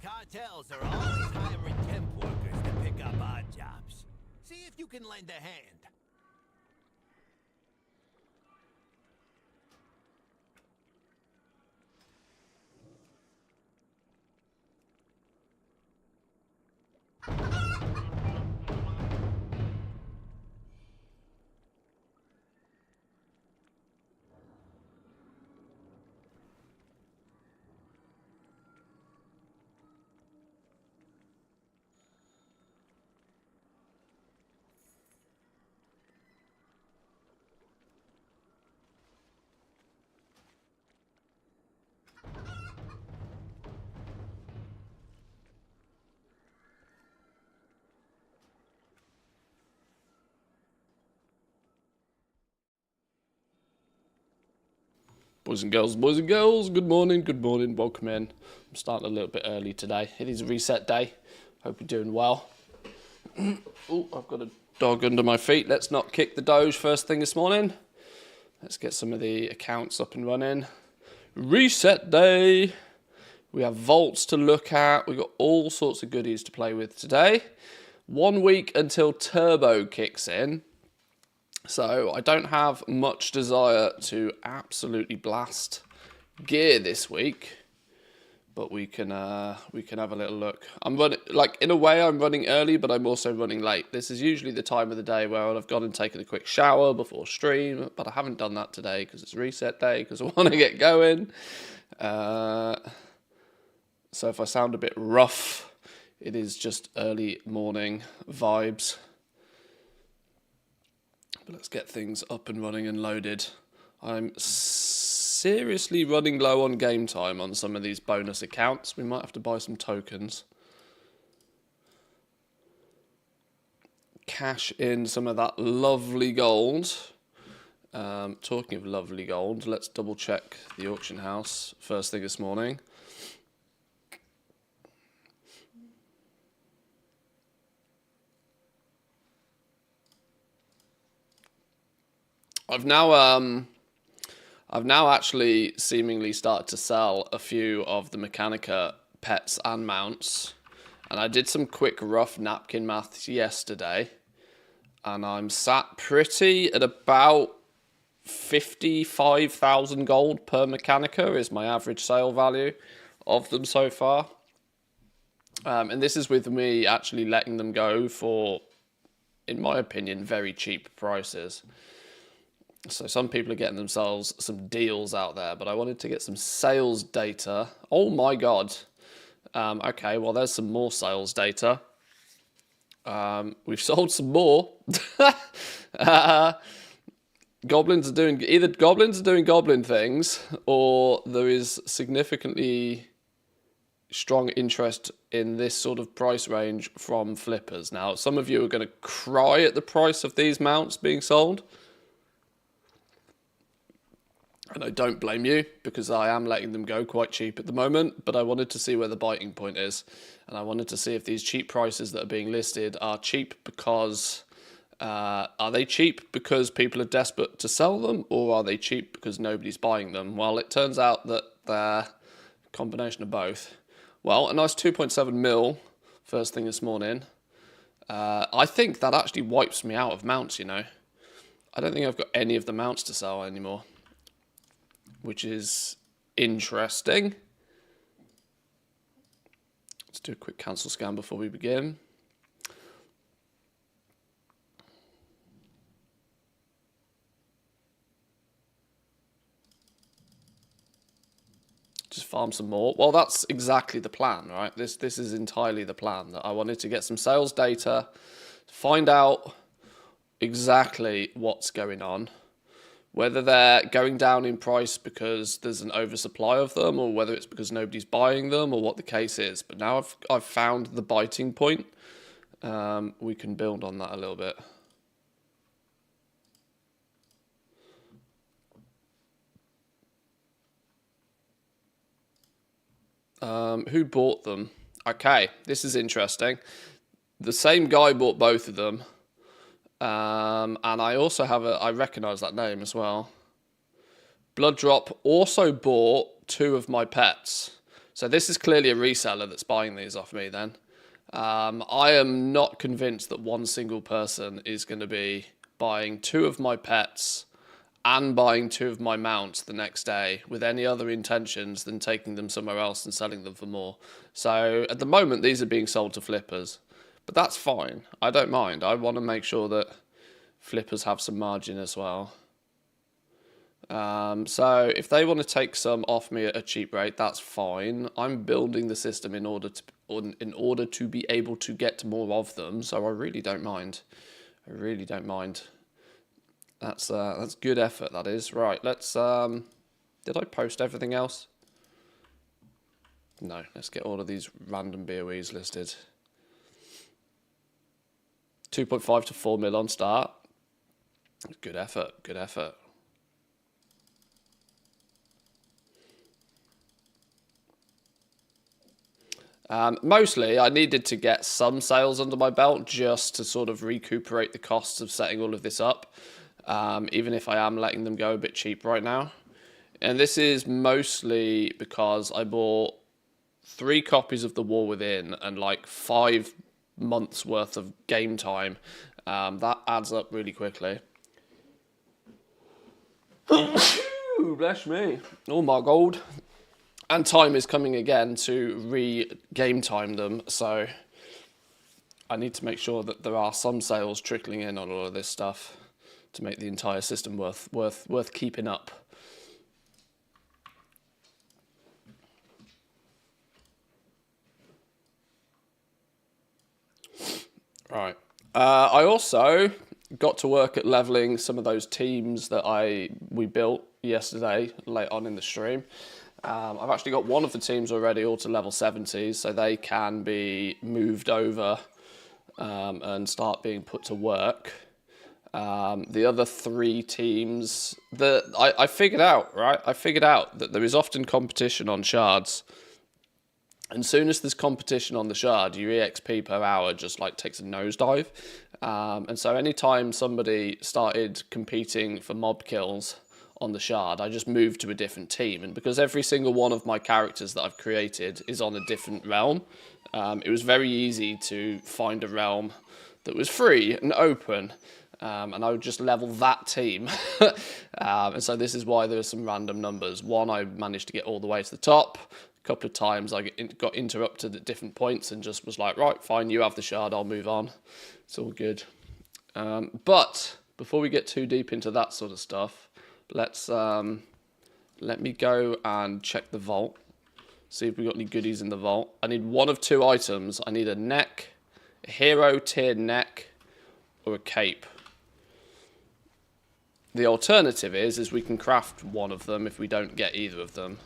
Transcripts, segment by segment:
cartels are always hiring temp workers to pick up odd jobs. See if you can lend a hand. Boys and girls, good morning, welcome in. I'm starting a little bit early today. It is a reset day. Hope you're doing well. Oh, I've got a dog under my feet. Let's not kick the doge first thing this morning. Let's get some of the accounts up and running. Reset day. We have vaults to look at. We've got all sorts of goodies to play with today. 1 week until Turbo kicks in. So I don't have much desire to absolutely blast gear this week, but we can have a little look. I'm running, like, in a way I'm running early, but I'm also running late. This is usually the time of the day where I've gone and taken a quick shower before stream, but I haven't done that today because it's reset day, because I want to get going. So if I sound a bit rough, it is just early morning vibes. But let's get things up and running and loaded. I'm seriously running low on game time on some of these bonus accounts. We might have to buy some tokens. Cash in some of that lovely gold. Talking of lovely gold, let's double check the auction house first thing this morning. I've now actually seemingly started to sell a few of the Mechanica pets and mounts, and I did some quick rough napkin maths yesterday, and I'm sat pretty at about 55,000 gold per Mechanica is my average sale value of them so far, and this is with me actually letting them go for, in my opinion, very cheap prices. So some people are getting themselves some deals out there, but I wanted to get some sales data. Oh my God. Okay, well, there's some more sales data. We've sold some more. Goblins are doing goblin things, or there is significantly strong interest in this sort of price range from flippers. Now, some of you are going to cry at the price of these mounts being sold. And I don't blame you, because I am letting them go quite cheap at the moment, but I wanted to see where the biting point is. And I wanted to see if these cheap prices that are being listed are cheap because, are they cheap because people are desperate to sell them, or are they cheap because nobody's buying them? Well, it turns out that they're a combination of both. Well, a nice 2.7 mil first thing this morning. I think that actually wipes me out of mounts, you know. I don't think I've got any of the mounts to sell anymore, which is interesting. Let's do a quick cancel scan before we begin. Just farm some more. Well, that's exactly the plan, right? This is entirely the plan, that I wanted to get some sales data, find out exactly what's going on, whether they're going down in price because there's an oversupply of them, or whether it's because nobody's buying them, or what the case is. But now I've found the biting point. We can build on that a little bit. Who bought them? Okay, this is interesting. The same guy bought both of them. And I also have I recognise that name as well. Blood Drop also bought 2 of my pets. So this is clearly a reseller that's buying these off me then. I am not convinced that one single person is going to be buying 2 of my pets and buying 2 of my mounts the next day with any other intentions than taking them somewhere else and selling them for more. So at the moment, these are being sold to flippers, but that's fine. I don't mind. I want to make sure that flippers have some margin as well. So if they want to take some off me at a cheap rate, that's fine. I'm building the system in order to be able to get more of them. So I really don't mind. I really don't mind. That's good effort. That is right. Let's. Did I post everything else? No. Let's get all of these random BOEs listed. 2.5 to 4 mil on start. Good effort. Good effort. Mostly, I needed to get some sales under my belt just to sort of recuperate the costs of setting all of this up, even if I am letting them go a bit cheap right now. And this is mostly because I bought 3 copies of The War Within and like 5 months worth of game time. That adds up really quickly. Ooh, bless me. Oh my god. And time is coming again to re-game time them, so I need to make sure that there are some sales trickling in on all of this stuff to make the entire system worth keeping up. Right. I also got to work at leveling some of those teams that we built yesterday late on in the stream. I've actually got one of the teams already all to level 70s, so they can be moved over and start being put to work. The other 3 teams that I figured out, right? I figured out that there is often competition on shards. And soon as there's competition on the shard, your EXP per hour just like takes a nosedive. And so anytime somebody started competing for mob kills on the shard, I just moved to a different team. And because every single one of my characters that I've created is on a different realm, it was very easy to find a realm that was free and open. And I would just level that team. And so this is why there are some random numbers. One, I managed to get all the way to the top. A couple of times I got interrupted at different points and just was like, right, fine, you have the shard, I'll move on. It's all good. But before we get too deep into that sort of stuff, let me go and check the vault. See if we got any goodies in the vault. I need one of 2 items. I need a neck, a hero tier neck, or a cape. The alternative is we can craft one of them if we don't get either of them.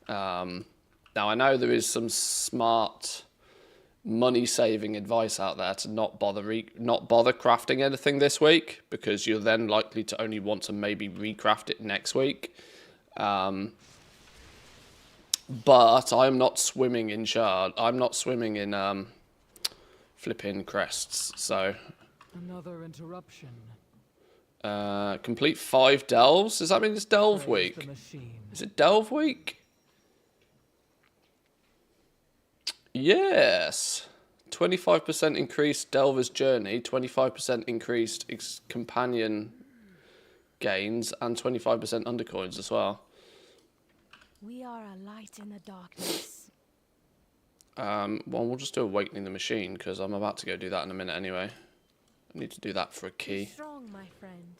Now I know there is some smart money-saving advice out there to not bother crafting anything this week, because you're then likely to only want to maybe recraft it next week. But I'm not swimming in shard. I'm not swimming in flipping crests. So another interruption. Complete 5 delves. Does that mean it's delve week? Is it delve week? Yes. 25% increased Delver's journey, 25% increased companion gains, and 25% undercoins as well. We are a light in the darkness. Well, we'll just do Awakening the Machine, because I'm about to go do that in a minute anyway. I need to do that for a key. Be strong, my friend.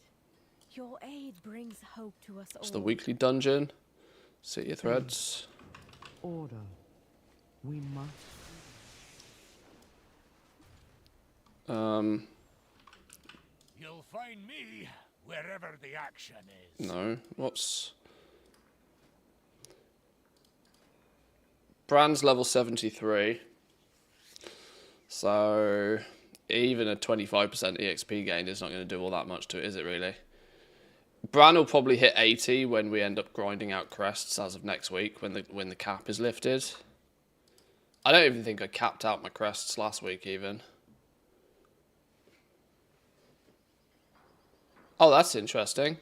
Your aid brings hope to us all. It's the weekly dungeon. City of Threads. Order. We must. You'll find me wherever the action is. No. What's... Brand's level 73. So even a 25% EXP gain is not going to do all that much to it, is it really? Bran will probably hit 80 when we end up grinding out crests as of next week, when the cap is lifted. I don't even think I capped out my crests last week even. Oh, that's interesting.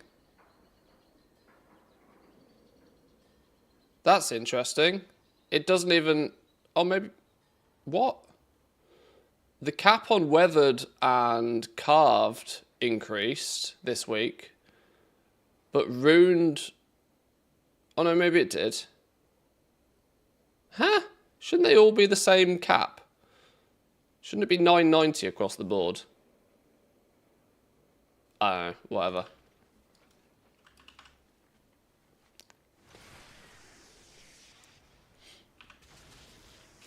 That's interesting. It doesn't even... Oh, maybe... What? The cap on weathered and carved increased this week. But runed... Oh, no, maybe it did. Huh? Shouldn't they all be the same cap? Shouldn't it be 990 across the board? I don't know, whatever.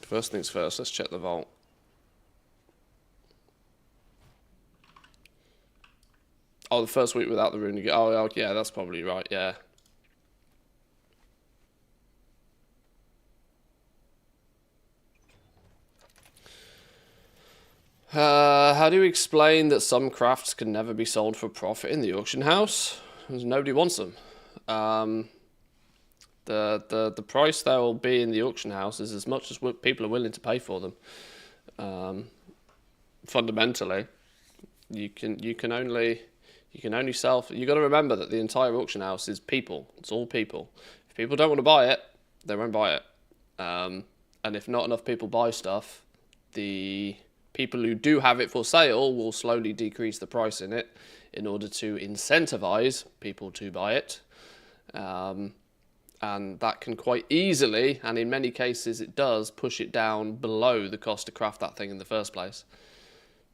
First things first, let's check the vault. Oh, the first week without the rune again. Oh, yeah, that's probably right, yeah. How do you explain that some crafts can never be sold for profit in the auction house? Because nobody wants them. The price they will be in the auction house is as much as people are willing to pay for them. Fundamentally, you can only sell. You got to remember that the entire auction house is people. It's all people. If people don't want to buy it, they won't buy it. And if not enough people buy stuff, the people who do have it for sale will slowly decrease the price in it in order to incentivize people to buy it. And that can quite easily, and in many cases it does, push it down below the cost to craft that thing in the first place.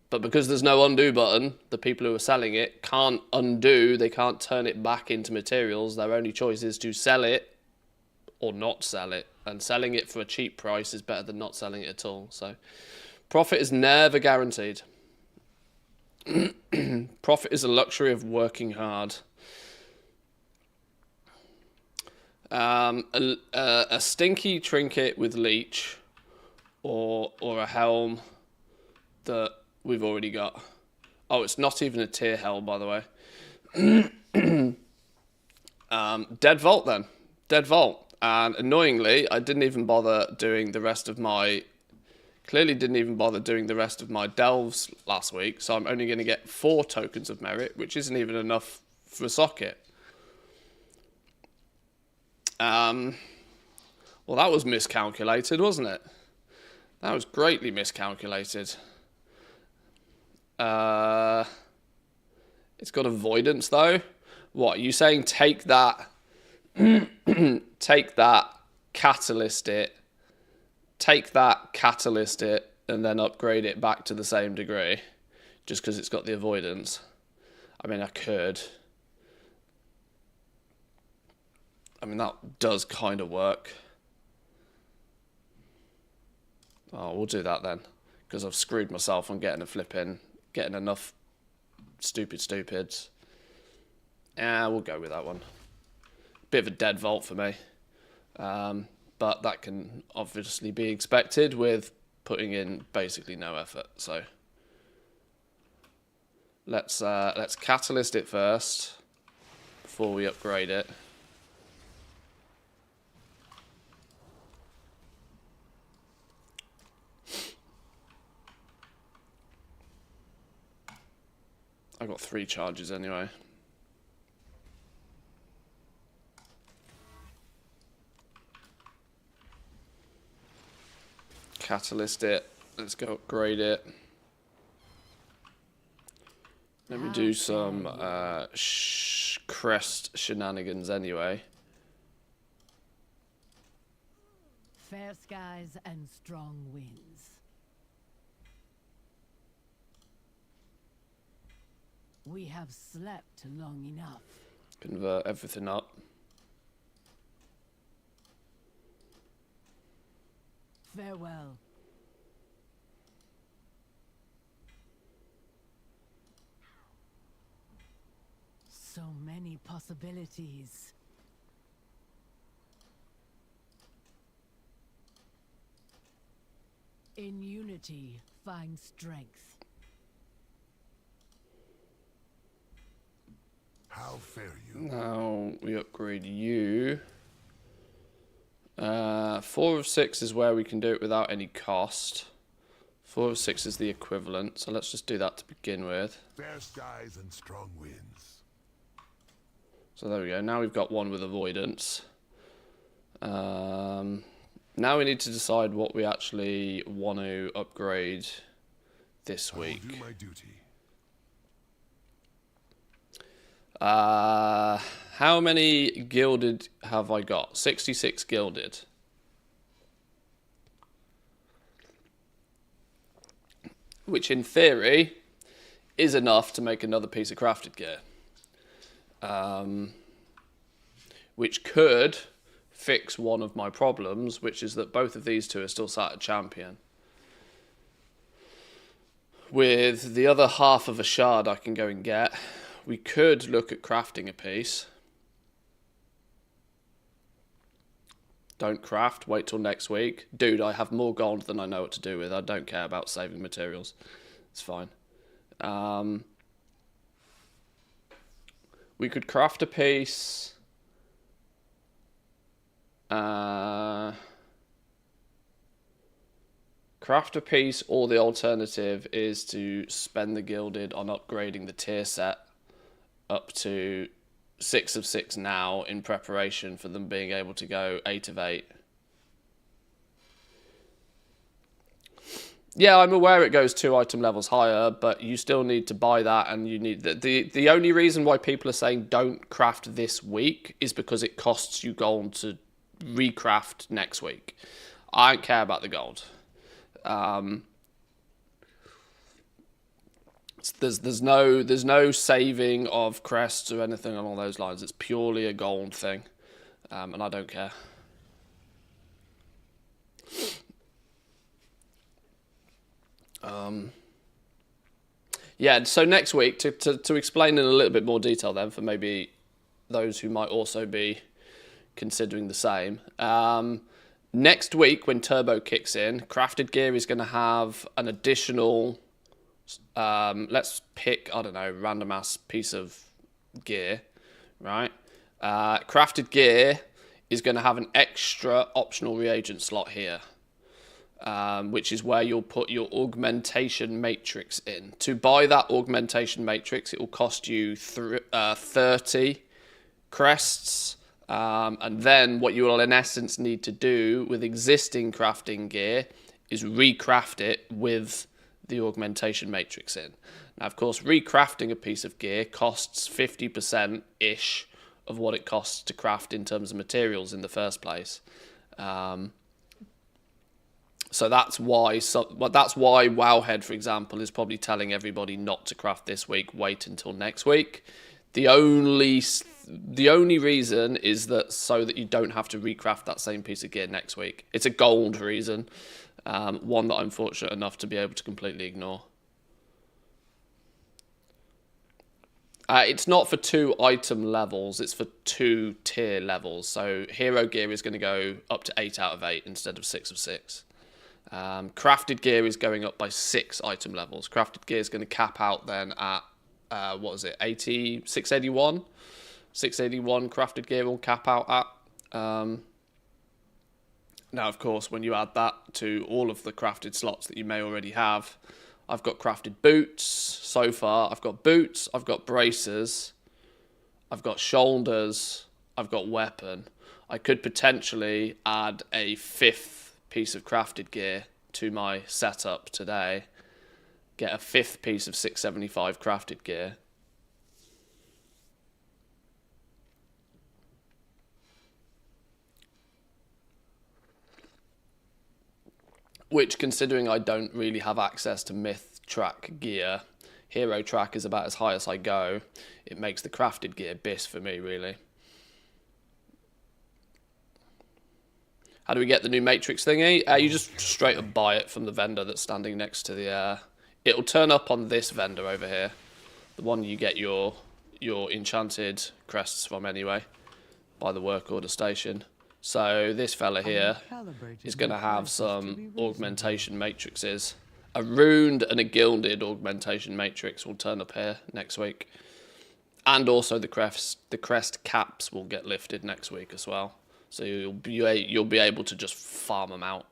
But because there's no undo button, the people who are selling it can't undo, they can't turn it back into materials. Their only choice is to sell it or not sell it. And selling it for a cheap price is better than not selling it at all. So profit is never guaranteed. Profit is a luxury of working hard. A stinky trinket with leech or a helm that we've already got. Oh, it's not even a tier helm, by the way. Dead Vault then. Dead Vault. And annoyingly, I didn't even bother doing the rest of my... Clearly didn't even bother doing the rest of my delves last week, so I'm only going to get 4 tokens of merit, which isn't even enough for a socket. Well, that was miscalculated, wasn't it? That was greatly miscalculated. It's got avoidance, though. What, are you saying take that... take that, catalyst it, and then upgrade it back to the same degree, just because it's got the avoidance? I mean, I could. I mean, that does kind of work. Oh, we'll do that then, because I've screwed myself on getting enough stupids. Yeah, we'll go with that one. Bit of a dead vault for me. But that can obviously be expected with putting in basically no effort. So let's catalyst it first before we upgrade it. I got 3 charges anyway. Catalyst it. Let's go upgrade it. Let me do some crest shenanigans anyway. Fair skies and strong winds. We have slept long enough. Convert everything up. Farewell. So many possibilities. In unity, find strength. How fare you? Now we upgrade you. 4 of 6 is where we can do it without any cost. 4 of 6 is the equivalent, so let's just do that to begin with. Fair skies and strong winds. So there we go. Now we've got one with avoidance. Now we need to decide what we actually want to upgrade this I will week. do my duty. How many gilded have I got? 66 gilded. Which in theory is enough to make another piece of crafted gear. Which could fix one of my problems, which is that both of these two are still sat at champion. With the other half of a shard I can go and get, we could look at crafting a piece. Don't craft, wait till next week. Dude, I have more gold than I know what to do with. I don't care about saving materials. It's fine. We could craft a piece. Craft a piece, or the alternative is to spend the gilded on upgrading the tier set up to 6 of 6 now in preparation for them being able to go 8 of 8. Yeah, I'm aware it goes 2 item levels higher, but you still need to buy that, and you need the only reason why people are saying don't craft this week is because it costs you gold to recraft next week. I don't care about the gold. There's no saving of crests or anything along those lines. It's purely a gold thing, and I don't care. Yeah, so next week, to explain in a little bit more detail then, for maybe those who might also be considering the same. Next week, when Turbo kicks in, crafted gear is going to have an additional, let's pick, I don't know, random ass piece of gear, right? Crafted gear is going to have an extra optional reagent slot here. Which is where you'll put your augmentation matrix in. To buy that augmentation matrix, it will cost you 30 crests. And then what you will in essence need to do with existing crafting gear is recraft it with the augmentation matrix in. Now, of course, recrafting a piece of gear costs 50%-ish of what it costs to craft in terms of materials in the first place. So that's why Wowhead, for example, is probably telling everybody not to craft this week, wait until next week. The only reason is that so that you don't have to recraft that same piece of gear next week. It's a gold reason, one that I'm fortunate enough to be able to completely ignore. It's not for 2 item levels, it's for 2 tier levels. So hero gear is going to go up to 8 out of 8 instead of 6 of 6. Crafted gear is going up by 6 item levels. Crafted gear is going to cap out then at, 681? 681 crafted gear will cap out at. Now, of course, when you add that to all of the crafted slots that you may already have, I've got crafted boots so far. I've got boots, I've got bracers, I've got shoulders, I've got weapon. I could potentially add a 5th piece of crafted gear to my setup today, get a 5th piece of 675 crafted gear, which, considering I don't really have access to myth track gear, hero track is about as high as I go, it makes the crafted gear bis for me, really. How do we get the new matrix thingy? You just straight up buy it from the vendor that's standing next to the... it'll turn up on this vendor over here. The one you get your enchanted crests from anyway. By the work order station. So this fella here is going to have some augmentation matrices. A runed and a gilded augmentation matrix will turn up here next week. And also the crest caps will get lifted next week as well. So you'll be able to just farm them out.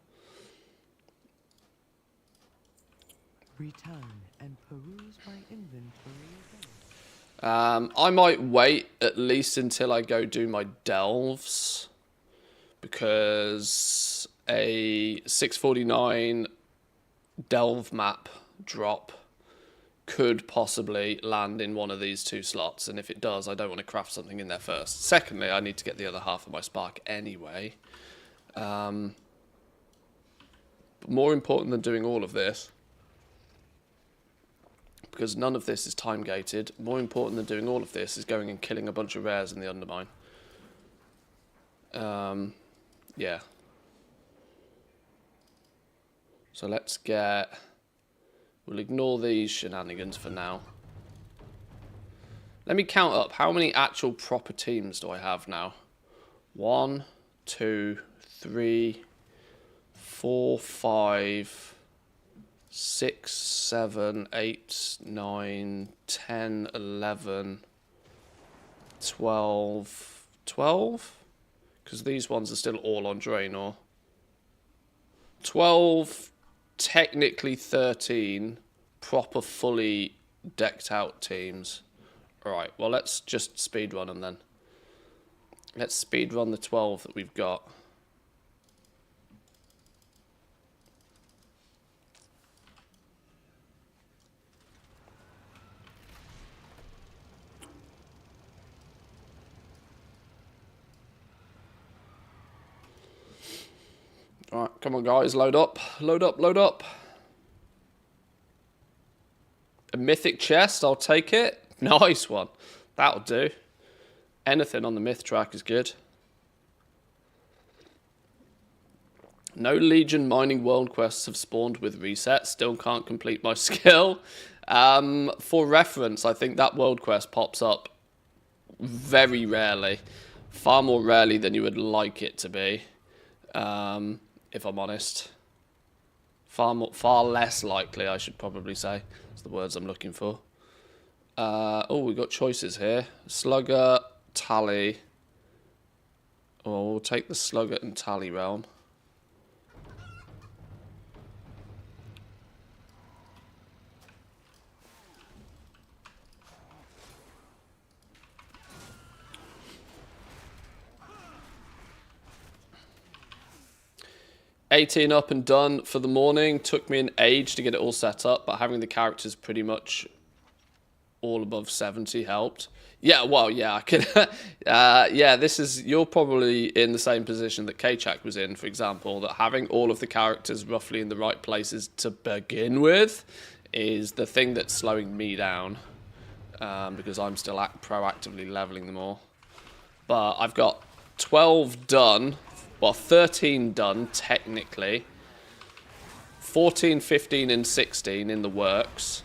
Return and peruse my inventory I might wait at least until I go do my delves, because a 649 delve map drop could possibly land in one of these 2 slots, and if it does, I don't want to craft something in there first. Secondly, I need to get the other half of my spark anyway. But more important than doing all of this, because none of this is time gated, more important than doing all of this is going and killing a bunch of rares in the Undermine. Yeah. So let's get... We'll ignore these shenanigans for now. Let me count up. How many actual proper teams do I have now? 1, 2, 3, 4, 5, 6, 7, 8, 9, 10, 11, 12. 12? Because these ones are still all on Draenor. 12, technically 13 proper fully decked out teams. Alright, well let's just speedrun them then. Let's speedrun the 12 that we've got. Alright, come on guys, load up, load up, load up. A mythic chest, I'll take it. Nice one. That'll do. Anything on the myth track is good. No Legion mining world quests have spawned with reset. Still can't complete my skill. For reference, I think that world quest pops up very rarely. Far more rarely than you would like it to be. If I'm honest. Far less likely, I should probably say. That's the words I'm looking for. Oh, we've got choices here. Slugger, Tally. Oh, we'll take the Slugger and Tally realm. $18 up and done for the morning. Took me an age to get it all set up, but having the characters pretty much all above 70 helped. Yeah, well, yeah, I can. Yeah, this is, you're probably in the same position that K-Chak was in, for example, that having all of the characters roughly in the right places to begin with is the thing that's slowing me down, because I'm still proactively leveling them all. But I've got 12 done. Well, 13 done, technically. 14, 15, and 16 in the works.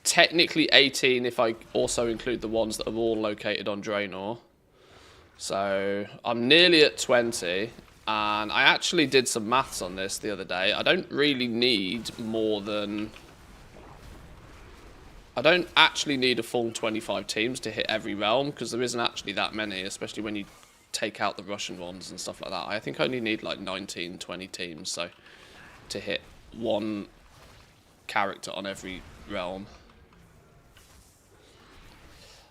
Technically 18 if I also include the ones that are all located on Draenor. So, I'm nearly at 20. And I actually did some maths on this the other day. I don't really need more than... I don't actually need a full 25 teams to hit every realm, because there isn't actually that many, especially when you take out the Russian ones and stuff like that. I think I only need like 19, 20 teams, so to hit one character on every realm.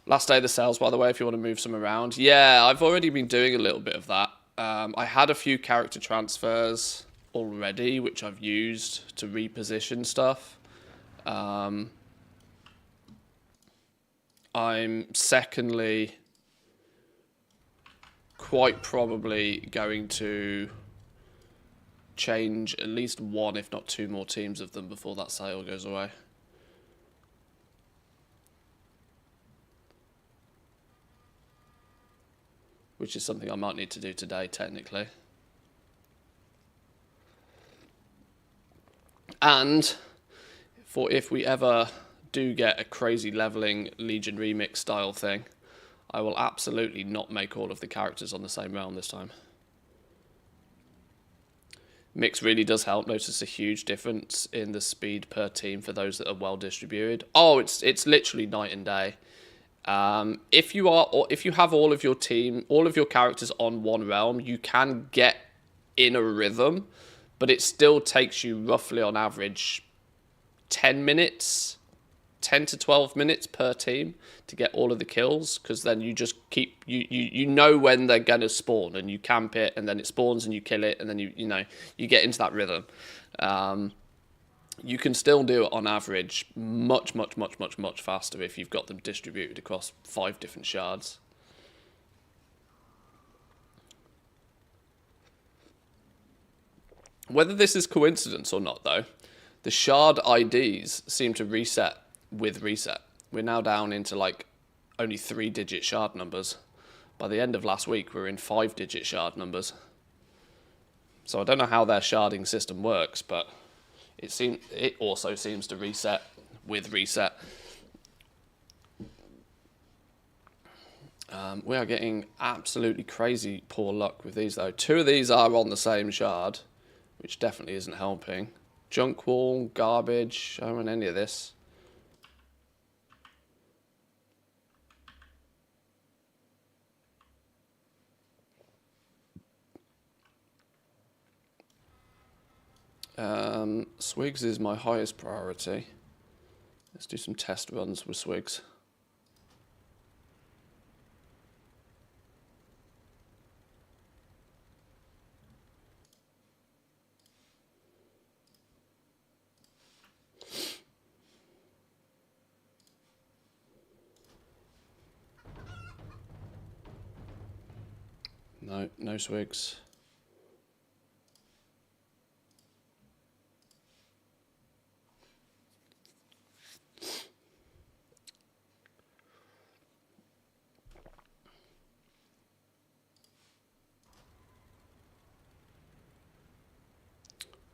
Last day of the sales, by the way, if you want to move some around. Yeah, I've already been doing a little bit of that. I had a few character transfers already, which I've used to reposition stuff. I'm secondly quite probably going to change at least one, if not two more teams of them before that sale goes away. Which is something I might need to do today, technically. And for if we ever do get a crazy leveling Legion remix style thing, I will absolutely not make all of the characters on the same realm this time. Mix really does help. Notice a huge difference in the speed per team for those that are well distributed. Oh, it's literally night and day. If you have all of your characters on one realm, you can get in a rhythm, but it still takes you roughly on average 10 minutes 10 to 12 minutes per team to get all of the kills, because then you just keep you know when they're gonna spawn and you camp it, and then it spawns and you kill it, and then you know you get into that rhythm. You can still do it on average much faster if you've got them distributed across 5 different shards. Whether this is coincidence or not, though, the shard IDs seem to reset with reset. We're now down into like only 3-digit shard numbers. By the end of last week, we're in 5-digit shard numbers. So I don't know how their sharding system works, but it also seems to reset with reset. We are getting absolutely crazy poor luck with these, though. 2 of these are on the same shard, which definitely isn't helping. Junk wall, garbage, I don't want any of this. Swigs is my highest priority. Let's do some test runs with Swigs. No, no Swigs.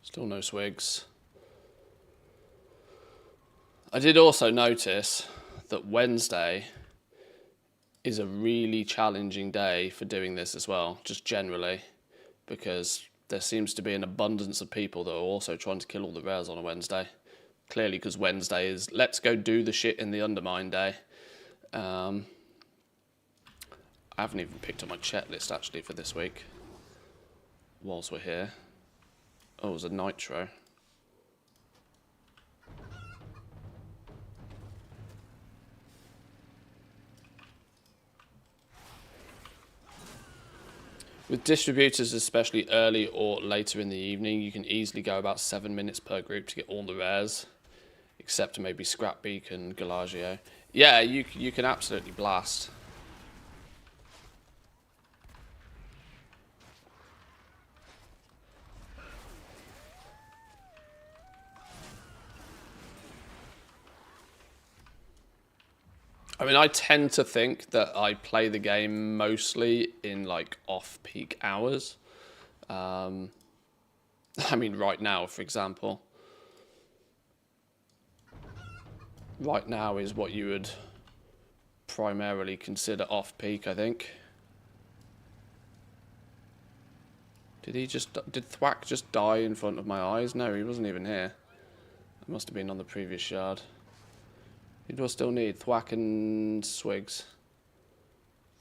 Still no Swigs. I did also notice that Wednesday is a really challenging day for doing this as well, just generally, because there seems to be an abundance of people that are also trying to kill all the rares on a Wednesday. Clearly, because Wednesday is let's go do the shit in the Undermine day. I haven't even picked up my chat list actually for this week, whilst we're here. Oh, it was a Nitro. With distributors, especially early or later in the evening, you can easily go about 7 minutes per group to get all the rares, except maybe Scrap Beacon, Galagio. Yeah, you can absolutely blast. I mean, I tend to think that I play the game mostly in like off-peak hours. I mean, right now, for example. Right now is what you would primarily consider off-peak, I think. Did Thwack just die in front of my eyes? No, he wasn't even here. It must have been on the previous shard. Who do I still need? Thwack and Swigs.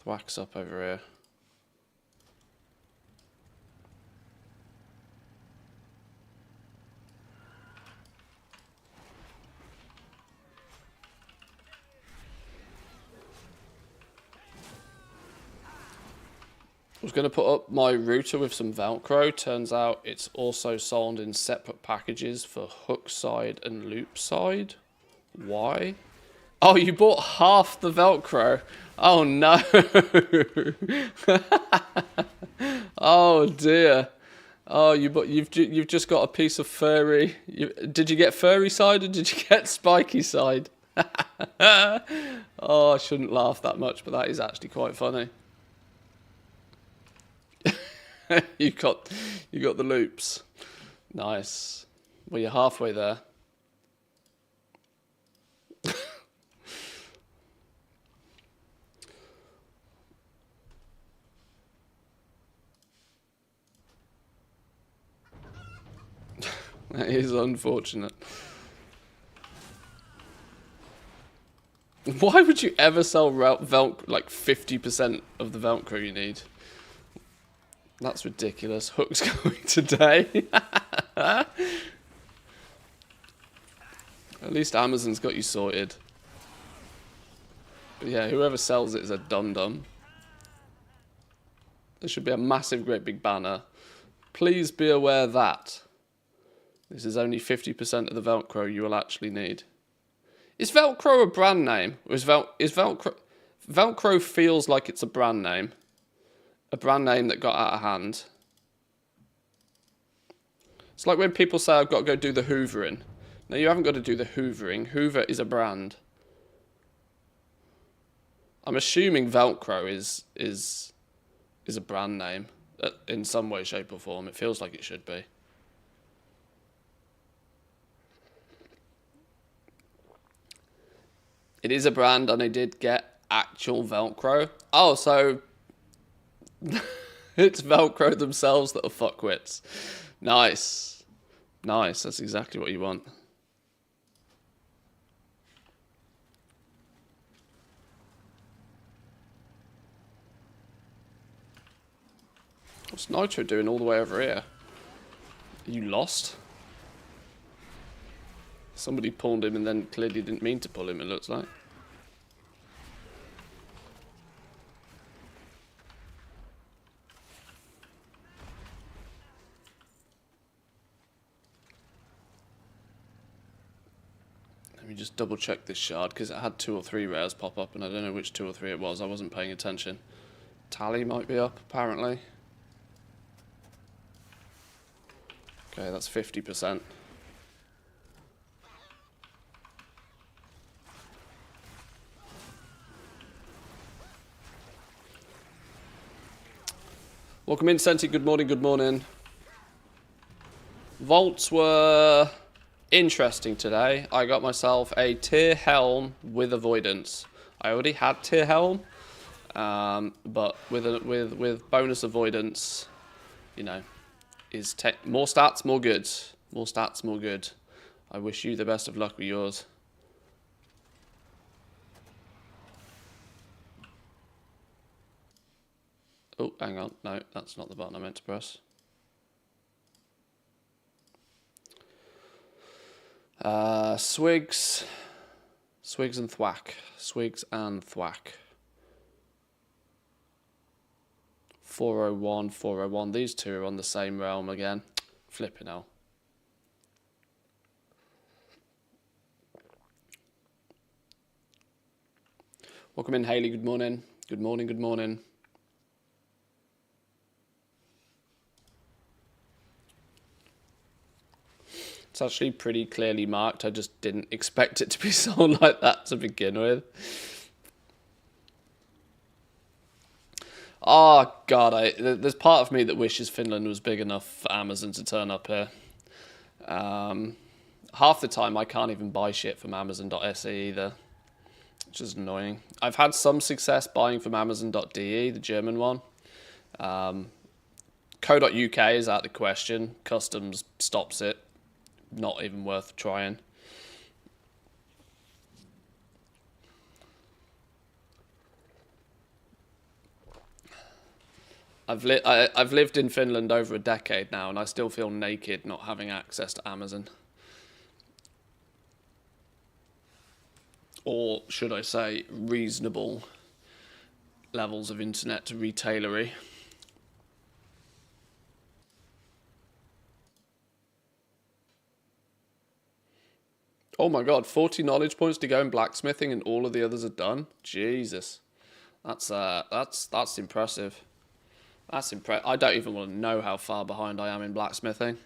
Thwack's up over here. I was going to put up my router with some Velcro. Turns out it's also sold in separate packages for hook side and loop side. Why? Oh, you bought half the Velcro. Oh no. Oh dear. Oh, you've just got a piece of furry. Did you get furry side or did you get spiky side? Oh, I shouldn't laugh that much, but that is actually quite funny. you got the loops. Nice. Well, you're halfway there. That is unfortunate. Why would you ever sell Velcro, like 50% of the Velcro you need? That's ridiculous. Hook's going today. At least Amazon's got you sorted. But yeah, whoever sells it is a dum-dum. There should be a massive, great big banner. Please be aware that this is only 50% of the Velcro you will actually need. Is Velcro a brand name? Or is Velcro... Velcro feels like it's a brand name. A brand name that got out of hand. It's like when people say, I've got to go do the hoovering. No, you haven't got to do the hoovering. Hoover is a brand. I'm assuming Velcro is a brand name in some way, shape or form. It feels like it should be. It is a brand, and I did get actual Velcro. Oh, so it's Velcro themselves that are fuckwits. Nice. Nice, that's exactly what you want. What's Nitro doing all the way over here? Are you lost? Somebody pulled him and then clearly didn't mean to pull him, it looks like. Let me just double check this shard because it had 2 or 3 rares pop up and I don't know which 2 or 3 it was. I wasn't paying attention. Tally might be up apparently. Okay, that's 50%. Welcome in, Senti. Good morning, good morning. Vaults were interesting today. I got myself a tier helm with avoidance. I already had tier helm, but with bonus avoidance, you know, is more stats, more good. More stats, more good. I wish you the best of luck with yours. Oh, hang on. No, that's not the button I meant to press. Swigs. Swigs and thwack. Swigs and thwack. 401, 401. These two are on the same realm again. Flipping hell. Welcome in, Hayley. Good morning. Good morning, good morning. It's actually pretty clearly marked. I just didn't expect it to be sold like that to begin with. Oh, God. There's part of me that wishes Finland was big enough for Amazon to turn up here. Half the time, I can't even buy shit from Amazon.se either, which is annoying. I've had some success buying from Amazon.de, the German one. Co.uk is out of the question. Customs stops it. Not even worth trying. I've lived in Finland over a decade now, and I still feel naked not having access to Amazon. Or should I say, reasonable levels of internet to retailery. Oh my God, 40 knowledge points to go in blacksmithing and all of the others are done? Jesus. That's impressive. That's impressive. I don't even want to know how far behind I am in blacksmithing.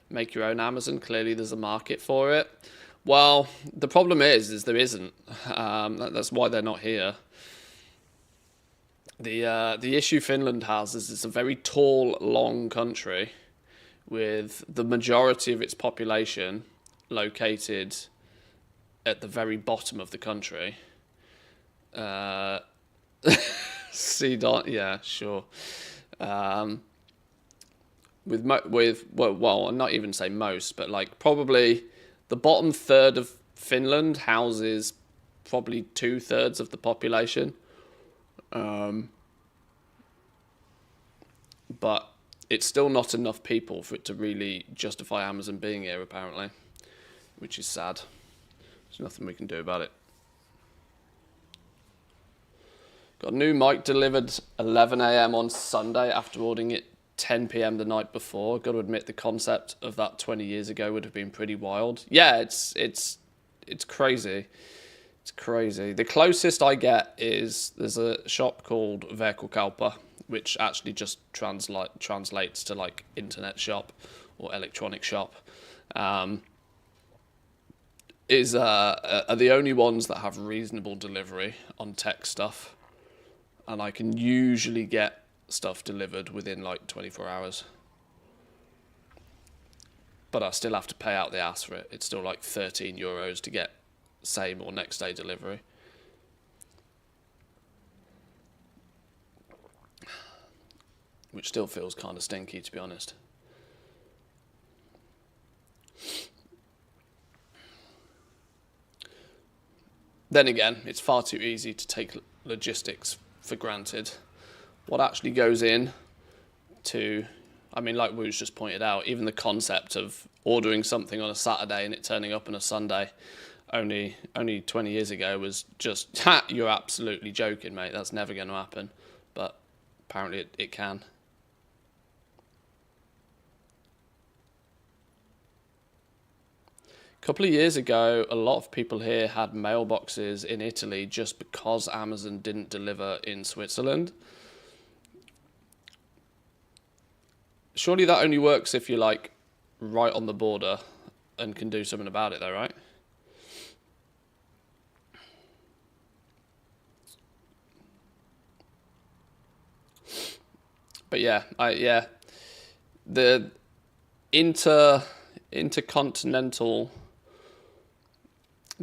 Make your own Amazon. Clearly there's a market for it. Well, the problem is there isn't. That's why they're not here. The issue Finland has is it's a very tall, long country with the majority of its population located at the very bottom of the country. Yeah, sure. Well, I'll not even say most, but like probably the bottom third of Finland houses probably 2/3 of the population. But it's still not enough people for it to really justify Amazon being here, apparently. which is sad. There's nothing we can do about it. Got a new mic delivered 11 AM on Sunday after ordering it 10 PM the night before. Got to admit, the concept of that 20 years ago would have been pretty wild. Yeah, it's crazy. It's crazy. The closest I get is there's a shop called Verkokalpa, which actually just translates to like internet shop or electronic shop. Are the only ones that have reasonable delivery on tech stuff, and I can usually get stuff delivered within like 24 hours. But I still have to pay out the ass for it. It's still like €13 to get same or next day delivery. Which still feels kind of stinky, to be honest. Then again, it's far too easy to take logistics for granted. What actually goes in to, I mean, like Wu's just pointed out, even the concept of ordering something on a Saturday and it turning up on a Sunday only 20 years ago was just, ha, you're absolutely joking, mate. That's never going to happen. But apparently it can. A couple of years ago, a lot of people here had mailboxes in Italy just because Amazon didn't deliver in Switzerland. Surely that only works if you're like right on the border and can do something about it though, right? But yeah, the intercontinental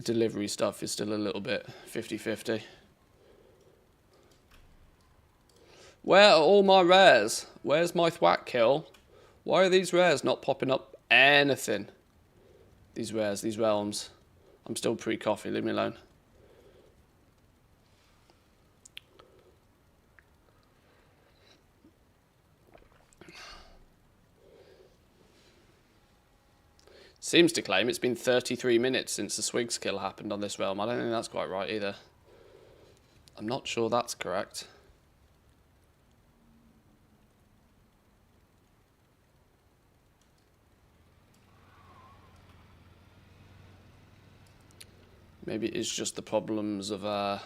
delivery stuff is still a little bit 50-50. Where are all my rares? Where's my thwack kill? Why are these rares not popping up anything? These rares, these realms. I'm still pre-coffee, leave me alone. Seems to claim it's been 33 minutes since the Swigs kill happened on this realm. I don't think that's quite right either. I'm not sure that's correct. Maybe it's just the problems of a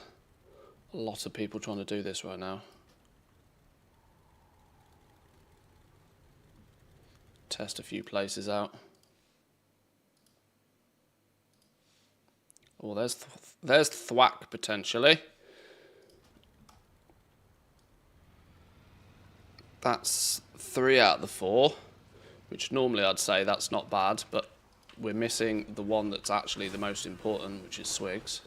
lot of people trying to do this right now. Test a few places out. Oh, there's thwack potentially. That's 3 out of the 4, which normally I'd say that's not bad, but we're missing the one that's actually the most important, which is Swigs.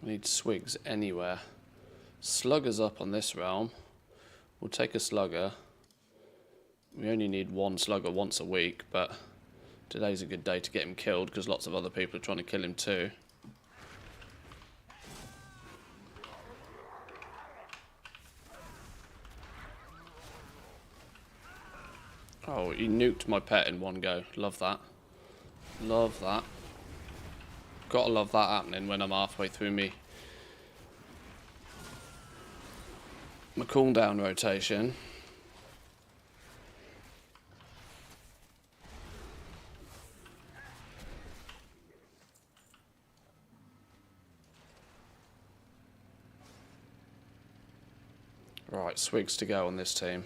We need Swigs anywhere. Slugger's up on this realm. We'll take a Slugger. We only need 1 Slugger once a week, but today's a good day to get him killed because lots of other people are trying to kill him too. Oh, he nuked my pet in one go. Love that. Love that. Gotta love that happening when I'm halfway through my cooldown rotation. Right, Swigs to go on this team.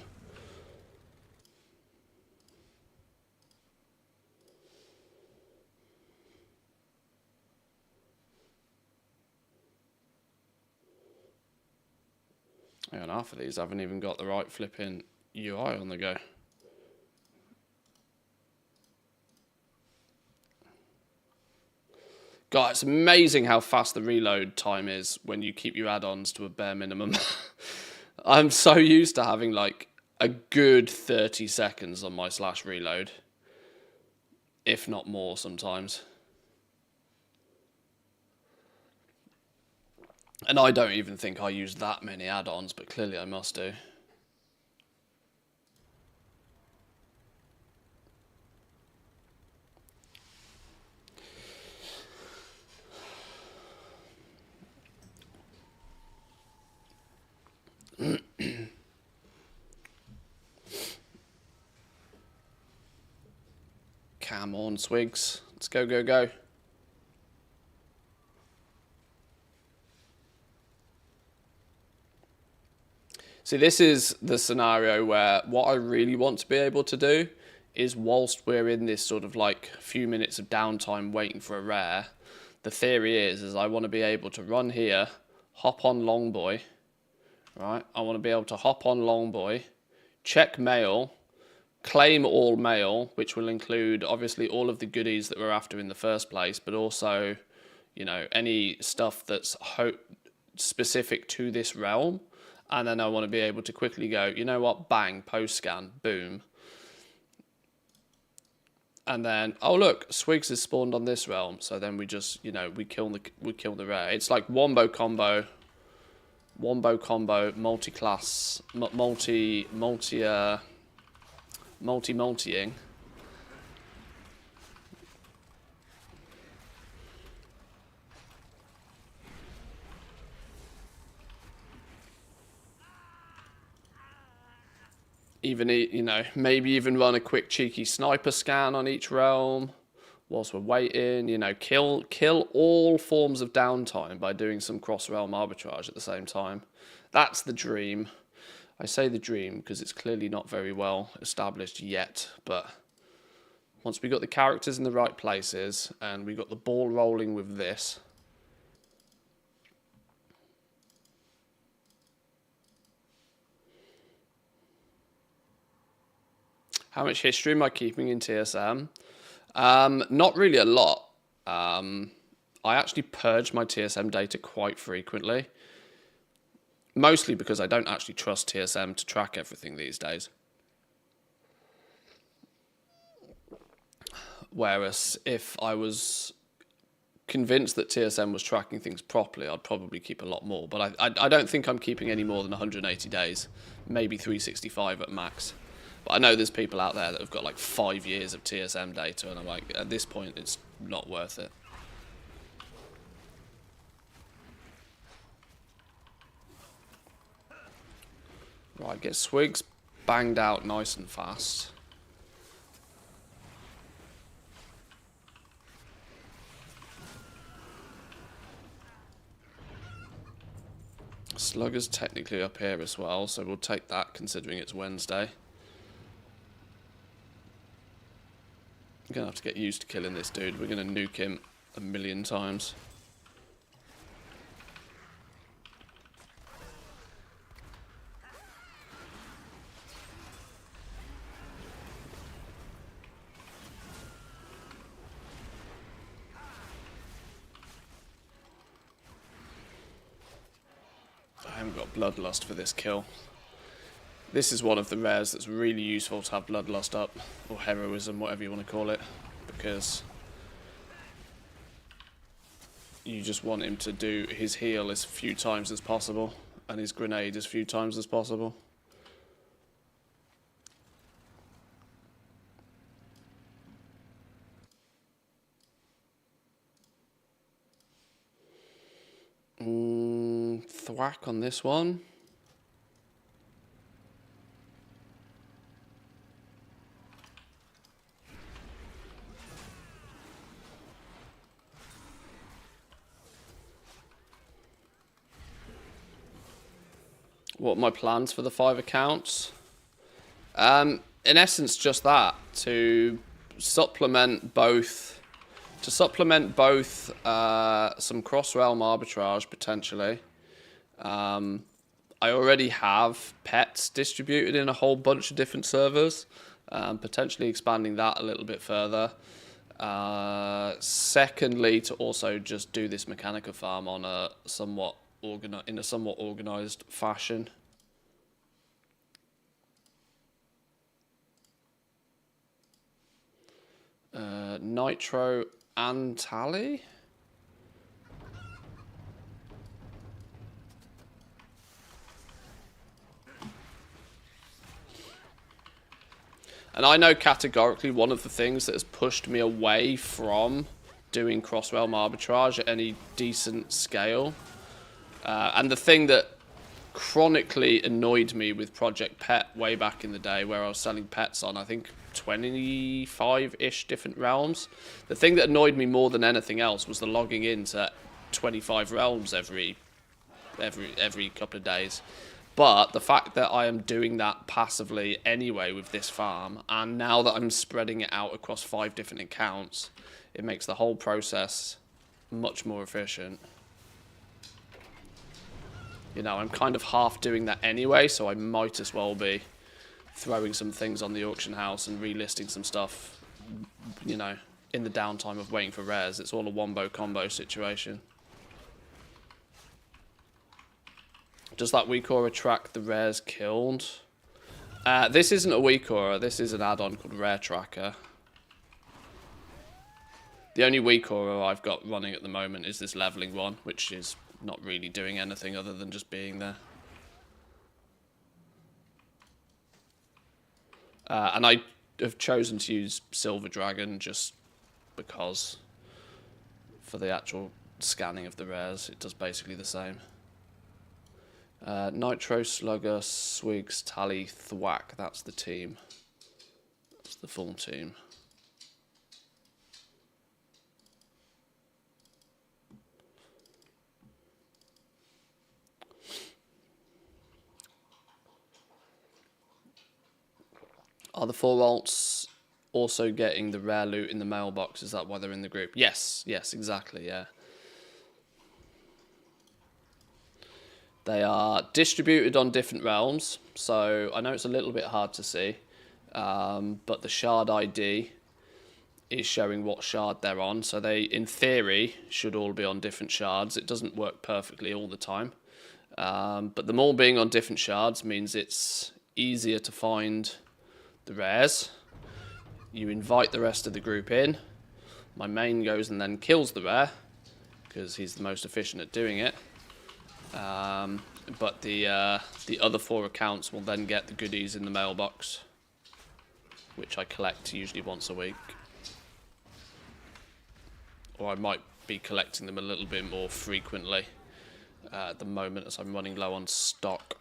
And half of these haven't even got the right flipping UI on the go. God, it's amazing how fast the reload time is when you keep your add-ons to a bare minimum. I'm so used to having like a good 30 seconds on my / reload, if not more sometimes. And I don't even think I use that many add-ons, but clearly I must do. Come on, Swigs. Let's go, go, go. See, this is the scenario where what I really want to be able to do is, whilst we're in this sort of like few minutes of downtime waiting for a rare, the theory is I want to be able to run here, hop on Longboy, right? I want to be able to hop on Longboy, check mail, claim all mail, which will include obviously all of the goodies that we're after in the first place, but also, you know, any stuff that's specific to this realm. And then I want to be able to quickly go, you know what, bang, post scan, boom. And then, oh look, Swigs is spawned on this realm. So then we just, you know, we kill the rare. It's like wombo combo, multi-class, multi-multiing. Even, you know, maybe even run a quick cheeky sniper scan on each realm whilst we're waiting, you know, kill all forms of downtime by doing some cross-realm arbitrage at the same time. That's the dream. I say the dream because it's clearly not very well established yet, but once we got the characters in the right places and we got the ball rolling with this, how much history am I keeping in TSM? Not really a lot. I actually purge my TSM data quite frequently. Mostly because I don't actually trust TSM to track everything these days. Whereas if I was convinced that TSM was tracking things properly, I'd probably keep a lot more. But I don't think I'm keeping any more than 180 days. Maybe 365 at max. But I know there's people out there that have got like 5 years of TSM data, and I'm like, at this point, it's not worth it. Right, get Swigs banged out nice and fast. Slugger's technically up here as well, so we'll take that considering it's Wednesday. I'm going to have to get used to killing this dude. We're going to nuke him a million times. I haven't got Bloodlust for this kill. This is one of the rares that's really useful to have Bloodlust up, or Heroism, whatever you want to call it, because you just want him to do his heal as few times as possible, and his grenade as few times as possible. Thwack on this one. What are my plans for the 5 accounts? In essence, just that, to supplement both some cross-realm arbitrage potentially. I already have pets distributed in a whole bunch of different servers, potentially expanding that a little bit further. Secondly, to also just do this Mechanica farm on a somewhat organized fashion. Nitro and Tally. And I know categorically one of the things that has pushed me away from doing cross-realm arbitrage at any decent scale, and the thing that chronically annoyed me with Project Pet way back in the day, where I was selling pets on, I think, 25-ish different realms. The thing that annoyed me more than anything else was the logging into 25 realms every couple of days. But the fact that I am doing that passively anyway with this farm, and now that I'm spreading it out across 5 different accounts, it makes the whole process much more efficient. You know, I'm kind of half doing that anyway, so I might as well be throwing some things on the auction house and relisting some stuff, you know, in the downtime of waiting for rares. It's all a wombo combo situation. Does that weak aura track the rares killed? This isn't a weak aura. This is an add-on called Rare Tracker. The only weak aura I've got running at the moment is this leveling one, which is not really doing anything other than just being there. And I have chosen to use Silver Dragon just because for the actual scanning of the rares, it does basically the same. Nitro, Slugger, Swigs, Tally, Thwack. That's the team. That's the full team. Are the 4 alts also getting the rare loot in the mailbox? Is that why they're in the group? Yes, exactly, yeah. They are distributed on different realms, so I know it's a little bit hard to see, but the shard ID is showing what shard they're on, so they, in theory, should all be on different shards. It doesn't work perfectly all the time, but them all being on different shards means it's easier to find the rares. You invite the rest of the group in. My main goes and then kills the rare, because he's the most efficient at doing it. But the other 4 accounts will then get the goodies in the mailbox, which I collect usually once a week. Or I might be collecting them a little bit more frequently at the moment as I'm running low on stock.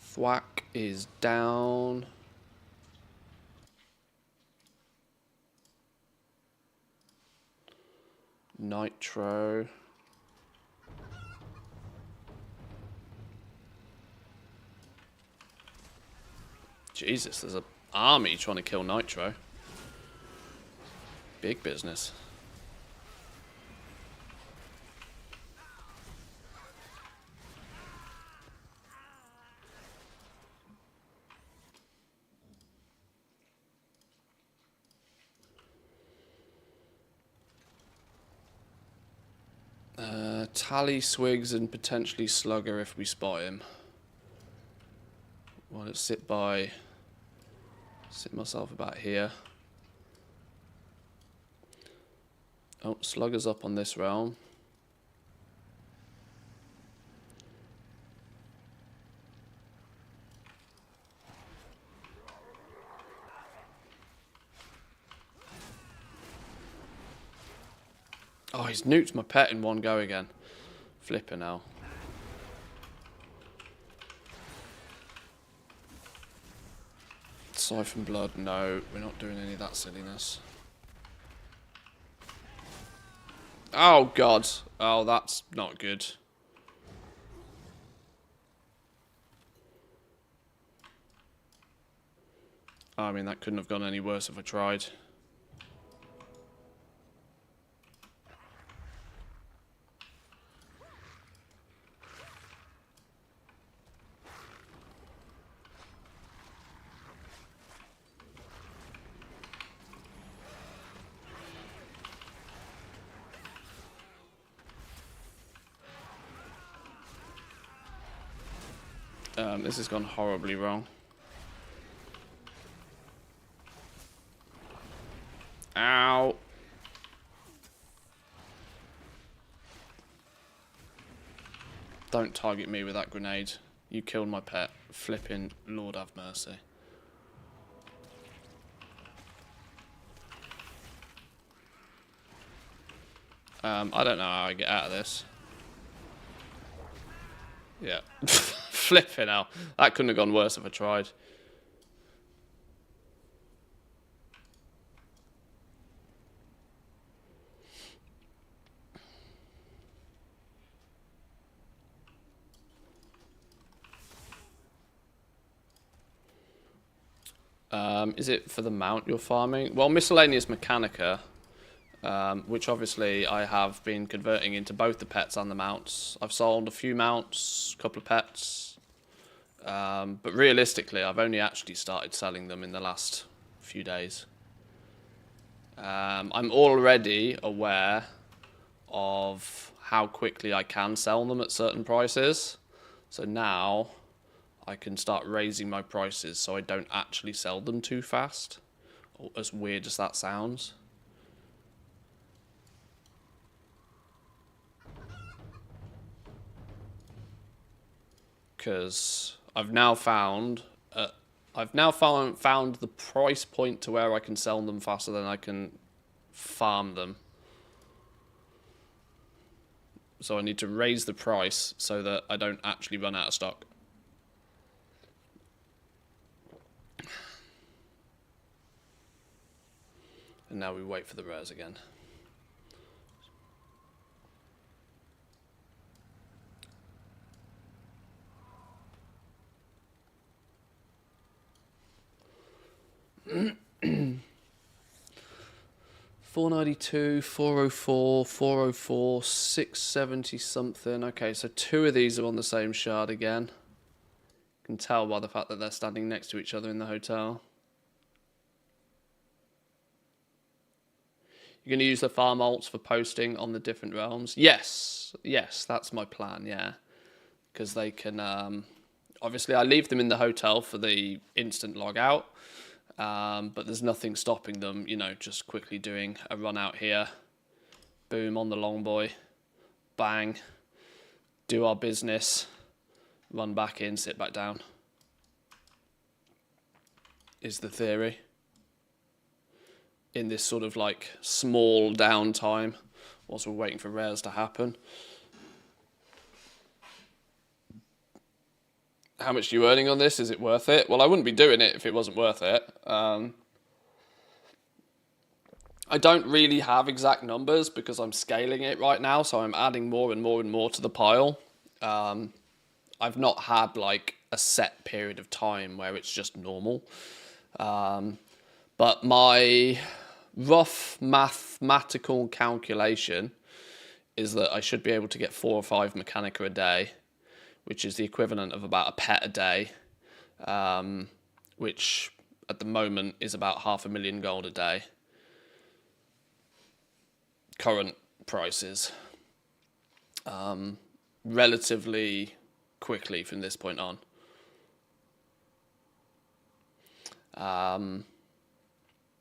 Thwack is down. Nitro. Jesus, there's an army trying to kill Nitro. Big business. Tally, Swigs, and potentially Slugger if we spot him. Well, let's sit myself about here. Oh, Slugger's up on this realm. Oh, he's nuked my pet in one go again. Flipping hell. Siphon blood, no, we're not doing any of that silliness. Oh god, oh that's not good. I mean, that couldn't have gone any worse if I tried. This has gone horribly wrong. Ow. Don't target me with that grenade. You killed my pet. Flipping Lord have mercy. I don't know how I get out of this. Yeah. Flipping hell. That couldn't have gone worse if I tried. Is it for the mount you're farming? Well, miscellaneous mechanica, which obviously I have been converting into both the pets and the mounts. I've sold a few mounts, a couple of pets, but realistically I've only actually started selling them in the last few days. I'm already aware of how quickly I can sell them at certain prices, so now I can start raising my prices so I don't actually sell them too fast, as weird as that sounds. Because I've now found the price point to where I can sell them faster than I can farm them. So I need to raise the price so that I don't actually run out of stock. And now we wait for the rares again. $492, $404, $404, $670 something. Okay, so two of these are on the same shard again. You can tell by the fact that they're standing next to each other in the hotel. You're going to use the farm alts for posting on the different realms? Yes, that's my plan, yeah. Because they can, obviously I leave them in the hotel for the instant log out, but there's nothing stopping them, you know, just quickly doing a run out here. Boom, on the long boy. Bang. Do our business. Run back in, sit back down. Is the theory. In this sort of like small downtime whilst we're waiting for rares to happen. How much are you earning on this? Is it worth it? Well, I wouldn't be doing it if it wasn't worth it. I don't really have exact numbers because I'm scaling it right now, so I'm adding more and more and more to the pile. I've not had like a set period of time where it's just normal. But my rough mathematical calculation is that I should be able to get 4 or 5 Mechanica a day, which is the equivalent of about a pet a day, which at the moment is about 500,000 gold a day. Current prices. Relatively quickly from this point on.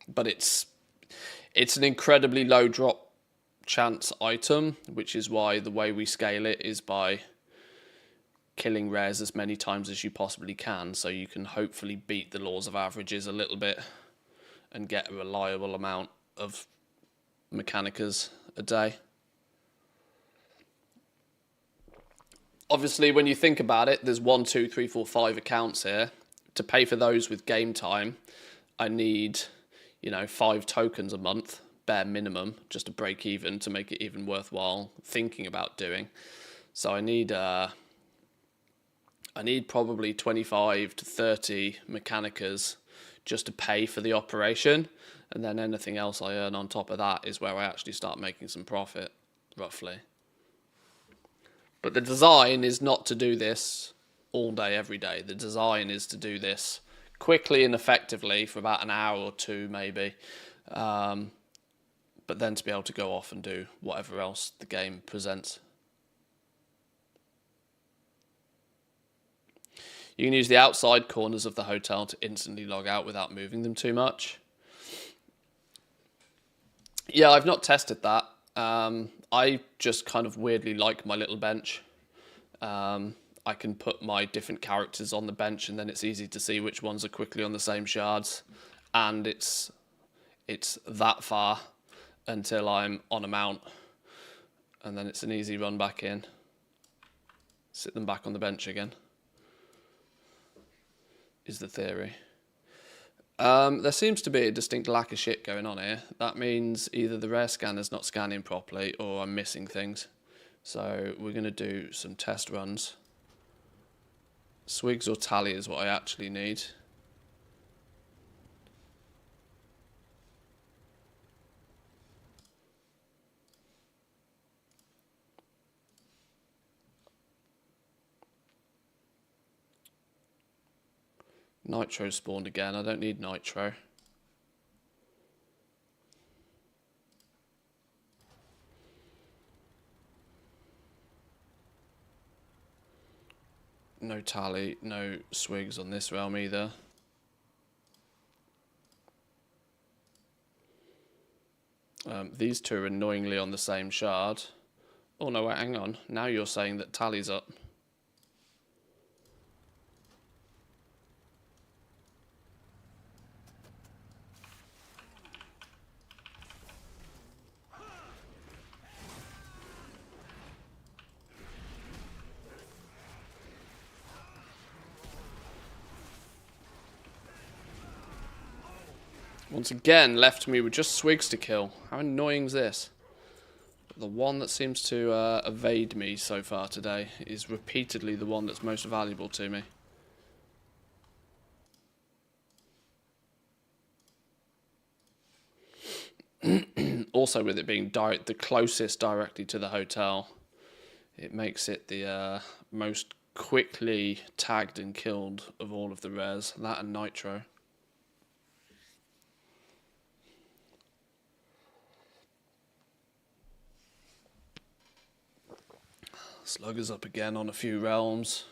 But it's an incredibly low drop chance item, which is why the way we scale it is by killing rares as many times as you possibly can, so you can hopefully beat the laws of averages a little bit and get a reliable amount of Mechanicas a day. Obviously, when you think about it, there's 1, 2, 3, 4, 5 accounts here. To pay for those with game time, I need, 5 tokens a month, bare minimum, just to break even, to make it even worthwhile thinking about doing. So I need probably 25 to 30 Mechanicas just to pay for the operation, and then anything else I earn on top of that is where I actually start making some profit, roughly. But the design is not to do this all day, every day. The design is to do this quickly and effectively for about an hour or two, maybe. But then to be able to go off and do whatever else the game presents. You can use the outside corners of the hotel to instantly log out without moving them too much. Yeah, I've not tested that. I just kind of weirdly like my little bench. I can put my different characters on the bench, and then it's easy to see which ones are quickly on the same shards. And it's that far until I'm on a mount, and then it's an easy run back in. Sit them back on the bench again, is the theory. There seems to be a distinct lack of shit going on here. That means either the rare scanner's not scanning properly or I'm missing things. So we're going to do some test runs. Swigs or tally is what I actually need. Nitro spawned again. I don't need nitro. No tally, no swigs on this realm either. These two are annoyingly on the same shard. Oh no, wait, hang on. Now you're saying that tally's up. Once again, left me with just swigs to kill. How annoying is this? The one that seems to evade me so far today is repeatedly the one that's most valuable to me. Also, with it being the closest directly to the hotel, it makes it the most quickly tagged and killed of all of the rares. That and nitro. Slugger's up again on a few realms.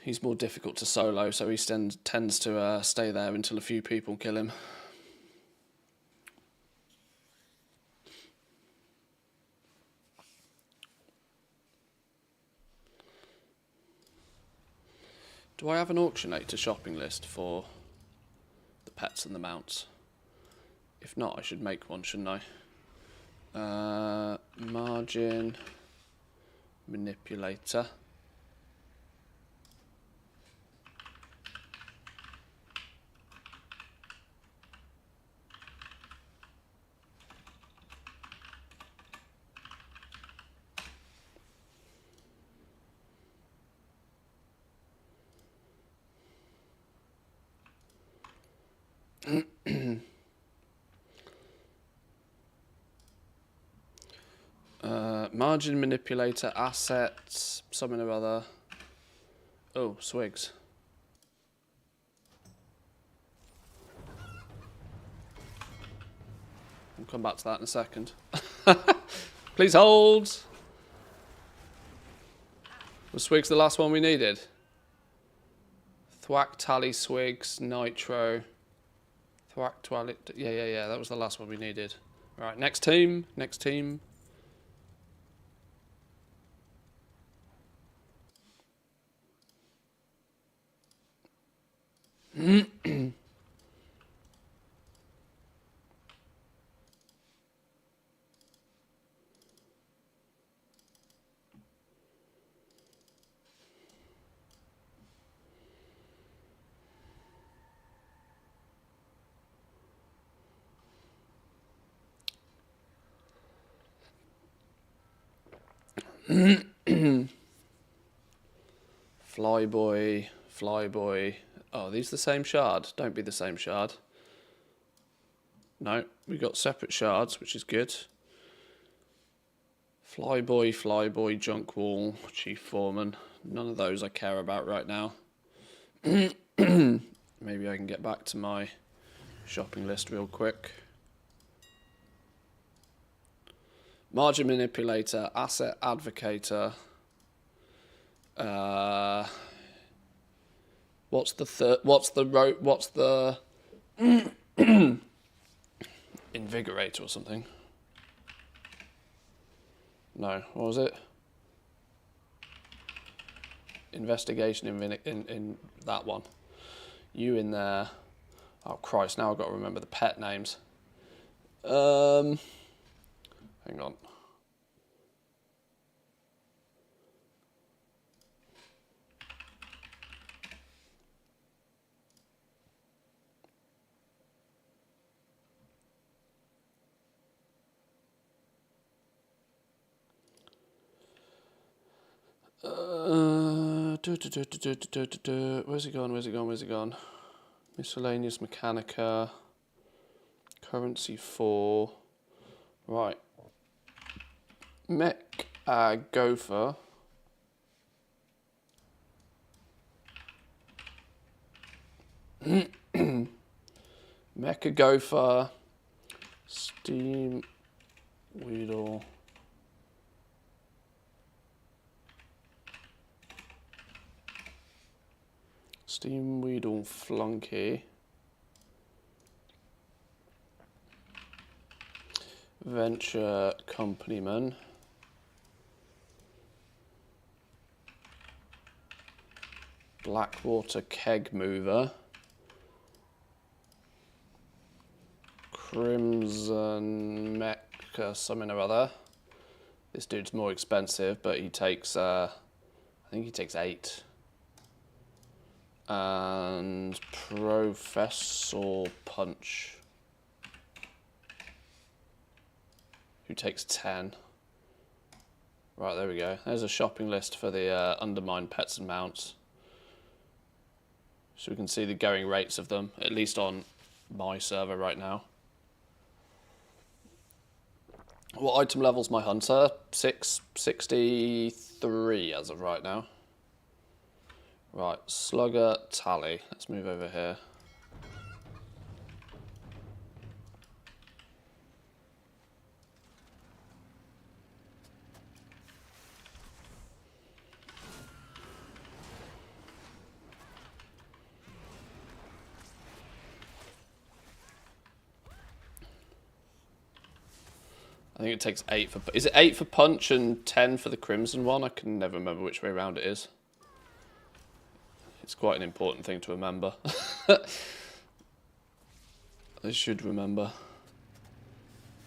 He's more difficult to solo, so he tends to stay there until a few people kill him. Do I have an auctionator shopping list for the pets and the mounts? If not, I should make one, shouldn't I? Margin manipulator. Margin manipulator, assets, something or other. Oh, swigs. We'll come back to that in a second. Please hold. Was swigs the last one we needed? Thwack, tally, swigs, nitro. Thwack, twally. Yeah. That was the last one we needed. Right, next team. Next team. Flyboy. Oh, are these the same shard? Don't be the same shard. No, we got separate shards, which is good. Flyboy, junk wall, chief foreman. None of those I care about right now. Maybe I can get back to my shopping list real quick. Margin manipulator, asset advocator, What's the third? What's the Invigorator or something? No, what was it? Investigation in that one. You in there. Oh Christ, now I've got to remember the pet names. Hang on. Where's it gone? Where's it gone? Where's it gone? Miscellaneous Mechanica. Currency 4. Right. Mech Gopher. Mecha Gopher. Steam Weedle. Steam Weedle Flunky. Venture Companyman. Blackwater Keg Mover. Crimson Mecha something or other. This dude's more expensive, but he takes, I think he takes 8. And Professor Punch, who takes 10. Right, there we go. There's a shopping list for the undermined pets and mounts. So we can see the going rates of them, at least on my server right now. What item level's my hunter? 663 as of right now. Right, Slugger Tally. Let's move over here. I think it takes 8 for... Is it 8 for Punch and 10 for the Crimson one? I can never remember which way around it is. It's quite an important thing to remember. I should remember.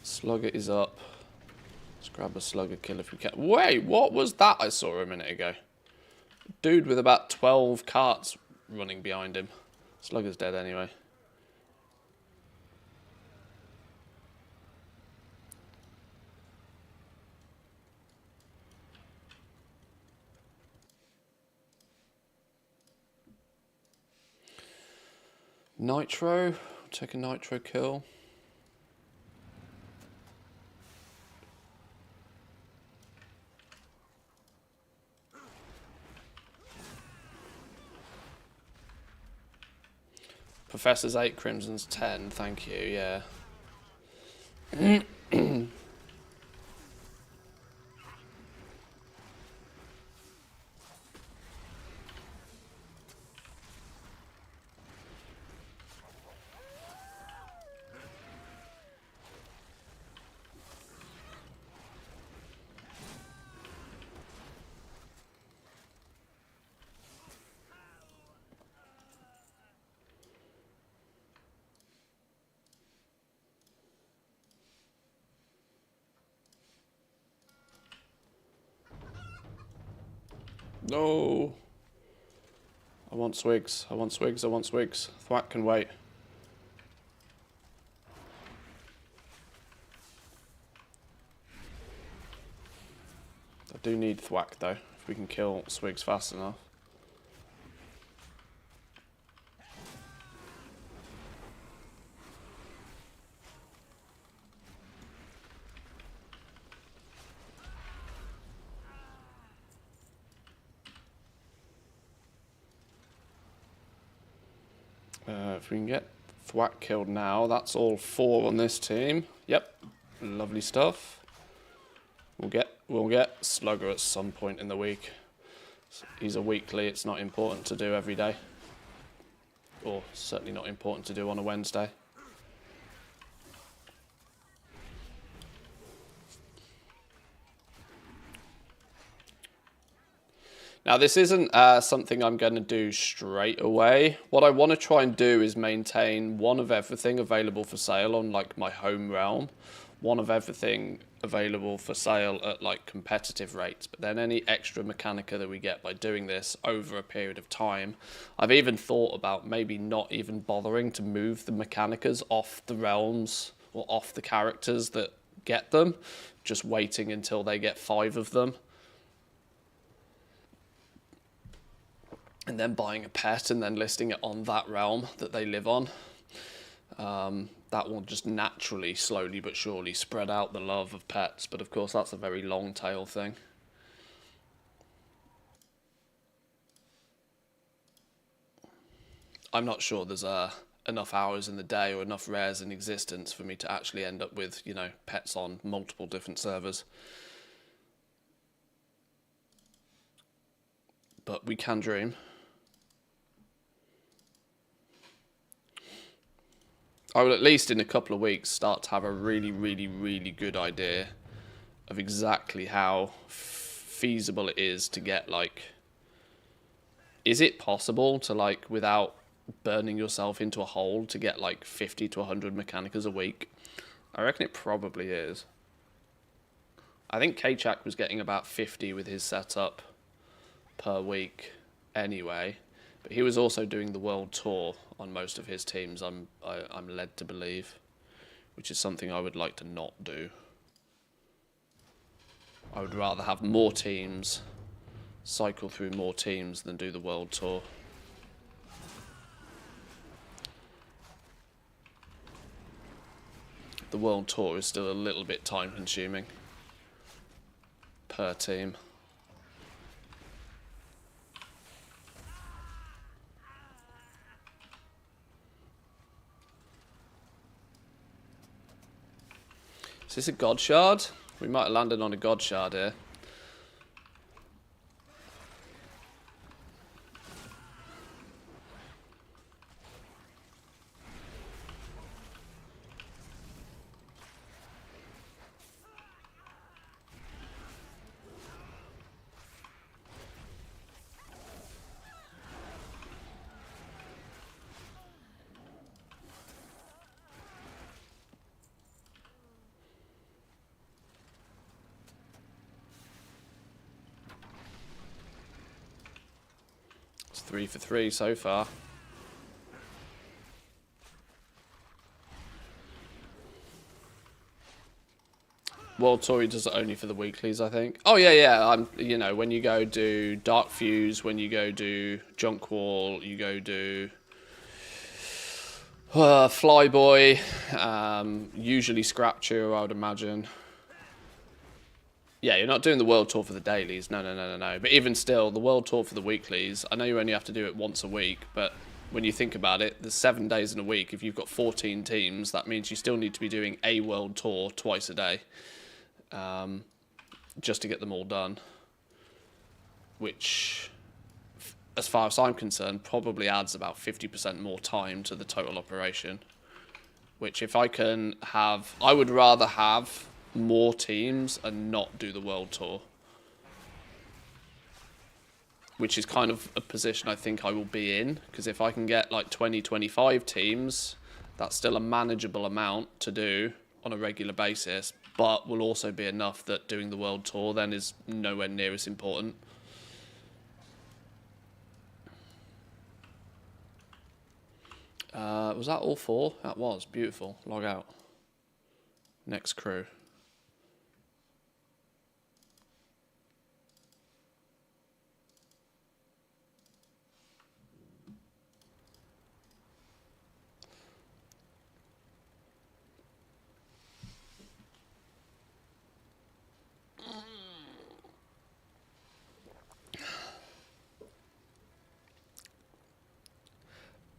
Slugger is up. Let's grab a Slugger kill if we can. Wait, what was that I saw a minute ago? Dude with about 12 carts running behind him. Slugger's dead anyway. Nitro, take a Nitro kill. Professor's 8, Crimson's 10, thank you, yeah. No. I want swigs. I want swigs. I want swigs. Thwack can wait. I do need Thwack though, if we can kill swigs fast enough. If we can get Thwack killed now, that's all 4 on this team. Yep, lovely stuff. We'll get Slugger at some point in the week. He's a weekly, it's not important to do every day. Or certainly not important to do on a Wednesday. Now this isn't something I'm going to do straight away. What I want to try and do is maintain one of everything available for sale on like my home realm. One of everything available for sale at like competitive rates, but then any extra mechanica that we get by doing this over a period of time. I've even thought about maybe not even bothering to move the mechanicas off the realms or off the characters that get them, just waiting until they get 5 of them. And then buying a pet and then listing it on that realm that they live on. That will just naturally, slowly but surely spread out the love of pets. But of course, that's a very long tail thing. I'm not sure there's enough hours in the day or enough rares in existence for me to actually end up with, you know, pets on multiple different servers. But we can dream. I will at least in a couple of weeks start to have a really, really, really good idea of exactly how feasible it is to get, like, is it possible to, like, without burning yourself into a hole, to get like 50 to 100 mechanicas a week? I reckon it probably is. I think K-Chak was getting about 50 with his setup per week anyway. But he was also doing the world tour on most of his teams, I'm led to believe, which is something I would like to not do. I would rather have more teams, cycle through more teams than do the world tour. The world tour is still a little bit time consuming per team. Is this a god shard? We might have landed on a god shard here. It's 3 for 3 so far. World Tour does it only for the weeklies, I think. Oh yeah. You know, when you go do Dark Fuse, when you go do Junk Wall, you go do Flyboy, usually Scrapture, I would imagine. Yeah, you're not doing the World Tour for the dailies. No. But even still, the World Tour for the weeklies, I know you only have to do it once a week, but when you think about it, there's 7 days in a week. If you've got 14 teams, that means you still need to be doing a World Tour twice a day, just to get them all done. Which, as far as I'm concerned, probably adds about 50% more time to the total operation. Which, if I can have, I would rather have more teams and not do the world tour, which is kind of a position I think I will be in, because if I can get like 20-25 teams, that's still a manageable amount to do on a regular basis, but will also be enough that doing the world tour then is nowhere near as important. Was that all 4? That was beautiful. Log out. Next crew.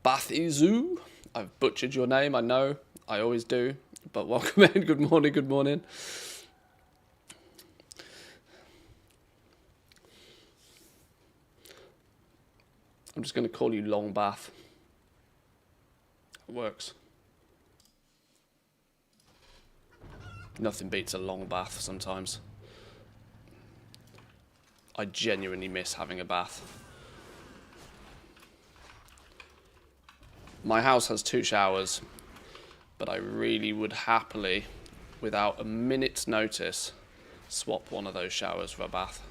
Bathizu, I've butchered your name, I know, I always do, but welcome in, good morning, good morning. I'm just going to call you Long Bath. It works. Nothing beats a long bath sometimes. I genuinely miss having a bath. My house has 2 showers, but I really would happily, without a minute's notice, swap one of those showers for a bath.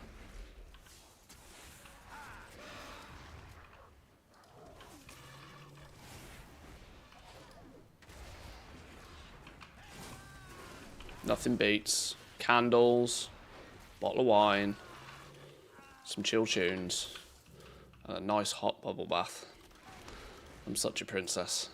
Nothing beats candles, bottle of wine, some chill tunes, and a nice hot bubble bath. I'm such a princess.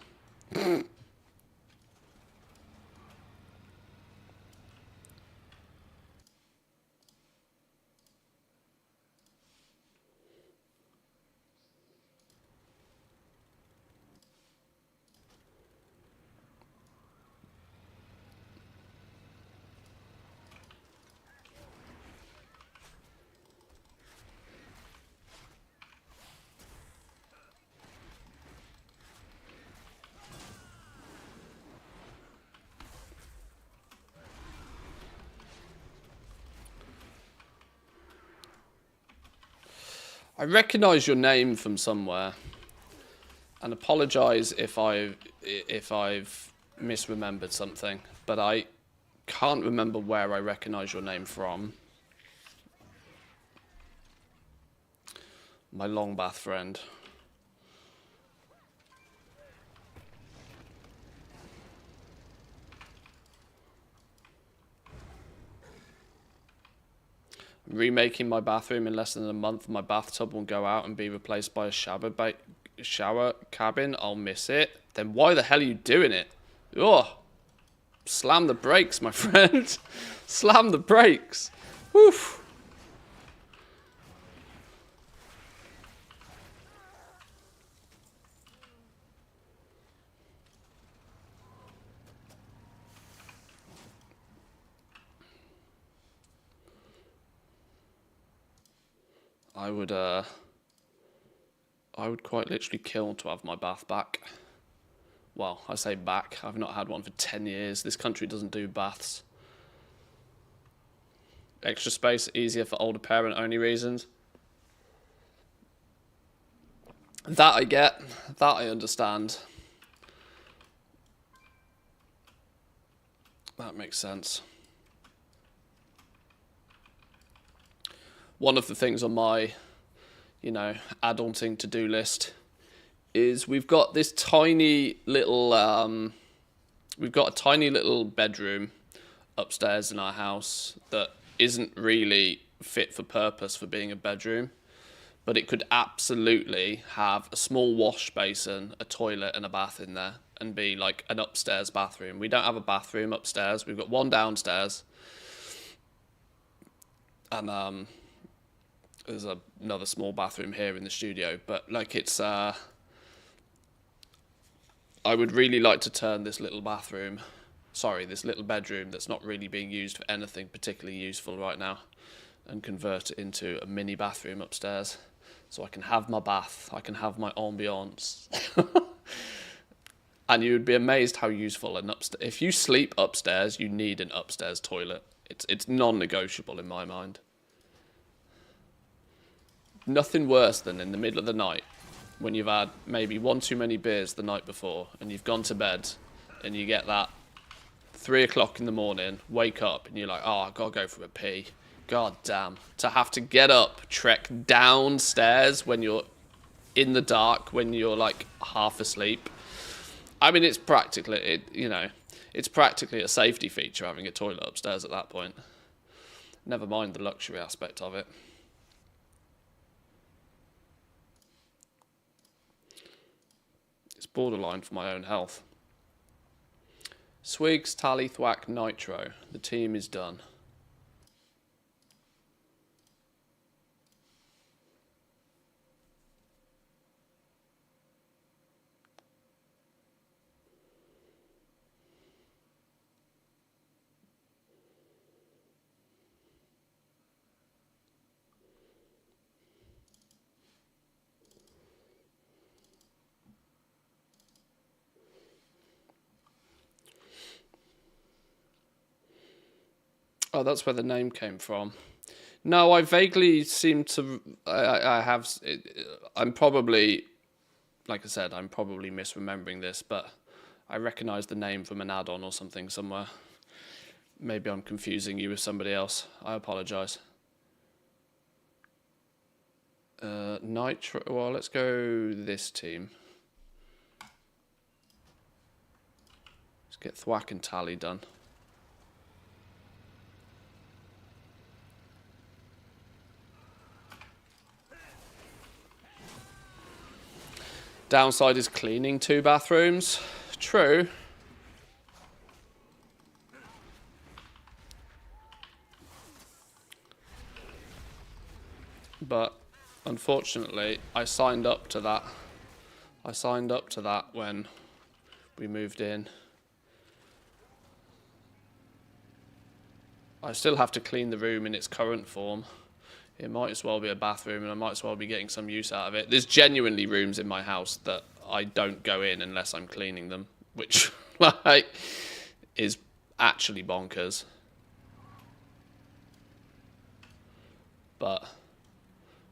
I recognise your name from somewhere, and apologise if I've misremembered something, but I can't remember where I recognise your name from. My Longbath friend. Remaking my bathroom in less than a month. My bathtub will go out and be replaced by a shower cabin. I'll miss it. Then why the hell are you doing it? Oh, slam the brakes, my friend. Slam the brakes. Woof. I would quite literally kill to have my bath back. Well, I say back. I've not had one for 10 years. This country doesn't do baths. Extra space, easier for older parent-only reasons. That I get. That I understand. That makes sense. One of the things on my, adulting to-do list is we've got this tiny little, we've got a tiny little bedroom upstairs in our house that isn't really fit for purpose for being a bedroom, but it could absolutely have a small wash basin, a toilet and a bath in there and be like an upstairs bathroom. We don't have a bathroom upstairs. We've got one downstairs. And there's another small bathroom here in the studio, but like it's I would really like to turn this little bedroom that's not really being used for anything particularly useful right now, and convert it into a mini bathroom upstairs, so I can have my bath, I can have my ambiance. And you would be amazed how useful if you sleep upstairs, you need an upstairs toilet. It's non-negotiable in my mind. Nothing worse than in the middle of the night when you've had maybe one too many beers the night before and you've gone to bed and you get that 3 o'clock in the morning, wake up and you're like, oh, I've got to go for a pee. God damn. To have to get up, trek downstairs when you're in the dark, when you're like half asleep. I mean, it's practically a safety feature having a toilet upstairs at that point. Never mind the luxury aspect of it. It's borderline for my own health. Swigs, Tally, Thwack, Nitro. The team is done. Oh, that's where the name came from. No, I vaguely seem to... I have... I'm probably... Like I said, I'm probably misremembering this, but I recognise the name from an add-on or something somewhere. Maybe I'm confusing you with somebody else. I apologise. Nitro... Well, let's go this team. Let's get Thwack and Tally done. Downside is cleaning 2 bathrooms. True. But unfortunately, I signed up to that. I signed up to that when we moved in. I still have to clean the room in its current form. It might as well be a bathroom, and I might as well be getting some use out of it. There's genuinely rooms in my house that I don't go in unless I'm cleaning them, which like is actually bonkers. But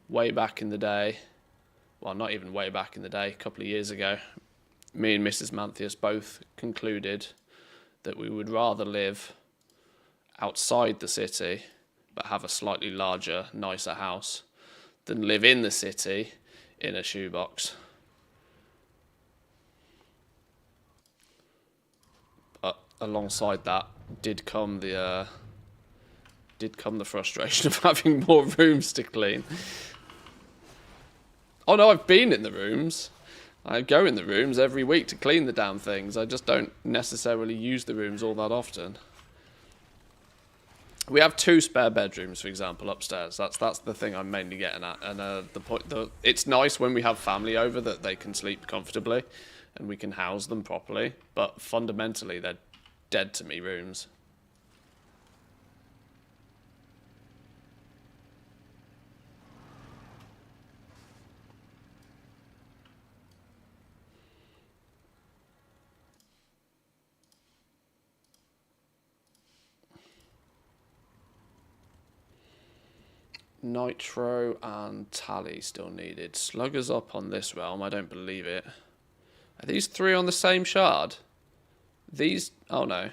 way back in the day, well, not even way back in the day, a couple of years ago, me and Mrs. Manthius both concluded that we would rather live outside the city but have a slightly larger, nicer house than live in the city in a shoebox. But alongside that did come the frustration of having more rooms to clean. Oh no, I've been in the rooms. I go in the rooms every week to clean the damn things. I just don't necessarily use the rooms all that often. We have 2 spare bedrooms, for example, upstairs. That's the thing I'm mainly getting at. And it's nice when we have family over that they can sleep comfortably and we can house them properly. But fundamentally, they're dead to me rooms. Nitro and Tally still needed. Slugger's up on this realm. I don't believe it. Are these 3 on the same shard? These... Oh no.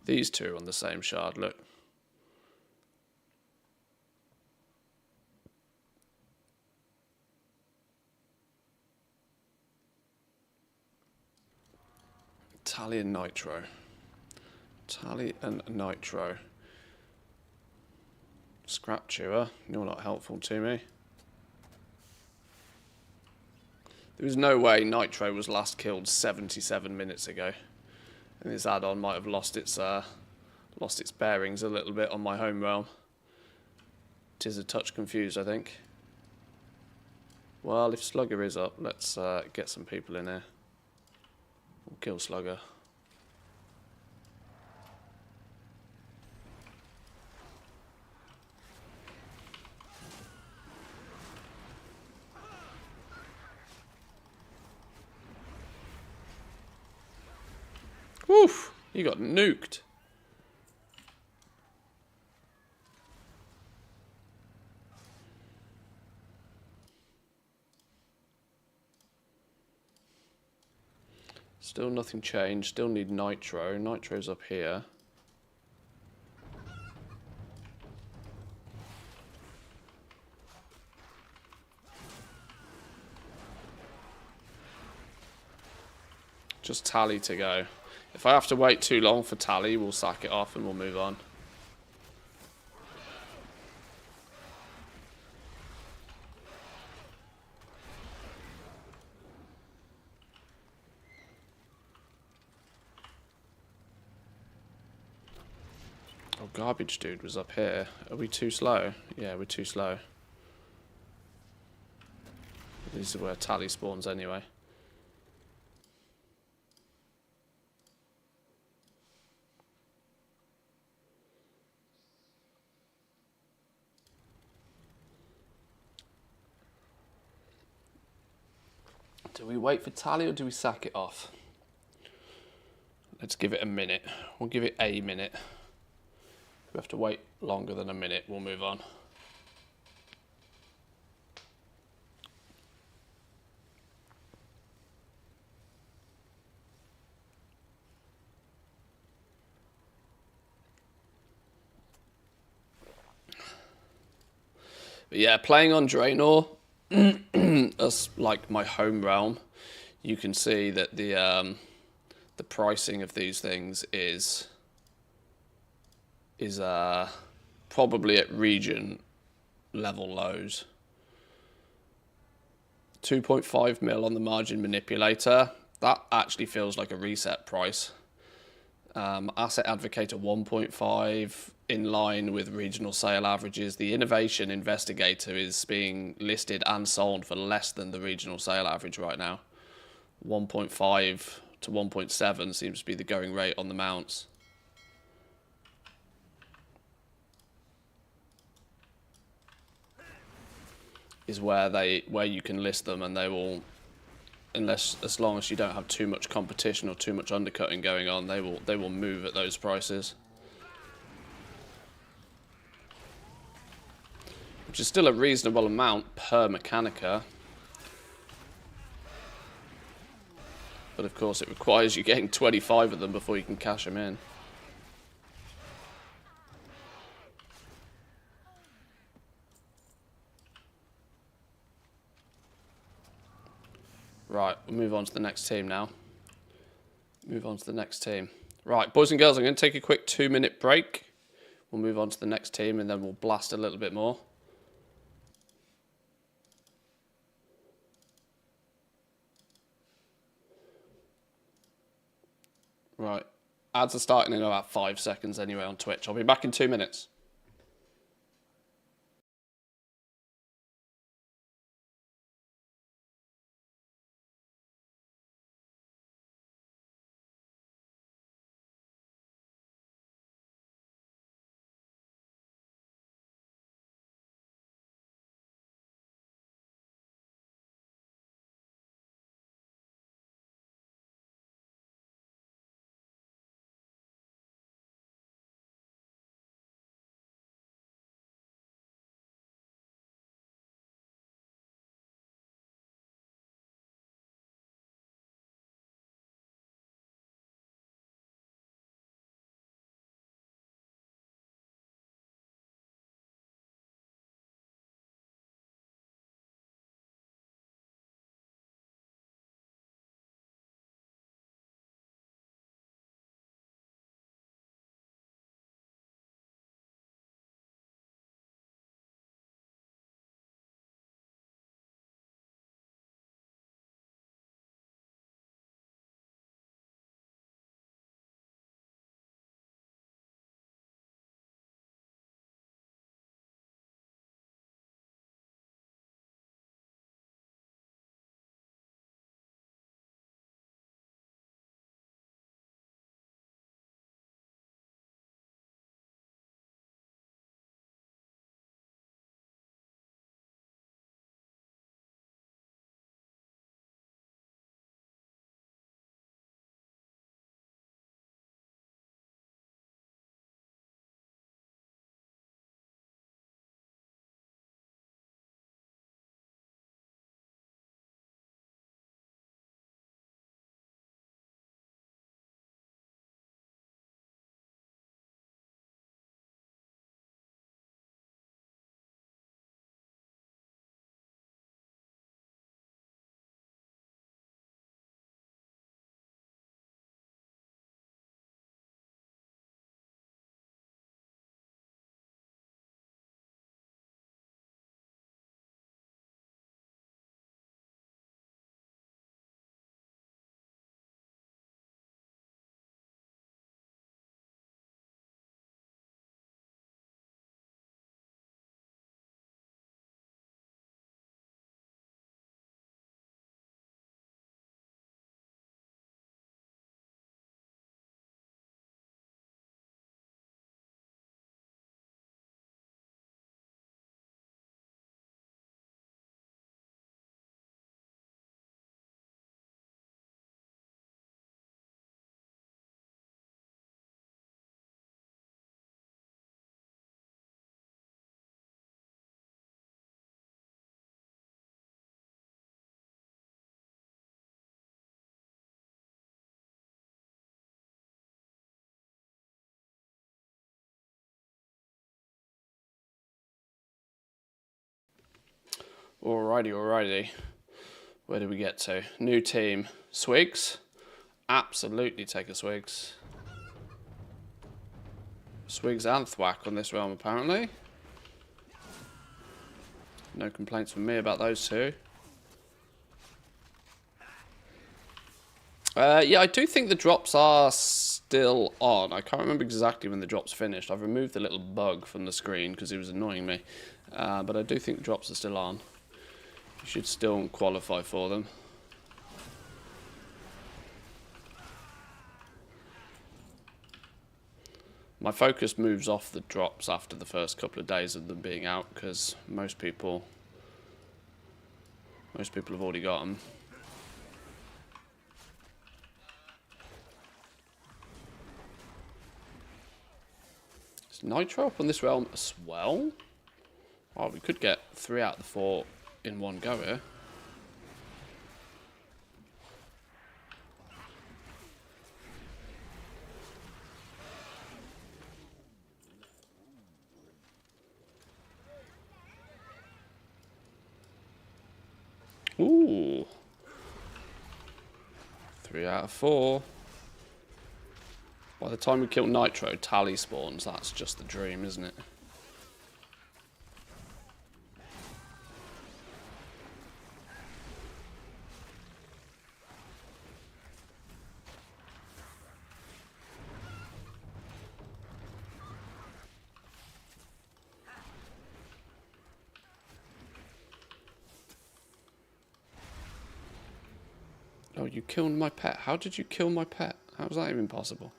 These 2 are on the same shard, look. Tally and Nitro. Tally and Nitro. Scrap chewer, you're not helpful to me. There is no way Nitro was last killed 77 minutes ago. And this add-on might have lost its bearings a little bit on my home realm. Tis a touch confused, I think. Well, if Slugger is up, let's get some people in here. We'll kill Slugger. Woof! You got nuked. Still nothing changed. Still need Nitro. Nitro's up here. Just Tally to go. If I have to wait too long for Tally, we'll sack it off and we'll move on. Oh, Garbage Dude was up here. Are we too slow? Yeah, we're too slow. This is where Tally spawns anyway. Do we wait for Tally or do we sack it off? Let's give it a minute. We'll give it a minute. we have to wait longer than a minute, we'll move on. But yeah, playing on Draenor, that's like my home realm. You can see that the pricing of these things is probably at region level lows. 2.5 mil on the margin manipulator. That actually feels like a reset price. Asset Advocator 1.5 in line with regional sale averages. The Innovation Investigator is being listed and sold for less than the regional sale average right now. 1.5 to 1.7 seems to be the going rate on the mounts. Is where you can list them, and they will, as long as you don't have too much competition or too much undercutting going on, they will move at those prices. Which is still a reasonable amount per Mechanica. But of course it requires you getting 25 of them before you can cash them in. Right, we'll move on to the next team now. Move on to the next team. Right, boys and girls, I'm going to take a quick 2-minute break. We'll move on to the next team and then we'll blast a little bit more. Right, ads are starting in about 5 seconds anyway on Twitch. I'll be back in 2 minutes. Alrighty, alrighty. Where do we get to? New team. Swigs? Absolutely take a Swigs. Swigs and Thwack on this realm, apparently. No complaints from me about those two. Yeah, I do think the drops are still on. I can't remember exactly when the drops finished. I've removed the little bug from the screen because it was annoying me. But I do think the drops are still on. You should still qualify for them. My focus moves off the drops after the first couple of days of them being out because most people have already got them. Is Nitro up on this realm as well? Oh, we could get 3 out of the 4 in one go here. Ooh. 3 out of 4. By the time we kill Nitro, Tally spawns. That's just the dream, isn't it? Oh, you killed my pet. How did you kill my pet? How was that even possible?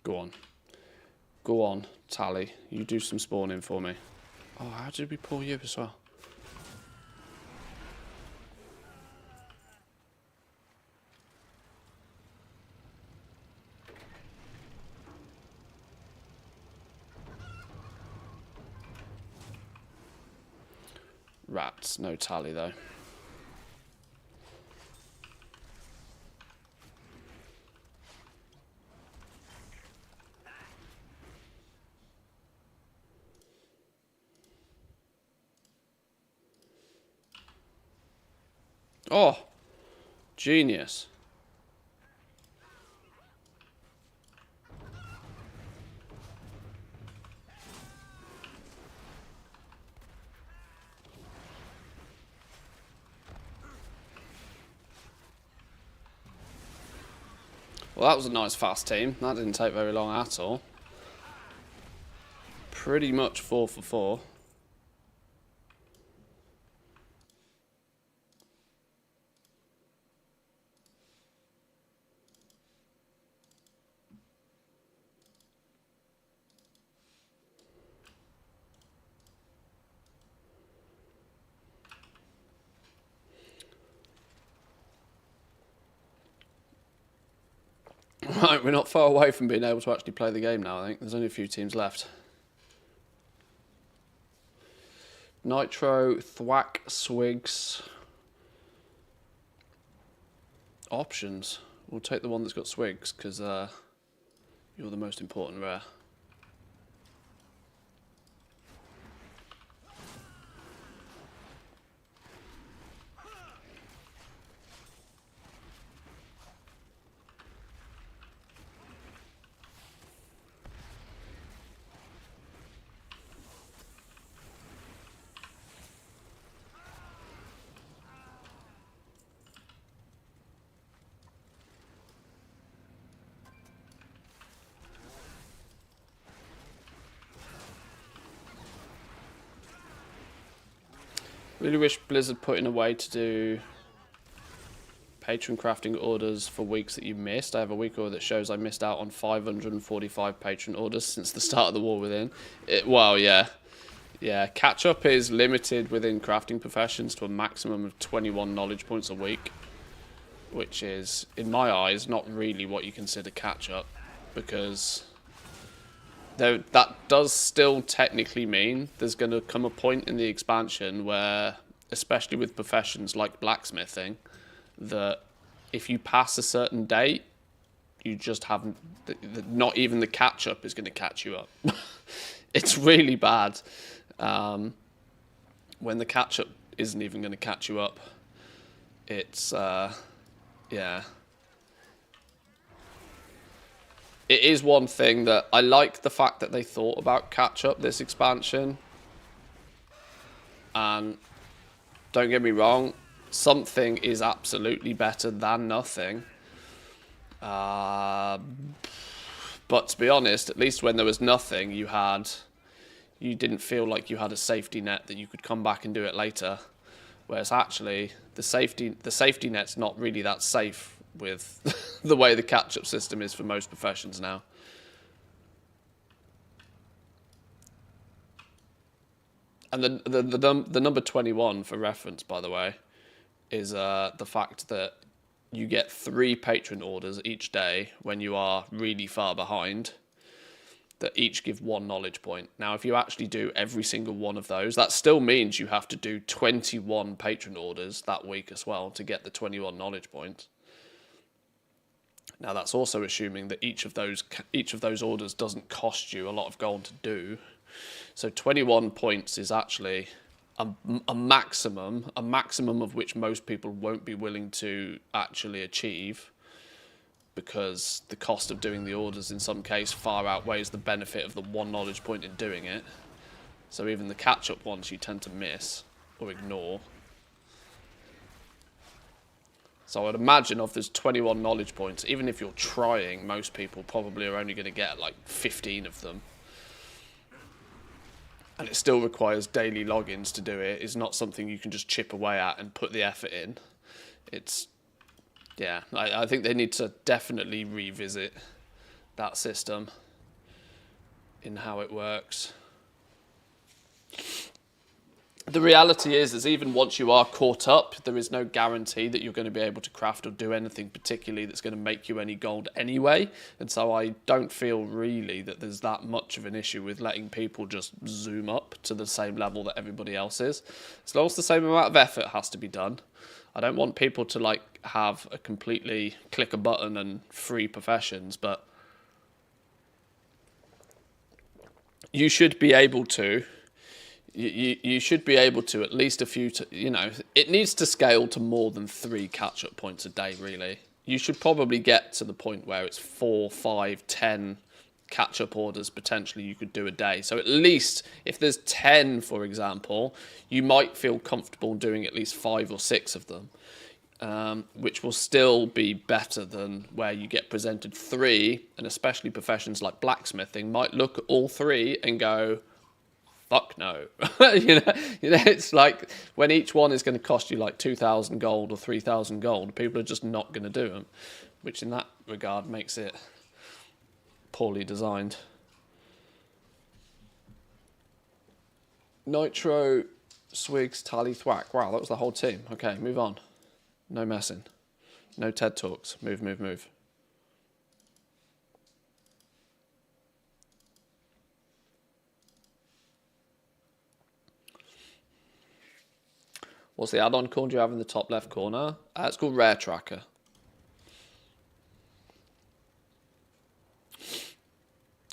Go on. Go on, Tally. You do some spawning for me. Oh, how did we pull you as well? Rats, no Tally though. Oh, genius. Well, that was a nice fast team. That didn't take very long at all. Pretty much 4 for 4. Right, we're not far away from being able to actually play the game now, I think. There's only a few teams left. Nitro, Thwack, Swigs. Options. We'll take the one that's got Swigs, because you're the most important rare. Really wish Blizzard put in a way to do patron crafting orders for weeks that you missed. I have a week order that shows I missed out on 545 patron orders since the start of the War Within. Well, yeah. Yeah, catch-up is limited within crafting professions to a maximum of 21 knowledge points a week, which is, in my eyes, not really what you consider catch-up, because that does still technically mean there's going to come a point in the expansion where, especially with professions like blacksmithing, that if you pass a certain date, you just haven't, not even the catch-up is going to catch you up. It's really bad when the catch-up isn't even going to catch you up. It's, yeah. It is one thing that I like the fact that they thought about catch-up this expansion. And don't get me wrong, something is absolutely better than nothing. But to be honest, at least when there was nothing, you didn't feel like you had a safety net that you could come back and do it later. Whereas actually, the safety net's not really that safe with the way the catch-up system is for most professions now. And the number 21 for reference, by the way, is the fact that you get 3 patron orders each day when you are really far behind, that each give 1 knowledge point. Now, if you actually do every single one of those, that still means you have to do 21 patron orders that week as well to get the 21 knowledge points. Now, that's also assuming that each of those orders doesn't cost you a lot of gold to do. So 21 points is actually a maximum of which most people won't be willing to actually achieve, because the cost of doing the orders in some case far outweighs the benefit of the 1 knowledge point in doing it. So even the catch-up ones you tend to miss or ignore. So I'd imagine if there's 21 knowledge points, even if you're trying, most people probably are only going to get like 15 of them. And it still requires daily logins to do it. It's not something you can just chip away at and put the effort in. It's, yeah, I think they need to definitely revisit that system in how it works. The reality is even once you are caught up, there is no guarantee that you're going to be able to craft or do anything particularly that's going to make you any gold anyway. And so I don't feel really that there's that much of an issue with letting people just zoom up to the same level that everybody else is. As long as the same amount of effort has to be done. I don't want people to like have a completely click a button and free professions, but you should be able to. You should be able to at least a few, it needs to scale to more than 3 catch-up points a day, really. You should probably get to the point where it's 4, 5, 10 catch-up orders potentially you could do a day. So at least if there's 10, for example, you might feel comfortable doing at least 5 or 6 of them, which will still be better than where you get presented 3, and especially professions like blacksmithing might look at all 3 and go, fuck no. It's like when each one is going to cost you like 2,000 gold or 3,000 gold, people are just not going to do them, which in that regard makes it poorly designed. Nitro, Swigs, Tally, Thwack. Wow, that was the whole team. Okay, move on. No messing. No TED Talks. Move, move, move. What's the add-on called you have in the top left corner? It's called Rare Tracker.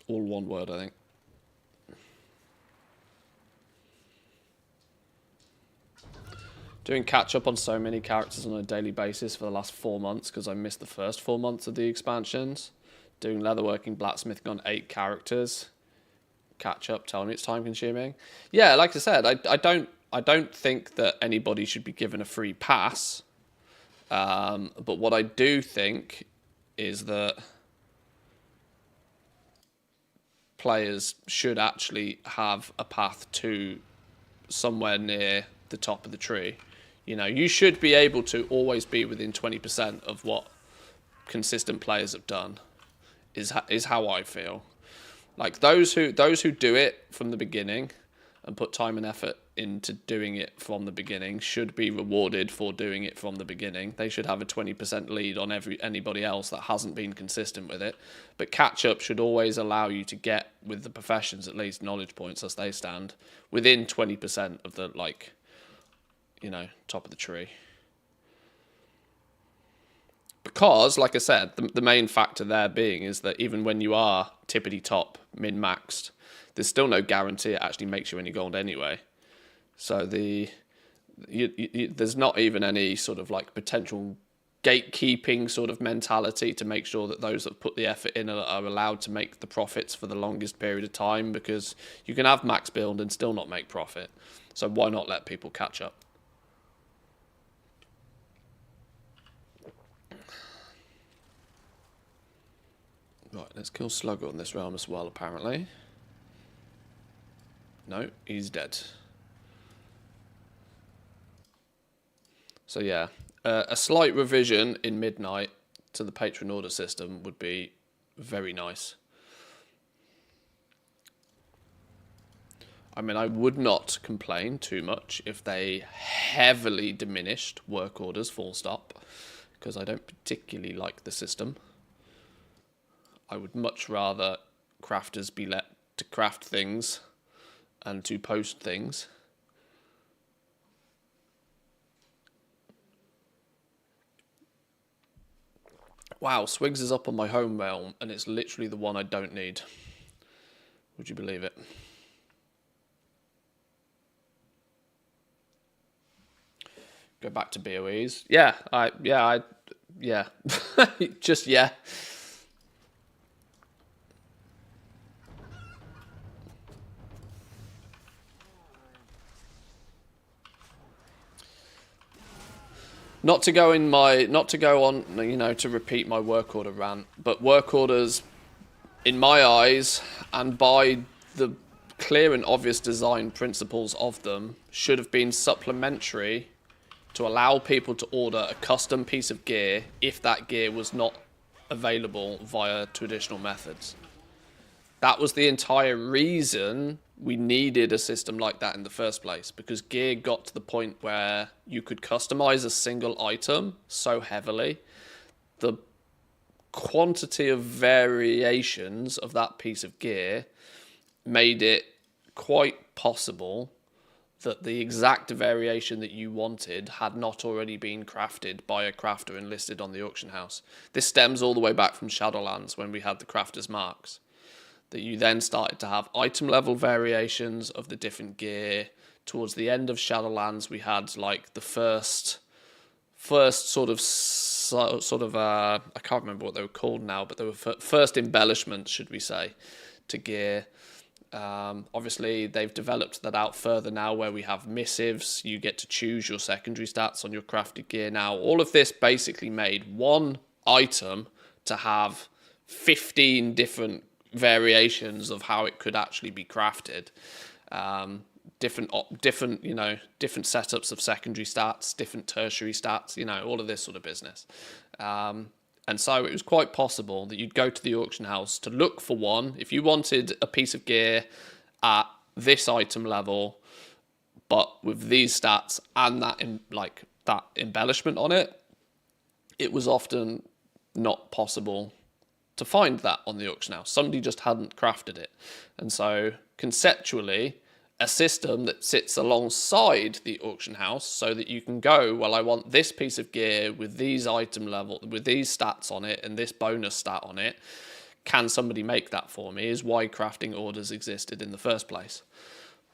All one word, I think. Doing catch-up on so many characters on a daily basis for the last 4 months because I missed the first 4 months of the expansions. Doing leatherworking, blacksmithing on 8 characters. Catch-up, telling me it's time-consuming. Yeah, like I said, I don't think that anybody should be given a free pass. But what I do think is that players should actually have a path to somewhere near the top of the tree. You should be able to always be within 20% of what consistent players have done, is how I feel. Like those who do it from the beginning and put time and effort into doing it from the beginning should be rewarded for doing it from the beginning. They should have a 20% lead on anybody else that hasn't been consistent with it. But catch-up should always allow you to get, with the professions at least, knowledge points as they stand, within 20% of the, top of the tree. Because, like I said, the main factor there being is that even when you are tippity-top, min-maxed, there's still no guarantee it actually makes you any gold anyway. So there's not even any sort of like potential gatekeeping sort of mentality to make sure that those that put the effort in are allowed to make the profits for the longest period of time, because you can have max build and still not make profit. So why not let people catch up? Right, let's kill Slugger on this realm as well, apparently. No, he's dead. So yeah, a slight revision in Midnight to the patron order system would be very nice. I mean, I would not complain too much if they heavily diminished work orders, full stop, because I don't particularly like the system. I would much rather crafters be let to craft things and to post things. Wow, Swigs is up on my home realm, and it's literally the one I don't need. Would you believe it? Go back to BOEs. Yeah. Just yeah. Not to go on, you know, to repeat my work order rant, but work orders, in my eyes, and by the clear and obvious design principles of them, should have been supplementary to allow people to order a custom piece of gear if that gear was not available via traditional methods. That was the entire reason we needed a system like that in the first place, because gear got to the point where you could customize a single item so heavily. The quantity of variations of that piece of gear made it quite possible that the exact variation that you wanted had not already been crafted by a crafter enlisted on the auction house. This stems all the way back from Shadowlands, when we had the crafter's marks, that you then started to have item level variations of the different gear. Towards the end of Shadowlands, we had like the first sort of I can't remember what they were called now, but they were first embellishments, should we say, to gear. Obviously, they've developed that out further now, where we have missives. You get to choose your secondary stats on your crafted gear now. All of this basically made one item to have 15 different variations of how it could actually be crafted. Different setups of secondary stats, different tertiary stats, you know, all of this sort of business. And so it was quite possible that you'd go to the auction house to look for one. If you wanted a piece of gear at this item level, but with these stats and that embellishment on it, it was often not possible to find that on the auction house. Somebody just hadn't crafted it. And so conceptually, a system that sits alongside the auction house so that you can go, well, I want this piece of gear with these item level, with these stats on it and this bonus stat on it. Can somebody make that for me? Is why crafting orders existed in the first place.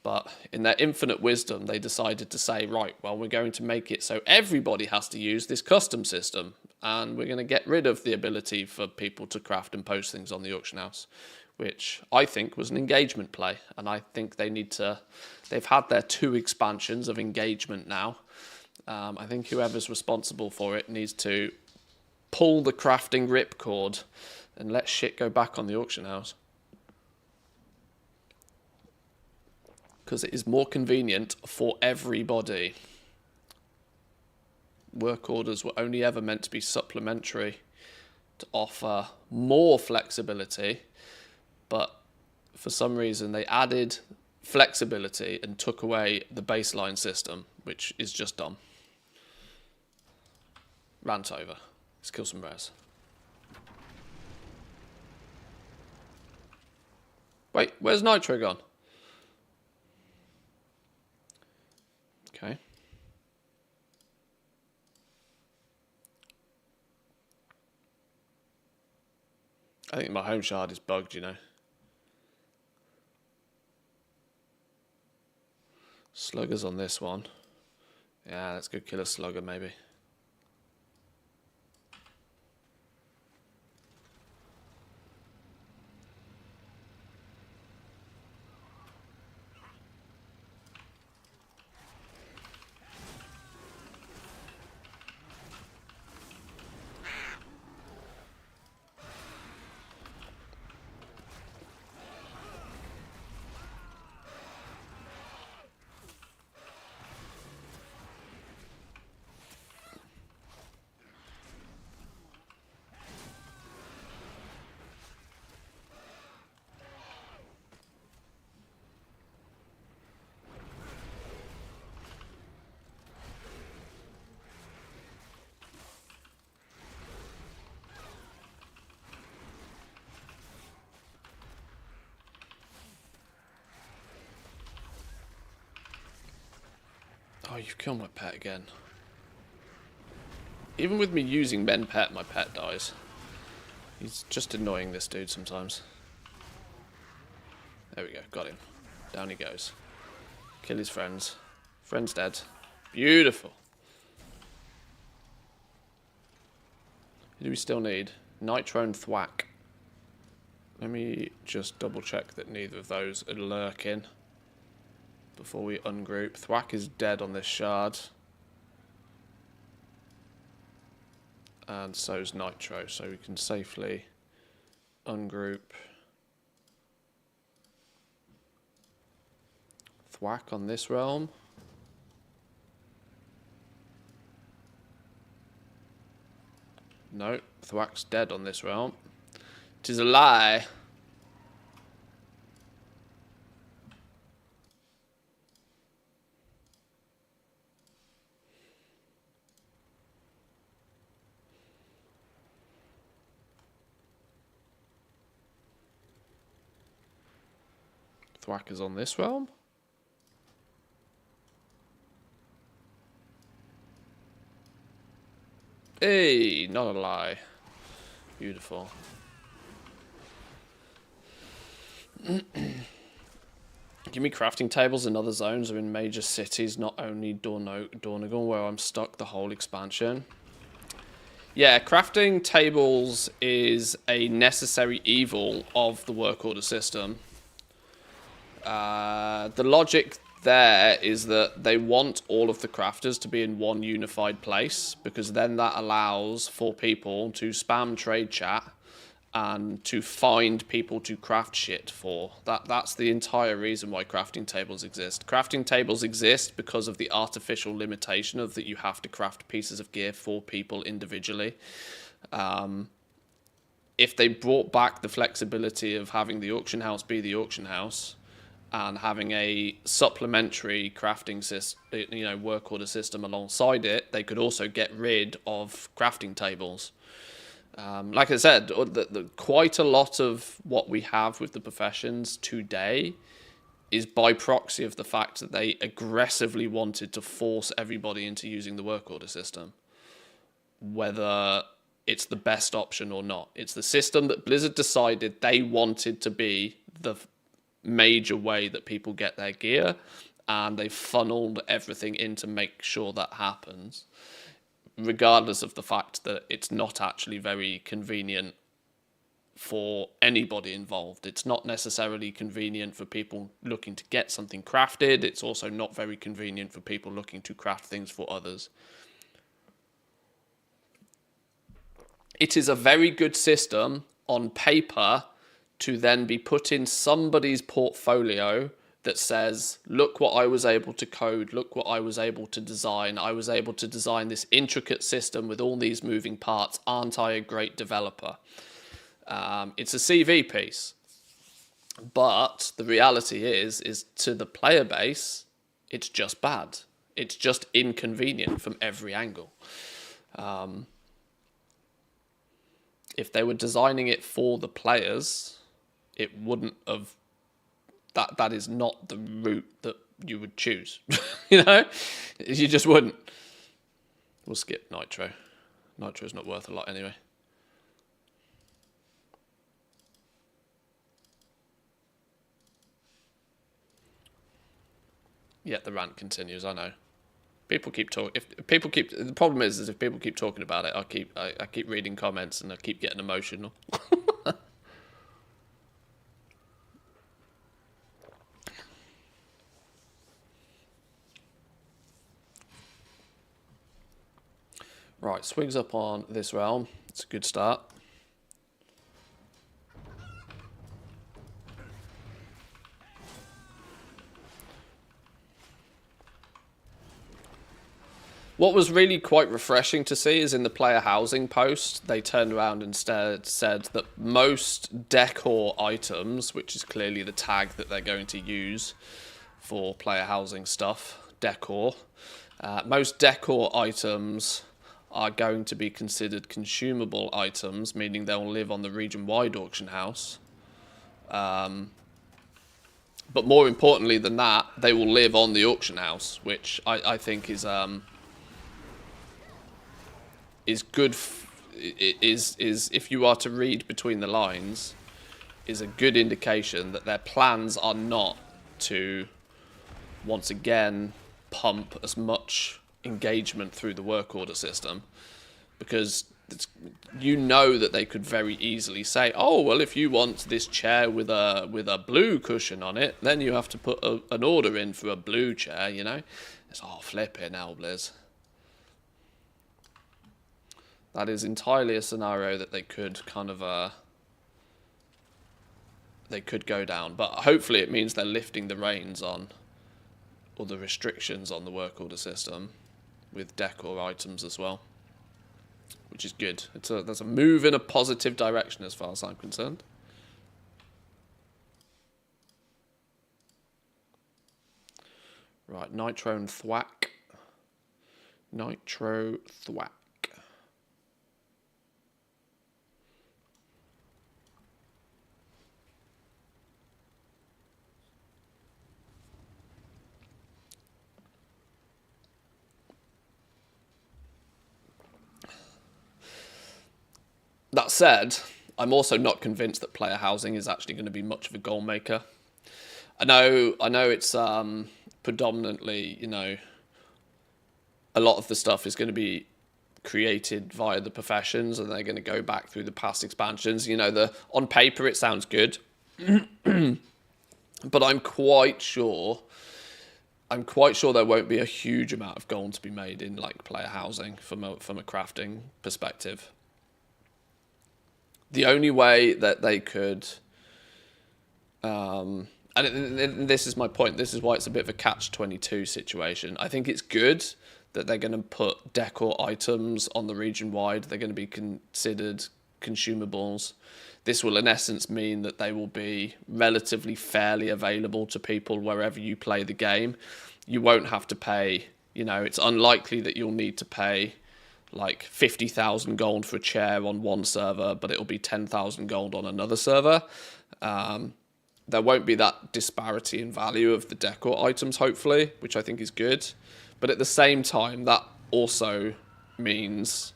But in their infinite wisdom, they decided to say, right, well, we're going to make it so everybody has to use this custom system, and we're going to get rid of the ability for people to craft and post things on the auction house, which I think was an engagement play. And I think they've had their 2 expansions of engagement now. I think whoever's responsible for it needs to pull the crafting ripcord and let shit go back on the auction house. Because it is more convenient for everybody. Work orders were only ever meant to be supplementary to offer more flexibility, but for some reason they added flexibility and took away the baseline system, which is just dumb. Rant over. Let's kill some bears. Wait, where's Nitro gone? Okay. I think my home shard is bugged, you know. Sluggers on this one. Yeah, let's go kill a slugger maybe. Oh, you've killed my pet again. Even with me using men pet, my pet dies. He's just annoying, this dude, sometimes. There we go, got him. Down he goes. Kill his friends. Friend's dead. Beautiful. Who do we still need? Nitro and Thwack. Let me just double check that neither of those are lurking before we ungroup. Thwack is dead on this shard. And so's Nitro, so we can safely ungroup. Thwack on this realm. No, Thwack's dead on this realm. 'Tis a lie. Thwack is on this realm. Hey, not a lie. Beautiful. Give me crafting tables in other zones or in major cities, not only Dornogal, where I'm stuck the whole expansion. Yeah, crafting tables is a necessary evil of the work order system. The logic there is that they want all of the crafters to be in one unified place, because then that allows for people to spam trade chat and to find people to craft shit for. That's the entire reason why crafting tables exist. Crafting tables exist because of the artificial limitation of that you have to craft pieces of gear for people individually. If they brought back the flexibility of having the auction house be the auction house and having a supplementary crafting system, work order system alongside it, they could also get rid of crafting tables. Like I said, quite a lot of what we have with the professions today is by proxy of the fact that they aggressively wanted to force everybody into using the work order system, whether it's the best option or not. It's the system that Blizzard decided they wanted to be the major way that people get their gear, and they funneled everything in to make sure that happens, regardless of the fact that it's not actually very convenient for anybody involved. It's not necessarily convenient for people looking to get something crafted. It's also not very convenient for people looking to craft things for others. It is a very good system on paper to then be put in somebody's portfolio that says, look what I was able to code, look what I was able to design. I was able to design this intricate system with all these moving parts. Aren't I a great developer? It's a CV piece. But the reality is to the player base, it's just bad. It's just inconvenient from every angle. If they were designing it for the players, it wouldn't have... That is not the route that you would choose. You just wouldn't. We'll skip Nitro. Nitro's not worth a lot anyway. Yet the rant continues. I know. People keep talking. If people keep, the problem is if people keep talking about it, I keep reading comments and I keep getting emotional. Right, swings up on this realm. It's a good start. What was really quite refreshing to see is in the player housing post, they turned around and instead said that most decor items, which is clearly the tag that they're going to use for player housing stuff, decor, most decor items are going to be considered consumable items, meaning they'll live on the region-wide auction house. But more importantly than that, they will live on the auction house, which I think is good. Is if you are to read between the lines, is a good indication that their plans are not to once again pump as much engagement through the work order system, because you know that they could very easily say, oh well, if you want this chair with a blue cushion on it, then you have to put an order in for a blue chair, you know. It's flipping hell, Blizz. That is entirely a scenario that they could kind of they could go down, but hopefully it means they're lifting the reins on, or the restrictions on, the work order system with decor items as well, which is good. That's a move in a positive direction as far as I'm concerned. Right, Nitro and Thwack. Nitro Thwack. That said, I'm also not convinced that player housing is actually going to be much of a goal maker. I know it's predominantly, you know, a lot of the stuff is going to be created via the professions, and they're going to go back through the past expansions. You know, on paper it sounds good, but I'm quite sure there won't be a huge amount of gold to be made in like player housing from a crafting perspective. The only way that they could, and this is my point, this is why it's a bit of a catch-22 situation. I think it's good that they're going to put decor items on the region-wide. They're going to be considered consumables. This will in essence mean that they will be relatively fairly available to people wherever you play the game. You won't have to pay, you know, it's unlikely that you'll need to pay like 50,000 gold for a chair on one server, but it'll be 10,000 gold on another server. There won't be that disparity in value of the decor items, hopefully, which I think is good. But at the same time, that also means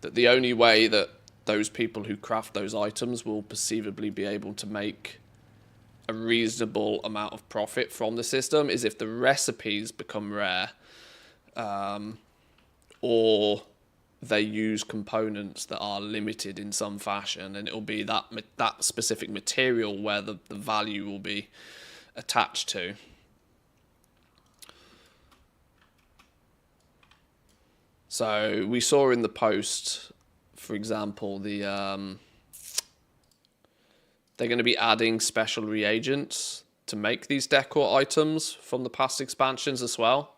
that the only way that those people who craft those items will perceivably be able to make a reasonable amount of profit from the system is if the recipes become rare, or they use components that are limited in some fashion, and it'll be that specific material where the value will be attached to. So we saw in the post, for example, they're going to be adding special reagents to make these decor items from the past expansions as well.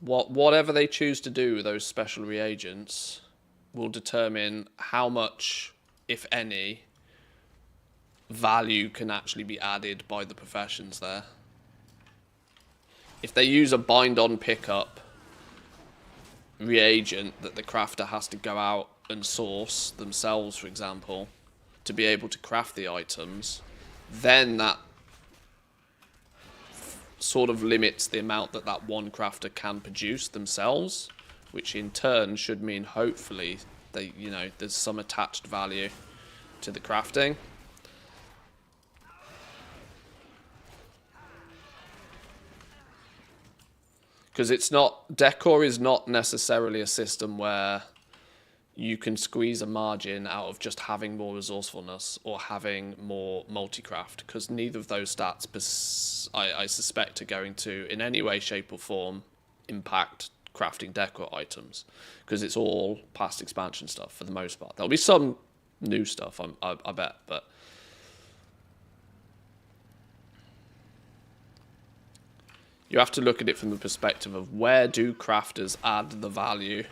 Whatever they choose to do with those special reagents will determine how much, if any, value can actually be added by the professions there. If they use a bind-on pickup reagent that the crafter has to go out and source themselves, for example, to be able to craft the items, then that sort of limits the amount that one crafter can produce themselves, which in turn should mean hopefully there's some attached value to the crafting. Because it's not... Decor is not necessarily a system where you can squeeze a margin out of just having more resourcefulness or having more multi-craft, because neither of those stats, I suspect, are going to, in any way, shape or form, impact crafting decor items, because it's all past expansion stuff for the most part. There'll be some new stuff, I bet, but... You have to look at it from the perspective of where do crafters add the value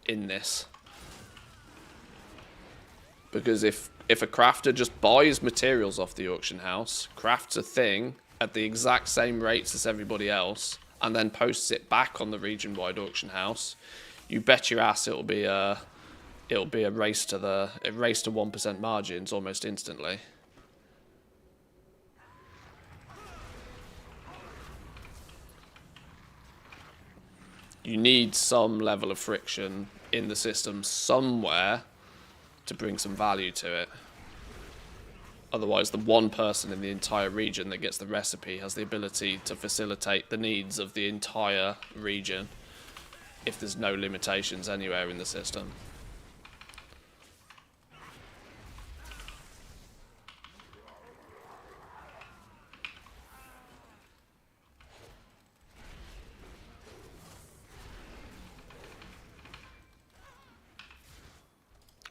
in this. Because if a crafter just buys materials off the auction house, crafts a thing at the exact same rates as everybody else, and then posts it back on the region-wide auction house, you bet your ass it'll be a race to 1% margins almost instantly. You need some level of friction in the system somewhere to bring some value to it. Otherwise, the one person in the entire region that gets the recipe has the ability to facilitate the needs of the entire region if there's no limitations anywhere in the system.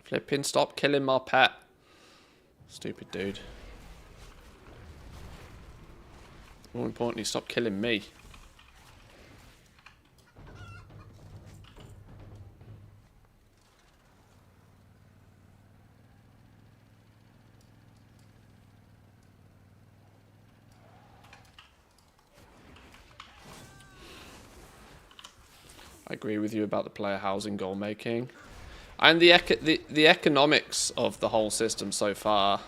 Flipping stop killing my pet. Stupid dude. More importantly, stop killing me. I agree with you about the player housing goal making. And the economics of the whole system so far,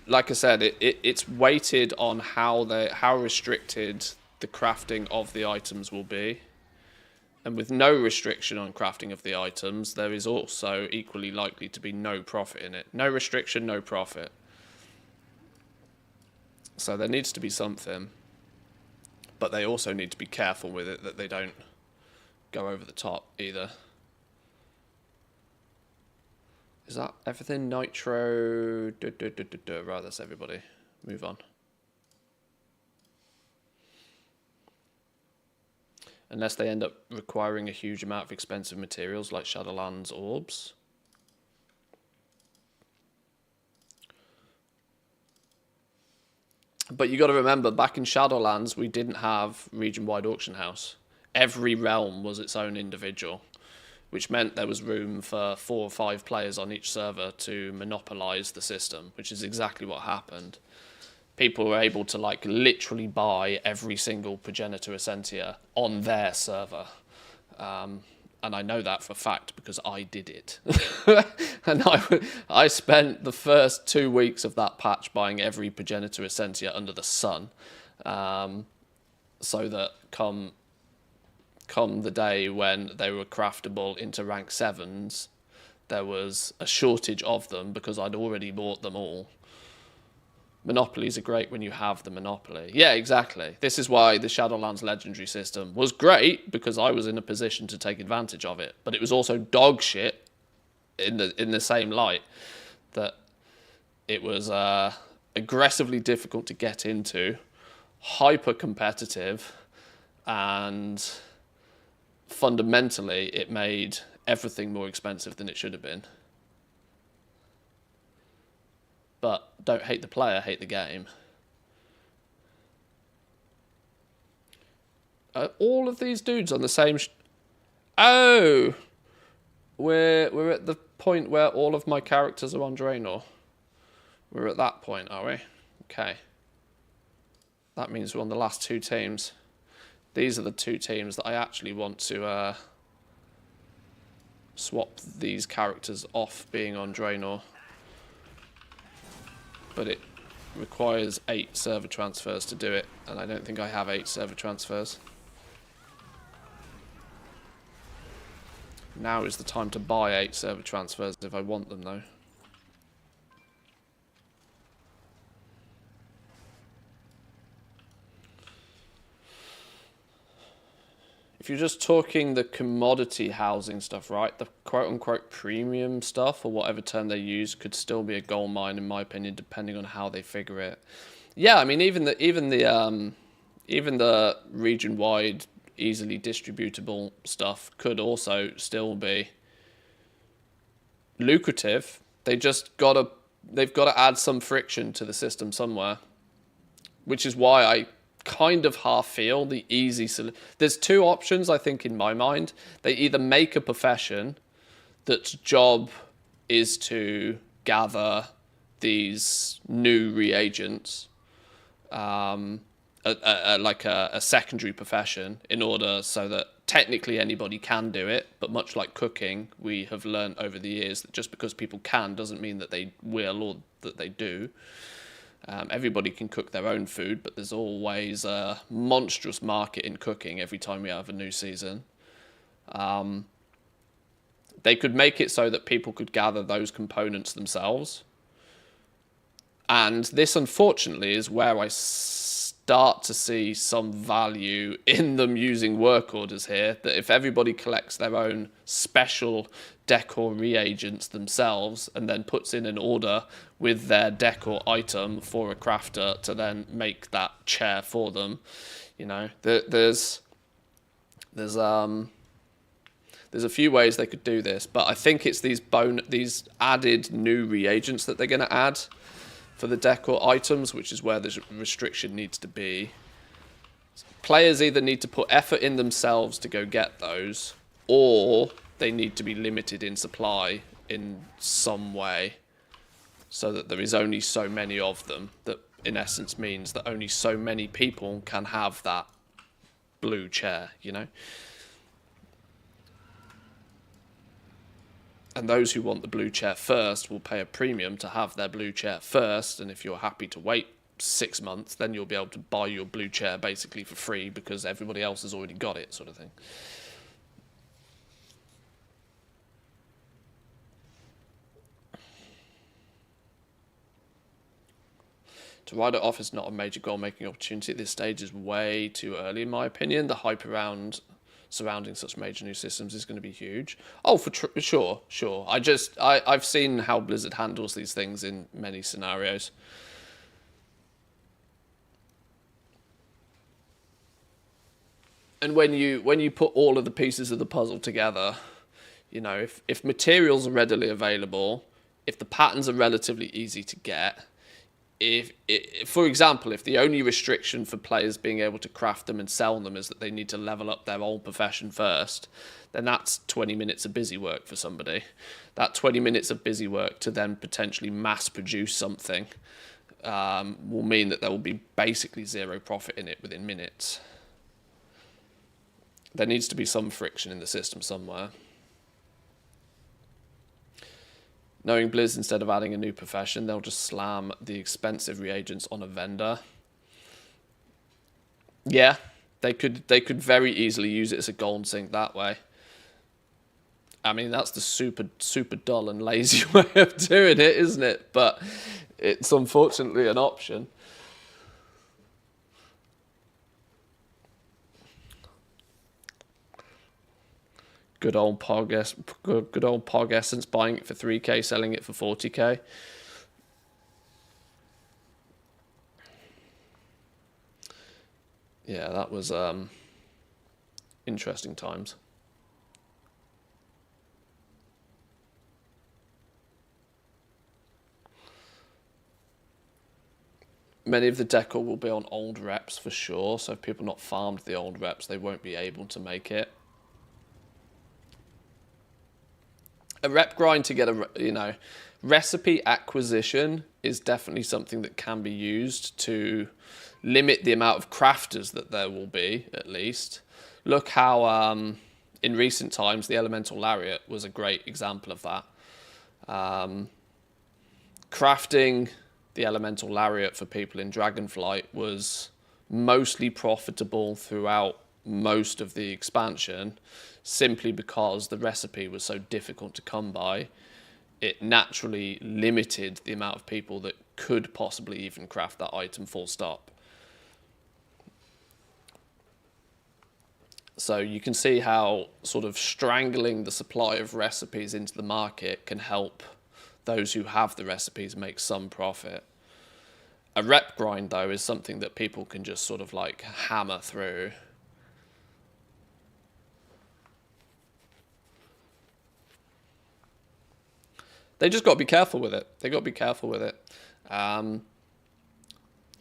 like I said, it's weighted on how restricted the crafting of the items will be. And with no restriction on crafting of the items, there is also equally likely to be no profit in it. No restriction, no profit. So there needs to be something. But they also need to be careful with it that they don't go over the top either. Is that everything? Nitro... Right, that's everybody. Move on. Unless they end up requiring a huge amount of expensive materials like Shadowlands orbs. But you got to remember, back in Shadowlands, we didn't have region-wide auction house. Every realm was its own individual, which meant there was room for 4 or 5 players on each server to monopolize the system, which is exactly what happened. People were able to, like, literally buy every single Progenitor Essentia on their server. And I know that for a fact because I did it. And I spent the first 2 weeks of that patch buying every Progenitor Essentia under the sun, so that come the day when they were craftable into rank 7s, there was a shortage of them because I'd already bought them all. Monopolies are great when you have the monopoly. Yeah, exactly. This is why the Shadowlands legendary system was great, because I was in a position to take advantage of it. But it was also dog shit in the same light, that it was aggressively difficult to get into, hyper competitive, and fundamentally it made everything more expensive than it should have been. But don't hate the player, hate the game. All of these dudes on the same... Oh! We're at the point where all of my characters are on Draenor. We're at that point, are we? Okay. That means we're on the last 2 teams. These are the 2 teams that I actually want to swap these characters off being on Draenor. But it requires 8 server transfers to do it, and I don't think I have 8 server transfers. Now is the time to buy 8 server transfers if I want them, though. if you're just talking the commodity housing stuff, right, the quote-unquote premium stuff, or whatever term they use, could still be a gold mine, in my opinion, depending on how they figure it. Yeah, I mean, even the region-wide, easily distributable stuff could also still be lucrative. They've got to add some friction to the system somewhere, which is why I kind of half feel the easy solution. There's two options, I think, in my mind. They either make a profession that's job is to gather these new reagents, like a secondary profession, in order so that technically anybody can do it. But much like cooking, we have learned over the years that just because people can doesn't mean that they will or that they do. Everybody can cook their own food, but there's always a monstrous market in cooking every time we have a new season. They could make it so that people could gather those components themselves. And this, unfortunately, is where I start to see some value in them using work orders here, that if everybody collects their own special decor reagents themselves and then puts in an order with their decor item for a crafter to then make that chair for them, you know, there's a few ways they could do this, but I think it's these added new reagents that they're going to add for the decor items, which is where the restriction needs to be. Players either need to put effort in themselves to go get those, or they need to be limited in supply in some way, so that there is only so many of them. That in essence means that only so many people can have that blue chair, you know? And those who want the blue chair first will pay a premium to have their blue chair first. And if you're happy to wait 6 months, then you'll be able to buy your blue chair basically for free because everybody else has already got it, sort of thing. To write it off is not a major goal-making opportunity at this stage is way too early, in my opinion. The hype around surrounding such major new systems is going to be huge. Oh, for sure. I've seen how Blizzard handles these things in many scenarios. And when you put all of the pieces of the puzzle together, you know, if materials are readily available, if the patterns are relatively easy to get, for example, if the only restriction for players being able to craft them and sell them is that they need to level up their old profession first, then that's 20 minutes of busy work for somebody. That 20 minutes of busy work to then potentially mass produce something will mean that there will be basically zero profit in it within minutes. There needs to be some friction in the system somewhere. Knowing Blizz, instead of adding a new profession, they'll just slam the expensive reagents on a vendor. Yeah, they could very easily use it as a gold sink that way. I mean, that's the super dull and lazy way of doing it, isn't it? But it's unfortunately an option. Good old Pog Essence, buying it for 3k, selling it for 40k. Yeah, that was interesting times. Many of the decor will be on old reps for sure, so if people not farmed the old reps, they won't be able to make it. A rep grind to get recipe acquisition is definitely something that can be used to limit the amount of crafters that there will be, at least. Look how, in recent times, the Elemental Lariat was a great example of that. Crafting the Elemental Lariat for people in Dragonflight was mostly profitable throughout most of the expansion, simply because the recipe was so difficult to come by. It naturally limited the amount of people that could possibly even craft that item full stop. So you can see how sort of strangling the supply of recipes into the market can help those who have the recipes make some profit. A rep grind, though, is something that people can just sort of like hammer through. They just got to be careful with it. They got to be careful with it.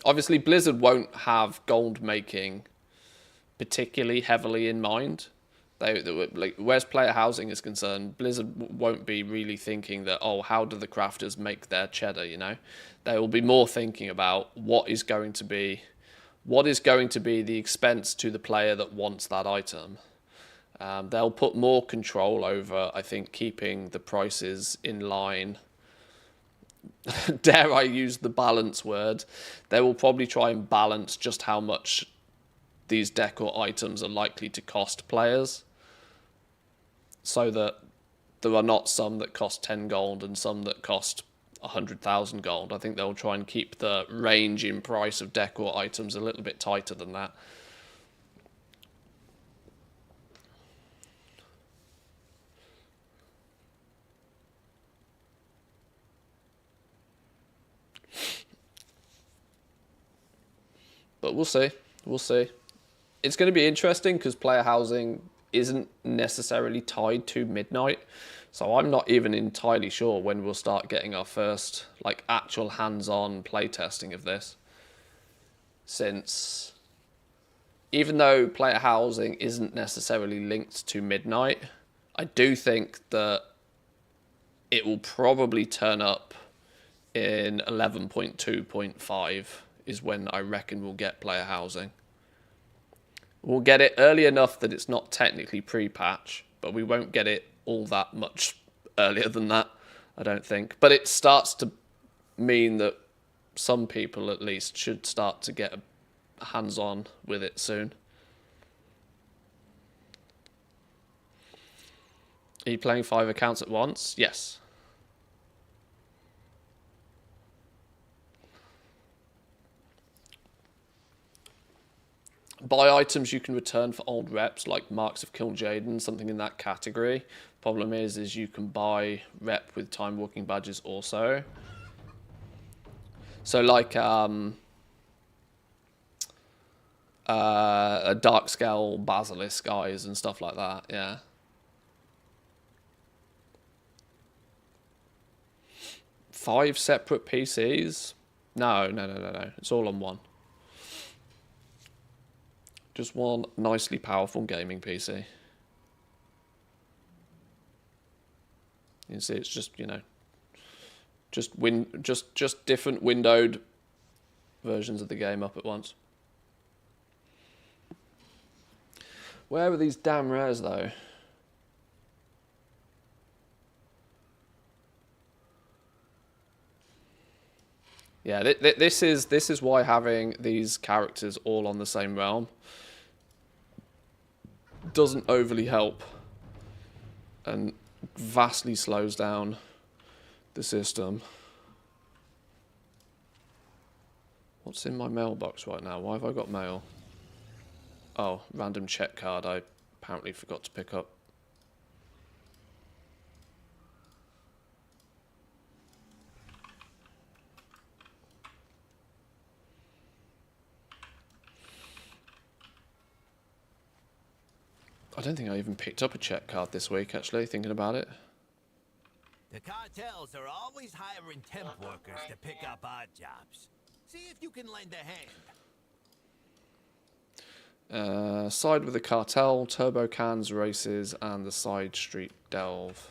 Obviously, Blizzard won't have gold making particularly heavily in mind. Like, whereas player housing is concerned, Blizzard won't be really thinking that, oh, how do the crafters make their cheddar, you know? They will be more thinking about what is going to be the expense to the player that wants that item. They'll put more control over, I think, keeping the prices in line. Dare I use the balance word? They will probably try and balance just how much these decor items are likely to cost players, so that there are not some that cost 10 gold and some that cost 100,000 gold. I think they'll try and keep the range in price of decor items a little bit tighter than that. But we'll see. We'll see. It's going to be interesting because player housing isn't necessarily tied to midnight. So I'm not even entirely sure when we'll start getting our first like actual hands-on playtesting of this. Since even though player housing isn't necessarily linked to midnight, I do think that it will probably turn up in 11.2.5 is when I reckon we'll get player housing. We'll get it early enough that it's not technically pre-patch, but we won't get it all that much earlier than that, I don't think. But it starts to mean that some people, at least, should start to get hands-on with it soon. Are you playing 5 accounts at once? Yes. Buy items you can return for old reps, like Marks of Kill Jaden, something in that category. Problem is you can buy rep with Time Walking badges also. So like a Darkscale Basilisk eyes and stuff like that, yeah. Five separate PCs? No. It's all on one. Just one nicely powerful gaming PC. You can see it's just, you know, just different windowed versions of the game up at once. Where are these damn rares though? Yeah, this is why having these characters all on the same realm doesn't overly help and vastly slows down the system. What's in my mailbox right now? Why have I got mail? Oh, random check card I apparently forgot to pick up. I don't think I even picked up a check card this week, actually, thinking about it. The cartels are always hiring temp workers to pick up odd jobs. See if you can lend a hand. Side with the cartel, turbo cans, races, and the side street delve.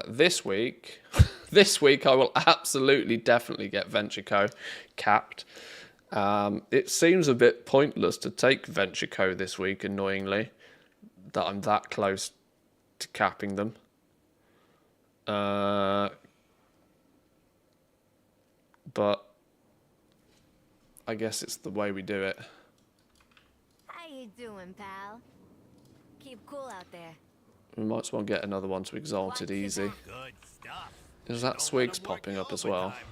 This week, this week I will absolutely, definitely get Venture Co. capped. It seems a bit pointless to take Venture Co. this week, annoyingly, that I'm that close to capping them. But I guess it's the way we do it. How you doing, pal? Keep cool out there. We might as well get another one to Exalted easy. Good stuff. Is that Don't Swigs let 'em work popping you up as well? overtime.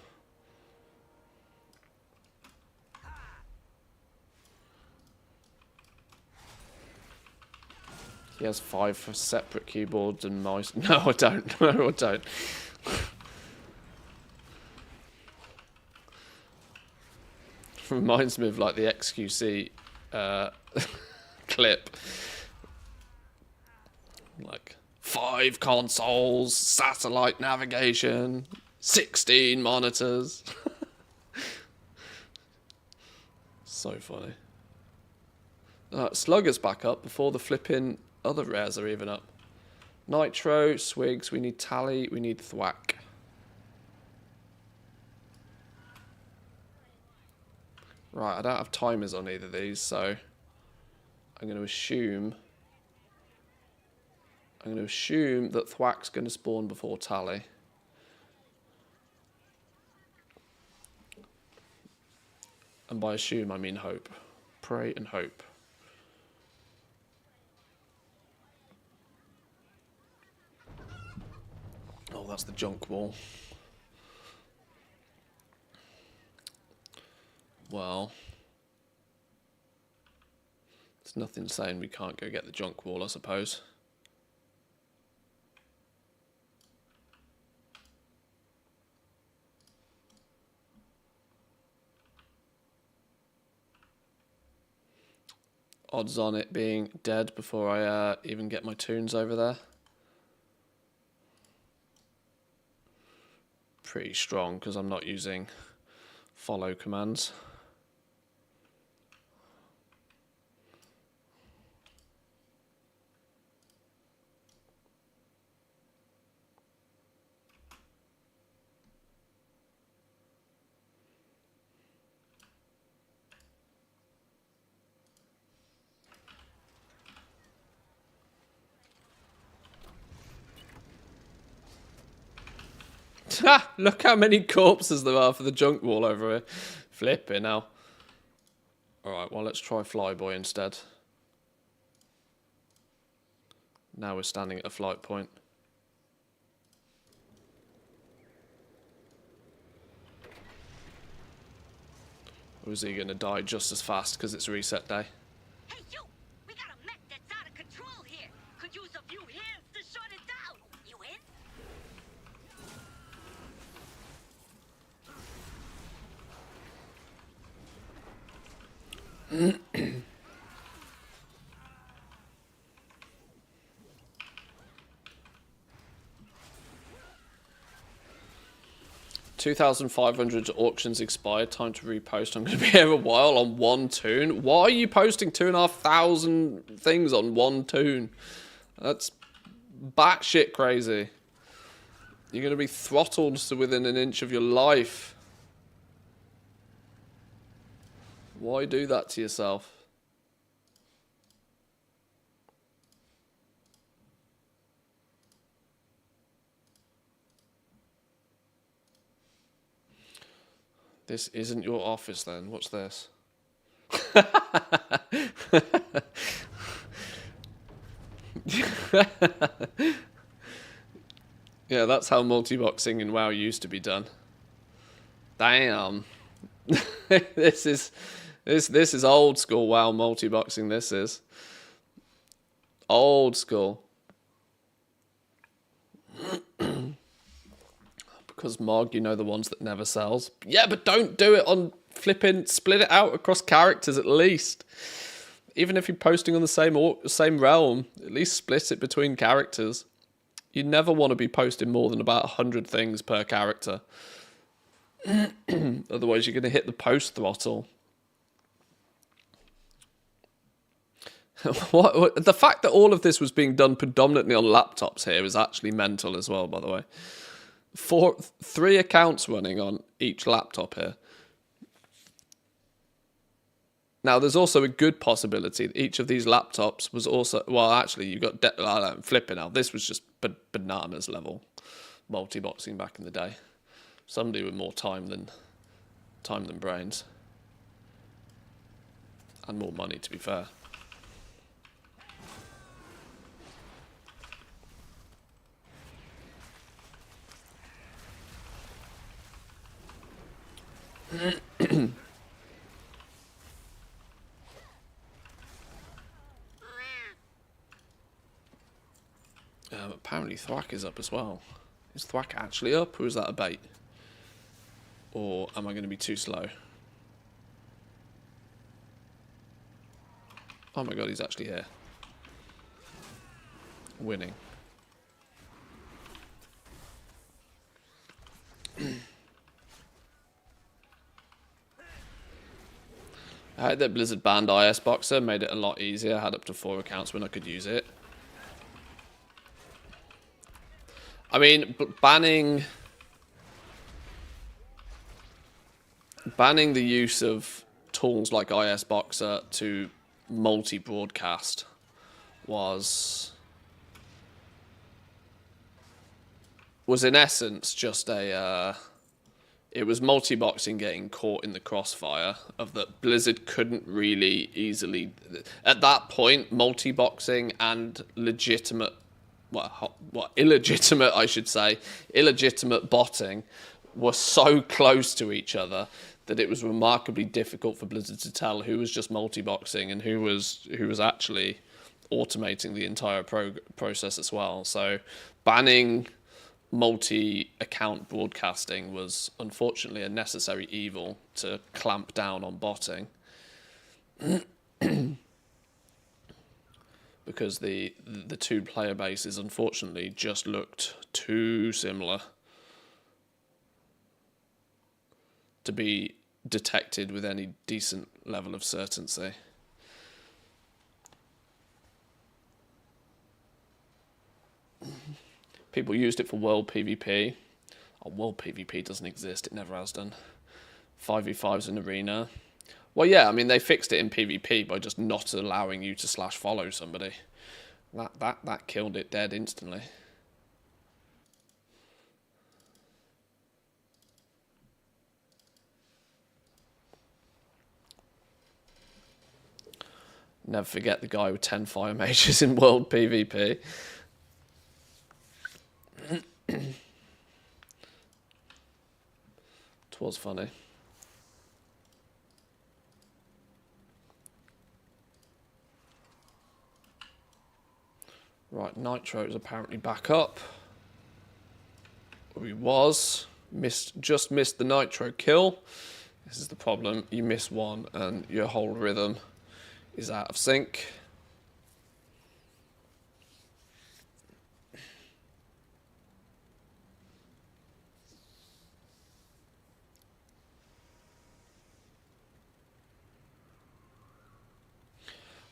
He has 5 separate keyboards and mice. No, I don't. No, I don't. Reminds me of like the XQC clip. Like 5 consoles, satellite navigation, 16 monitors. So funny. Slugger's back up before the flipping other rares are even up. Nitro, Swigs, we need Tally, we need Thwack. Right, I don't have timers on either of these, so I'm going to assume that Thwack's going to spawn before Tally. And by assume, I mean hope. Pray and hope. Oh, that's the junk wall. Well, there's nothing saying we can't go get the junk wall, I suppose. Odds on it being dead before I even get my tunes over there. Pretty strong because I'm not using follow commands. 'Ha! Look how many corpses there are for the junk wall over here. Flipping now. Alright, well, let's try Flyboy instead. Now we're standing at a flight point. Or is he going to die just as fast because it's reset day? Hey, you! We got a mech that's out of control here. Could use a few hands to shut it down. You in? 2,500 auctions expired. Time to repost. I'm going to be here a while on one tune. Why are you posting 2,500 things on one tune? That's batshit crazy. You're going to be throttled to within an inch of your life. Why do that to yourself? This isn't your office then. What's this? Yeah, that's how multi-boxing in WoW used to be done. Damn. This is old school WoW multi-boxing, this is. Old school. Because Mog, you know, the ones that never sells. Yeah, but don't do it on flipping, split it out across characters at least. Even if you're posting on the same realm, at least split it between characters. You never want to be posting more than about 100 things per character. Otherwise you're going to hit the post throttle. The fact that all of this was being done predominantly on laptops here is actually mental as well, by the way. 3 accounts running on each laptop here. Now, there's also a good possibility that each of these laptops was also... Well, actually, you got... I'm flipping out. This was just bananas level multi-boxing back in the day. Somebody with more time than brains. And more money, to be fair. Apparently Thwack is up as well. Is Thwack actually up, or is that a bait? Or am I going to be too slow? Oh my god, he's actually here. Winning. I heard that Blizzard banned IS Boxer, made it a lot easier. I had up to 4 accounts when I could use it. I mean, banning the use of tools like IS Boxer to multi-broadcast was in essence just a it was multi-boxing getting caught in the crossfire of that Blizzard couldn't really easily at that point. Multi-boxing and legitimate illegitimate, I should say, illegitimate botting were so close to each other that it was remarkably difficult for Blizzard to tell who was just multi-boxing and who was actually automating the entire process as well. So banning multi-account broadcasting was unfortunately a necessary evil to clamp down on botting. Because the two player bases unfortunately just looked too similar to be detected with any decent level of certainty. People used it for World PvP. Oh, World PvP doesn't exist, it never has done. 5v5s in Arena. Well, yeah, I mean, they fixed it in PvP by just not allowing you to /follow somebody. That killed it dead instantly. Never forget the guy with 10 fire mages in World PvP. It was funny. Right, Nitro is apparently back up. He was. Just missed the Nitro kill. This is the problem. You miss one and your whole rhythm is out of sync.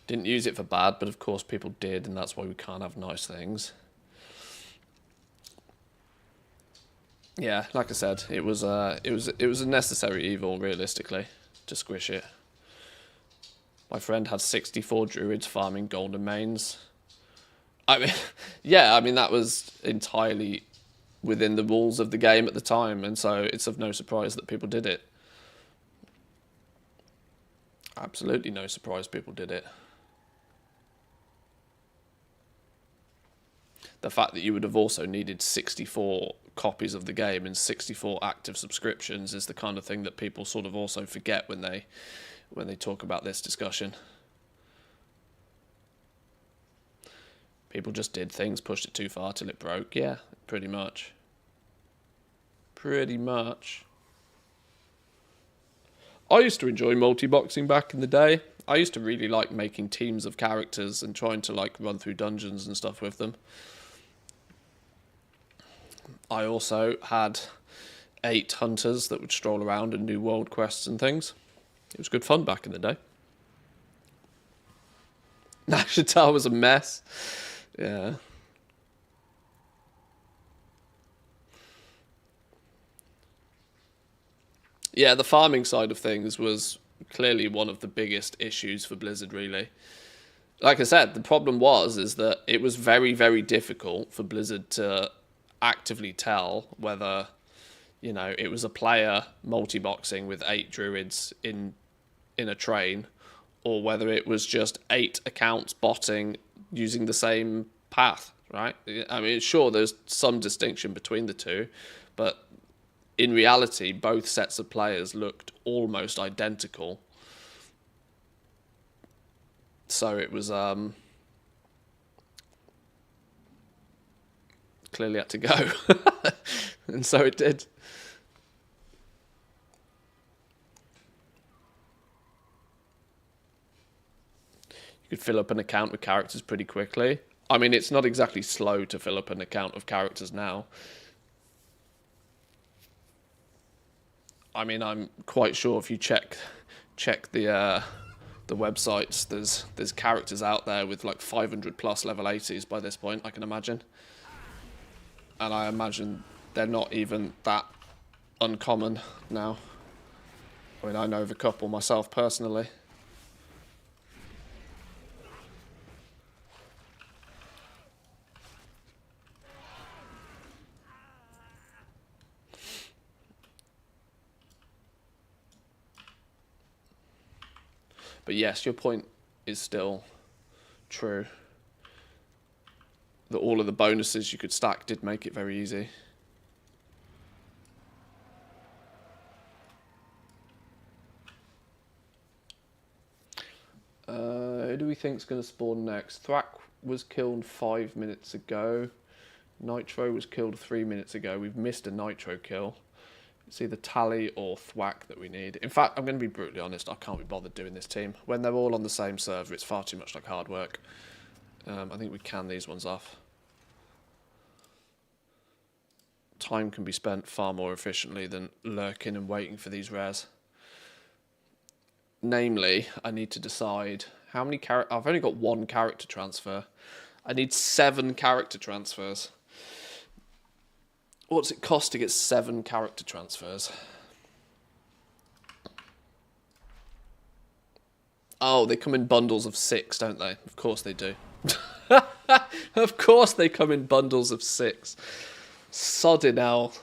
Didn't use it for bad, but of course people did, and that's why we can't have nice things. Yeah, like I said, it was a necessary evil, realistically, to squish it. My friend had 64 druids farming golden mains. I mean, yeah, I mean that was entirely within the rules of the game at the time, and so it's of no surprise that people did it. Absolutely no surprise people did it. The fact that you would have also needed 64 copies of the game and 64 active subscriptions is the kind of thing that people sort of also forget when they talk about this discussion. People just did things, pushed it too far till it broke. Yeah, pretty much. Pretty much. I used to enjoy multi-boxing back in the day. I used to really like making teams of characters and trying to like run through dungeons and stuff with them. I also had 8 hunters that would stroll around and do world quests and things. It was good fun back in the day. Nashatar was a mess. Yeah. Yeah, the farming side of things was clearly one of the biggest issues for Blizzard, really. Like I said, the problem is that it was very, very difficult for Blizzard to actively tell whether, you know, it was a player multi-boxing with 8 druids in a train, or whether it was just 8 accounts botting using the same path, right? I mean, sure, there's some distinction between the two, but in reality, both sets of players looked almost identical. So it was clearly had to go. And so it did. You could fill up an account with characters pretty quickly. I mean, it's not exactly slow to fill up an account of characters now. I mean, I'm quite sure if you check the websites, there's characters out there with like 500 plus level 80s by this point, I can imagine. And I imagine they're not even that uncommon now. I mean, I know of a couple myself personally. But yes, your point is still true. That all of the bonuses you could stack did make it very easy. Who do we think is going to spawn next? Thwack was killed 5 minutes ago. Nitro was killed 3 minutes ago. We've missed a Nitro kill. It's either Tally or Thwack that we need. In fact, I'm going to be brutally honest, I can't be bothered doing this team. When they're all on the same server, it's far too much like hard work. I think we can these ones off. Time can be spent far more efficiently than lurking and waiting for these rares. Namely, I need to decide how many characters... I've only got 1 character transfer. I need 7 character transfers. What's it cost to get 7 character transfers? Oh, they come in bundles of 6, don't they? Of course they do. Of course they come in bundles of 6. Sodding hell.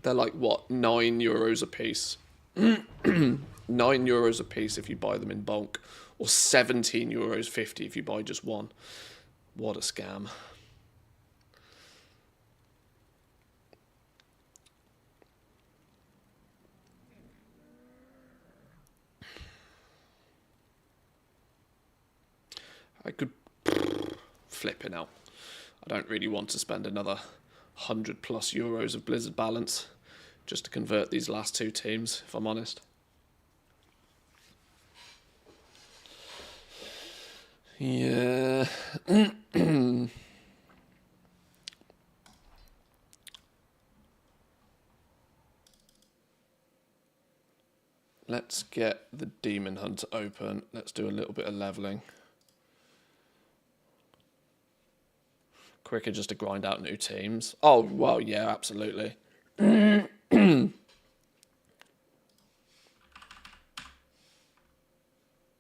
They're like, what, €9 a piece? €9 a piece if you buy them in bulk. Or €17.50 if you buy just 1. What a scam. I could flipping out. I don't really want to spend another €100+ of Blizzard balance just to convert these last 2 teams, if I'm honest. Yeah. Let's get the Demon Hunter open. Let's do a little bit of leveling. Quicker just to grind out new teams. Oh, well, yeah, absolutely. Hang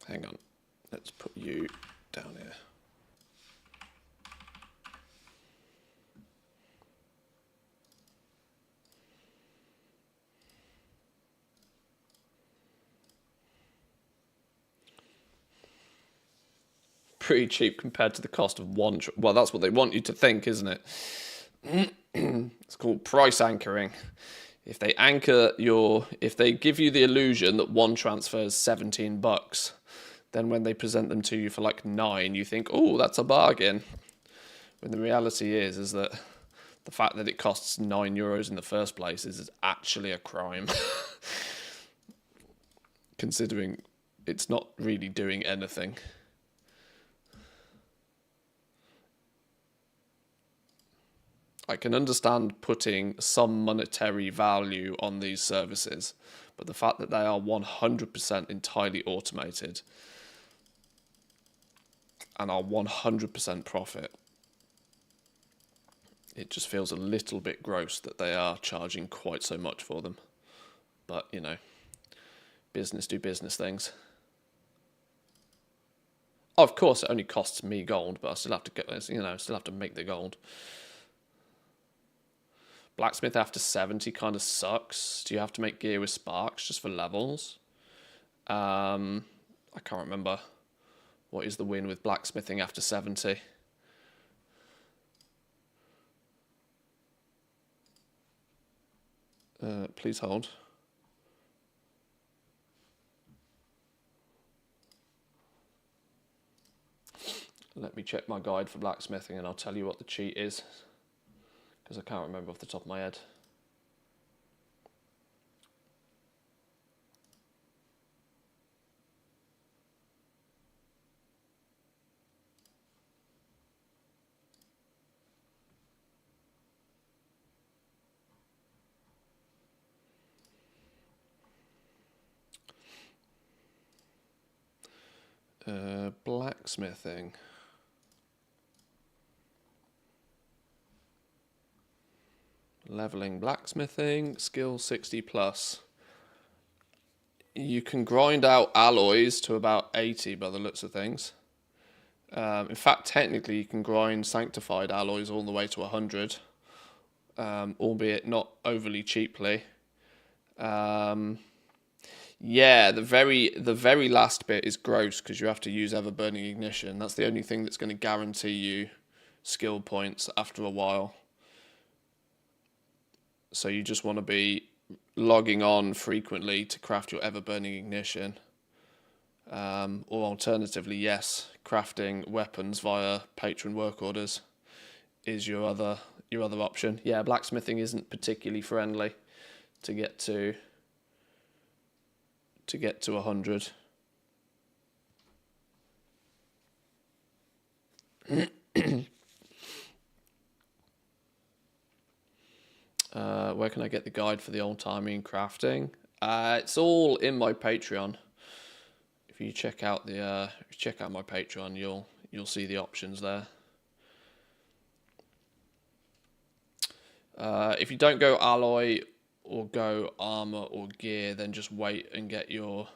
on. Let's put you down here. Pretty cheap compared to the cost of 1. Well, that's what they want you to think, isn't it? It's called price anchoring. If they if they give you the illusion that 1 transfer is $17, then when they present them to you for like 9, you think, oh, that's a bargain. When the reality is that the fact that it costs €9 in the first place is actually a crime. Considering it's not really doing anything. I can understand putting some monetary value on these services, but the fact that they are 100% entirely automated and are 100% profit, it just feels a little bit gross that they are charging quite so much for them. But, you know, business do business things. Of course, it only costs me gold, but I still have to get, you know, still have to make the gold. Blacksmith after 70 kind of sucks. Do you have to make gear with sparks just for levels? I can't remember. What is the win with blacksmithing after 70? Please hold. Let me check my guide for blacksmithing and I'll tell you what the cheat is, because I can't remember off the top of my head. Blacksmithing. Leveling blacksmithing, skill 60 plus. You can grind out alloys to about 80 by the looks of things. In fact, technically you can grind sanctified alloys all the way to 100, albeit not overly cheaply. Yeah, the very last bit is gross because you have to use ever burning ignition. That's the only thing that's going to guarantee you skill points after a while. So you just want to be logging on frequently to craft your ever burning ignition. Or alternatively, yes, crafting weapons via patron work orders is your other option. Yeah, blacksmithing isn't particularly friendly to get to 100. Where can I get the guide for the old timing crafting? It's all in my Patreon. If you check out my Patreon, you'll see the options there. If you don't go alloy or go armor or gear, then just wait and get your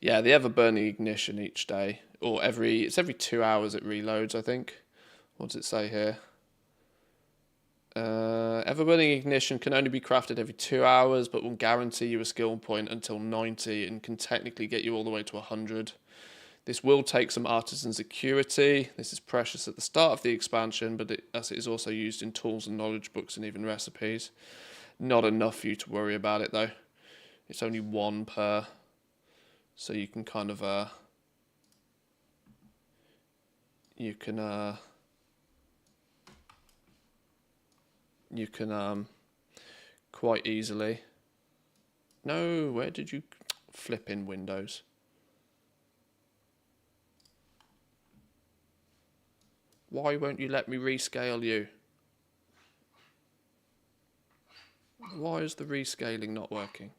the ever burning ignition each day, or every 2 hours it reloads, I think. What does it say here? Ever burning ignition can only be crafted every 2 hours, but will guarantee you a skill point until 90 and can technically get you all the way to 100. This will take some artisan security. This is precious at the start of the expansion, but as it is also used in tools and knowledge books and even recipes. Not enough for you to worry about it though. It's only 1 per, so you can kind of you can quite easily. No, where did you flip in Windows? Why won't you let me rescale you? Why is the rescaling not working?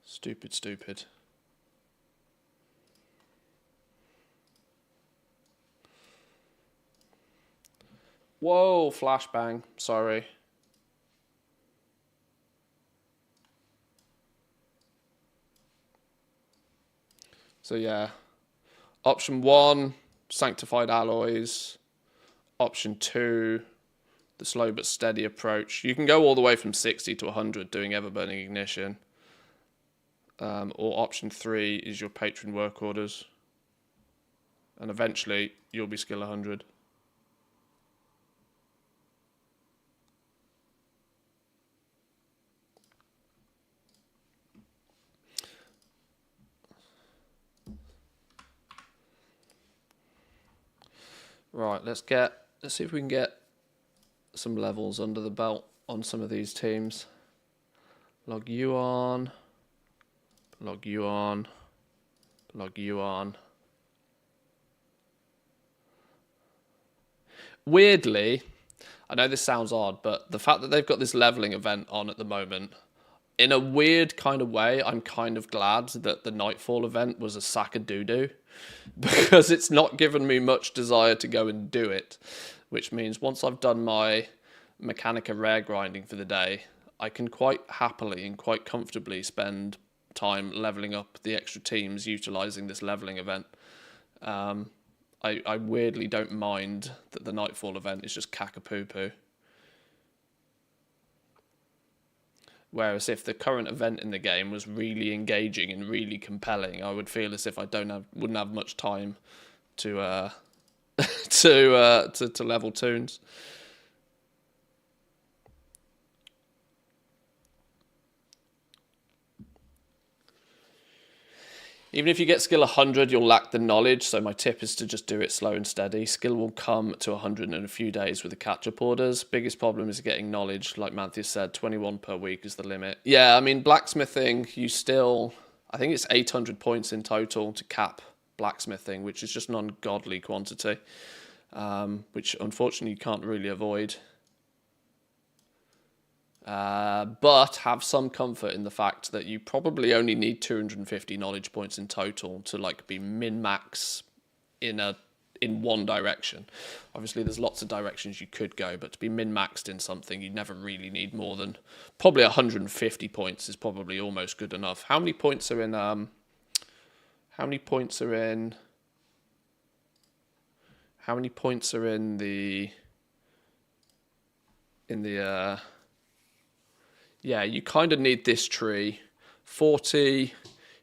Stupid. Whoa, flashbang. Sorry. So yeah, option 1, sanctified alloys. Option 2, the slow but steady approach. You can go all the way from 60 to 100 doing ever burning ignition. Or option 3 is your patron work orders. And eventually you'll be skill 100. Right, let's see if we can get some levels under the belt on some of these teams. Log you on. Log you on. Log you on. Weirdly, I know this sounds odd, but the fact that they've got this leveling event on at the moment, in a weird kind of way, I'm kind of glad that the Nightfall event was a sack of doo-doo, because it's not given me much desire to go and do it, which means once I've done my Mechanica rare grinding for the day, I can quite happily and quite comfortably spend time leveling up the extra teams utilising this leveling event. I weirdly don't mind that the Nightfall event is just caca-poo-poo. Whereas if the current event in the game was really engaging and really compelling, I would feel as if I wouldn't have much time to to level toons. Even if you get skill 100, you'll lack the knowledge, so my tip is to just do it slow and steady. Skill will come to 100 in a few days with the catch-up orders. Biggest problem is getting knowledge, like Mantheus said, 21 per week is the limit. Yeah, I mean, blacksmithing, you still... I think it's 800 points in total to cap blacksmithing, which is just an ungodly quantity, which unfortunately you can't really avoid. But have some comfort in the fact that you probably only need 250 knowledge points in total to like be min-max in one direction. Obviously there's lots of directions you could go, but to be min-maxed in something you never really need more than probably 150 points is probably almost good enough. How many points are in yeah, you kind of need this tree. 40,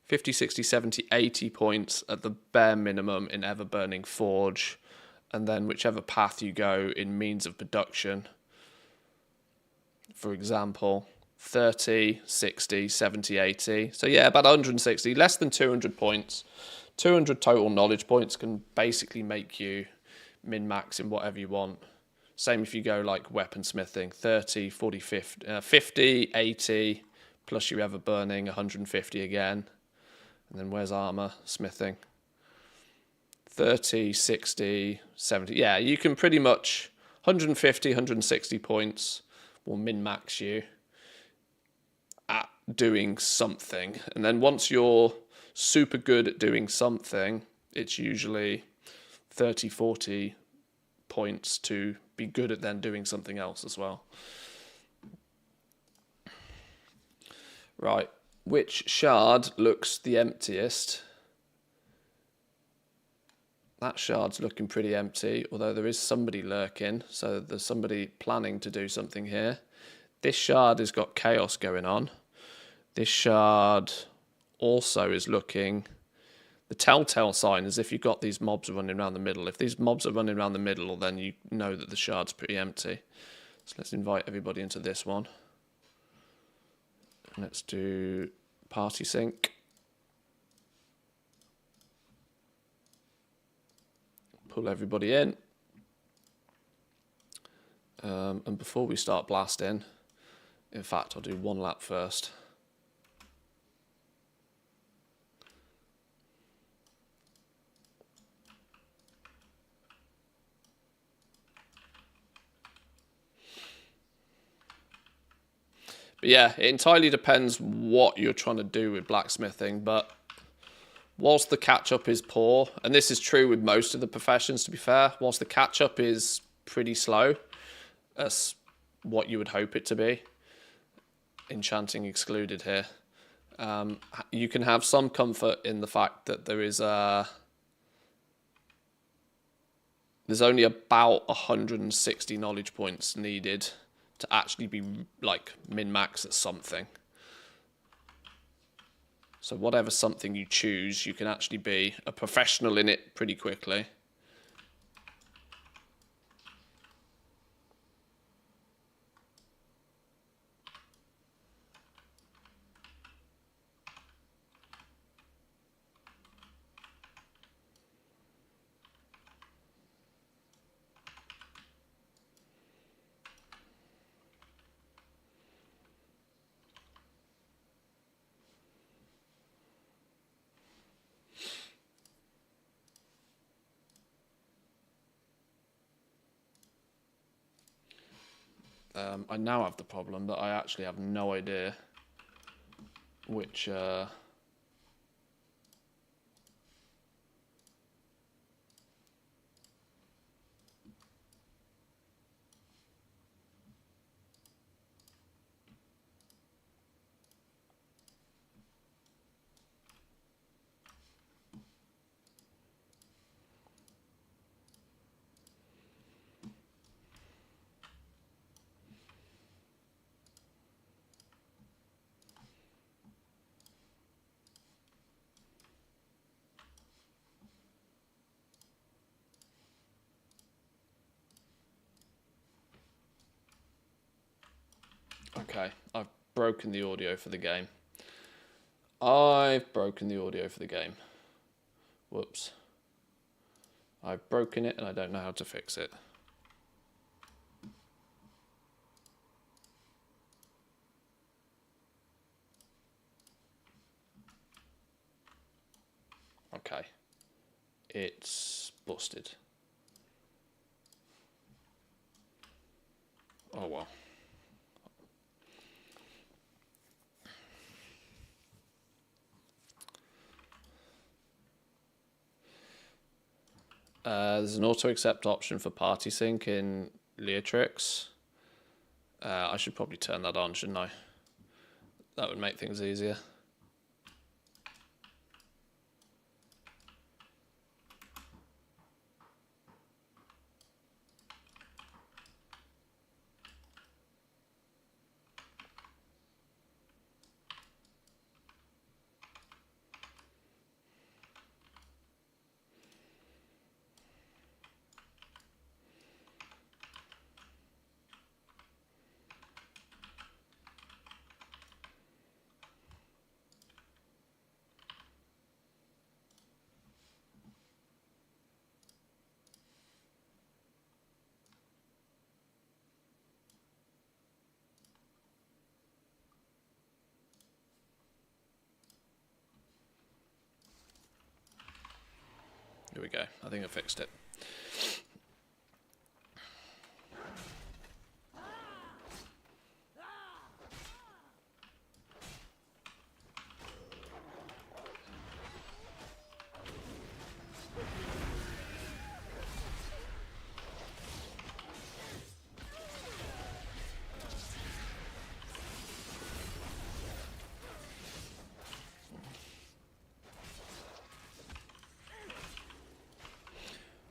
50, 60, 70, 80 points at the bare minimum in Ever-Burning Forge. And then whichever path you go in means of production. For example, 30, 60, 70, 80. So yeah, about 160. Less than 200 points. 200 total knowledge points can basically make you min-max in whatever you want. Same if you go like weaponsmithing, 30, 40, 50, 80, plus your Ever-Burning, 150 again. And then where's armor? Smithing. 30, 60, 70. Yeah, you can pretty much 150, 160 points will min-max you at doing something. And then once you're super good at doing something, it's usually 30, 40 points to be good at then doing something else as well. Right, which shard looks the emptiest? That shard's looking pretty empty, although there is somebody lurking, so there's somebody planning to do something here. This shard has got chaos going on. This shard also is looking... The telltale sign is if you've got these mobs running around the middle. If these mobs are running around the middle, then you know that the shard's pretty empty. So let's invite everybody into this one. Let's do party sync. Pull everybody in. And before we start blasting, in fact, I'll do one lap first. But yeah, it entirely depends what you're trying to do with blacksmithing, but whilst the catch-up is poor, and this is true with most of the professions to be fair, whilst the catch-up is pretty slow, that's what you would hope it to be, enchanting excluded here, you can have some comfort in the fact that there's only about 160 knowledge points needed to actually be like min-max at something. So whatever something you choose, you can actually be a professional in it pretty quickly. I now have the problem that I actually have no idea which... Okay, I've broken the audio for the game. I've broken the audio for the game. Whoops. I've broken it and I don't know how to fix it. Okay. It's busted. Oh well. There's an auto accept option for party sync in Leatrix. I should probably turn that on, shouldn't I? That would make things easier. Here we go. I think I fixed it.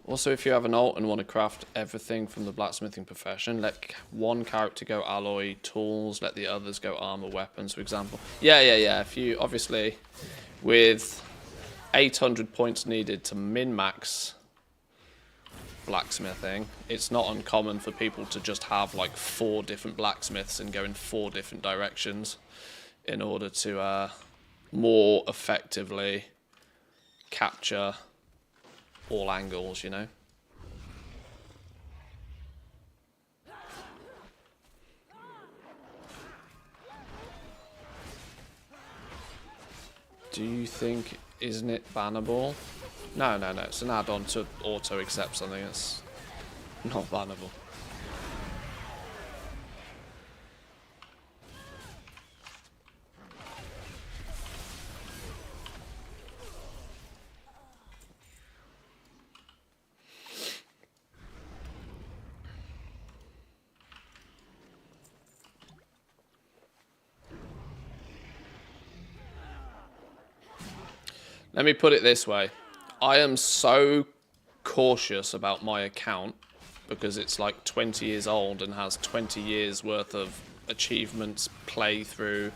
Also, if you have an alt and want to craft everything from the blacksmithing profession, let one character go alloy tools, let the others go armor weapons, for example. Yeah. If you, obviously, with 800 points needed to min-max blacksmithing, it's not uncommon for people to just have like 4 different blacksmiths and go in 4 different directions in order to more effectively capture all angles, you know. Do you think, isn't it bannable? No, it's an add-on to auto accept something. It's not bannable. Let me put it this way. I am so cautious about my account because it's like 20 years old and has 20 years worth of achievements, playthrough,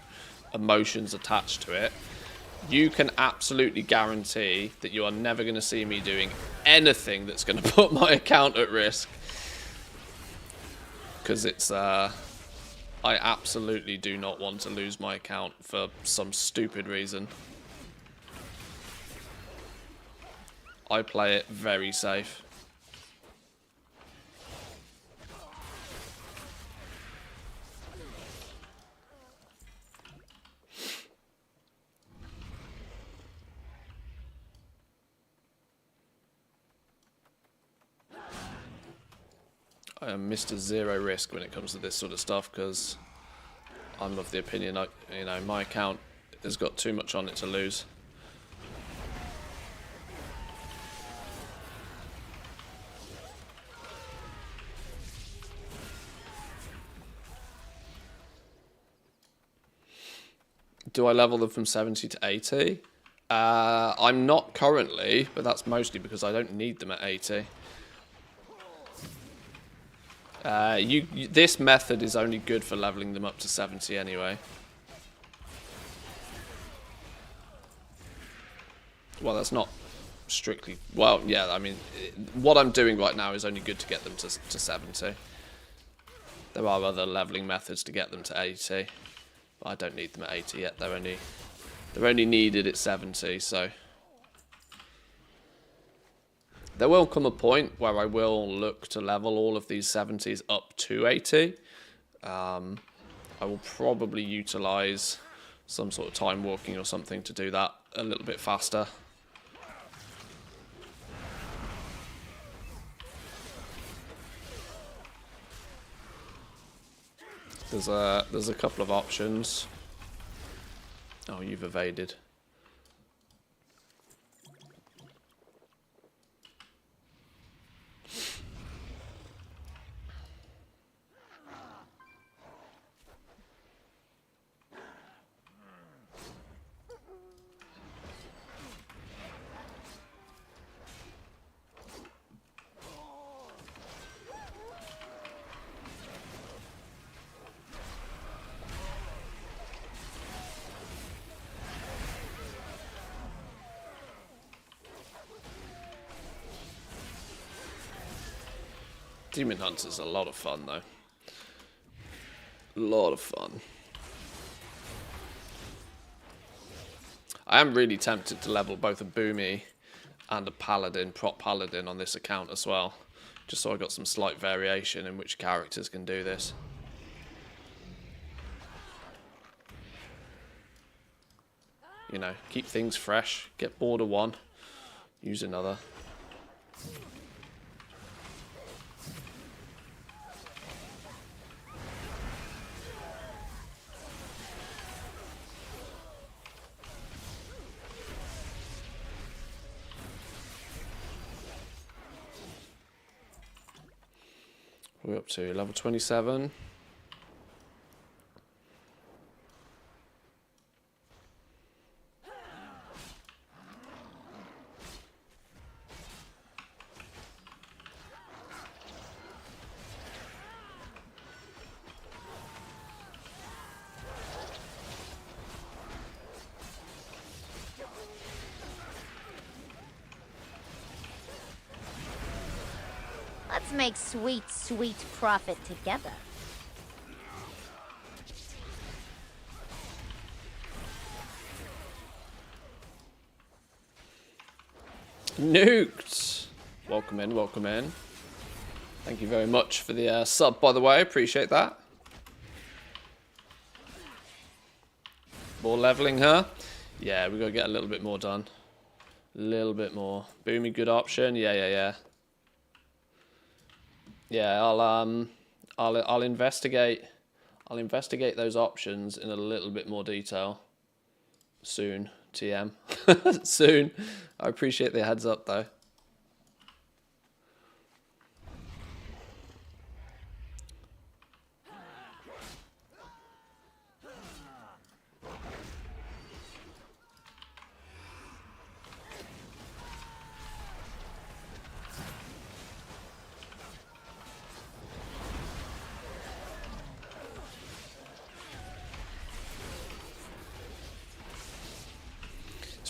emotions attached to it. You can absolutely guarantee that you are never going to see me doing anything that's going to put my account at risk. Because it's, I absolutely do not want to lose my account for some stupid reason. I play it very safe. I am Mr. Zero Risk when it comes to this sort of stuff because I'm of the opinion, my account has got too much on it to lose. Do I level them from 70 to 80? I'm not currently, but that's mostly because I don't need them at 80. This method is only good for leveling them up to 70 anyway. Well, that's not strictly... Well, yeah, I mean, what I'm doing right now is only good to get them to 70. There are other leveling methods to get them to 80. But I don't need them at 80 yet. They're They're only needed at 70, so... There will come a point where I will look to level all of these 70s up to 80. I will probably utilise some sort of time walking or something to do that a little bit faster. There's a couple of options. Oh, you've evaded. Demon Hunter's a lot of fun, though. A lot of fun. I am really tempted to level both a Boomy and a Paladin, prop Paladin on this account as well. Just so I got some slight variation in which characters can do this. You know, keep things fresh, get bored of one, use another. We're up to level 27. Let's make sweet, sweet profit together. Nuked! Welcome in, welcome in. Thank you very much for the sub, by the way. Appreciate that. More leveling her. Yeah, we got to get a little bit more done. A little bit more. Boomy, good option. Yeah. Yeah, I'll investigate. I'll investigate those options in a little bit more detail soon. TM soon. I appreciate the heads up though.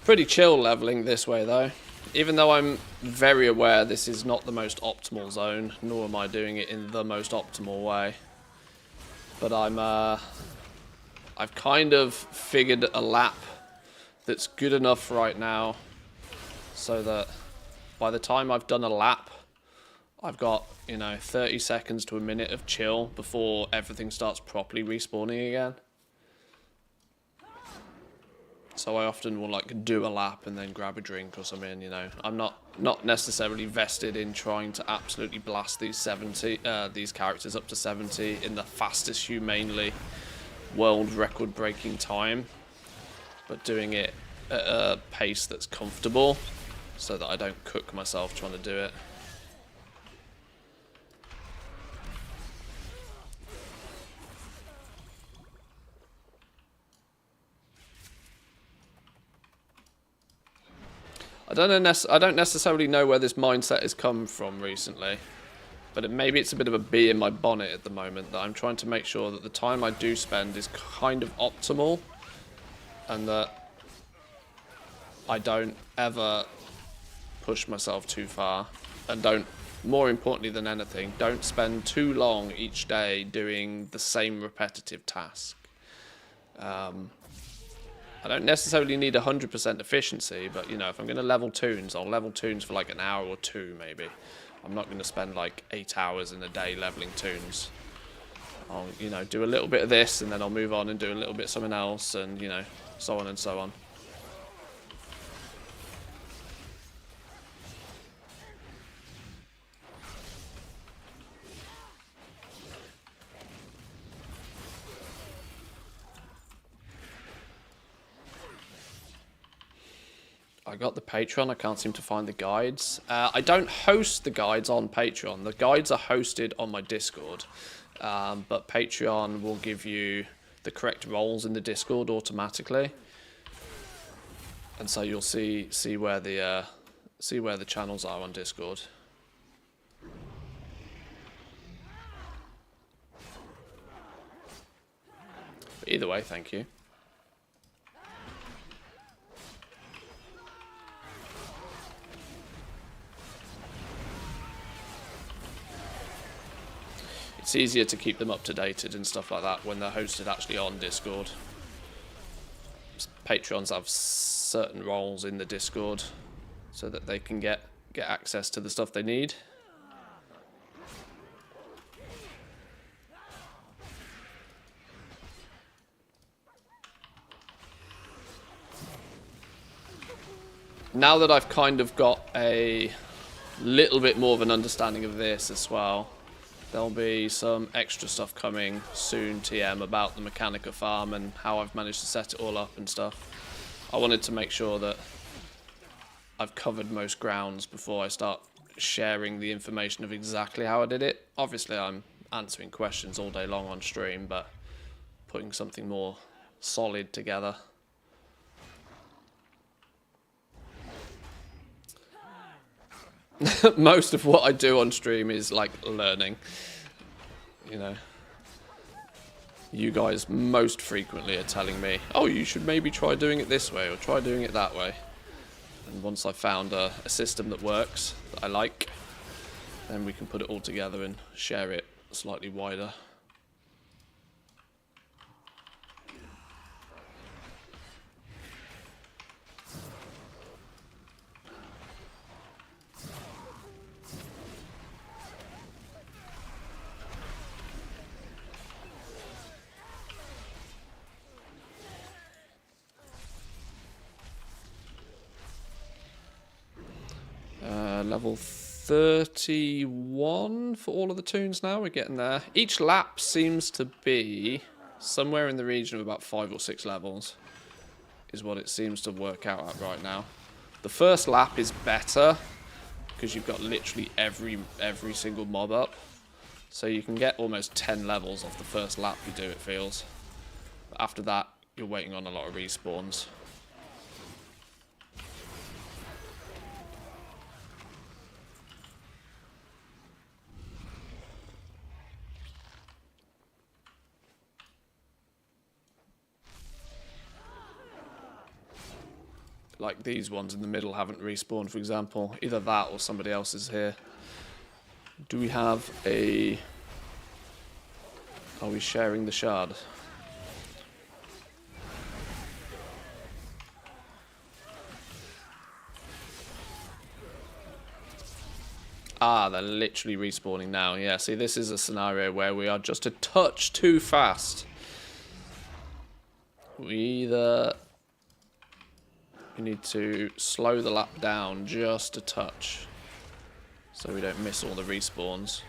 Pretty chill leveling this way though, even though I'm very aware this is not the most optimal zone, nor am I doing it in the most optimal way, but I've kind of figured a lap that's good enough right now so that by the time I've done a lap I've got, you know, 30 seconds to a minute of chill before everything starts properly respawning again. So I often will like do a lap and then grab a drink or something, you know. I'm not necessarily vested in trying to absolutely blast these characters up to 70 in the fastest humanely world record breaking time, but doing it at a pace that's comfortable so that I don't cook myself trying to do it. I don't necessarily know where this mindset has come from recently, but maybe it's a bit of a bee in my bonnet at the moment that I'm trying to make sure that the time I do spend is kind of optimal and that I don't ever push myself too far and don't, more importantly than anything, don't spend too long each day doing the same repetitive task. I don't necessarily need 100% efficiency, but, you know, if I'm going to level toons, I'll level toons for like an hour or two, maybe. I'm not going to spend like 8 hours in a day leveling toons. I'll, you know, do a little bit of this, and then I'll move on and do a little bit of something else, and, you know, so on and so on. I got the Patreon. I can't seem to find the guides. I don't host the guides on Patreon. The guides are hosted on my Discord. But Patreon will give you the correct roles in the Discord automatically. And so you'll see where the channels are on Discord. But either way, thank you. It's easier to keep them up to date and stuff like that when they're hosted actually on Discord. Patrons have certain roles in the Discord so that they can get access to the stuff they need. Now that I've kind of got a little bit more of an understanding of this as well, there'll be some extra stuff coming soon, TM, about the Mechanica farm and how I've managed to set it all up and stuff. I wanted to make sure that I've covered most grounds before I start sharing the information of exactly how I did it. Obviously, I'm answering questions all day long on stream, but putting something more solid together. Most of what I do on stream is like learning, you know. You guys most frequently are telling me, oh, you should maybe try doing it this way or try doing it that way. And once I've found a system that works, that I like, then we can put it all together and share it slightly wider. Level 31 for all of the toons now. We're getting there. Each lap seems to be somewhere in the region of about 5 or 6 levels is what it seems to work out at right now. The first lap is better because you've got literally every single mob up. So you can get almost 10 levels off the first lap you do, it feels. But after that, you're waiting on a lot of respawns. Like these ones in the middle haven't respawned, for example. Either that or somebody else is here. Do we have a... Are we sharing the shard? Ah, they're literally respawning now. Yeah, see, this is a scenario where we are just a touch too fast. We need to slow the lap down just a touch so we don't miss all the respawns.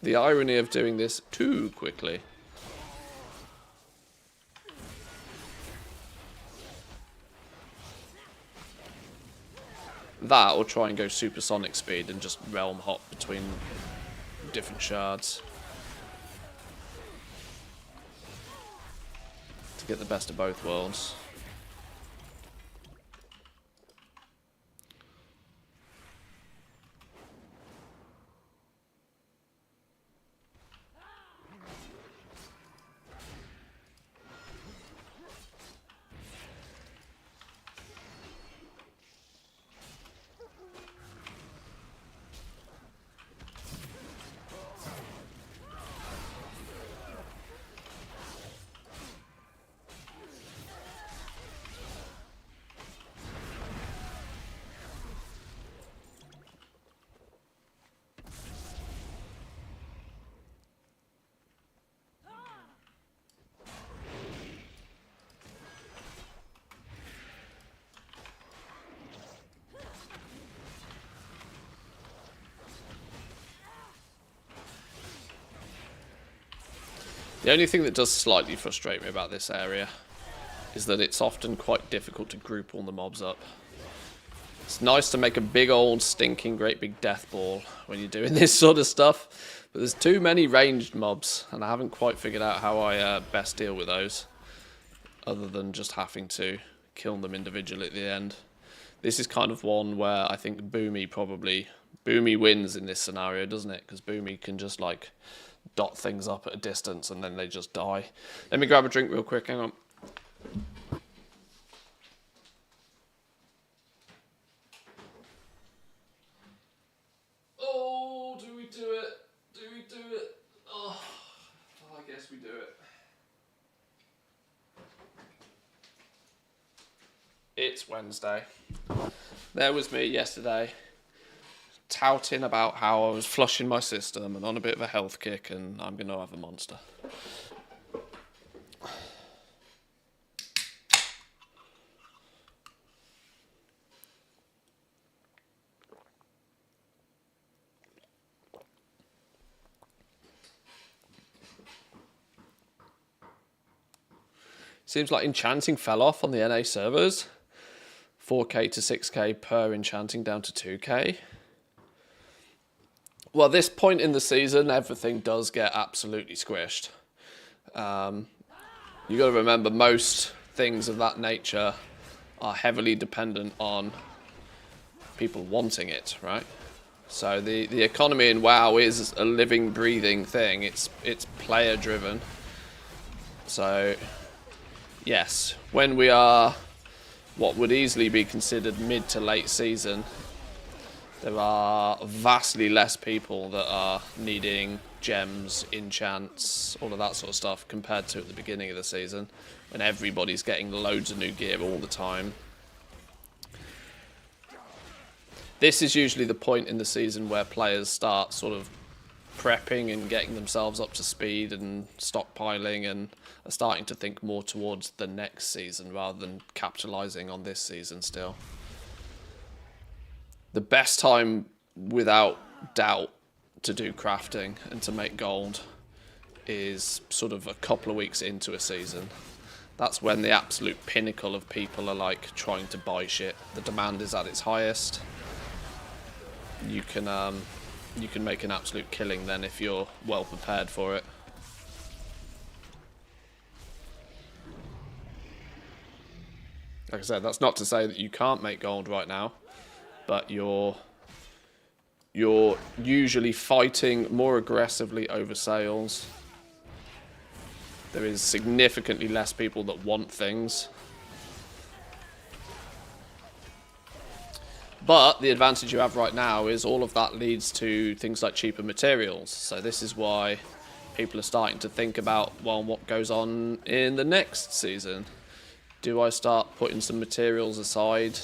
The irony of doing this too quickly. That, or try and go supersonic speed and just realm hop between different shards to get the best of both worlds. The only thing that does slightly frustrate me about this area is that it's often quite difficult to group all the mobs up. It's nice to make a big old stinking great big death ball when you're doing this sort of stuff, but there's too many ranged mobs and I haven't quite figured out how I best deal with those other than just having to kill them individually at the end. This is kind of one where I think Boomy wins in this scenario, doesn't it? Because Boomy can just like dot things up at a distance and then they just die. Let me grab a drink real quick, hang on. Oh, do we do it? Do we do it? Oh, I guess we do it. It's Wednesday. There was me yesterday touting about how I was flushing my system and on a bit of a health kick and I'm going to have a monster. Seems like enchanting fell off on the NA servers. 4k to 6k per enchanting down to 2k. Well, at this point in the season, everything does get absolutely squished. You got to remember, most things of that nature are heavily dependent on people wanting it, right? So the economy in WoW is a living, breathing thing. It's player driven. So yes, when we are what would easily be considered mid to late season, there are vastly less people that are needing gems, enchants, all of that sort of stuff compared to at the beginning of the season when everybody's getting loads of new gear all the time. This is usually the point in the season where players start sort of prepping and getting themselves up to speed and stockpiling and are starting to think more towards the next season rather than capitalising on this season still. The best time, without doubt, to do crafting and to make gold is sort of a couple of weeks into a season. That's when the absolute pinnacle of people are like trying to buy shit. The demand is at its highest. You can make an absolute killing then if you're well prepared for it. Like I said, that's not to say that you can't make gold right now, but you're usually fighting more aggressively over sales. There is significantly less people that want things. But the advantage you have right now is all of that leads to things like cheaper materials. So this is why people are starting to think about, well, what goes on in the next season? Do I start putting some materials aside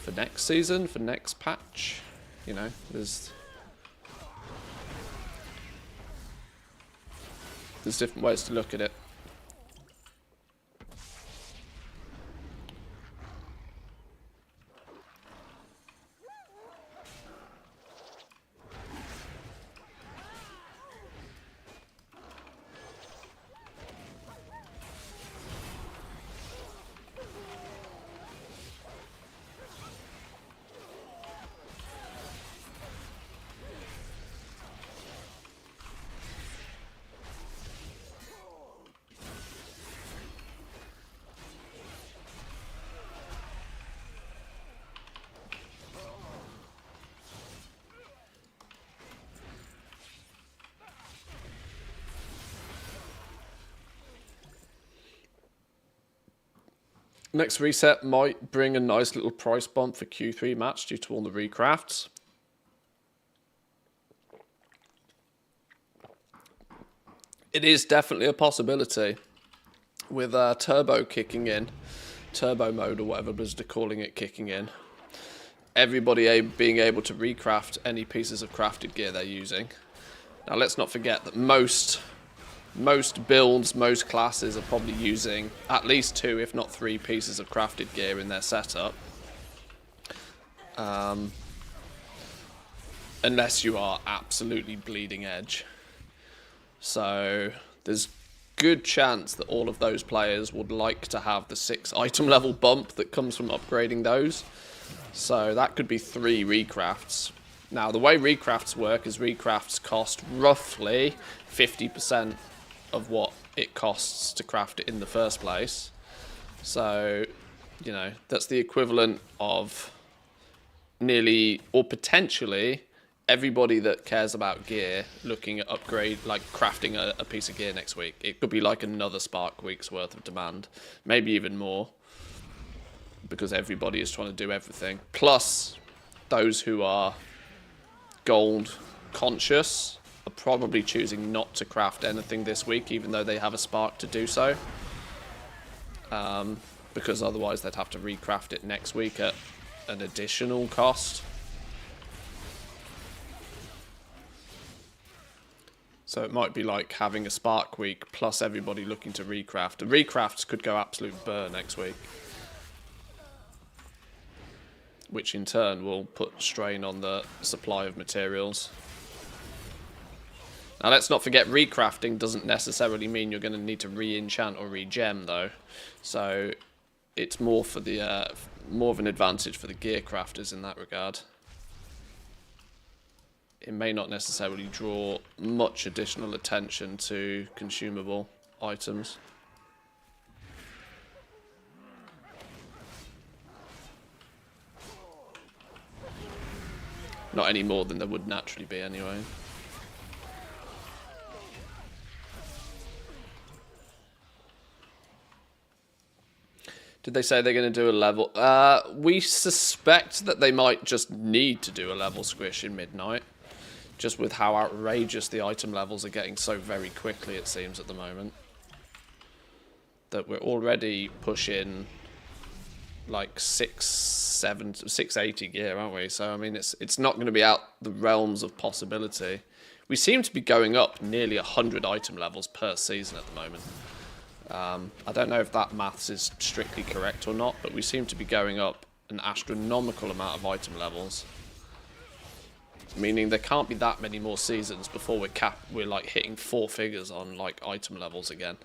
for next season, for next patch? You know, there's different ways to look at it. Next reset might bring a nice little price bump for Q3 match due to all the recrafts. It is definitely a possibility with turbo kicking in, turbo mode or whatever Blizzard are calling it kicking in. Everybody being able to recraft any pieces of crafted gear they're using. Now let's not forget that most builds, most classes are probably using at least 2, if not 3 pieces of crafted gear in their setup. Unless you are absolutely bleeding edge. So there's good chance that all of those players would like to have the 6 item level bump that comes from upgrading those. So that could be 3 recrafts. Now the way recrafts work is recrafts cost roughly 50% of what it costs to craft it in the first place. So, you know, that's the equivalent of nearly, or potentially, everybody that cares about gear looking at upgrade, like crafting a piece of gear next week. It could be like another Spark week's worth of demand, maybe even more, because everybody is trying to do everything. Plus, those who are gold conscious are probably choosing not to craft anything this week, even though they have a Spark to do so. Because otherwise they'd have to recraft it next week at an additional cost. So it might be like having a Spark week plus everybody looking to recraft. The recrafts could go absolute burr next week, which in turn will put strain on the supply of materials. Now let's not forget, recrafting doesn't necessarily mean you're going to need to re-enchant or re-gem though. So it's more for the more of an advantage for the gear crafters in that regard. It may not necessarily draw much additional attention to consumable items. Not any more than there would naturally be anyway. Did they say they're going to do a level? We suspect that they might just need to do a level squish in Midnight. Just with how outrageous the item levels are getting so very quickly, it seems, at the moment. That we're already pushing like 680 gear, aren't we? So, I mean, it's not going to be out the realms of possibility. We seem to be going up nearly 100 item levels per season at the moment. I don't know if that maths is strictly correct or not, but we seem to be going up an astronomical amount of item levels. Meaning there can't be that many more seasons before we're like hitting 4 figures on like item levels again,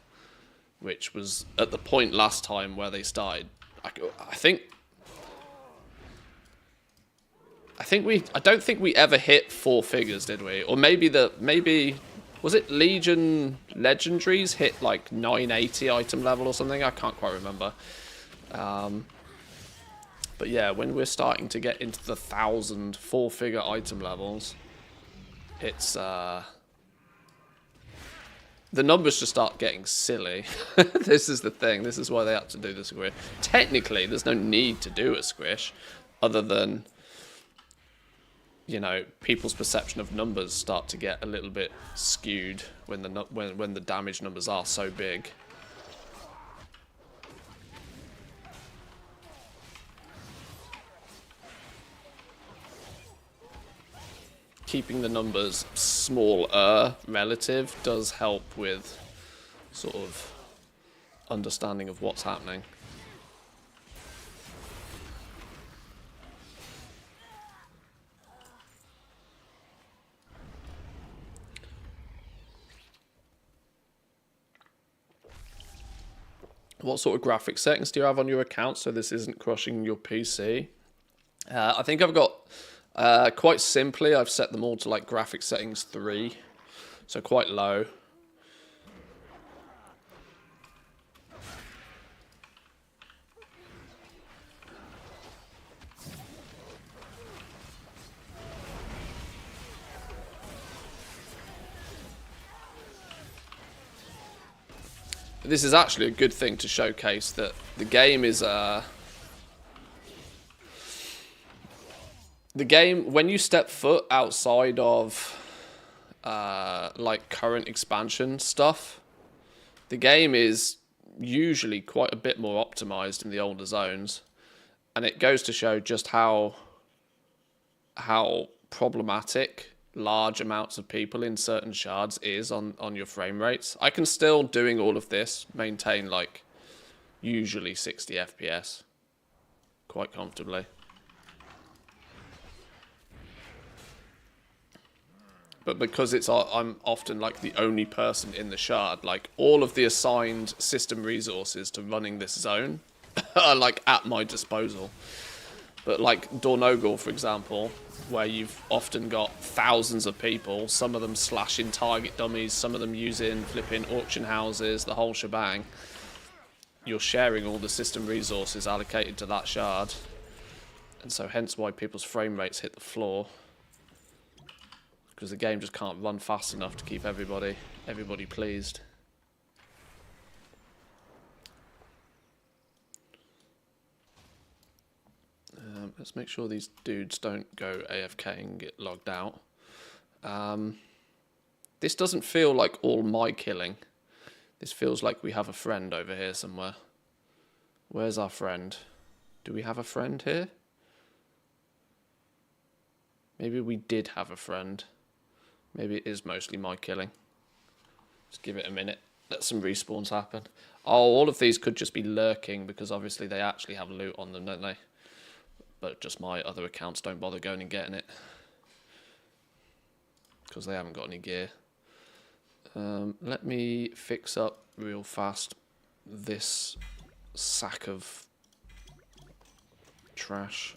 which was at the point last time where they started. I don't think we ever hit 4 figures, did we? Or maybe was it Legion Legendaries hit like 980 item level or something? I can't quite remember. But yeah, when we're starting to get into the 1,000 4-figure item levels, it's the numbers just start getting silly. This is the thing. This is why they had to do the squish. Technically, there's no need to do a squish, other than, you know, people's perception of numbers start to get a little bit skewed when the damage numbers are so big. Keeping the numbers smaller relative does help with sort of understanding of what's happening. What sort of graphic settings do you have on your account so this isn't crushing your PC? I think I've got, quite simply, I've set them all to like graphic settings 3, so quite low. This is actually a good thing to showcase that the game is the game, when you step foot outside of like current expansion stuff, the game is usually quite a bit more optimized in the older zones, and it goes to show just how problematic large amounts of people in certain shards is on your frame rates. I can still, doing all of this, maintain like usually 60 FPS quite comfortably. but because I'm often like the only person in the shard, like all of the assigned system resources to running this zone are like at my disposal. But like Dornogal, for example, where you've often got thousands of people, some of them slashing target dummies, some of them using flipping auction houses, the whole shebang. You're sharing all the system resources allocated to that shard. And so hence why people's frame rates hit the floor. Because the game just can't run fast enough to keep everybody pleased. Let's make sure these dudes don't go AFK and get logged out. This doesn't feel like all my killing. This feels like we have a friend over here somewhere. Where's our friend? Do we have a friend here? Maybe we did have a friend. Maybe it is mostly my killing. Just give it a minute. Let some respawns happen. Oh, all of these could just be lurking because obviously they actually have loot on them, don't they? But just my other accounts don't bother going and getting it. Because they haven't got any gear. Let me fix up real fast this sack of trash.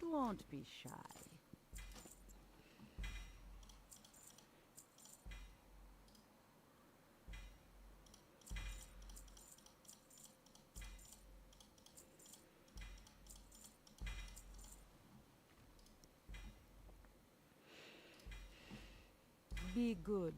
Don't be shy. Be good.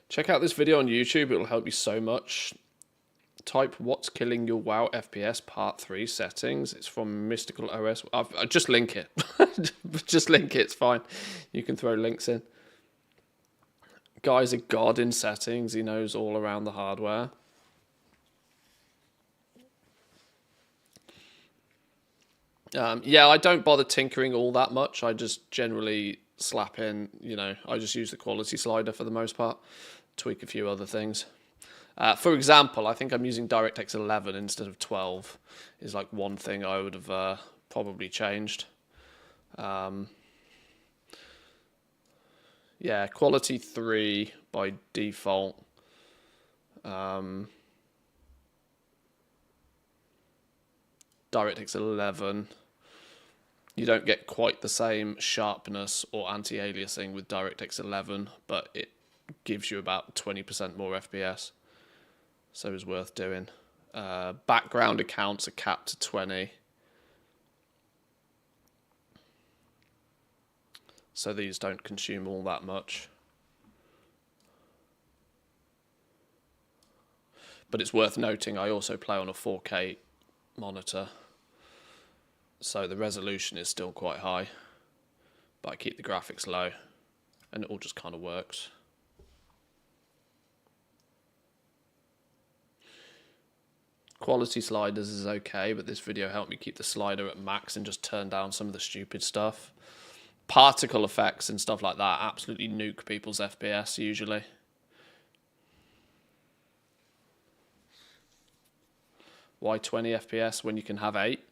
Check out this video on YouTube, it'll help you so much. Type "What's Killing Your WoW FPS Part 3 Settings." It's from Mystical OS. I'll just link it. Just link it, it's fine. You can throw links in. Guy's a god in settings, he knows all around the hardware. Yeah, I don't bother tinkering all that much. I just generally slap in, you know, I just use the quality slider for the most part. Tweak a few other things. For example, I think I'm using DirectX 11 instead of 12 is like one thing I would have probably changed. Yeah, quality 3 by default. DirectX 11. You don't get quite the same sharpness or anti-aliasing with DirectX 11, but it gives you about 20% more FPS. So it's worth doing. Background accounts are capped to 20. So these don't consume all that much. But it's worth noting I also play on a 4K monitor. So the resolution is still quite high. But I keep the graphics low. And it all just kind of works. Quality sliders is okay, but this video helped me keep the slider at max and just turn down some of the stupid stuff. Particle effects and stuff like that absolutely nuke people's FPS usually. Why 20 FPS when you can have 8?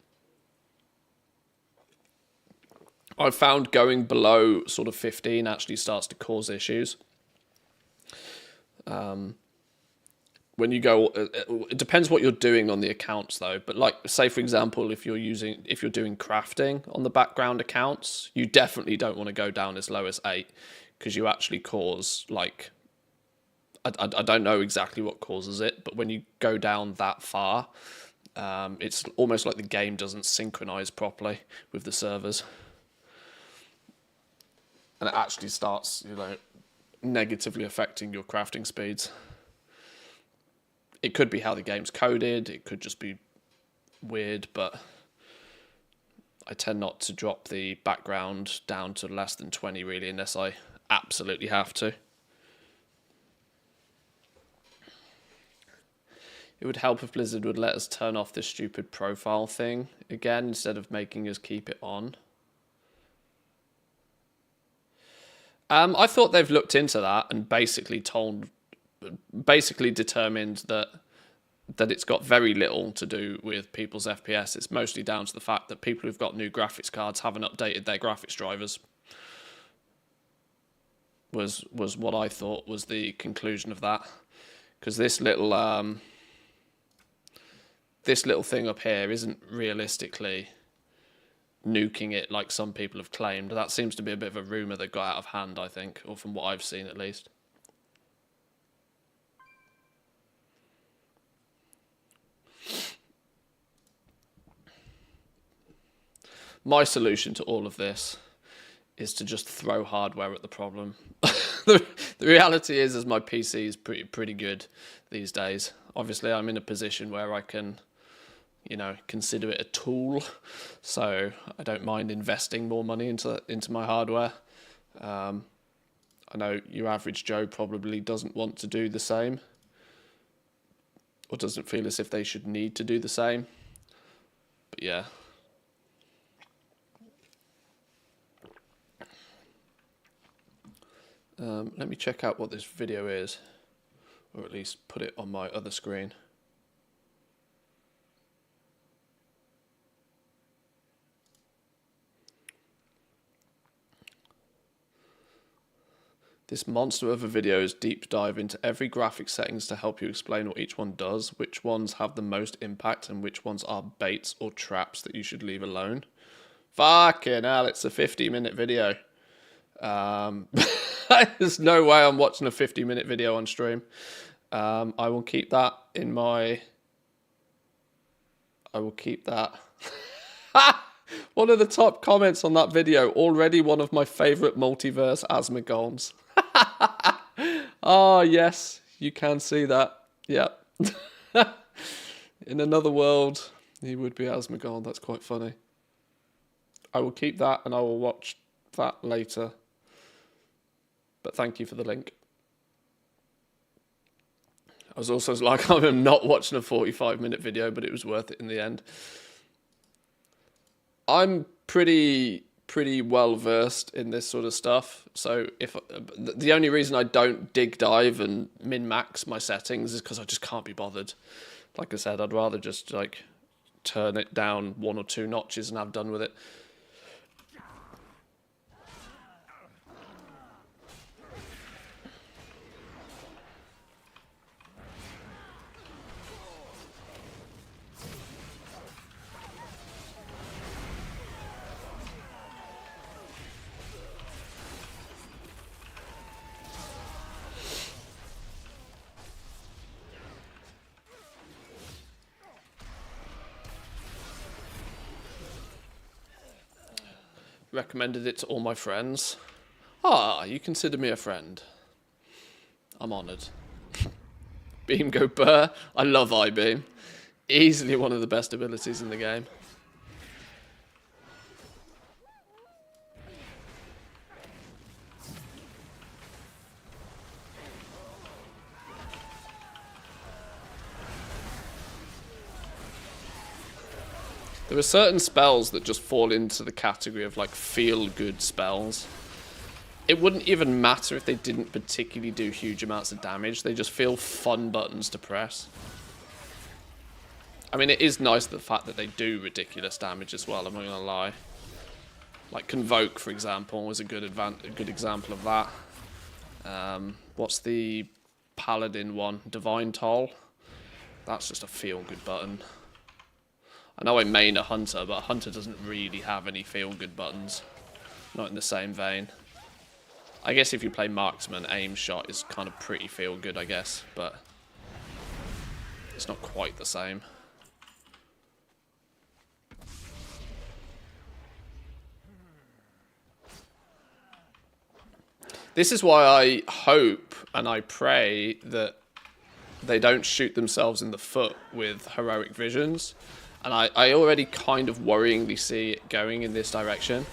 I've found going below sort of 15 actually starts to cause issues. When you go, it depends what you're doing on the accounts though. But like, say for example, if you're doing crafting on the background accounts, you definitely don't want to go down as low as 8 because you actually cause like, I don't know exactly what causes it, but when you go down that far, it's almost like the game doesn't synchronize properly with the servers. And it actually starts, you know, negatively affecting your crafting speeds. It could be how the game's coded, it could just be weird, but I tend not to drop the background down to less than 20 really, unless I absolutely have to. It would help if Blizzard would let us turn off this stupid profile thing again instead of making us keep it on. I thought they've looked into that and basically determined that it's got very little to do with people's FPS. It's mostly down to the fact that people who've got new graphics cards haven't updated their graphics drivers. Was what I thought was the conclusion of that. Because this little thing up here isn't realistically nuking it like some people have claimed. That seems to be a bit of a rumour that got out of hand, I think, or from what I've seen at least. My solution to all of this is to just throw hardware at the problem. The reality is my PC is pretty good these days. Obviously, I'm in a position where I can, you know, consider it a tool, so I don't mind investing more money into my hardware. I know your average Joe probably doesn't want to do the same, or doesn't feel as if they should need to do the same. But yeah. Let me check out what this video is, or at least put it on my other screen. This monster of a video is deep dive into every graphic settings to help you explain what each one does, which ones have the most impact, and which ones are baits or traps that you should leave alone. Fucking hell, it's a 50-minute video. There's no way I'm watching a 50-minute video on stream. I will keep that in my... I will keep that. One of the top comments on that video, already one of my favourite multiverse Asmogons. Oh, yes, you can see that. Yeah. In another world, he would be Asmogon. That's quite funny. I will keep that and I will watch that later. But thank you for the link. I was also like, I'm not watching a 45-minute video, but it was worth it in the end. I'm pretty well versed in this sort of stuff. So if the only reason I don't dig dive and min-max my settings is because I just can't be bothered. Like I said, I'd rather just like turn it down 1 or 2 notches and have done with it. Recommended it to all my friends. Ah, you consider me a friend. I'm honoured. Beam go burr. I love I-beam. Easily one of the best abilities in the game. There are certain spells that just fall into the category of like feel-good spells. It wouldn't even matter if they didn't particularly do huge amounts of damage. They just feel fun buttons to press. I mean, it is nice the fact that they do ridiculous damage as well, I'm not gonna lie. Like Convoke, for example, was a good example of that. What's the Paladin one? Divine Toll? That's just a feel-good button. I know I main a Hunter, but a Hunter doesn't really have any feel-good buttons. Not in the same vein. I guess if you play Marksman, Aim Shot is kind of pretty feel-good, I guess, but it's not quite the same. This is why I hope and I pray that they don't shoot themselves in the foot with Heroic Visions. And I already kind of worryingly see it going in this direction.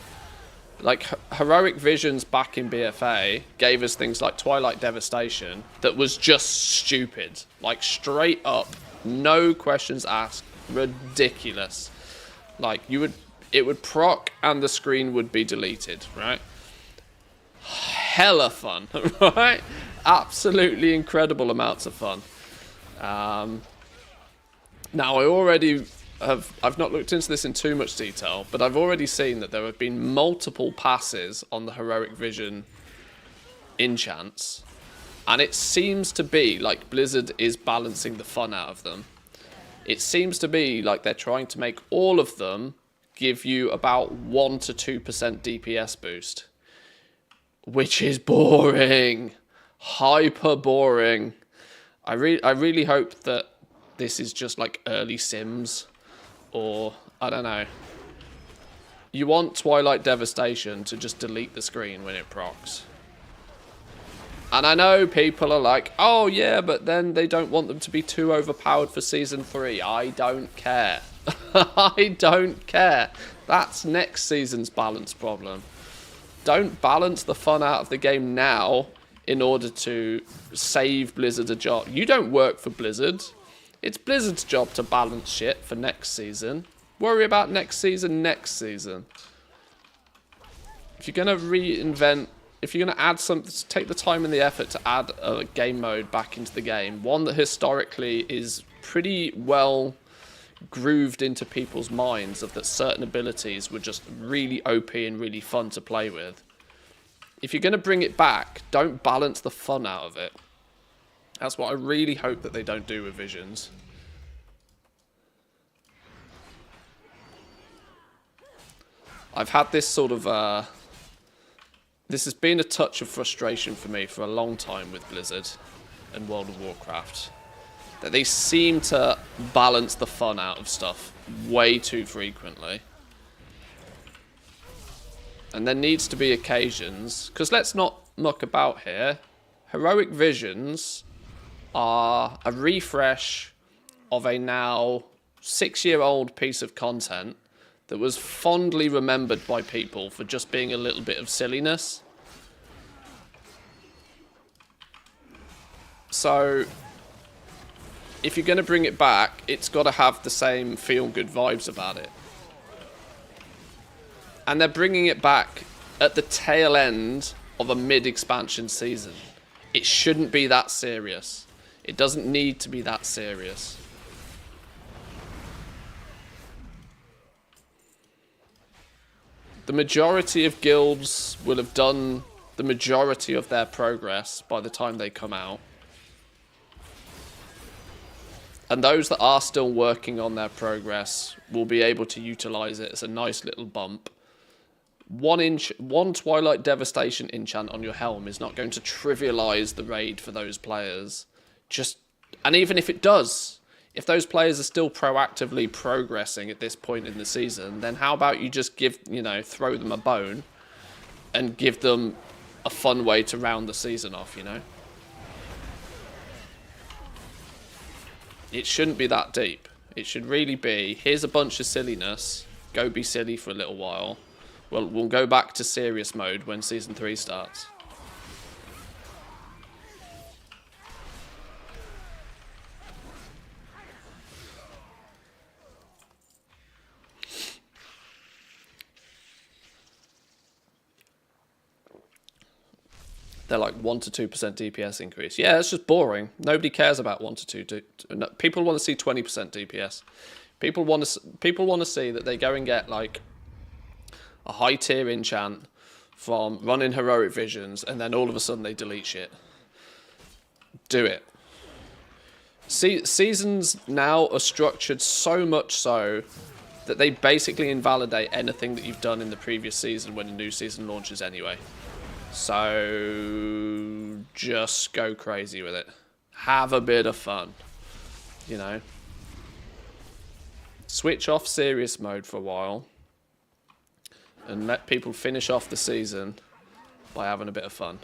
Like, Heroic Visions back in BFA gave us things like Twilight Devastation that was just stupid. Like, straight up No questions asked. Ridiculous. Like, it would proc and the screen would be deleted, right? Hella fun, right? Absolutely incredible amounts of fun. Now, I've not looked into this in too much detail, but I've already seen that there have been multiple passes on the Heroic Vision enchants, and it seems to be like Blizzard is balancing the fun out of them. It seems to be like they're trying to make all of them give you about 1 to 2% DPS boost, which is boring. Hyper boring. I really hope that this is just like early Sims, or I don't know. You want Twilight Devastation to just delete the screen when it procs. And I know people are like, oh yeah, but then they don't want them to be too overpowered for Season 3. I don't care. I don't care. That's next season's balance problem. Don't balance the fun out of the game now in order to save Blizzard a job. You don't work for Blizzard. It's Blizzard's job to balance shit for next season. Worry about next season next season. If you're going to reinvent, if you're going to add something, take the time and the effort to add a game mode back into the game, one that historically is pretty well grooved into people's minds of that certain abilities were just really OP and really fun to play with. If you're going to bring it back, don't balance the fun out of it. That's what I really hope that they don't do with Visions. I've had this sort of this has been a touch of frustration for me for a long time with Blizzard and World of Warcraft. That they seem to balance the fun out of stuff way too frequently. And there needs to be occasions, because let's not muck about here. Heroic Visions are a refresh of a now 6-year-old piece of content that was fondly remembered by people for just being a little bit of silliness. So, if you're going to bring it back, it's got to have the same feel-good vibes about it. And they're bringing it back at the tail end of a mid-expansion season. It shouldn't be that serious. It doesn't need to be that serious. The majority of guilds will have done the majority of their progress by the time they come out. And those that are still working on their progress will be able to utilize it as a nice little bump. One Twilight Devastation enchant on your helm is not going to trivialize the raid for those players. And even if it does, if those players are still proactively progressing at this point in the season, then how about you just throw them a bone and give them a fun way to round the season off, It shouldn't be that deep. It should really be, here's a bunch of silliness, go be silly for a little while. We'll go back to serious mode when Season 3 starts. They're like 1 to 2% DPS increase. Yeah, it's just boring. Nobody cares about 1 to 2. People want to see 20% DPS. People want to see that they go and get like a high tier enchant from running Heroic Visions, and then all of a sudden they delete shit. Do it. Seasons now are structured so much so that they basically invalidate anything that you've done in the previous season when a new season launches anyway. So just go crazy with it. Have a bit of fun, Switch off serious mode for a while and let people finish off the season by having a bit of fun.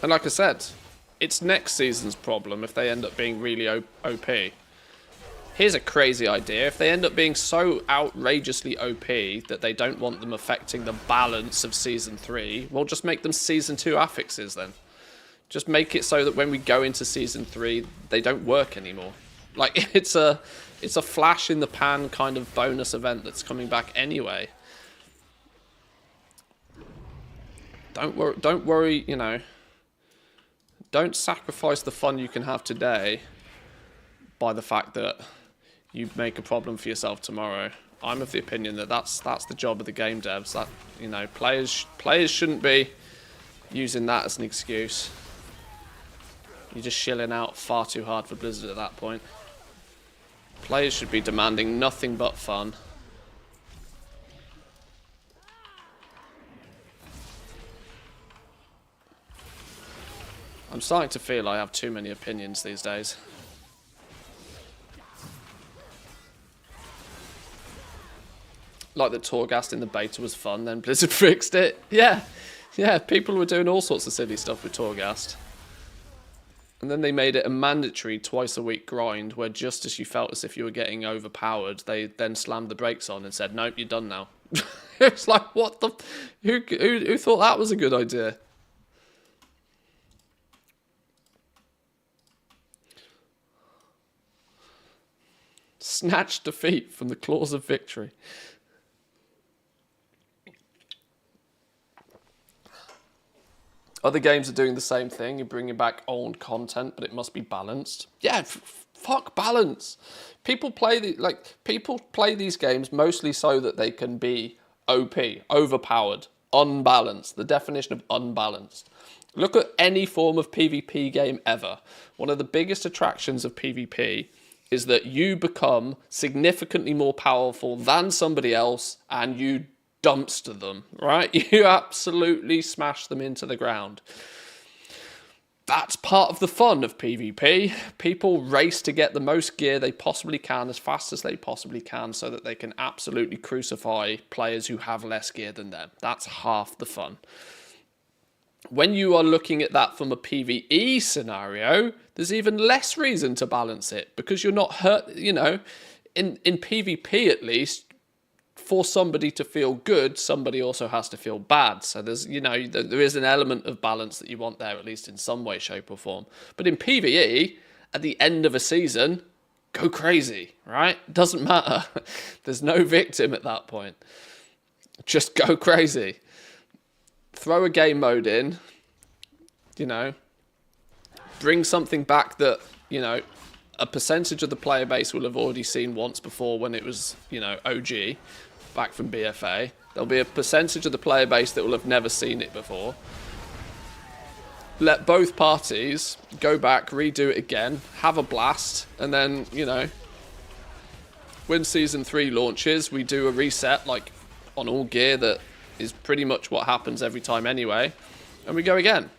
And like I said, it's next season's problem if they end up being really OP. Here's a crazy idea. If they end up being so outrageously OP that they don't want them affecting the balance of Season 3, we'll just make them Season 2 affixes then. Just make it so that when we go into Season 3, they don't work anymore. Like, it's a flash in the pan kind of bonus event that's coming back anyway. Don't worry, you know. Don't sacrifice the fun you can have today by the fact that you make a problem for yourself tomorrow. I'm of the opinion that that's the job of the game devs. That, you know, players shouldn't be using that as an excuse. You're just shilling out far too hard for Blizzard at that point. Players should be demanding nothing but fun. I'm starting to feel I have too many opinions these days. Like that Torghast in the beta was fun, then Blizzard fixed it. Yeah, people were doing all sorts of silly stuff with Torghast. And then they made it a mandatory twice-a-week grind where just as you felt as if you were getting overpowered, they then slammed the brakes on and said, nope, you're done now. It's like, what the... Who thought that was a good idea? Snatch defeat from the claws of victory. Other games are doing the same thing. You're bringing back old content, but it must be balanced. Yeah, fuck balance. People play these games mostly so that they can be OP, overpowered, unbalanced. The definition of unbalanced. Look at any form of PvP game ever. One of the biggest attractions of PvP is that you become significantly more powerful than somebody else and you dumpster them, right? You absolutely smash them into the ground. That's part of the fun of PvP. People race to get the most gear they possibly can as fast as they possibly can so that they can absolutely crucify players who have less gear than them. That's half the fun. When you are looking at that from a PvE scenario, there's even less reason to balance it because you're not hurt, you know, in PvP at least, for somebody to feel good, somebody also has to feel bad. So there's, you know, there is an element of balance that you want there, at least in some way, shape or form. But in PvE, at the end of a season, go crazy, right? Doesn't matter. There's no victim at that point. Just go crazy. Throw a game mode in, you know, bring something back that, you know, a percentage of the player base will have already seen once before when it was, you know, OG, back from BFA. There'll be a percentage of the player base that will have never seen it before. Let both parties go back, redo it again, have a blast, and then, you know, when Season 3 launches, we do a reset, like, on all gear that is pretty much what happens every time anyway, and we go again.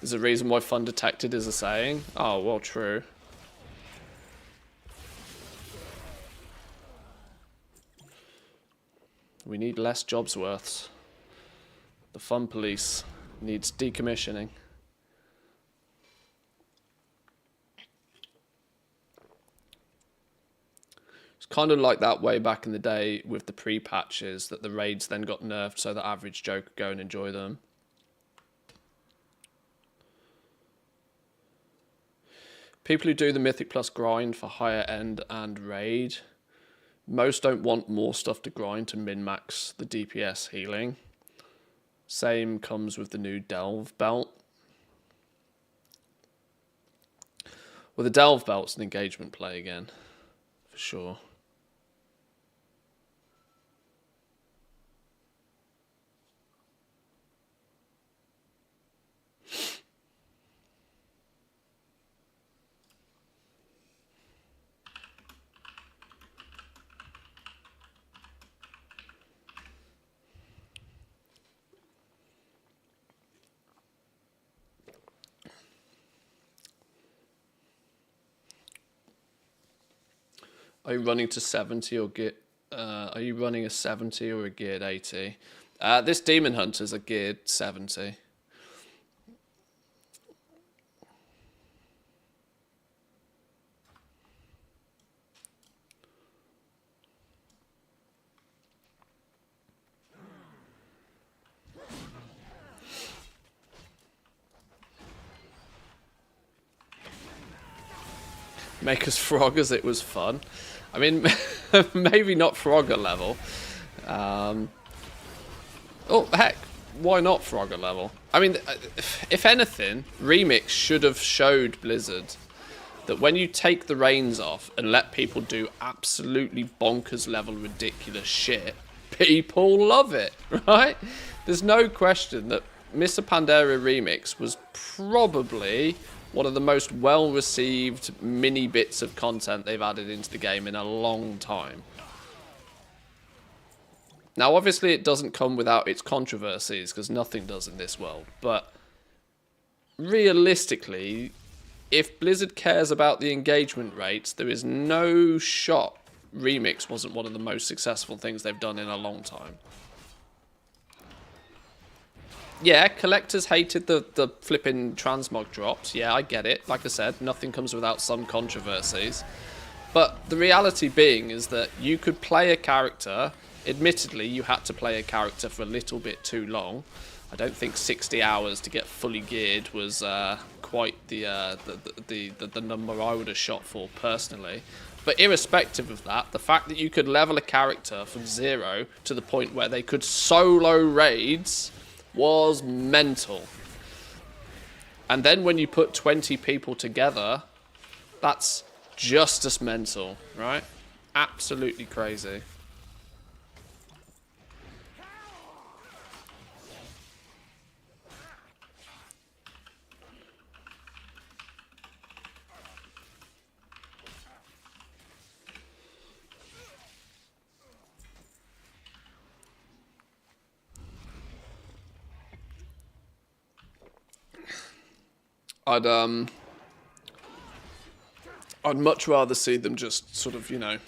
There's a reason why fun detected is a saying. Oh, well, true. We need less jobs worths. The fun police needs decommissioning. It's kind of like that way back in the day with the pre-patches, that the raids then got nerfed so that average Joe could go and enjoy them. People who do the Mythic Plus grind for higher end and raid, most don't want more stuff to grind to min-max the DPS healing. Same comes with the new Delve belt. Well, the Delve belt's an engagement play again, for sure. Are you running to 70 or get Are you running a 70 or a geared 80? This Demon Hunter's a geared 70. Make us Froggers, it was fun. I mean, maybe not Frogger level. Oh, heck, why not Frogger level? I mean, if anything, Remix should have showed Blizzard that when you take the reins off and let people do absolutely bonkers level ridiculous shit, people love it, right? There's no question that Mr. Pandaria Remix was probably one of the most well-received mini bits of content they've added into the game in a long time. Now, obviously, it doesn't come without its controversies, because nothing does in this world. But realistically, if Blizzard cares about the engagement rates, there is no shot Remix wasn't one of the most successful things they've done in a long time. Yeah, collectors hated the flipping transmog drops. Yeah, I get it. Like I said, nothing comes without some controversies. But the reality being is that you could play a character. Admittedly, you had to play a character for a little bit too long. I don't think 60 hours to get fully geared was quite the number I would have shot for personally. But irrespective of that, the fact that you could level a character from 0 to the point where they could solo raids was mental. And then when you put 20 people together, that's just as mental, right? Absolutely crazy. I'd much rather see them just sort of, you know,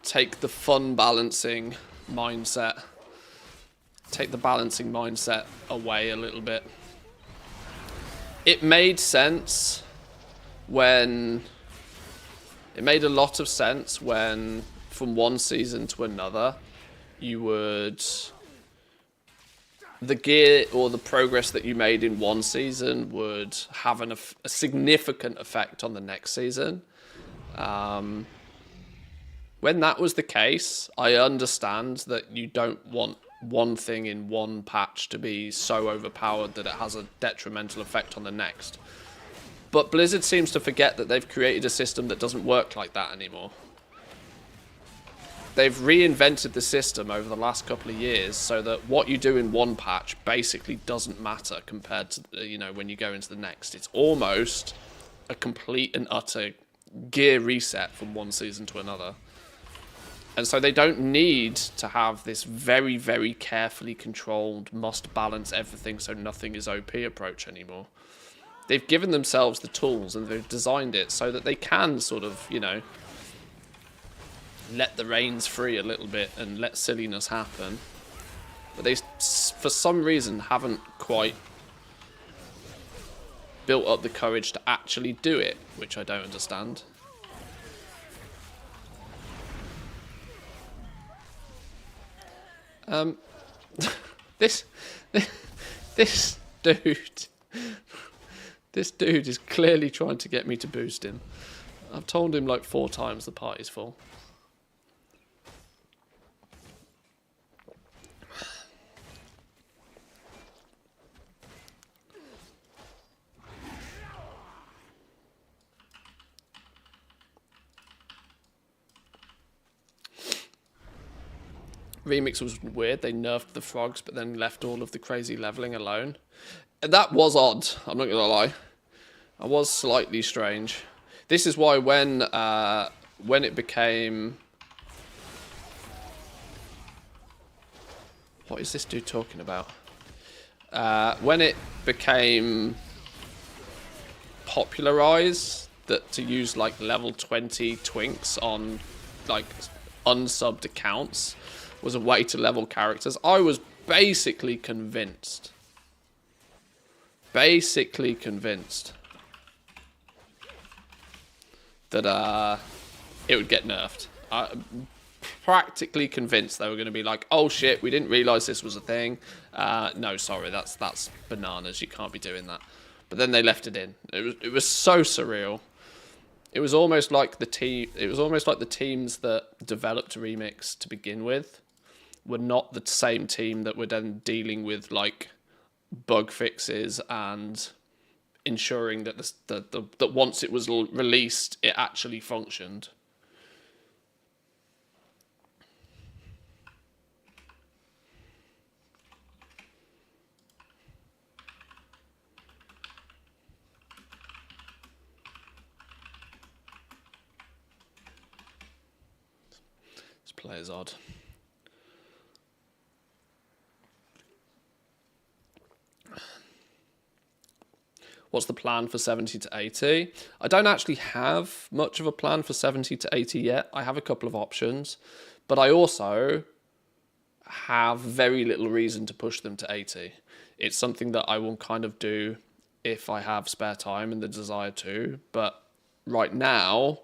take the fun balancing mindset, take the balancing mindset away a little bit. It made sense when, it made a lot of sense when from one season to another, you would, the gear or the progress that you made in one season would have a significant effect on the next season. When that was the case, I understand that you don't want one thing in one patch to be so overpowered that it has a detrimental effect on the next. But Blizzard seems to forget that they've created a system that doesn't work like that anymore. They've reinvented the system over the last couple of years so that what you do in one patch basically doesn't matter compared to, you know, when you go into the next. It's almost a complete and utter gear reset from one season to another. And so they don't need to have this very, very carefully controlled, must balance everything so nothing is OP approach anymore. They've given themselves the tools and they've designed it so that they can sort of, you know, let the reins free a little bit and let silliness happen. But they, for some reason, haven't quite built up the courage to actually do it, which I don't understand. This dude is clearly trying to get me to boost him. I've told him like 4 times the party's full. Remix was weird. They nerfed the frogs, but then left all of the crazy leveling alone. And that was odd. I'm not gonna lie. That was slightly strange. This is why when it became, what is this dude talking about? When it became popularized that to use like level 20 twinks on like unsubbed accounts was a way to level characters, I was basically convinced. That it would get nerfed. Practically convinced they were going to be like, oh shit, we didn't realise this was a thing. No, sorry, that's bananas. You can't be doing that. But then they left it in. It was so surreal. It was almost like the teams that developed Remix to begin with were not the same team that were then dealing with like bug fixes and ensuring that that once it was released, it actually functioned. This player's odd. What's the plan for 70 to 80? I don't actually have much of a plan for 70 to 80 yet. I have a couple of options, but I also have very little reason to push them to 80. It's something that I will kind of do if I have spare time and the desire to, but right now,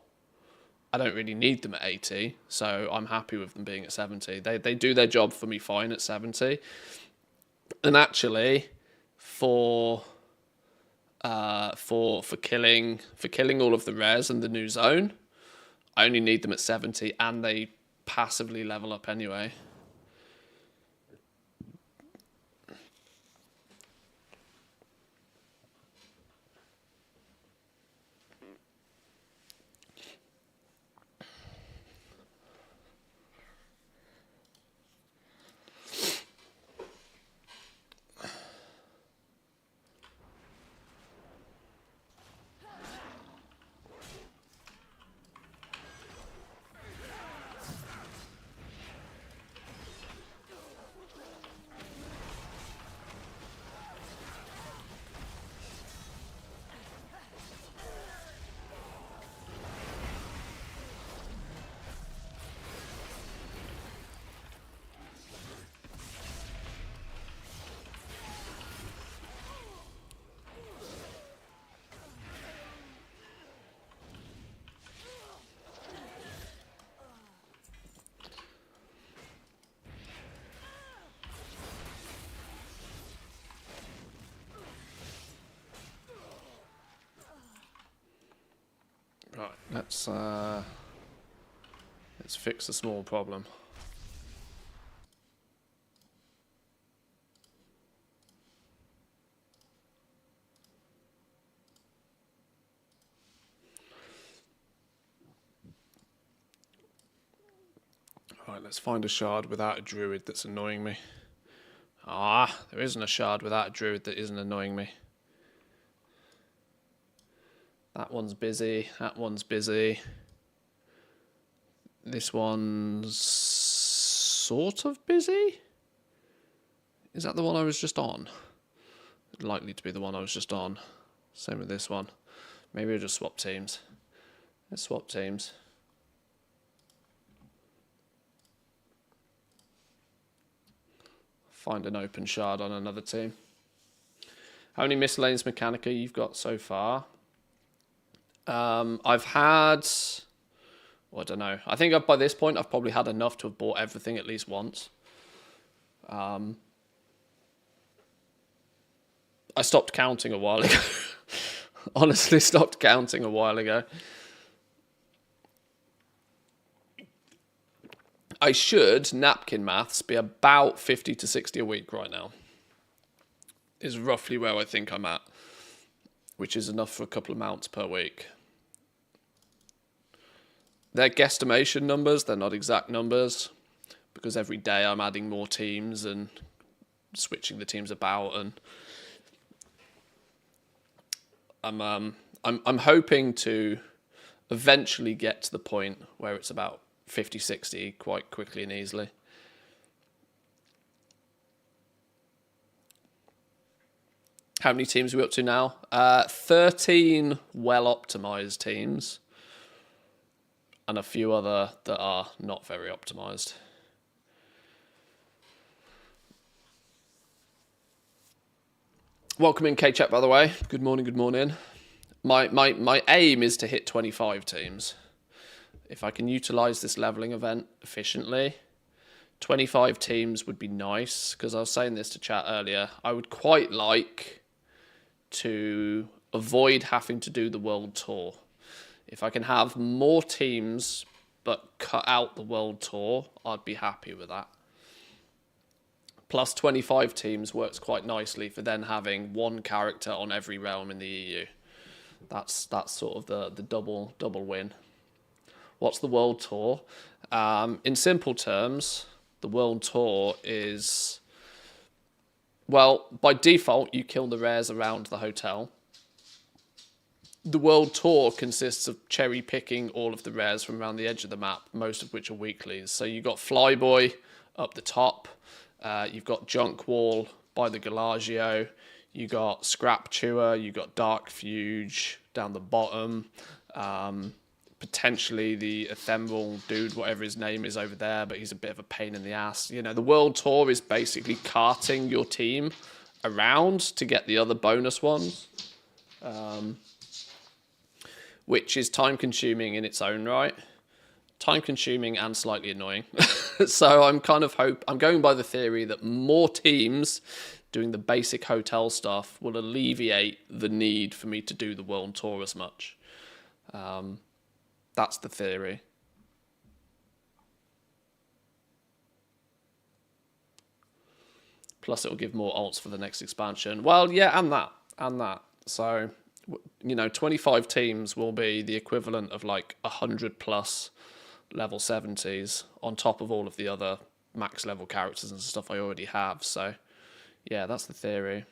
I don't really need them at 80, so I'm happy with them being at 70. They do their job for me fine at 70. And actually, for killing all of the rares and the new zone, I only need them at 70, and they passively level up anyway. Right, let's fix a small problem. Right, let's find a shard without a druid that's annoying me. Ah, there isn't a shard without a druid that isn't annoying me. That one's busy, that one's busy. This one's sort of busy? Is that the one I was just on? Likely to be the one I was just on. Same with this one. Maybe I'll just swap teams. Let's swap teams. Find an open shard on another team. How many miscellaneous Mechanica you've got so far? I've had, well, I don't know. I think by this point I've probably had enough to have bought everything at least once. I stopped counting a while ago. Honestly, stopped counting a while ago. I should, napkin maths, be about 50 to 60 a week right now. Is roughly where I think I'm at, which is enough for a couple of mounts per week. They're guesstimation numbers, they're not exact numbers, because every day I'm adding more teams and switching the teams about, and I'm hoping to eventually get to the point where it's about 50, 60 quite quickly and easily. How many teams are we up to now? 13 well-optimized teams. and a few other that are not very optimized. Welcome in, K-Chat, by the way. Good morning, good morning. My aim is to hit 25 teams. If I can utilize this leveling event efficiently, 25 teams would be nice, because I was saying this to chat earlier. I would quite like to avoid having to do the world tour. If I can have more teams but cut out the world tour, I'd be happy with that. Plus 25 teams works quite nicely for then having one character on every realm in the EU. That's sort of the double win. What's the world tour? In simple terms, the world tour is, well, by default, you kill the rares around the hotel. The world tour consists of cherry picking all of the rares from around the edge of the map, most of which are weeklies. So you've got Flyboy up the top, you've got Junk Wall by the Galagio, you got Scrap Chewer, you got Dark Fuge down the bottom, potentially the ephemeral dude, whatever his name is over there, but he's a bit of a pain in the ass. You know, the world tour is basically carting your team around to get the other bonus ones. Which is time-consuming in its own right. Time-consuming and slightly annoying. So I'm going by the theory that more teams doing the basic hotel stuff will alleviate the need for me to do the world tour as much. That's the theory. Plus it'll give more alts for the next expansion. Well, yeah, and that. So, you know, 25 teams will be the equivalent of like 100 plus level 70s on top of all of the other max level characters and stuff I already have. So, yeah, that's the theory.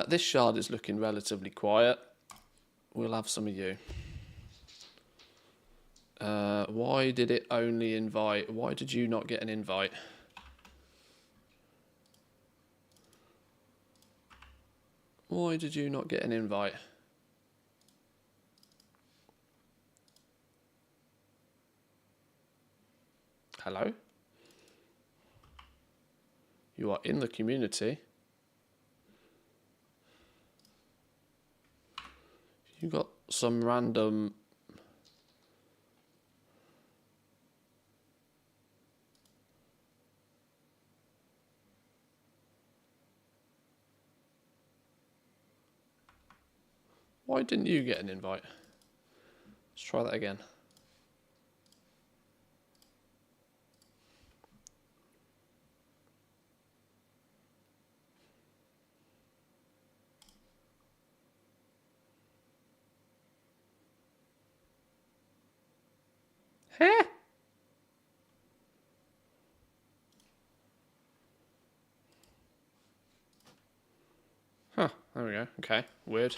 This shard is looking relatively quiet. We'll have some of you. Why did it only invite? Why did you not get an invite? Why did you not get an invite? Hello? You are in the community. You got some random... Why didn't you get an invite? Let's try that again. Huh? Huh, there we go. Okay, weird.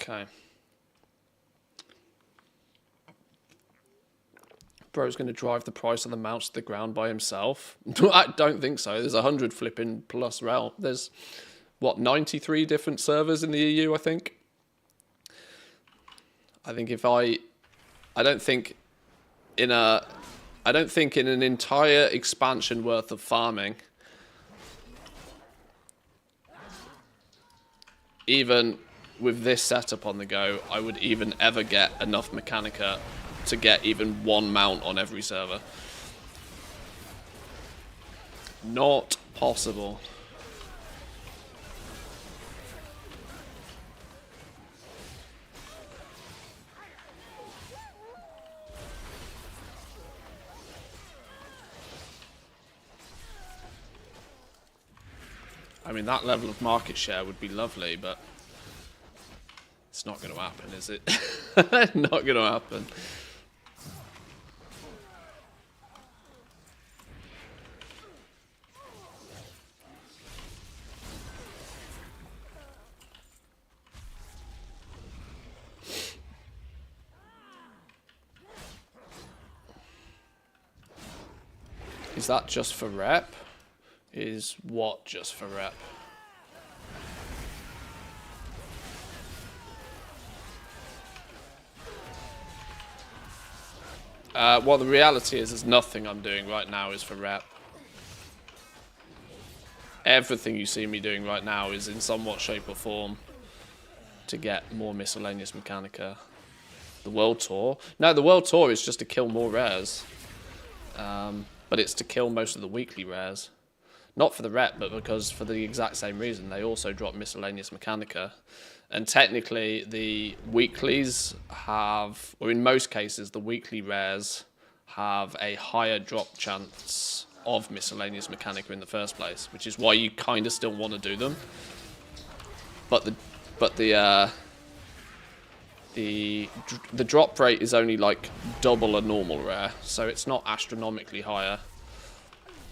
Okay. Bro's going to drive the price of the mounts to the ground by himself. I don't think so. There's 100 flipping plus realm. There's, what, 93 different servers in the EU, I think? I think if I don't think in an entire expansion worth of farming, even with this setup on the go, I would even ever get enough Mechanica to get even one mount on every server. Not possible. I mean, that level of market share would be lovely, but it's not going to happen, is it? Not going to happen. Is that just for rep? Is what just for rep? Well, the reality is nothing I'm doing right now is for rep. Everything you see me doing right now is in somewhat shape or form to get more miscellaneous Mechanica. The World Tour? No, the World Tour is just to kill more rares. But it's to kill most of the weekly rares. Not for the rep, but because for the exact same reason. They also drop miscellaneous Mechanica. And technically, the weeklies have, or in most cases, the weekly rares have a higher drop chance of miscellaneous Mechanica in the first place, which is why you kind of still want to do them. But the drop rate is only like double a normal rare, so it's not astronomically higher.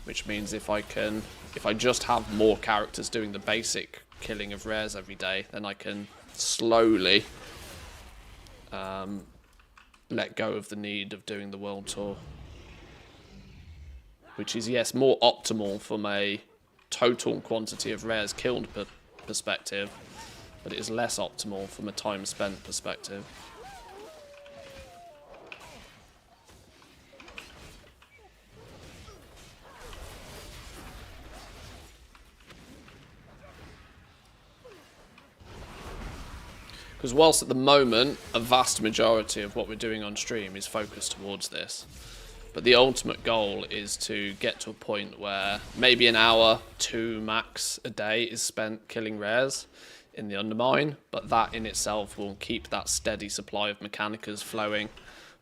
Which means if I just have more characters doing the basic killing of rares every day, then I can slowly let go of the need of doing the World Tour. Which is, yes, more optimal from a total quantity of rares killed perspective, but it is less optimal from a time spent perspective. Because whilst at the moment, a vast majority of what we're doing on stream is focused towards this. But the ultimate goal is to get to a point where maybe an hour, 2 max a day is spent killing rares in the Undermine. But that in itself will keep that steady supply of Mechanicas flowing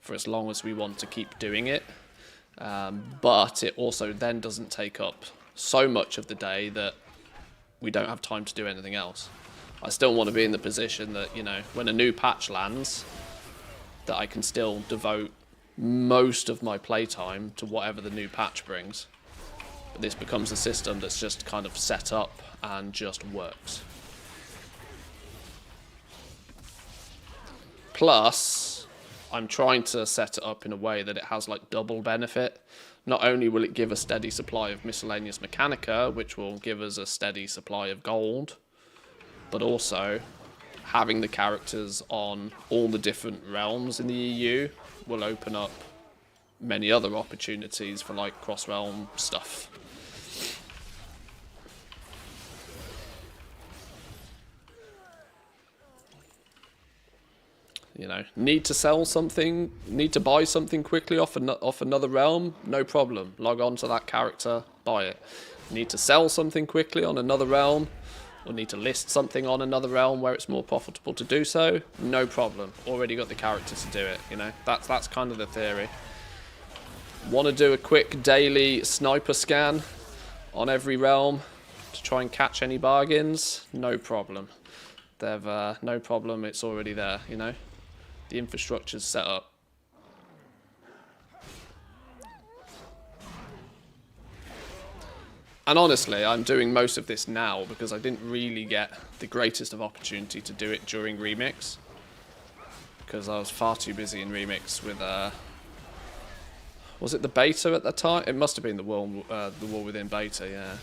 for as long as we want to keep doing it. But it also then doesn't take up so much of the day that we don't have time to do anything else. I still want to be in the position that, you know, when a new patch lands, that I can still devote most of my playtime to whatever the new patch brings. But this becomes a system that's just kind of set up and just works. Plus, I'm trying to set it up in a way that it has like double benefit. Not only will it give a steady supply of miscellaneous Mechanica, which will give us a steady supply of gold, but also having the characters on all the different realms in the EU will open up many other opportunities for like cross-realm stuff. You know, need to sell something, need to buy something quickly off another realm, no problem. Log on to that character, buy it. Need to sell something quickly on another realm, or need to list something on another realm where it's more profitable to do so, no problem. Already got the characters to do it, you know. That's kind of the theory. Want to do a quick daily sniper scan on every realm to try and catch any bargains? No problem. They've no problem, it's already there, you know. The infrastructure's set up. And honestly, I'm doing most of this now because I didn't really get the greatest of opportunity to do it during Remix. Because I was far too busy in Remix with, was it the beta at that time? It must have been the War Within beta, yeah.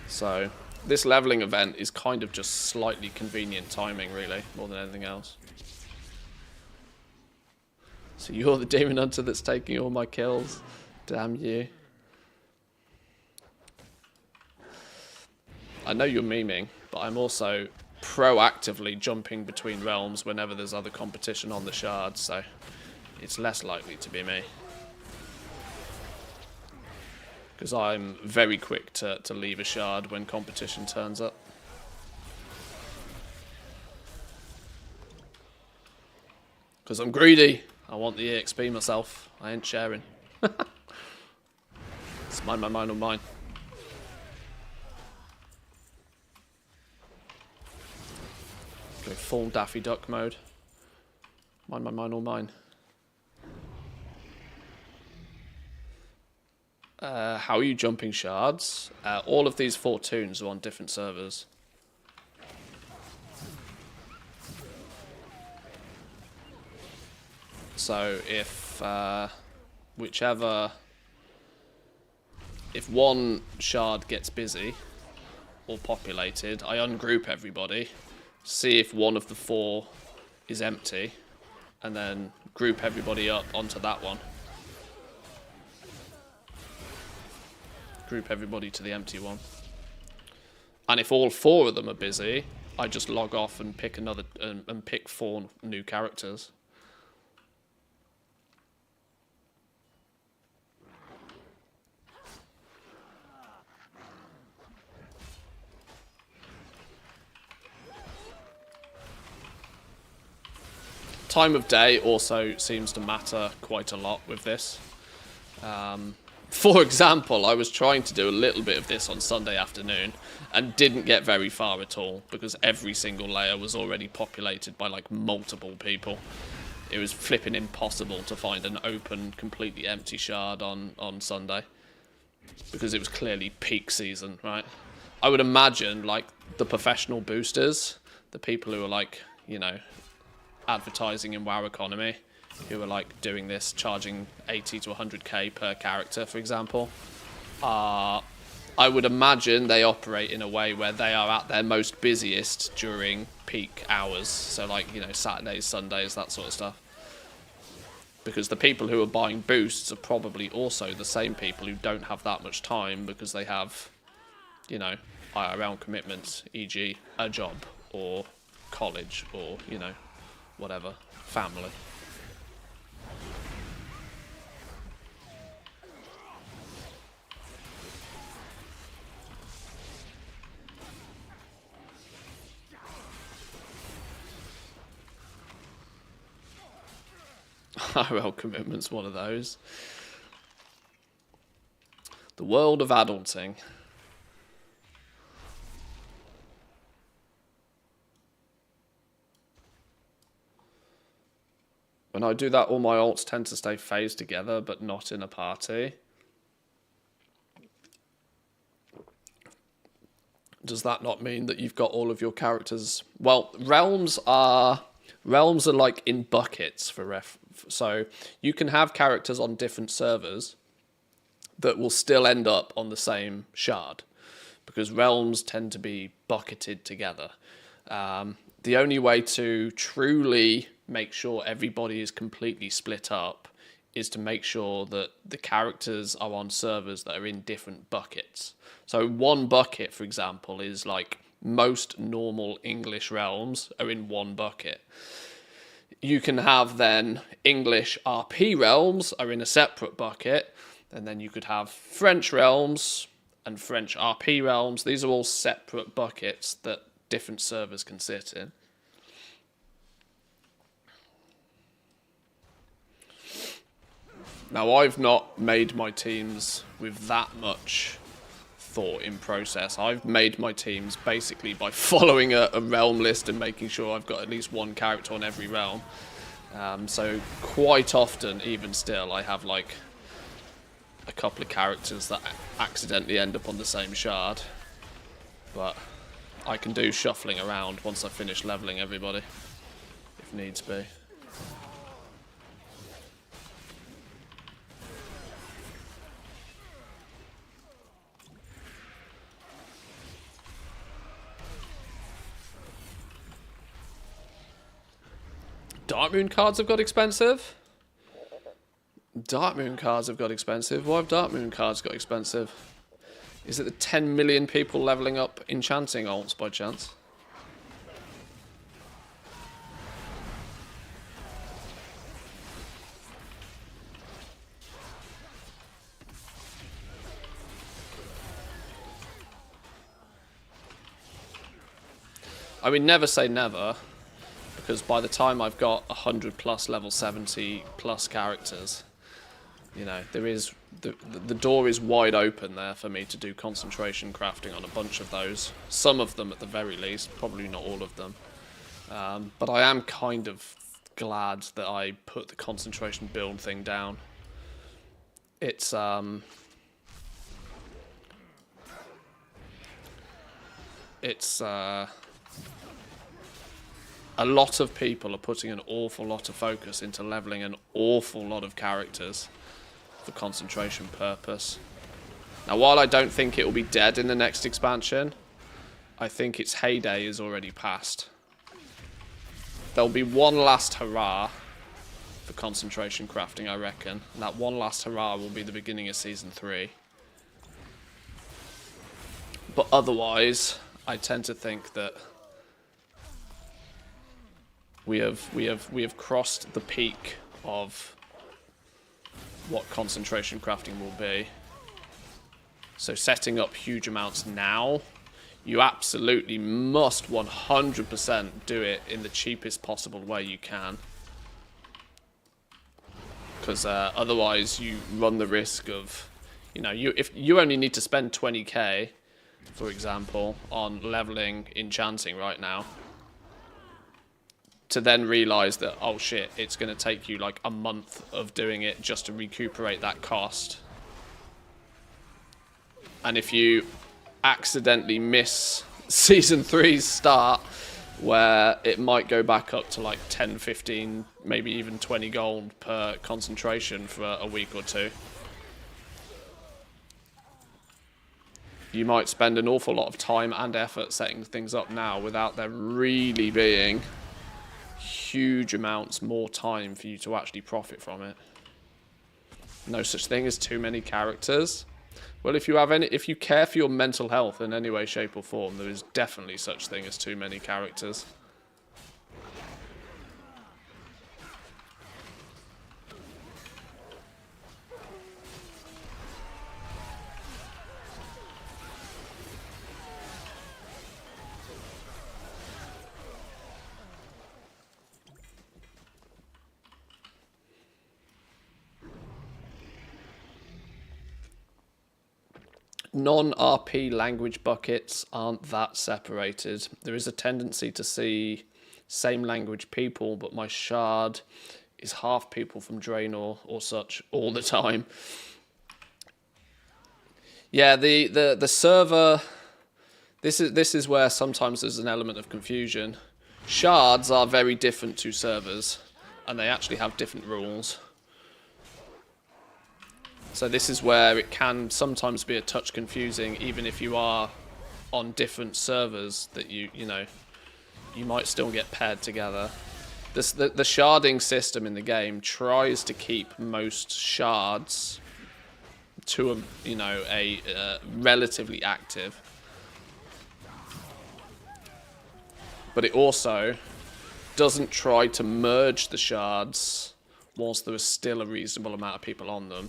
So, this leveling event is kind of just slightly convenient timing, really, more than anything else. So you're the demon hunter that's taking all my kills. Damn you. I know you're memeing, but I'm also proactively jumping between realms whenever there's other competition on the shard, so it's less likely to be me. Because I'm very quick to leave a shard when competition turns up. Because I'm greedy. I want the EXP myself. I ain't sharing. It's mine, on mine. Go full Daffy Duck mode. Mine, all mine. How are you jumping shards? All of these 4 toons are on different servers. So if one shard gets busy or populated, I ungroup everybody, see if one of the 4 is empty, and then group everybody up onto that one. Group everybody to the empty one. And if all 4 of them are busy, I just log off and pick another and pick 4 new characters. Time of day also seems to matter quite a lot with this. For example, I was trying to do a little bit of this on Sunday afternoon and didn't get very far at all because every single layer was already populated by like multiple people. It was flipping impossible to find an open, completely empty shard on Sunday because it was clearly peak season, right? I would imagine like the professional boosters, the people who are like, you know, advertising in WoW economy, who are like doing this, charging 80 to 100k per character, for example. I would imagine they operate in a way where they are at their most busiest during peak hours. So like, you know, Saturdays, Sundays, that sort of stuff. Because the people who are buying boosts are probably also the same people who don't have that much time because they have, you know, IRL commitments, e.g. a job or college or, you know, whatever, family. IRL commitment's one of those. The world of adulting. When I do that, all my alts tend to stay phased together, but not in a party. Does that not mean that you've got all of your characters? Well, realms are like in buckets for ref. So you can have characters on different servers that will still end up on the same shard because realms tend to be bucketed together. The only way to truly make sure everybody is completely split up is to make sure that the characters are on servers that are in different buckets. So one bucket, for example, is like most normal English realms are in one bucket. You can have then English RP realms are in a separate bucket, and then you could have French realms and French RP realms. These are all separate buckets that different servers can sit in. Now, I've not made my teams with that much thought in process. I've made my teams basically by following a realm list and making sure I've got at least one character on every realm. So quite often, even still, I have like a couple of characters that accidentally end up on the same shard. But I can do shuffling around once I finish leveling everybody, if needs be. Dark Moon cards have got expensive. Dark Moon cards have got expensive. Why have Dark Moon cards got expensive? Is it the 10 million people leveling up enchanting alts by chance? I mean, never say never. Because by the time I've got 100 plus level 70 plus characters, you know, there is the door is wide open there for me to do concentration crafting on a bunch of those. Some of them at the very least, probably not all of them. But I am kind of glad that I put the concentration build thing down. It's a lot of people are putting an awful lot of focus into leveling an awful lot of characters for concentration purpose. Now, while I don't think it will be dead in the next expansion, I think its heyday is already past. There'll be one last hurrah for concentration crafting, I reckon. And that one last hurrah will be the beginning of Season 3. But otherwise, I tend to think that we have crossed the peak of what concentration crafting will be. So setting up huge amounts now, you absolutely must 100% do it in the cheapest possible way you can. Because otherwise you run the risk of, if you only need to spend 20k, for example, on leveling enchanting right now, to then realise that, oh shit, it's going to take you like a month of doing it just to recuperate that cost. And if you accidentally miss Season 3's start, where it might go back up to like 10, 15, maybe even 20 gold per concentration for a week or two, you might spend an awful lot of time and effort setting things up now without there really being huge amounts more time for you to actually profit from it. No such thing as too many characters. Well, if you care for your mental health in any way, shape or form, there is definitely such thing as too many characters. Non-RP language buckets aren't that separated. There is a tendency to see same language people, but my shard is half people from Draenor or such all the time. Yeah, the server. This is where sometimes there's an element of confusion. Shards are very different to servers, and they actually have different rules. So this is where it can sometimes be a touch confusing, even if you are on different servers, that you might still get paired together. The sharding system in the game tries to keep most shards to a relatively active, but it also doesn't try to merge the shards whilst there is still a reasonable amount of people on them.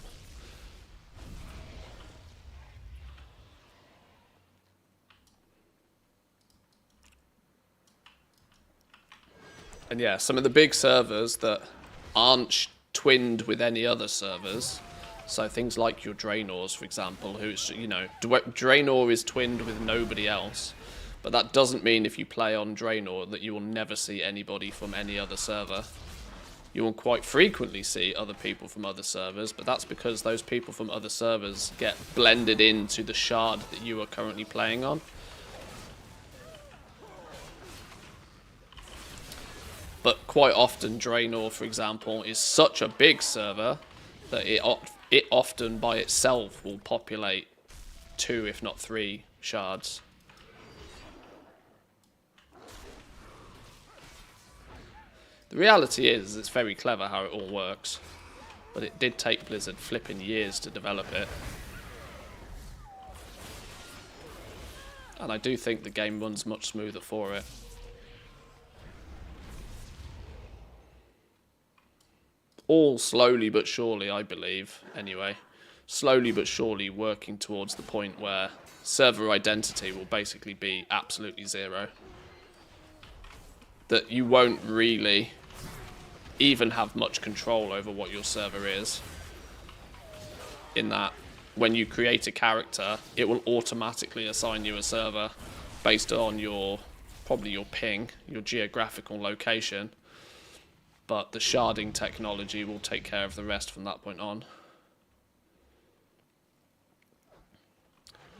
And yeah, some of the big servers that aren't twinned with any other servers, so things like your Draenors, for example, who's, Draenor is twinned with nobody else, but that doesn't mean if you play on Draenor that you will never see anybody from any other server. You will quite frequently see other people from other servers, but that's because those people from other servers get blended into the shard that you are currently playing on. But quite often, Draenor, for example, is such a big server that it often by itself will populate 2, if not 3 shards. The reality is, it's very clever how it all works, but it did take Blizzard flipping years to develop it. And I do think the game runs much smoother for it. All slowly but surely, I believe, anyway. Slowly but surely working towards the point where server identity will basically be absolutely zero. That you won't really even have much control over what your server is. In that, when you create a character, it will automatically assign you a server based on probably your ping, your geographical location. But the sharding technology will take care of the rest from that point on.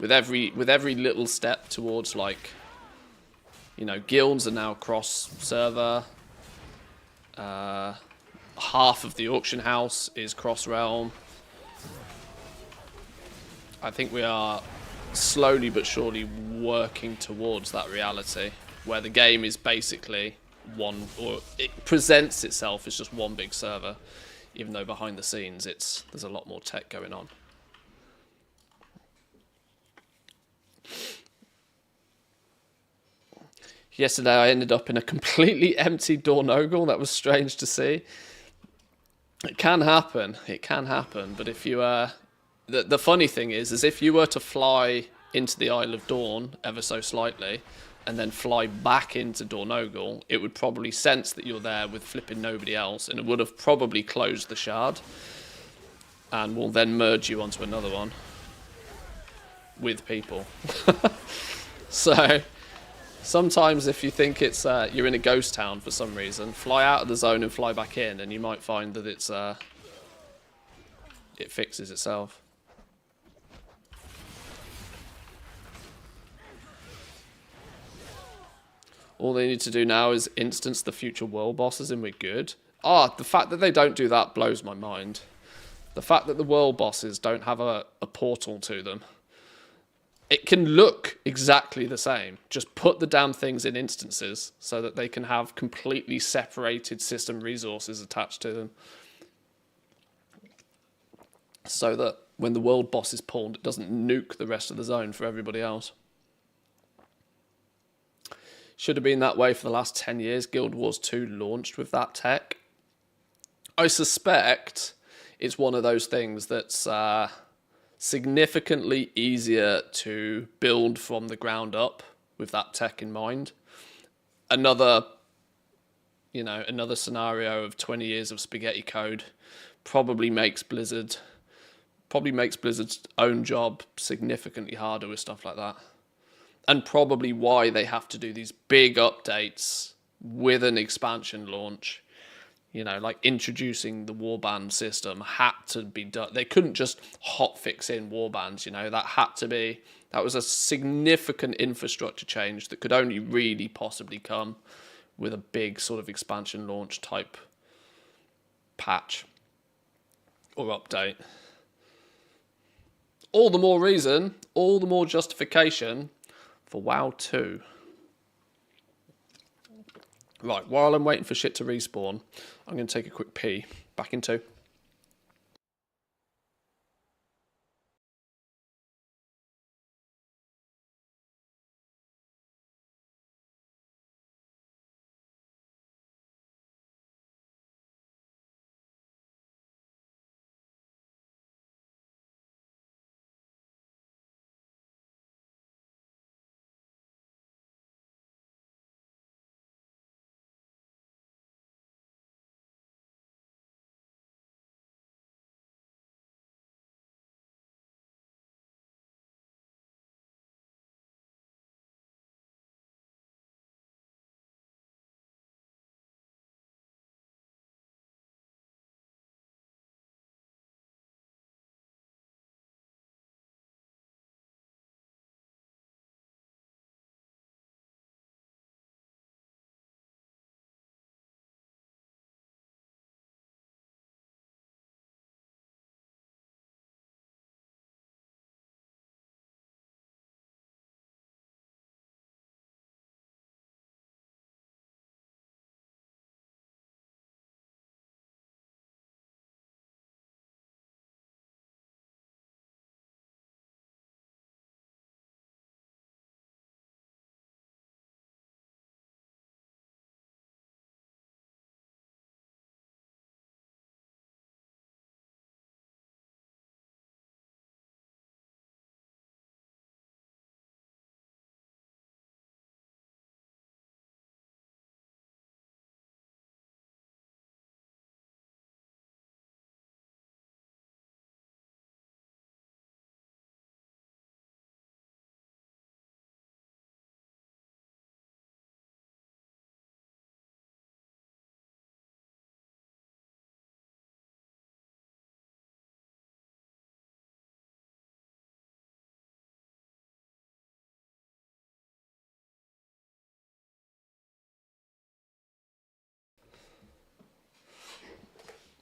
With every little step towards like You know, guilds are now cross-server. Half of the auction house is cross-realm. I think we are slowly but surely working towards that reality, where the game is basically one, or it presents itself as just one big server, even though behind the scenes there's a lot more tech going on. Yesterday I ended up in a completely empty Dornogal. That was strange to see. It can happen. It can happen. But if you the funny thing is if you were to fly into the Isle of Dawn ever so slightly, and then fly back into Dornogal, it would probably sense that you're there with flipping nobody else, and it would have probably closed the shard, and will then merge you onto another one with people. So sometimes if you think it's you're in a ghost town for some reason, fly out of the zone and fly back in, and you might find that it fixes itself. All they need to do now is instance the future world bosses and we're good. The fact that they don't do that blows my mind. The fact that the world bosses don't have a portal to them. It can look exactly the same. Just put the damn things in instances so that they can have completely separated system resources attached to them. So that when the world boss is pulled, it doesn't nuke the rest of the zone for everybody else. Should have been that way for the last 10 years. Guild Wars 2 launched with that tech. I suspect it's one of those things that's significantly easier to build from the ground up with that tech in mind. Another scenario of 20 years of spaghetti code probably makes Blizzard's own job significantly harder with stuff like that. And probably why they have to do these big updates with an expansion launch. You know, like introducing the warband system had to be done. They couldn't just hotfix in warbands, you know. That was a significant infrastructure change that could only really possibly come with a big sort of expansion launch type patch or update. All the more reason, all the more justification for WoW 2. Right, while I'm waiting for shit to respawn, I'm going to take a quick pee. Back in 2.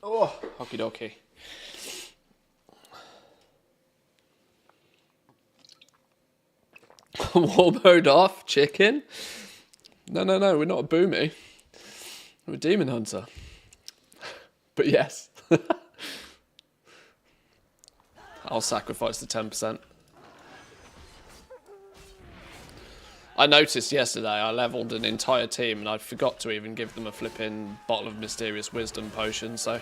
Oh, okie dokie. War mode off, chicken. No, we're not a boomy. We're a demon hunter. But yes. I'll sacrifice the 10%. I noticed yesterday I leveled an entire team and I forgot to even give them a flipping bottle of mysterious wisdom potion, so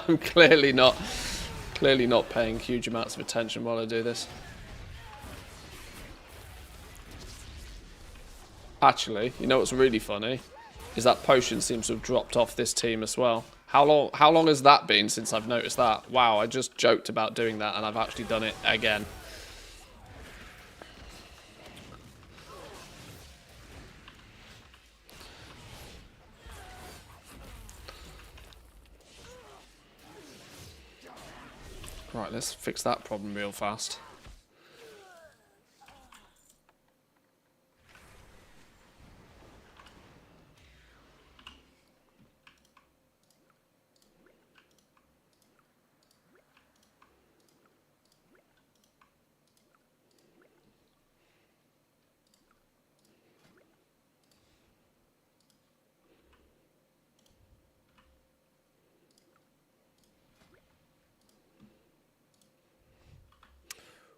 I'm clearly not paying huge amounts of attention while I do this. Actually, you know what's really funny? Is that potion seems to have dropped off this team as well. How long has that been since I've noticed that? Wow, I just joked about doing that and I've actually done it again. Right, let's fix that problem real fast.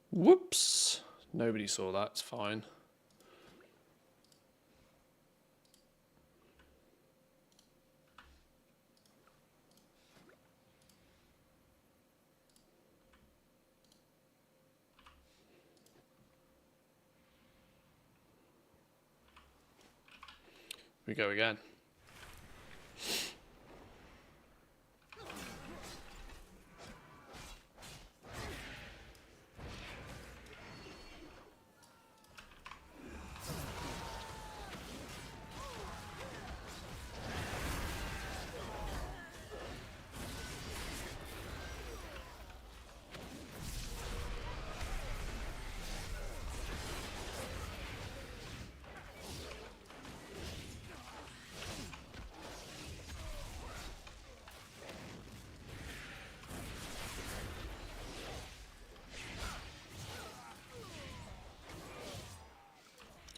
Whoops. Nobody saw that, it's fine. We go again.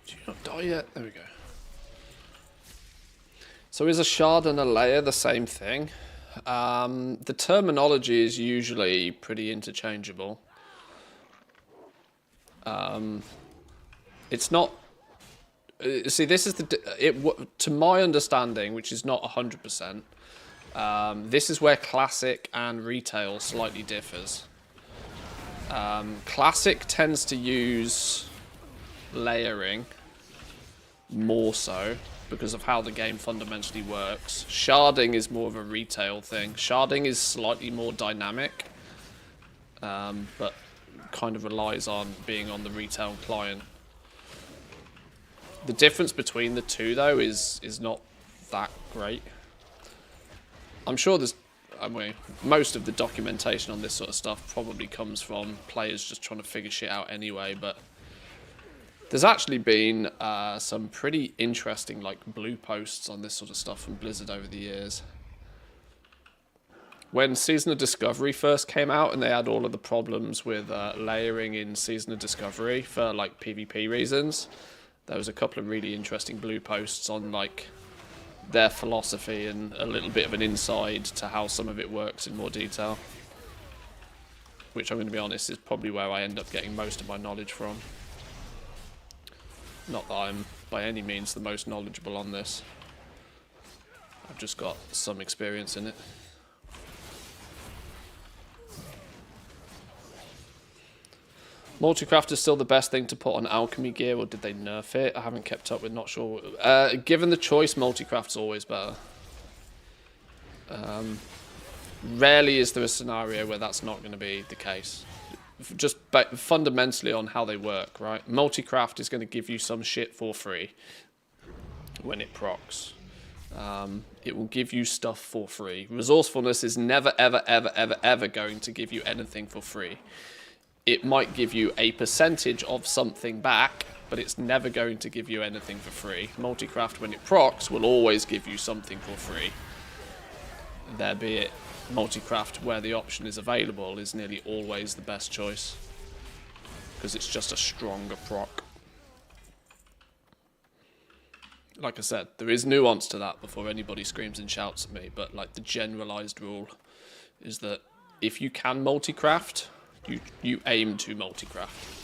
Did you not die yet? There we go. So is a shard and a layer the same thing? The terminology is usually pretty interchangeable. It's not... See, this is to my understanding, which is not 100%, this is where classic and retail slightly differs. Classic tends to use layering more so because of how the game fundamentally works. Sharding is more of a retail thing. Sharding is slightly more dynamic, but kind of relies on being on the retail client. The difference between the two, though, is not that great. I'm sure there's... I mean, most of the documentation on this sort of stuff probably comes from players just trying to figure shit out anyway, but there's actually been some pretty interesting like blue posts on this sort of stuff from Blizzard over the years. When Season of Discovery first came out and they had all of the problems with layering in Season of Discovery for like PvP reasons, there was a couple of really interesting blue posts on like their philosophy and a little bit of an insight to how some of it works in more detail. Which I'm going to be honest is probably where I end up getting most of my knowledge from. Not that I'm by any means the most knowledgeable on this. I've just got some experience in it. Multicraft is still the best thing to put on alchemy gear, or did they nerf it? I haven't kept up with, not sure. Given the choice, multicraft's always better. Rarely is there a scenario where that's not going to be the case. Just fundamentally on how they work, right? Multicraft is going to give you some shit for free when it procs. It will give you stuff for free. Resourcefulness is never, ever, ever, ever, ever going to give you anything for free. It might give you a percentage of something back, but it's never going to give you anything for free. Multicraft, when it procs, will always give you something for free. there be it multi-craft where the option is available is nearly always the best choice. Because it's just a stronger proc. Like I said, there is nuance to that before anybody screams and shouts at me, but like the generalized rule is that if you can multi-craft, you aim to multi-craft.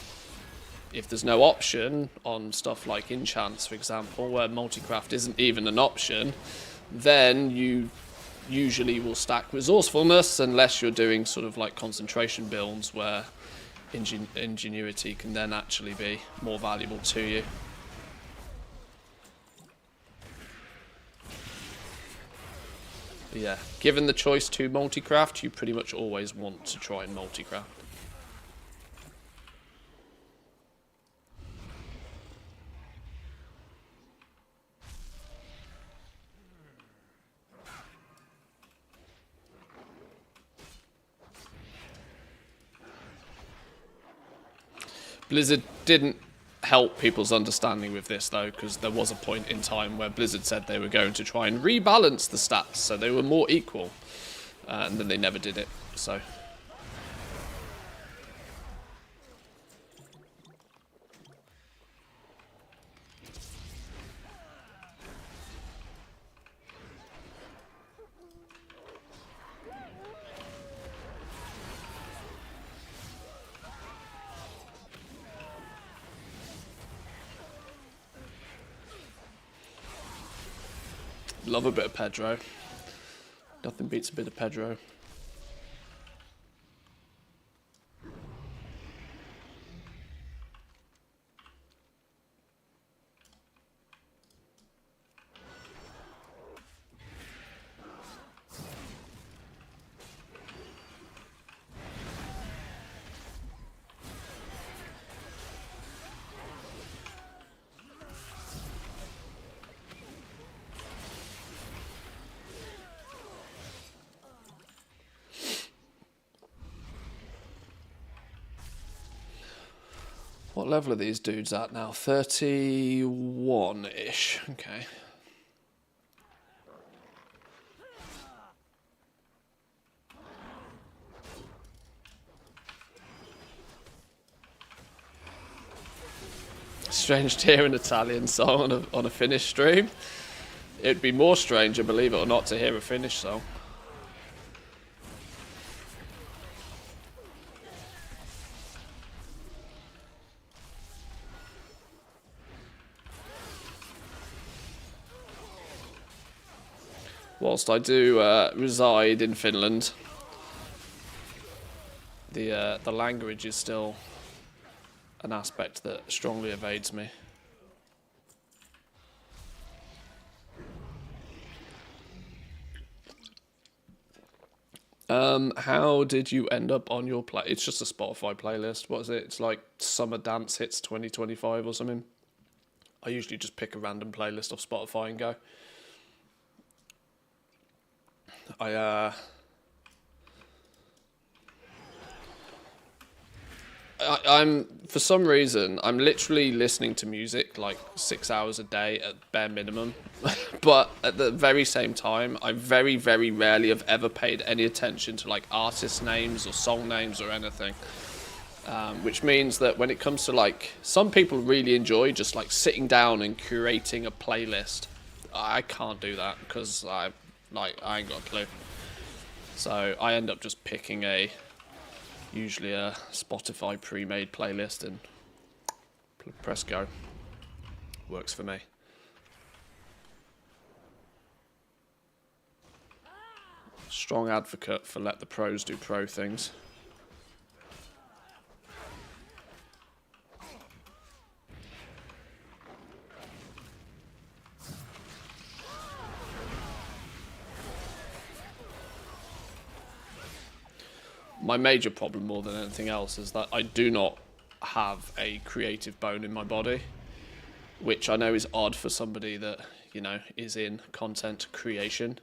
If there's no option on stuff like enchants, for example, where multi-craft isn't even an option, then you usually will stack resourcefulness unless you're doing sort of like concentration builds where ingenuity can then actually be more valuable to you. But yeah, given the choice to multi-craft, you pretty much always want to try and multi-craft. Blizzard didn't help people's understanding with this, though, because there was a point in time where Blizzard said they were going to try and rebalance the stats so they were more equal, and then they never did it, so... Love a bit of Pedro. Nothing beats a bit of Pedro. What level are these dudes at now? 31-ish. Okay. Strange to hear an Italian song on a Finnish stream. It'd be more stranger, believe it or not, to hear a Finnish song. Whilst I do reside in Finland, the language is still an aspect that strongly evades me. How did you end up on your play? It's just a Spotify playlist. What is it? It's like Summer Dance Hits 2025 or something. I usually just pick a random playlist off Spotify and go. I'm for some reason I'm literally listening to music like 6 hours a day at bare minimum, but at the very same time I very rarely have ever paid any attention to like artist names or song names or anything, which means that when it comes to like some people really enjoy just like sitting down and curating a playlist. I can't do that because I ain't got a clue. So I end up just picking usually a Spotify pre-made playlist and press go. Works for me. Strong advocate for let the pros do pro things. My major problem more than anything else is that I do not have a creative bone in my body, which I know is odd for somebody that, you know, is in content creation.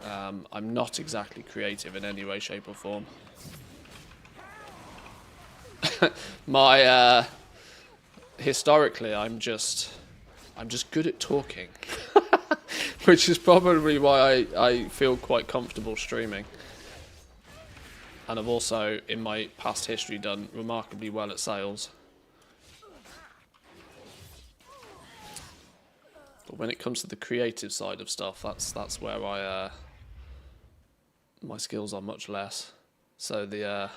I'm not exactly creative in any way, shape or form. Historically, I'm just good at talking, which is probably why I feel quite comfortable streaming. And I've also, in my past history, done remarkably well at sales. But when it comes to the creative side of stuff, that's where my skills are much less. So the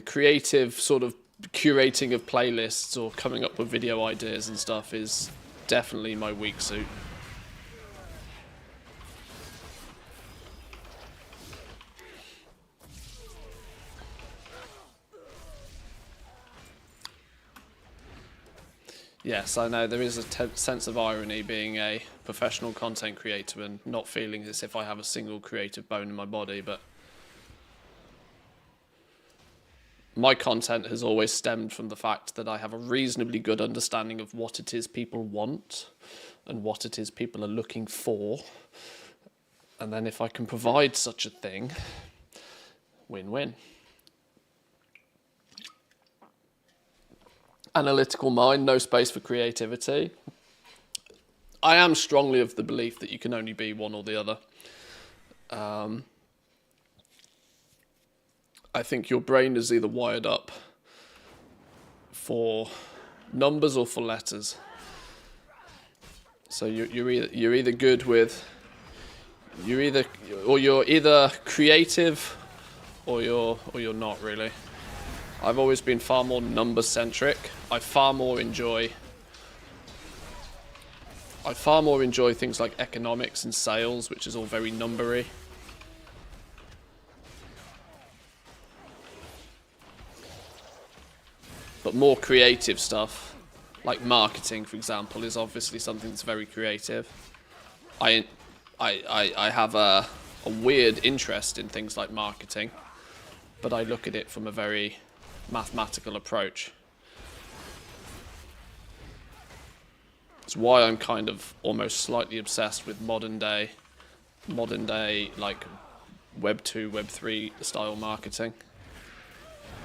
creative sort of curating of playlists or coming up with video ideas and stuff is definitely my weak suit. Yes, I know there is a sense of irony being a professional content creator and not feeling as if I have a single creative bone in my body, but my content has always stemmed from the fact that I have a reasonably good understanding of what it is people want and what it is people are looking for. And then if I can provide such a thing, win-win. Analytical mind, no space for creativity. I am strongly of the belief that you can only be one or the other. I think your brain is either wired up for numbers or for letters. So you're either good with you're either creative or you're not really. I've always been far more number centric. I far more enjoy things like economics and sales, which is all very numbery. But more creative stuff, like marketing, for example, is obviously something that's very creative. I have a weird interest in things like marketing, but I look at it from a very mathematical approach. It's why I'm kind of almost slightly obsessed with modern day like Web 2, Web 3 style marketing,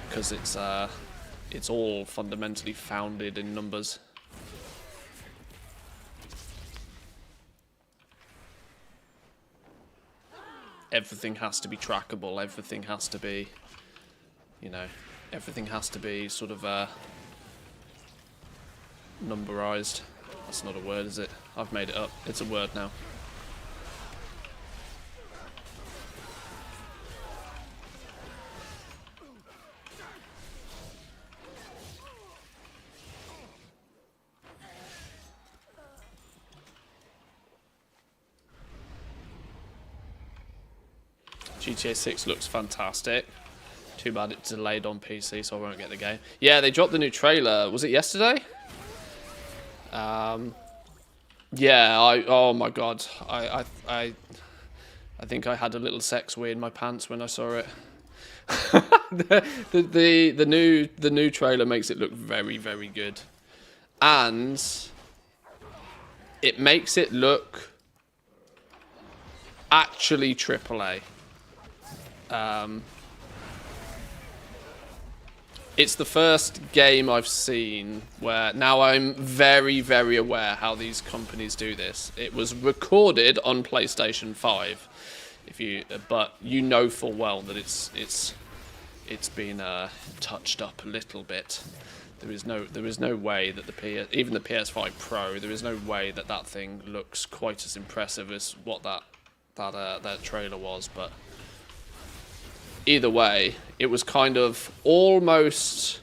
because it's all fundamentally founded in numbers. Everything has to be trackable, everything has to be, everything has to be sort of numberized. That's not a word, is it? I've made it up. It's a word now. GTA 6 looks fantastic. Too bad it's delayed on PC, so I won't get the game. Yeah, they dropped the new trailer. Was it yesterday? Yeah, oh my god. I think I had a little sex wee in my pants when I saw it. the new trailer makes it look very, very good. And it makes it look actually AAA. It's the first game I've seen where now I'm very, very aware how these companies do this. It was recorded on PlayStation 5, but you know full well that it's been touched up a little bit. There is no way that even the PS5 Pro, there is no way that thing looks quite as impressive as what that trailer was, but. Either way, it was kind of almost...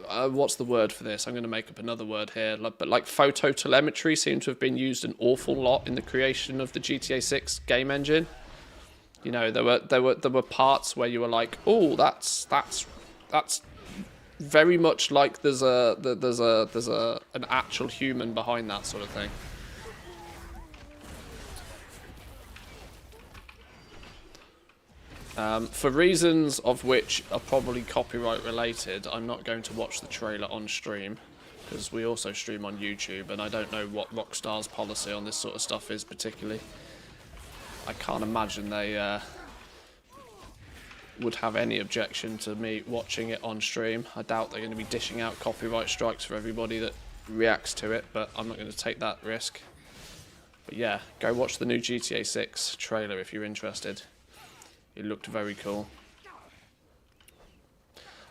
what's the word for this? I'm going to make up another word here. But like phototelemetry seemed to have been used an awful lot in the creation of the GTA 6 game engine. You know, there were parts where you were like, oh, that's very much like there's an actual human behind that sort of thing. For reasons of which are probably copyright related, I'm not going to watch the trailer on stream, because we also stream on YouTube, and I don't know what Rockstar's policy on this sort of stuff is particularly. I can't imagine they would have any objection to me watching it on stream. I doubt they're going to be dishing out copyright strikes for everybody that reacts to it, but I'm not going to take that risk. But yeah, go watch the new GTA 6 trailer if you're interested. It looked very cool.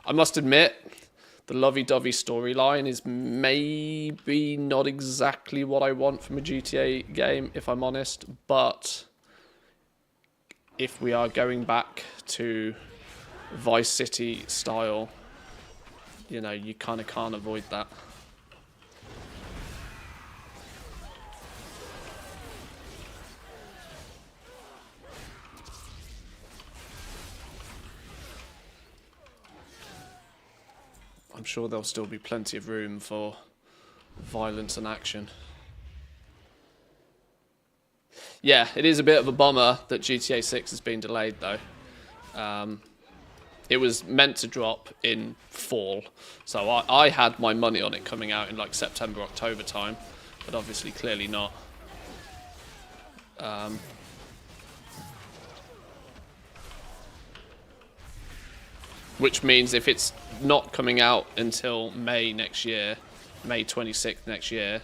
I must admit, the lovey-dovey storyline is maybe not exactly what I want from a GTA game, if I'm honest, but if we are going back to Vice City style, you know, you kind of can't avoid that. I'm sure there'll still be plenty of room for violence and action. Yeah, it is a bit of a bummer that GTA 6 has been delayed, though. It was meant to drop in fall, so I had my money on it coming out in like September, October time, but obviously clearly not. Which means if it's not coming out until May next year, May 26th next year,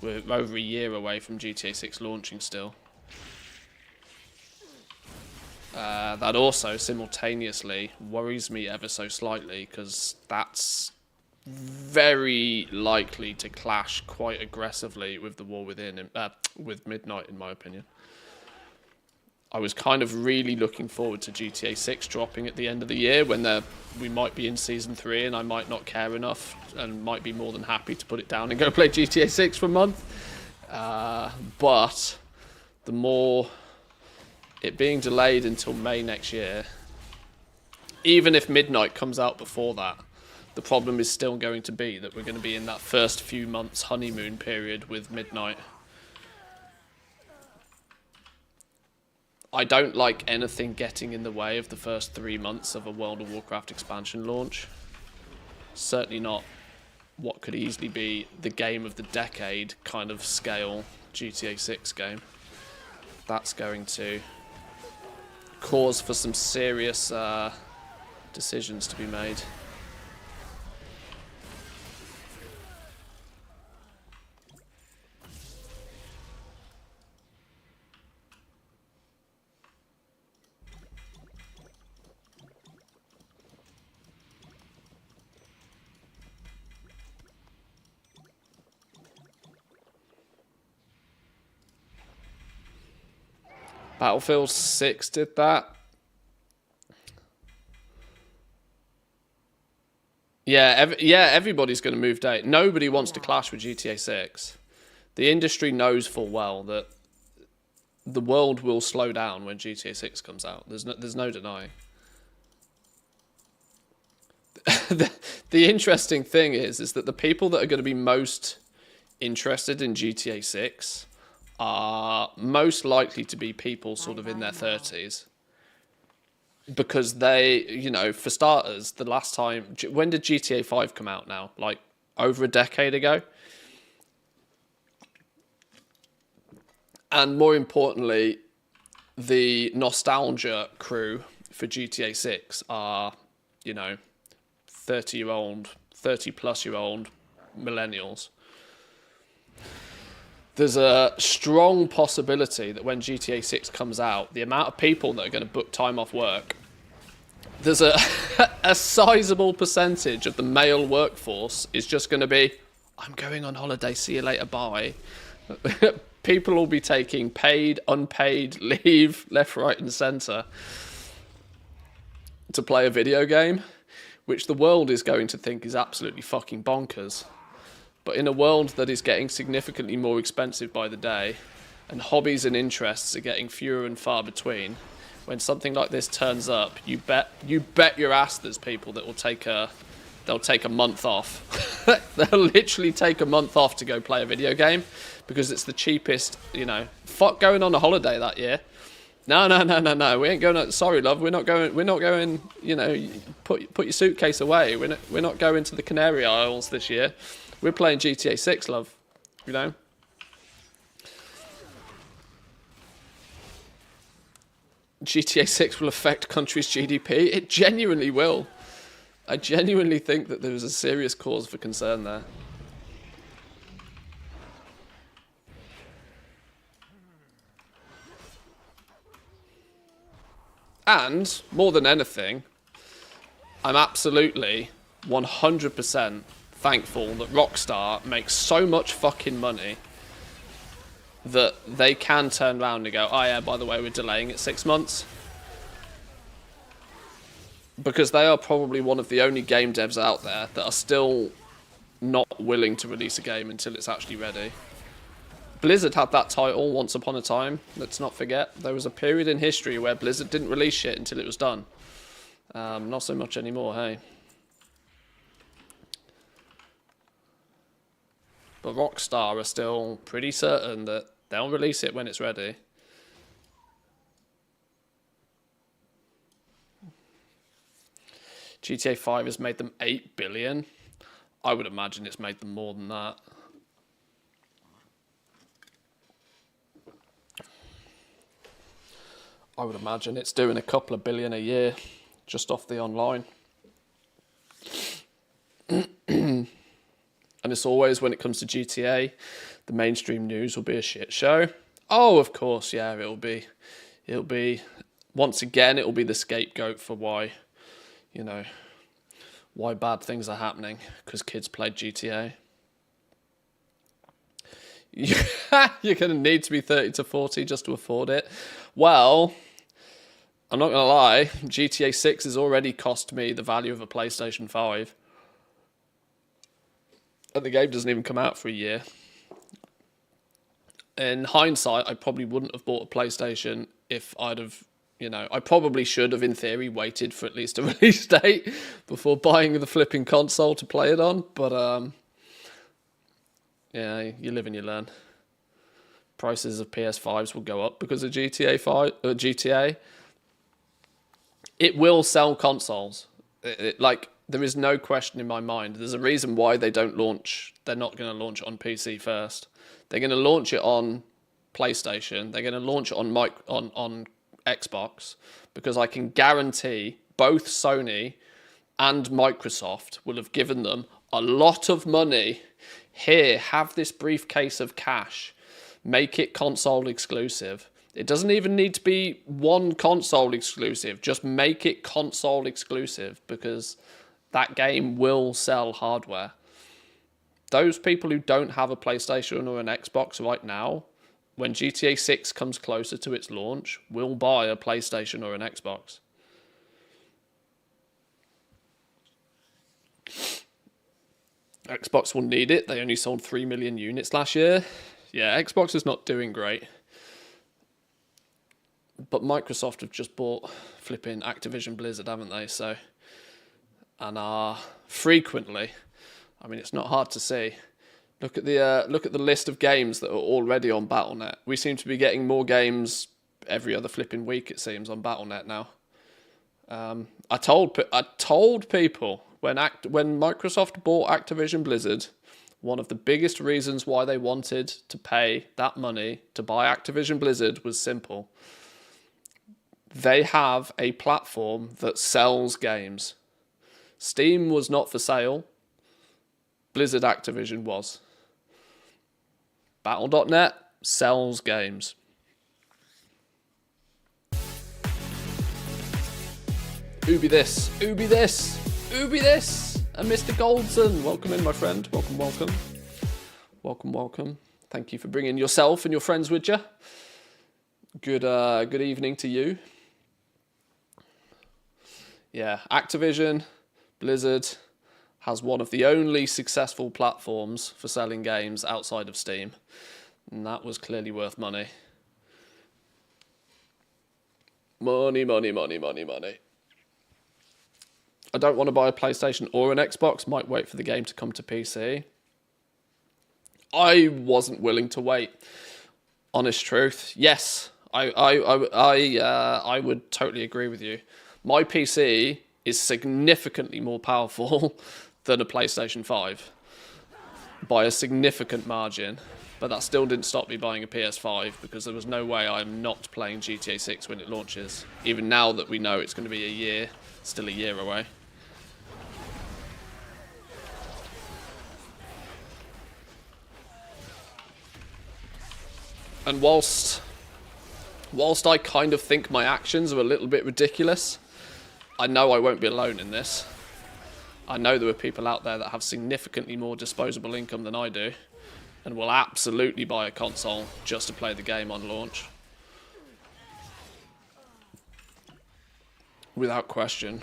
we're over a year away from GTA 6 launching still. That also simultaneously worries me ever so slightly, because that's very likely to clash quite aggressively with the War Within, with Midnight, in my opinion. I was kind of really looking forward to GTA 6 dropping at the end of the year, when we might be in Season 3 and I might not care enough and might be more than happy to put it down and go play GTA 6 for a month. But the more it being delayed until May next year, even if Midnight comes out before that, the problem is still going to be that we're going to be in that first few months honeymoon period with Midnight. I don't like anything getting in the way of the first 3 months of a World of Warcraft expansion launch. Certainly not what could easily be the game of the decade kind of scale GTA 6 game. That's going to cause for some serious decisions to be made. Battlefield 6 did that. Yeah, everybody's going to move date. Nobody wants to clash with GTA 6. The industry knows full well that the world will slow down when GTA 6 comes out. There's no denying. The interesting thing is that the people that are going to be most interested in GTA 6 are most likely to be people sort of in their 30s. Because they, you know, for starters, the last time... When did GTA 5 come out now? Like, over a decade ago? And more importantly, the nostalgia crew for GTA 6 are, you know, 30-plus-year-old millennials. There's a strong possibility that when GTA 6 comes out, the amount of people that are going to book time off work, there's a sizable percentage of the male workforce is just going to be, I'm going on holiday, see you later, bye. People will be taking paid, unpaid leave, left, right, and centre to play a video game, which the world is going to think is absolutely fucking bonkers. But in a world that is getting significantly more expensive by the day, and hobbies and interests are getting fewer and far between, when something like this turns up, you bet your ass there's people that will take a month off. They'll literally take a month off to go play a video game because it's the cheapest. You know, fuck going on a holiday that year. No. We ain't going. Sorry, love. We're not going. You know, put your suitcase away. We're not going to the Canary Isles this year. We're playing GTA 6, love. You know? GTA 6 will affect country's GDP. It genuinely will. I genuinely think that there is a serious cause for concern there. And, more than anything, I'm absolutely 100% thankful that Rockstar makes so much fucking money that they can turn around and go, oh yeah, by the way, we're delaying it 6 months. Because they are probably one of the only game devs out there that are still not willing to release a game until it's actually ready. Blizzard had that title once upon a time, let's not forget. There was a period in history where Blizzard didn't release shit until it was done. Not so much anymore, hey. But Rockstar are still pretty certain that they'll release it when it's ready. GTA 5 has made them 8 billion. I would imagine it's made them more than that. I would imagine it's doing a couple of billion a year just off the online. And it's always, when it comes to GTA, the mainstream news will be a shit show. Oh, of course, yeah, it'll be, once again, it'll be the scapegoat for why, you know, why bad things are happening, because kids played GTA. You're going to need to be 30 to 40 just to afford it. Well, I'm not going to lie, GTA 6 has already cost me the value of a PlayStation 5. And the game doesn't even come out for a year. In hindsight, I probably wouldn't have bought a PlayStation if I'd have, you know, I probably should have, in theory, waited for at least a release date before buying the flipping console to play it on. But, yeah, you live and you learn. Prices of PS5s will go up because of GTA. It will sell consoles. There is no question in my mind. There's a reason why they don't launch. They're not going to launch it on PC first. They're going to launch it on PlayStation. They're going to launch it on Xbox, because I can guarantee both Sony and Microsoft will have given them a lot of money. Here, have this briefcase of cash. Make it console exclusive. It doesn't even need to be one console exclusive. Just make it console exclusive, because that game will sell hardware. Those people who don't have a PlayStation or an Xbox right now, when GTA 6 comes closer to its launch, will buy a PlayStation or an Xbox. Xbox will need it. They only sold 3 million units last year. Yeah, Xbox is not doing great. But Microsoft have just bought flipping Activision Blizzard, haven't they? So, and are frequently, I mean, it's not hard to see. Look at the list of games that are already on Battle.net. We seem to be getting more games every other flipping week, it seems, on Battle.net now. I told people when Microsoft bought Activision Blizzard, one of the biggest reasons why they wanted to pay that money to buy Activision Blizzard was simple. They have a platform that sells games. Steam was not for sale. Blizzard Activision was. Battle.net sells games. Ubi this, Ubi this, Ubi this, and Mr. Goldson. Welcome in, my friend. Welcome, welcome. Welcome, welcome. Thank you for bringing yourself and your friends with you. Good evening to you. Yeah, Activision, Blizzard has one of the only successful platforms for selling games outside of Steam. And that was clearly worth money. Money, money, money, money, money. I don't want to buy a PlayStation or an Xbox. Might wait for the game to come to PC. I wasn't willing to wait. Honest truth. Yes, I would totally agree with you. My PC is significantly more powerful than a PlayStation 5 by a significant margin, but that still didn't stop me buying a PS5 because there was no way I'm not playing GTA 6 when it launches, even now that we know it's going to be still a year away. And whilst whilst I kind of think my actions are a little bit ridiculous, I know I won't be alone in this. I know there are people out there that have significantly more disposable income than I do, and will absolutely buy a console just to play the game on launch. Without question.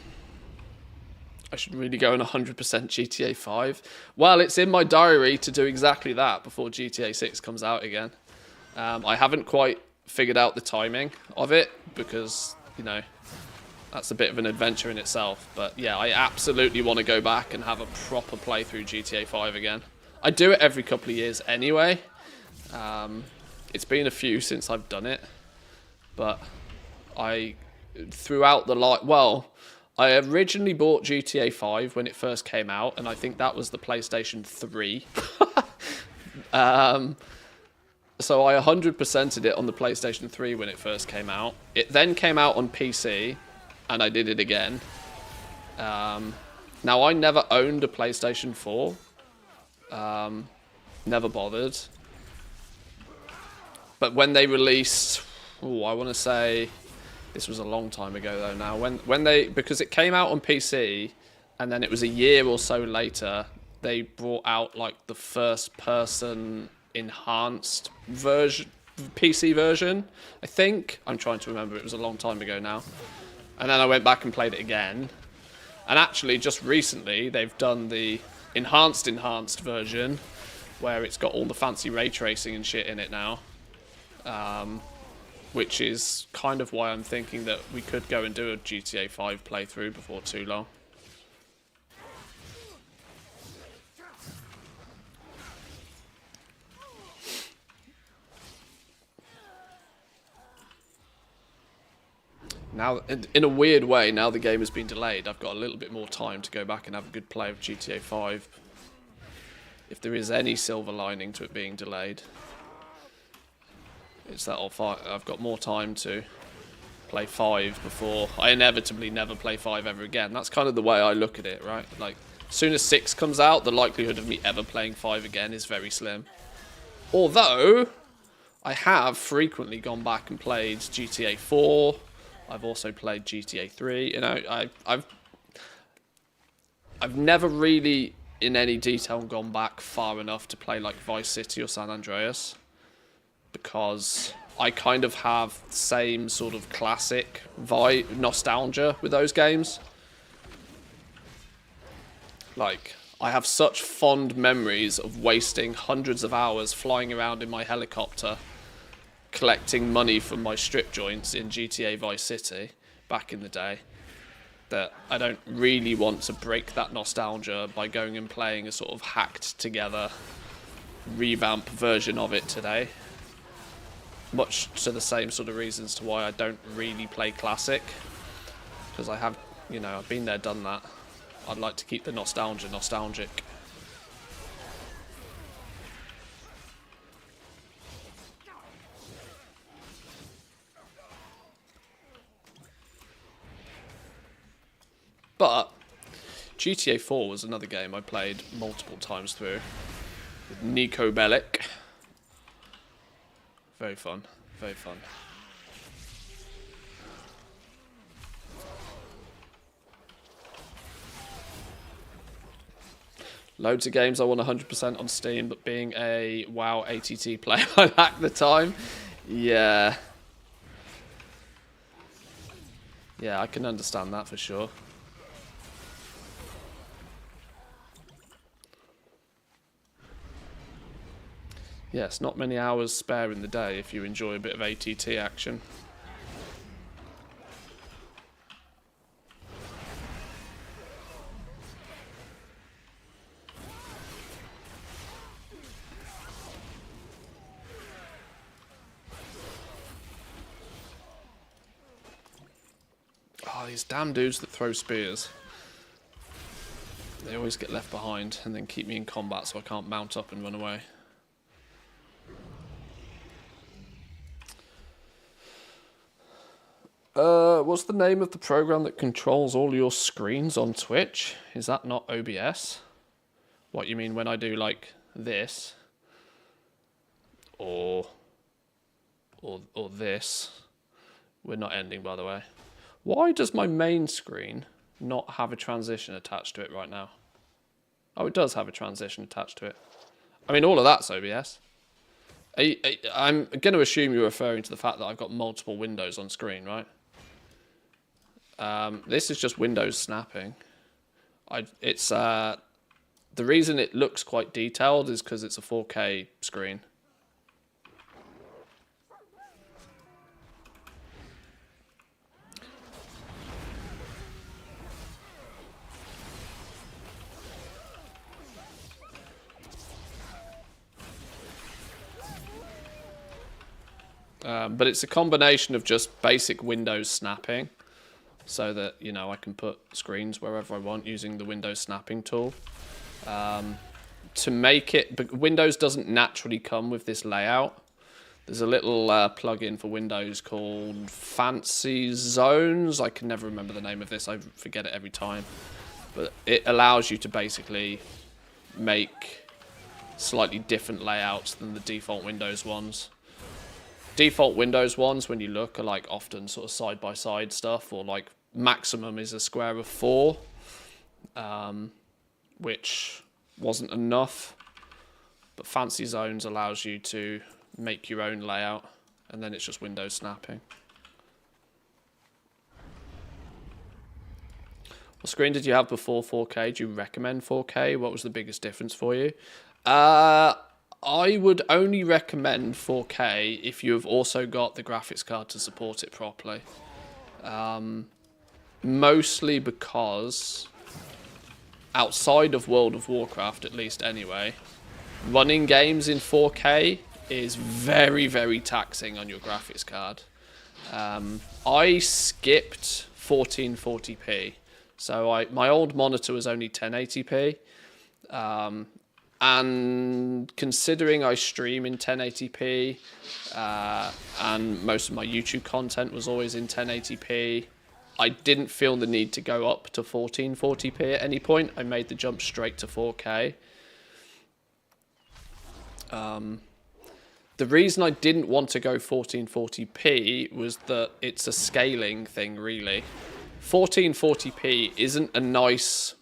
I should really go on 100% GTA 5. Well, it's in my diary to do exactly that before GTA 6 comes out again. I haven't quite figured out the timing of it because, you know, that's a bit of an adventure in itself. But yeah, I absolutely want to go back and have a proper playthrough GTA 5 again. I do it every couple of years anyway. It's been a few since I've done it. But throughout the I originally bought GTA 5 when it first came out, and I think that was the PlayStation 3. So I 100%ed it on the PlayStation 3 when it first came out. It then came out on PC, and I did it again. Now, I never owned a PlayStation 4. Never bothered. But when they released... I want to say... This was a long time ago though now. Because it came out on PC, and then it was a year or so later, they brought out like the first person enhanced version, PC version, I think. I'm trying to remember, it was a long time ago now. And then I went back and played it again. And actually just recently they've done the enhanced version where it's got all the fancy ray tracing and shit in it now. Which is kind of why I'm thinking that we could go and do a GTA 5 playthrough before too long. Now, in a weird way, now the game has been delayed, I've got a little bit more time to go back and have a good play of GTA 5. If there is any silver lining to it being delayed. It's that I've got more time to play 5 before I inevitably never play 5 ever again. That's kind of the way I look at it, right? Like, as soon as 6 comes out, the likelihood of me ever playing 5 again is very slim. Although, I have frequently gone back and played GTA 4. I've also played GTA 3. You know, I've never really, in any detail, gone back far enough to play like Vice City or San Andreas. Because I kind of have the same sort of classic vibe, nostalgia with those games. Like, I have such fond memories of wasting hundreds of hours flying around in my helicopter, collecting money from my strip joints in GTA Vice City back in the day, that I don't really want to break that nostalgia by going and playing a sort of hacked together revamp version of it today. Much to the same sort of reasons to why I don't really play Classic. Because I have, you know, I've been there, done that. I'd like to keep the nostalgia nostalgic. But GTA 4 was another game I played multiple times through. With Nico Bellic. Very fun, very fun. Loads of games I want 100% on Steam, but being a WoW ATT player, I lack the time. Yeah. Yeah, I can understand that for sure. Yes, not many hours spare in the day if you enjoy a bit of ATT action. Oh, these damn dudes that throw spears. They always get left behind and then keep me in combat so I can't mount up and run away. What's the name of the program that controls all your screens on Twitch? Is that not OBS? What you mean when I do like this? Or this? We're not ending, by the way. Why does my main screen not have a transition attached to it right now? Oh, it does have a transition attached to it. I mean, all of that's OBS. I'm going to assume you're referring to the fact that I've got multiple windows on screen, right? This is just windows snapping. The reason it looks quite detailed is because it's a 4K screen. But it's a combination of just basic Windows snapping, so that, you know, I can put screens wherever I want using the Windows snapping tool. To make it, but Windows doesn't naturally come with this layout. There's a little plugin for Windows called Fancy Zones. I can never remember the name of this. I forget it every time. But it allows you to basically make slightly different layouts than the default Windows ones. Default Windows ones, when you look, are like often sort of side-by-side stuff, or like maximum is a square of 4, which wasn't enough. But Fancy Zones allows you to make your own layout, and then it's just Windows snapping. What screen did you have before 4K? Do you recommend 4K? What was the biggest difference for you? I would only recommend 4K if you have also got the graphics card to support it properly. Mostly because, outside of World of Warcraft at least anyway, running games in 4K is very, very taxing on your graphics card. I skipped 1440p. So my old monitor was only 1080p. And considering I stream in 1080p, and most of my YouTube content was always in 1080p, I didn't feel the need to go up to 1440p at any point. I made the jump straight to 4K. The reason I didn't want to go 1440p was that it's a scaling thing, really. 1440p isn't a nice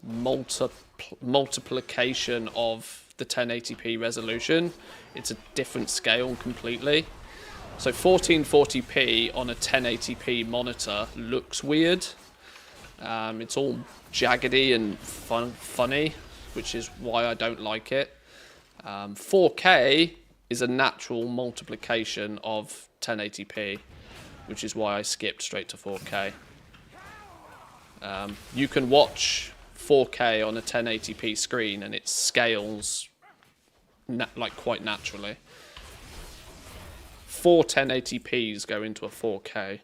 multiplication of the 1080p resolution. It's a different scale completely. So 1440p on a 1080p monitor looks weird. It's all jaggedy and funny, which is why I don't like it. 4K is a natural multiplication of 1080p, which is why I skipped straight to 4K. You can watch 4K on a 1080p screen and it scales like quite naturally. 4 1080p's go into a 4K,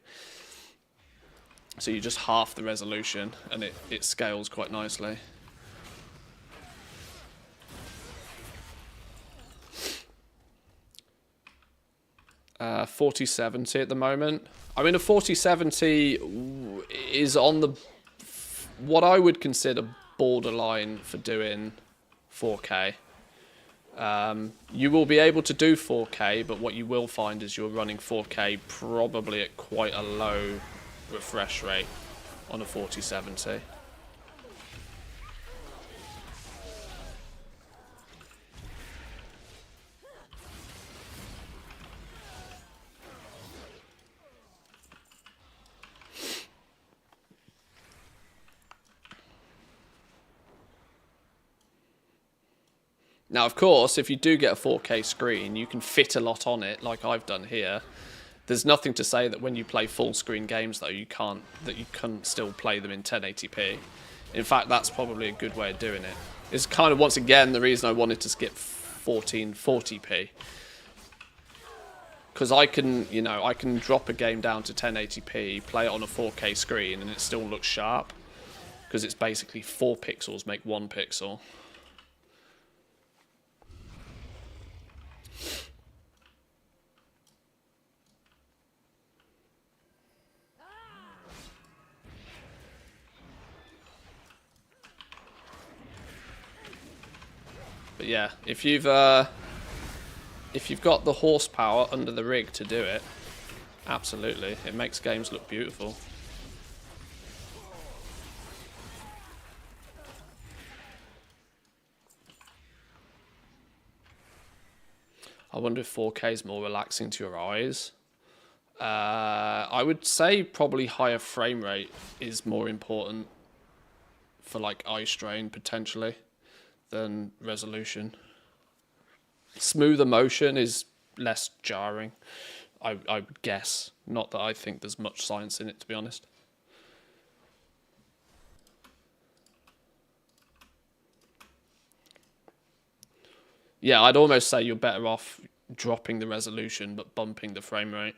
so you just half the resolution and it scales quite nicely. Uh, 4070 at the moment. I mean, a 4070 is on the what I would consider borderline for doing 4K. You will be able to do 4K, but what you will find is you're running 4K probably at quite a low refresh rate on a 4070. Now, of course, if you do get a 4K screen, you can fit a lot on it, like I've done here. There's nothing to say that when you play full screen games, though, you can't still play them in 1080p. In fact, that's probably a good way of doing it. It's kind of, once again, the reason I wanted to skip 1440p. Because I can drop a game down to 1080p, play it on a 4K screen, and it still looks sharp. Because it's basically 4 pixels make 1 pixel. But yeah, if you've got the horsepower under the rig to do it, Absolutely. It makes games look beautiful. I wonder if 4K is more relaxing to your eyes. I would say probably higher frame rate is more important for like eye strain potentially than resolution. Smoother motion is less jarring, I would guess. Not that I think there's much science in it, to be honest. Yeah, I'd almost say you're better off dropping the resolution but bumping the frame rate.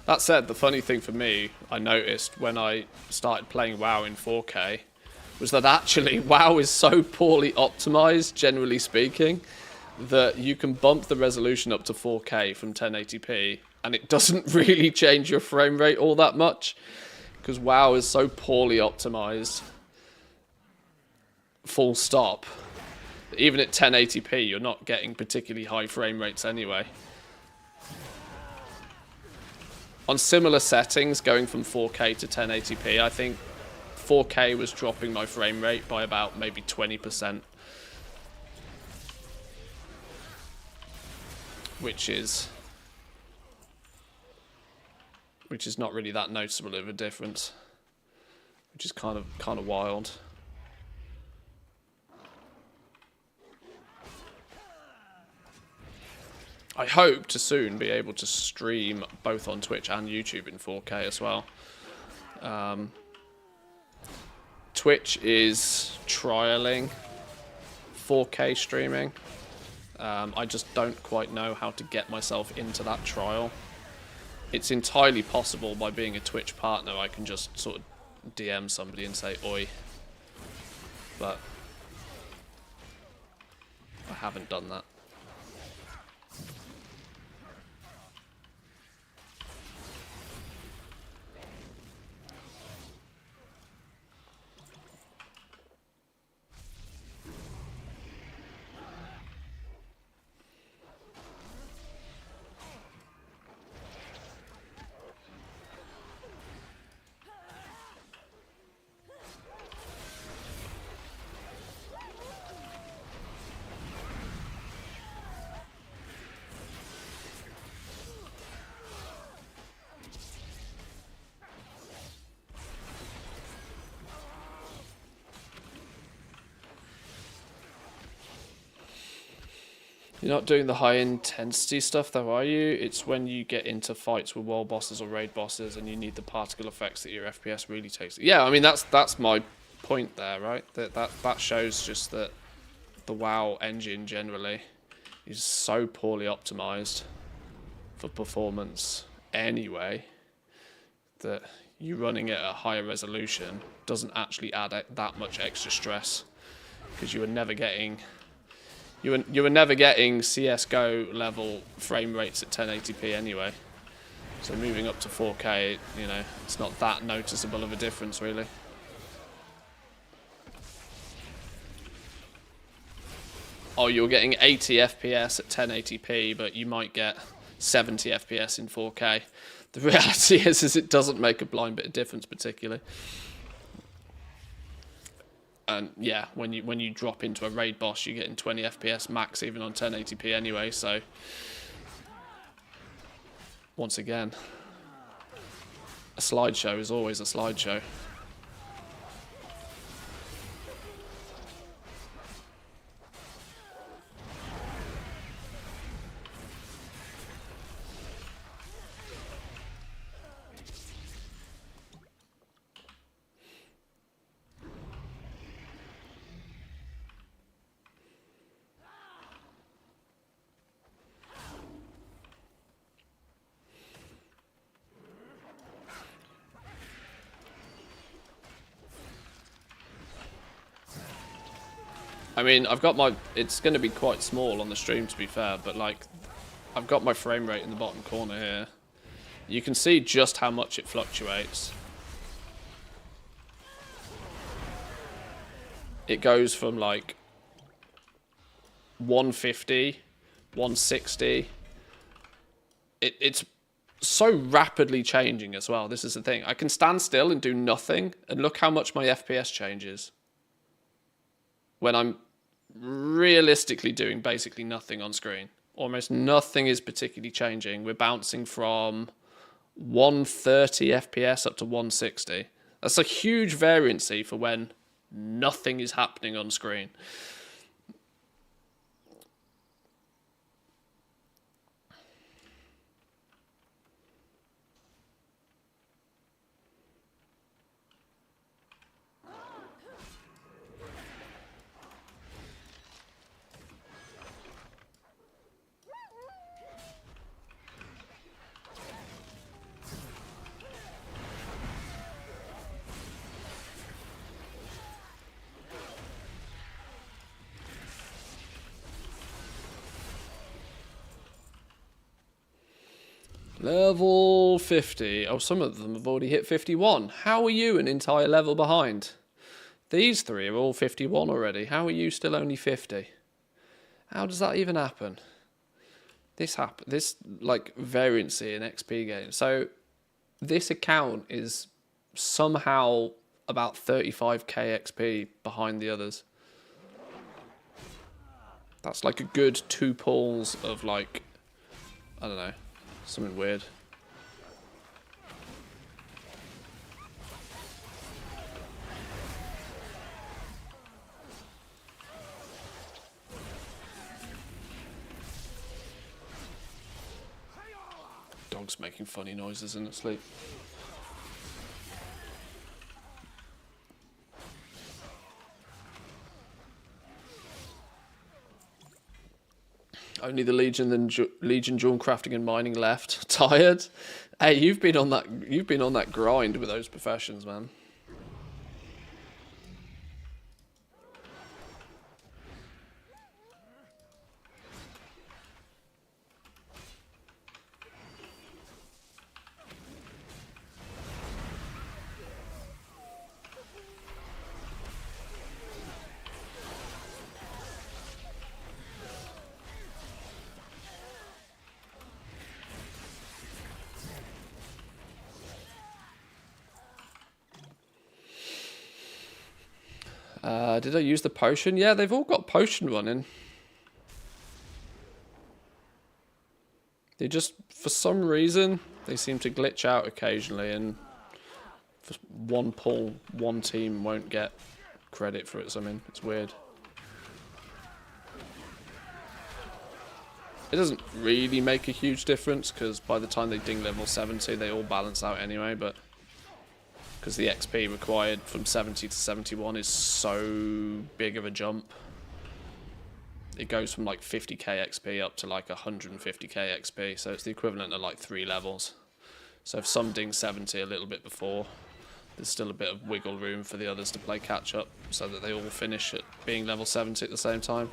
That said, the funny thing for me, I noticed when I started playing WoW in 4K, was that actually WoW is so poorly optimized, generally speaking, that you can bump the resolution up to 4K from 1080p, and it doesn't really change your frame rate all that much, because WoW is so poorly optimized, full stop. Even at 1080p, you're not getting particularly high frame rates anyway. On similar settings, going from 4K to 1080p, I think 4K was dropping my frame rate by about maybe 20%. Which is not really that noticeable of a difference. Which is kind of wild. I hope to soon be able to stream both on Twitch and YouTube in 4K as well. Twitch is trialing 4K streaming. I just don't quite know how to get myself into that trial. It's entirely possible by being a Twitch partner I can just sort of DM somebody and say, oi. But I haven't done that. You're not doing the high intensity stuff though, are you? It's when you get into fights with world bosses or raid bosses and you need the particle effects that your FPS really takes. Yeah, I mean that's my point there, right? That shows just that the WoW engine generally is so poorly optimized for performance anyway that you running it at a higher resolution doesn't actually add that much extra stress, because you were never getting CS:GO level frame rates at 1080p anyway. So moving up to 4K, you know, it's not that noticeable of a difference really. Oh, you're getting 80 FPS at 1080p, but you might get 70 FPS in 4K. The reality is it doesn't make a blind bit of difference particularly. And yeah, when you drop into a raid boss, you're getting 20 FPS max even on 1080p anyway, so once again, a slideshow is always a slideshow. I mean, I've got my... It's going to be quite small on the stream, to be fair, but, like, I've got my frame rate in the bottom corner here. You can see just how much it fluctuates. It goes from, like, 150, 160. It's so rapidly changing as well. This is the thing. I can stand still and do nothing, and look how much my FPS changes when I'm realistically doing basically nothing on screen. Almost nothing is particularly changing. We're bouncing from 130 FPS up to 160. That's a huge variancy for when nothing is happening on screen. Level 50. Oh, some of them have already hit 51. How are you an entire level behind? These three are all 51 already. How are you still only 50? How does that even happen? This like variancy in XP games. So this account is somehow about 35k XP behind the others. That's like a good 2 pulls of like, I don't know, something weird. Dog's making funny noises in its sleep. Only the Legion dual crafting and mining left. Tired? Hey, you've been on that grind with those professions, man. Did I use the potion? Yeah, they've all got potion running. They just, for some reason, they seem to glitch out occasionally, and for one pull, one team won't get credit for it. Something. It's weird. It doesn't really make a huge difference, because by the time they ding level 70, they all balance out anyway, but because the XP required from 70 to 71 is so big of a jump. It goes from like 50k XP up to like 150k XP, so it's the equivalent of like 3 levels. So if some ding 70 a little bit before, there's still a bit of wiggle room for the others to play catch up, so that they all finish at being level 70 at the same time.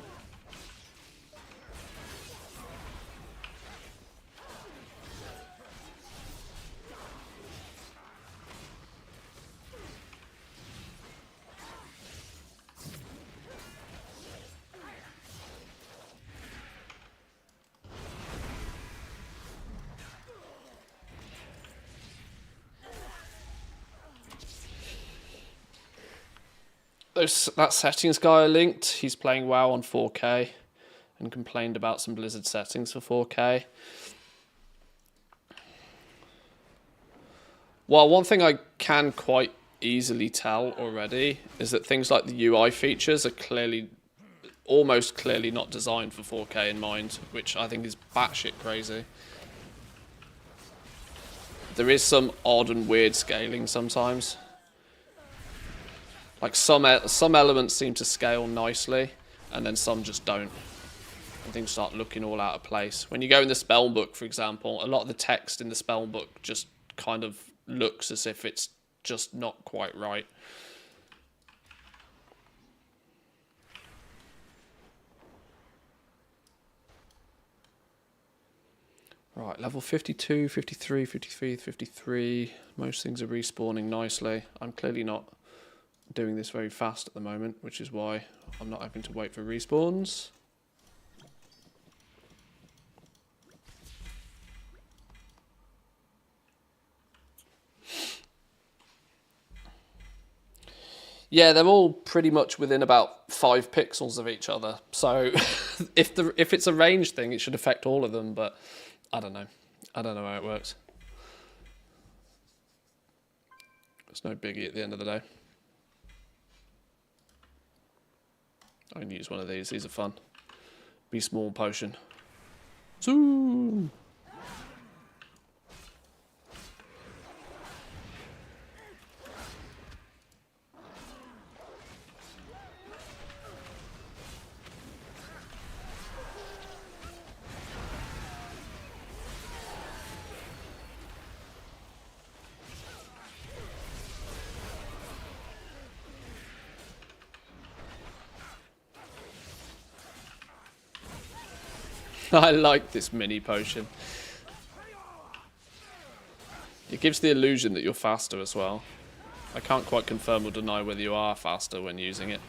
That settings guy I linked, he's playing WoW on 4K and complained about some Blizzard settings for 4K. Well, one thing I can quite easily tell already is that things like the UI features are almost clearly not designed for 4K in mind, which I think is batshit crazy. There is some odd and weird scaling sometimes. Like some elements seem to scale nicely, and then some just don't. And things start looking all out of place. When you go in the spell book, for example, a lot of the text in the spell book just kind of looks as if it's just not quite right. Right, level 52, 53, 53, 53. Most things are respawning nicely. I'm clearly not doing this very fast at the moment, which is why I'm not having to wait for respawns. Yeah, they're all pretty much within about 5 pixels of each other. So if it's a range thing, it should affect all of them, but I don't know. I don't know how it works. It's no biggie at the end of the day. I can use one of these. These are fun. Be small potion. Zoom! I like this mini potion. It gives the illusion that you're faster as well. I can't quite confirm or deny whether you are faster when using it.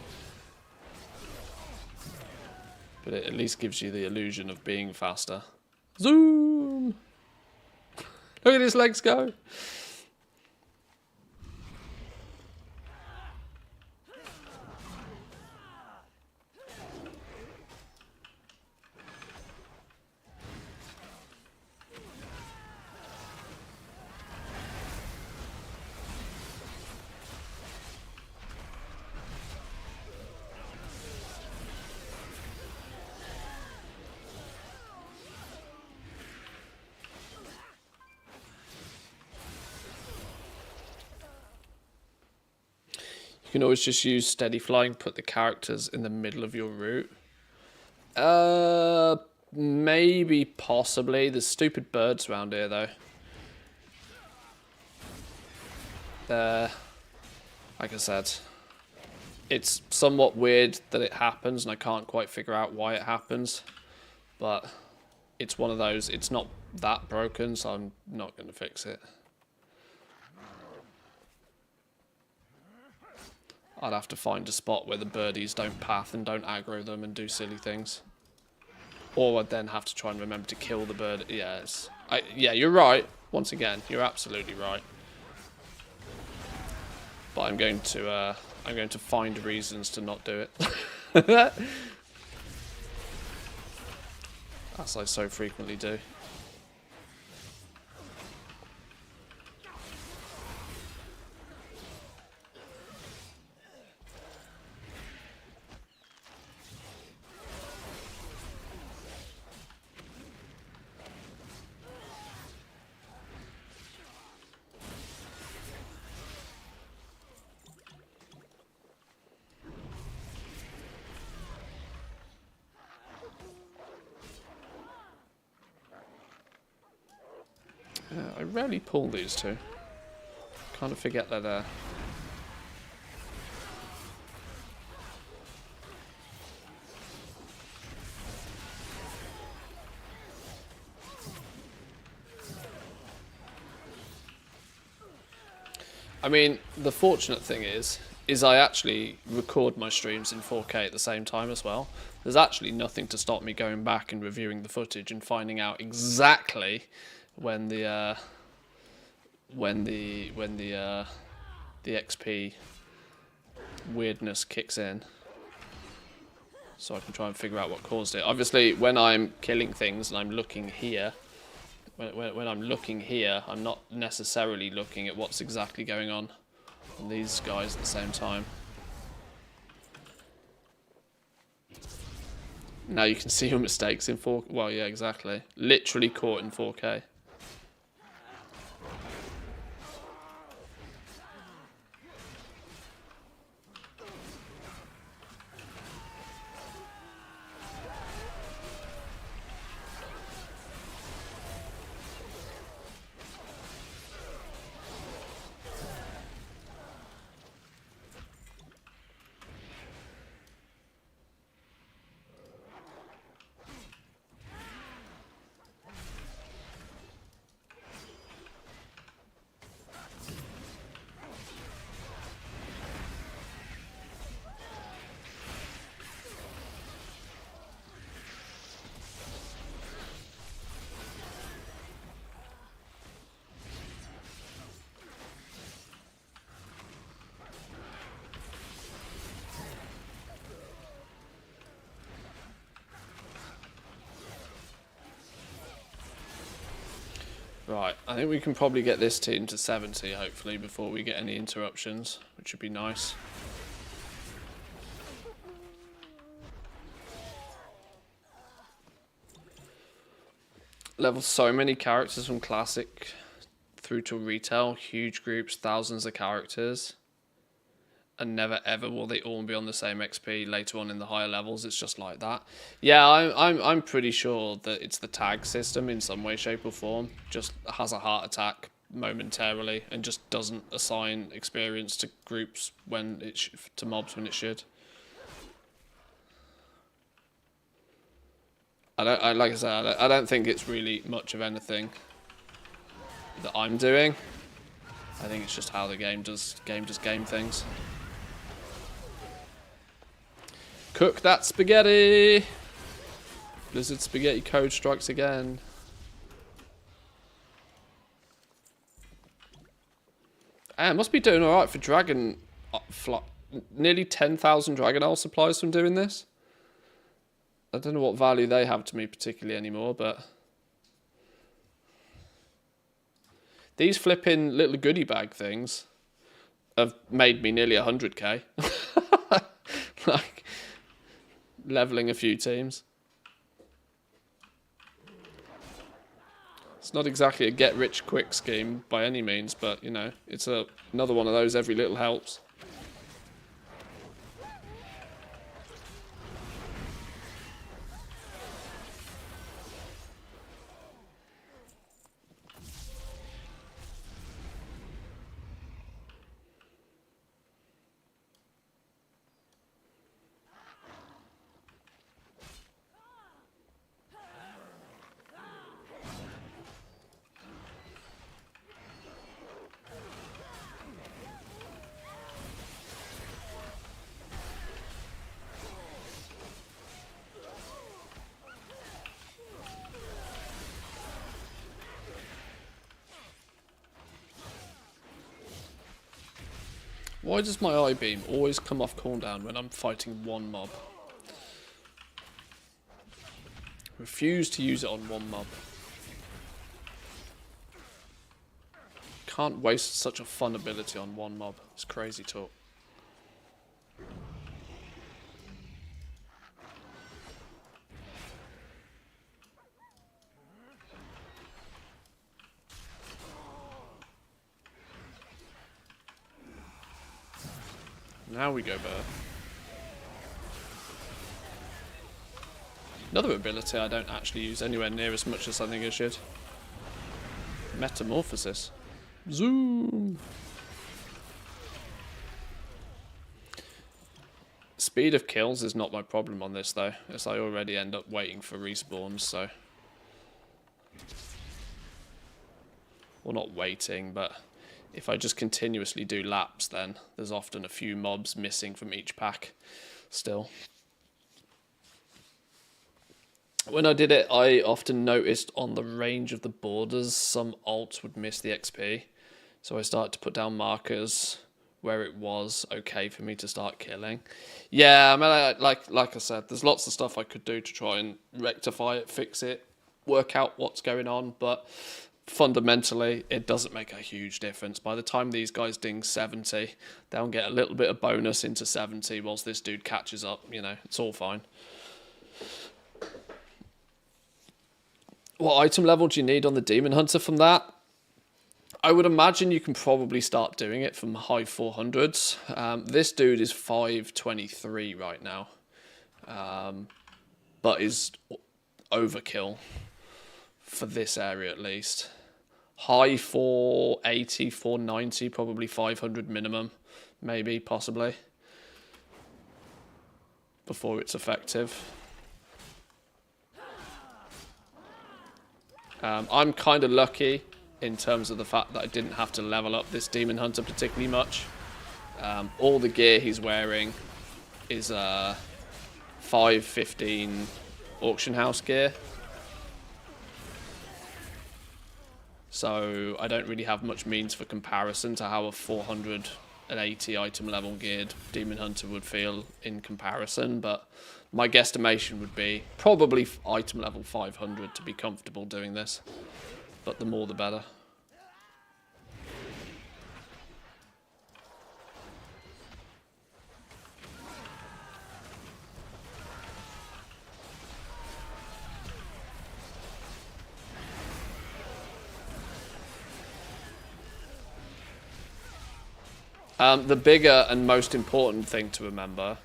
But it at least gives you the illusion of being faster. Zoom! Look at his legs go! You can always just use steady flying, put the characters in the middle of your route. Maybe, possibly. There's stupid birds around here, though. Like I said, it's somewhat weird that it happens, and I can't quite figure out why it happens. But it's one of those, it's not that broken, so I'm not going to fix it. I'd have to find a spot where the birdies don't path and don't aggro them and do silly things. Or I'd then have to try and remember to kill the bird. Yes. Yeah, you're right. Once again, you're absolutely right. But I'm going to find reasons to not do it. As I so frequently do. I rarely pull these two. Kind of forget they're there. I mean, the fortunate thing is I actually record my streams in 4K at the same time as well. There's actually nothing to stop me going back and reviewing the footage and finding out exactly when the XP weirdness kicks in, so I can try and figure out what caused it. Obviously, when I'm killing things and I'm looking here, when I'm looking here, I'm not necessarily looking at what's exactly going on these guys at the same time. Now you can see your mistakes in 4K. Well, yeah, exactly. Literally caught in 4K. Right, I think we can probably get this team to 70, hopefully, before we get any interruptions, which would be nice. Level so many characters from Classic through to Retail, huge groups, thousands of characters. And never ever will they all be on the same XP later on in the higher levels. It's just like that. Yeah, I'm pretty sure that it's the tag system in some way, shape, or form. Just has a heart attack momentarily and just doesn't assign experience to groups when it to mobs when it should. Like I said, I don't think it's really much of anything that I'm doing. I think it's just how the game does game things. Cook that spaghetti! Blizzard Spaghetti Code strikes again. It must be doing alright for Dragon... nearly 10,000 Dragon Ale supplies from doing this. I don't know what value they have to me particularly anymore, but... These flipping little goodie bag things have made me nearly 100k. Like... leveling a few teams. It's not exactly a get-rich-quick scheme by any means, but, you know, it's another one of those every little helps. Why does my eye beam always come off cooldown when I'm fighting one mob? Refuse to use it on one mob. Can't waste such a fun ability on one mob. It's crazy talk. Now we go better. Another ability I don't actually use anywhere near as much as I think I should. Metamorphosis. Zoom! Speed of kills is not my problem on this though, as I already end up waiting for respawns, so... Well, not waiting, but... if I just continuously do laps, then there's often a few mobs missing from each pack still. When I did it, I often noticed on the range of the borders, some alts would miss the XP. So I started to put down markers where it was okay for me to start killing. Yeah, I mean, like I said, there's lots of stuff I could do to try and rectify it, fix it, work out what's going on, but... fundamentally, it doesn't make a huge difference. By the time these guys ding 70, they'll get a little bit of bonus into 70 whilst this dude catches up. You know, it's all fine. What item level do you need on the Demon Hunter from that? I would imagine you can probably start doing it from high 400s. This dude is 523 right now, but is overkill. For this area at least. High 480, 490, probably 500 minimum. Maybe, possibly. Before it's effective. I'm kind of lucky in terms of the fact that I didn't have to level up this Demon Hunter particularly much. All the gear he's wearing is 515 auction house gear. So I don't really have much means for comparison to how a 480 item level geared Demon Hunter would feel in comparison, but my guesstimation would be probably item level 500 to be comfortable doing this. but the more the better. The bigger and most important thing to remember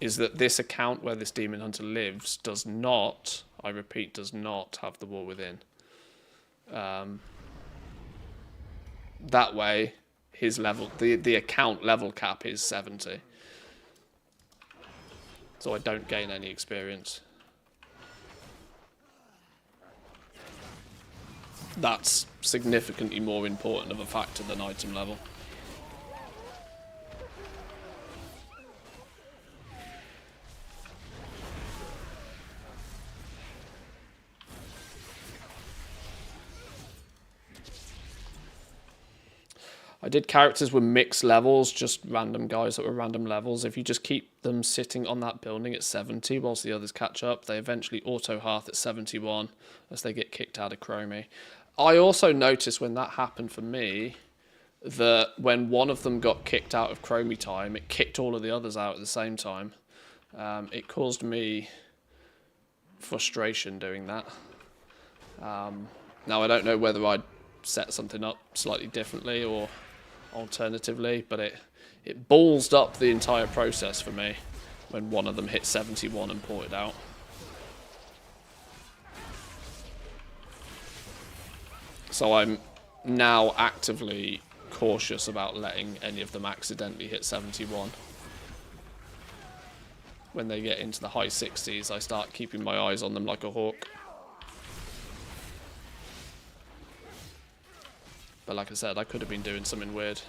is that this account where this Demon Hunter lives does not, I repeat, does not have the War Within. That way, his level, the account level cap is 70. So I don't gain any experience. That's significantly more important of a factor than item level. I did characters with mixed levels, just random guys that were random levels. If you just keep them sitting on that building at 70 whilst the others catch up, they eventually auto-hearth at 71 as they get kicked out of Chromie. I also noticed when that happened for me that when one of them got kicked out of Chromie time, it kicked all of the others out at the same time. It caused me frustration doing that. Now, I don't know whether I'd set something up slightly differently or alternatively, but it ballsed up the entire process for me when one of them hit 71 and ported out. So I'm now actively cautious about letting any of them accidentally hit 71. When they get into the high 60s, I start keeping my eyes on them like a hawk. But like I said, I could have been doing something weird.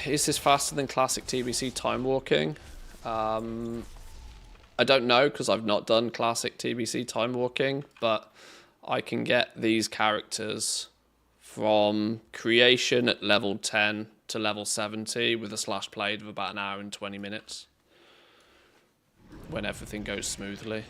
Is this faster than classic TBC time walking? I don't know because I've not done classic TBC time walking, but I can get these characters from creation at level 10 to level 70 with a slash played of about an hour and 20 minutes when everything goes smoothly.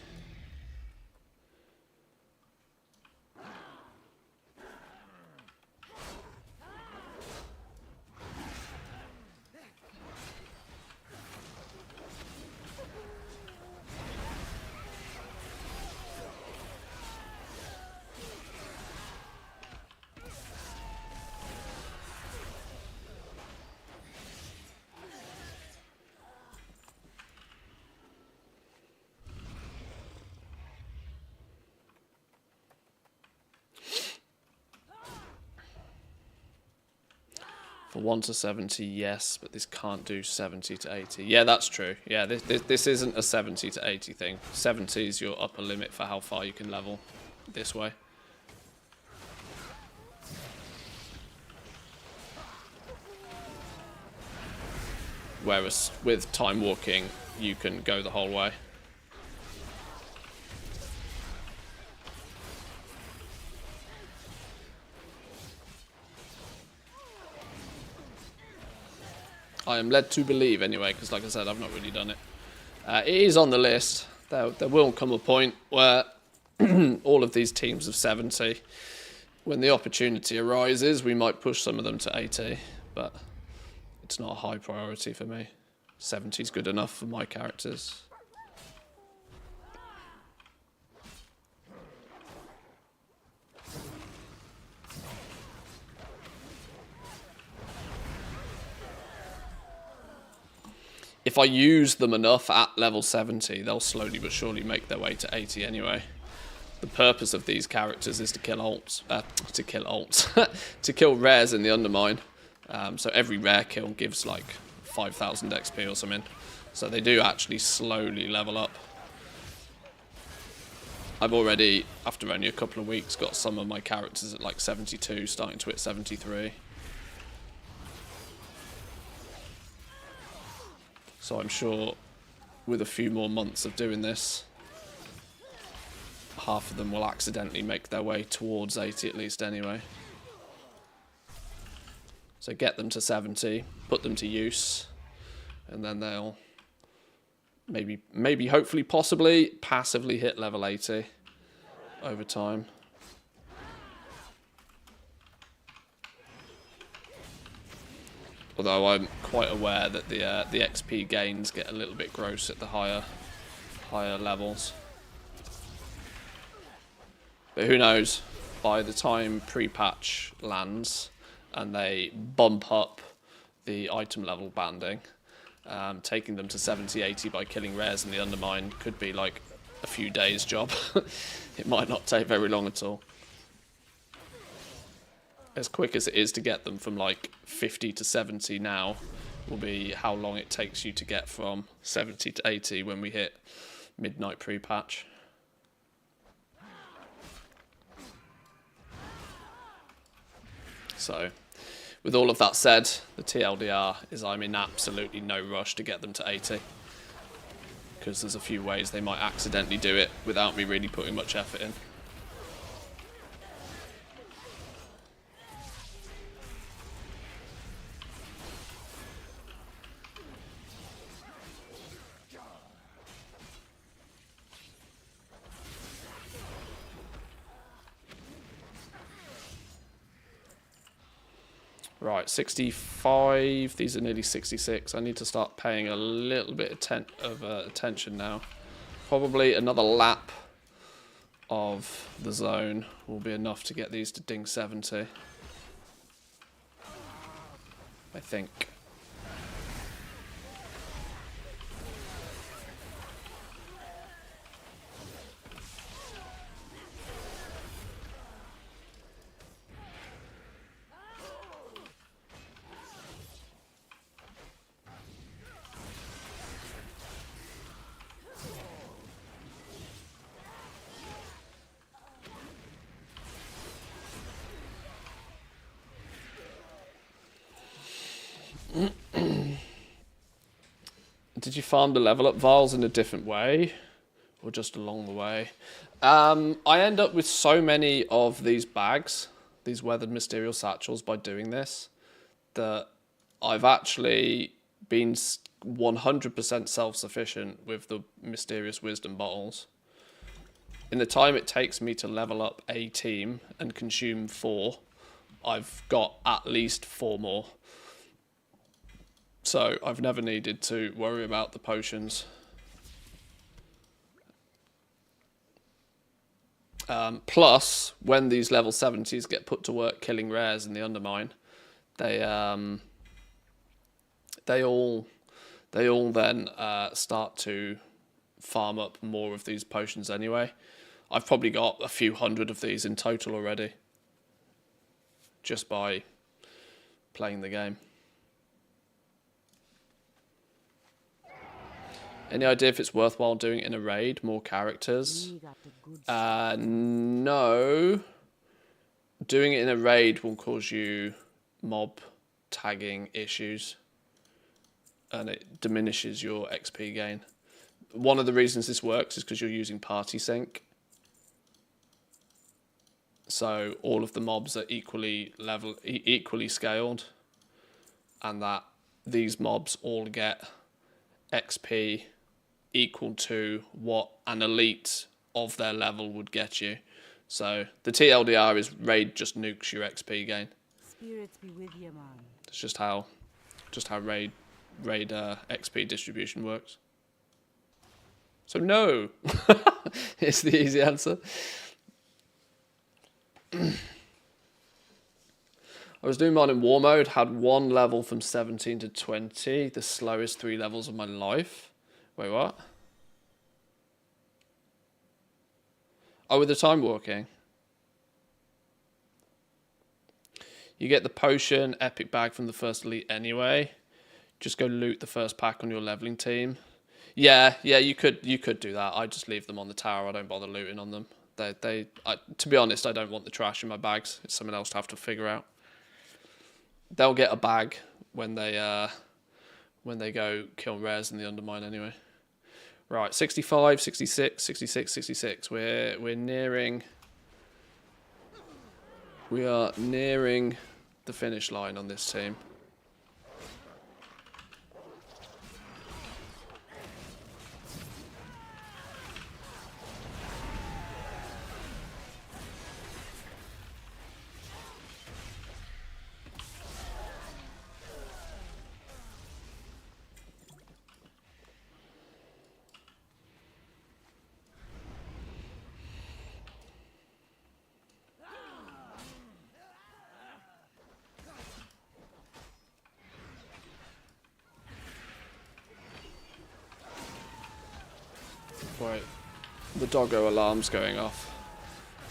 For 1 to 70, yes, but this can't do 70 to 80. Yeah, that's true. Yeah, this isn't a 70 to 80 thing. 70 is your upper limit for how far you can level this way. Whereas with time walking, you can go the whole way. I am led to believe anyway, because like I said, I've not really done it. It is on the list. There will come a point where all of these teams of 70, when the opportunity arises, we might push some of them to 80, but it's not a high priority for me. 70 is good enough for my characters. If I use them enough at level 70, they'll slowly but surely make their way to 80 anyway. The purpose of these characters is to kill ults, to kill rares in the Undermine. So every rare kill gives like 5,000 XP or something. So they do actually slowly level up. I've already, after only a couple of weeks, got some of my characters at like 72, starting to hit 73. So I'm sure with a few more months of doing this, half of them will accidentally make their way towards 80 at least anyway. So get them to 70, put them to use, and then they'll maybe, hopefully, possibly, passively hit level 80 over time. Although I'm quite aware that the XP gains get a little bit gross at the higher levels. But who knows, by the time pre-patch lands and they bump up the item level banding, taking them to 70, 80 by killing rares in the Undermine could be like a few days job. It might not take very long at all. As quick as it is to get them from like 50 to 70 now will be how long it takes you to get from 70 to 80 when we hit midnight pre-patch. So, with all of that said, the TLDR is I'm in absolutely no rush to get them to 80. Because there's a few ways they might accidentally do it without me really putting much effort in. Right, 65. These are nearly 66. I need to start paying a little bit of attention now. Probably another lap of the zone will be enough to get these to ding 70. I think. Did you farm the level up vials in a different way or just along the way? I end up with so many of these bags, these weathered mysterious satchels, by doing this that I've actually been 100% self-sufficient with the mysterious wisdom bottles. In the time it takes me to level up a team and consume 4, I've got at least 4 more. So I've never needed to worry about the potions. Plus, when these level 70s get put to work killing rares in the Undermine, they all then start to farm up more of these potions anyway. I've probably got a few hundred of these in total already, just by playing the game. Any idea if it's worthwhile doing it in a raid? More characters? No. Doing it in a raid will cause you mob tagging issues. And it diminishes your XP gain. One of the reasons this works is because you're using party sync. So all of the mobs are equally scaled. And that these mobs all get XP equal to what an elite of their level would get you. So the TLDR is raid just nukes your XP gain. Spirits be with you, man. It's just how raid XP distribution works. So no, is the easy answer. I was doing mine in war mode, had 1 level from 17 to 20, the slowest 3 levels of my life. Wait, what? Oh, with the time walking. You get the potion epic bag from the first elite anyway. Just go loot the first pack on your leveling team. Yeah, you could do that. I just leave them on the tower. I don't bother looting on them. To be honest, I don't want the trash in my bags. It's something else to have to figure out. They'll get a bag when they go kill rares in the Undermine anyway. Right, 65, 66, 66, 66. We're nearing... We are nearing the finish line on this team. Wait, the doggo alarm's going off.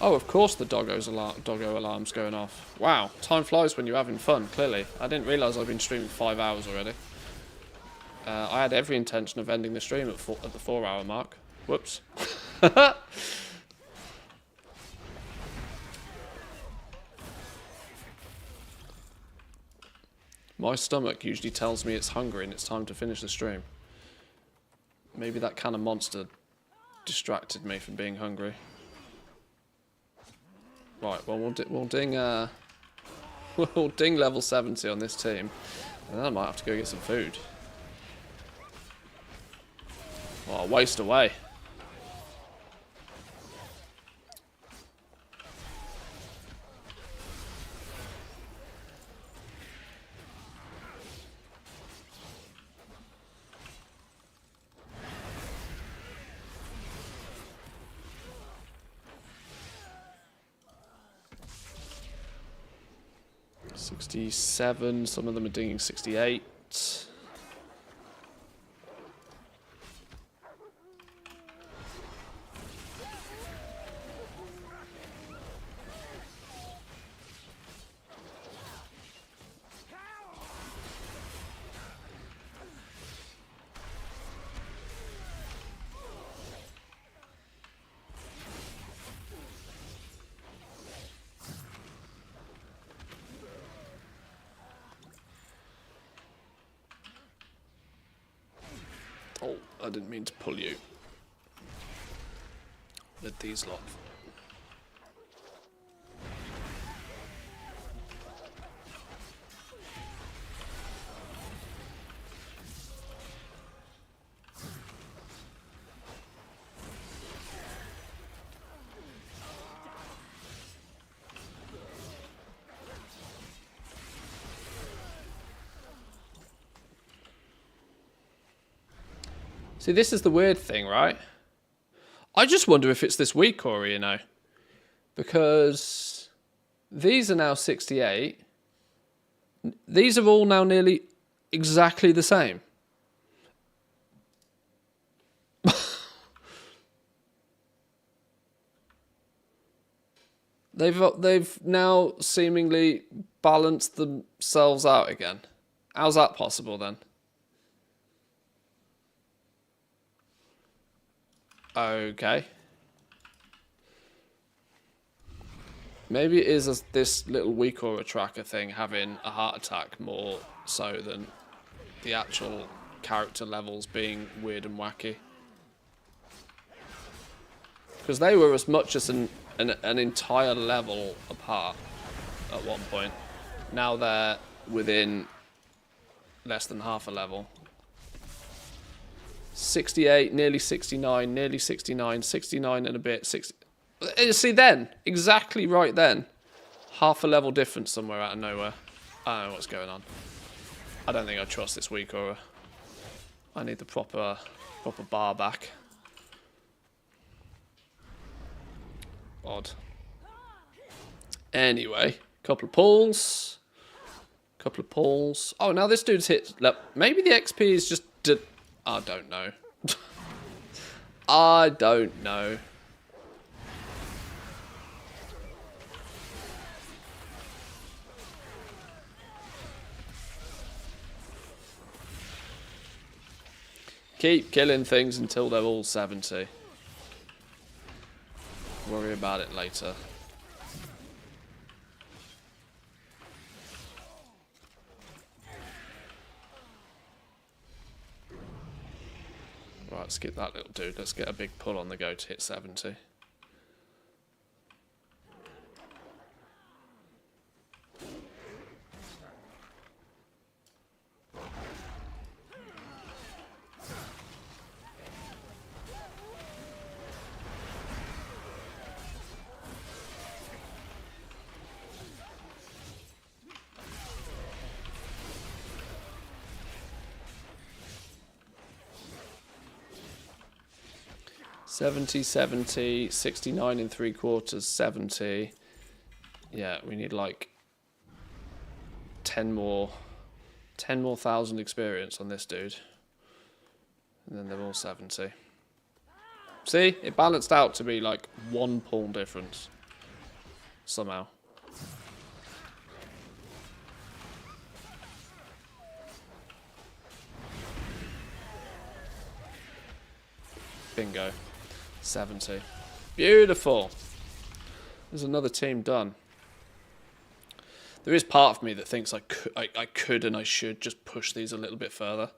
Oh, of course the doggo alarm's going off. Wow, time flies when you're having fun, clearly. I didn't realise I'd been streaming 5 hours already. I had every intention of ending the stream at the 4 hour mark. Whoops. My stomach usually tells me it's hungry and it's time to finish the stream. Maybe that kind of monster distracted me from being hungry. Right, well we'll ding we'll ding level 70 on this team, and then I might have to go get some food. Oh, waste away. $67, some of them are dinging 68. Oh, I didn't mean to pull you. Let these lot. See, this is the weird thing, right? I just wonder if it's this week, Corey, you know. Because these are now 68. These are all now nearly exactly the same. They've now seemingly balanced themselves out again. How's that possible then? Okay. Maybe it is this little weak aura tracker thing having a heart attack more so than the actual character levels being weird and wacky. Because they were as much as an entire level apart at one point. Now they're within less than half a level. 68, nearly 69, nearly 69, 69 and a bit, 60. See then, exactly right then. Half a level difference somewhere out of nowhere. I don't know what's going on. I don't think I trust this week aura. I need the proper bar back. Odd. Anyway, couple of pulls. Couple of pulls. Oh, now this dude's hit. Maybe the XP is just... I don't know. I don't know. Keep killing things until they're all 70. Worry about it later. Right, skip that little dude. Let's get a big pull on the go to hit 70. $70, $70, $69 3/4, $70. Yeah, we need like 10 more thousand experience on this dude. And then they're all 70. See, it balanced out to be like 1 pull difference. Somehow. Bingo. 70. Beautiful. There's another team done. There is part of me that thinks I could and I should just push these a little bit further.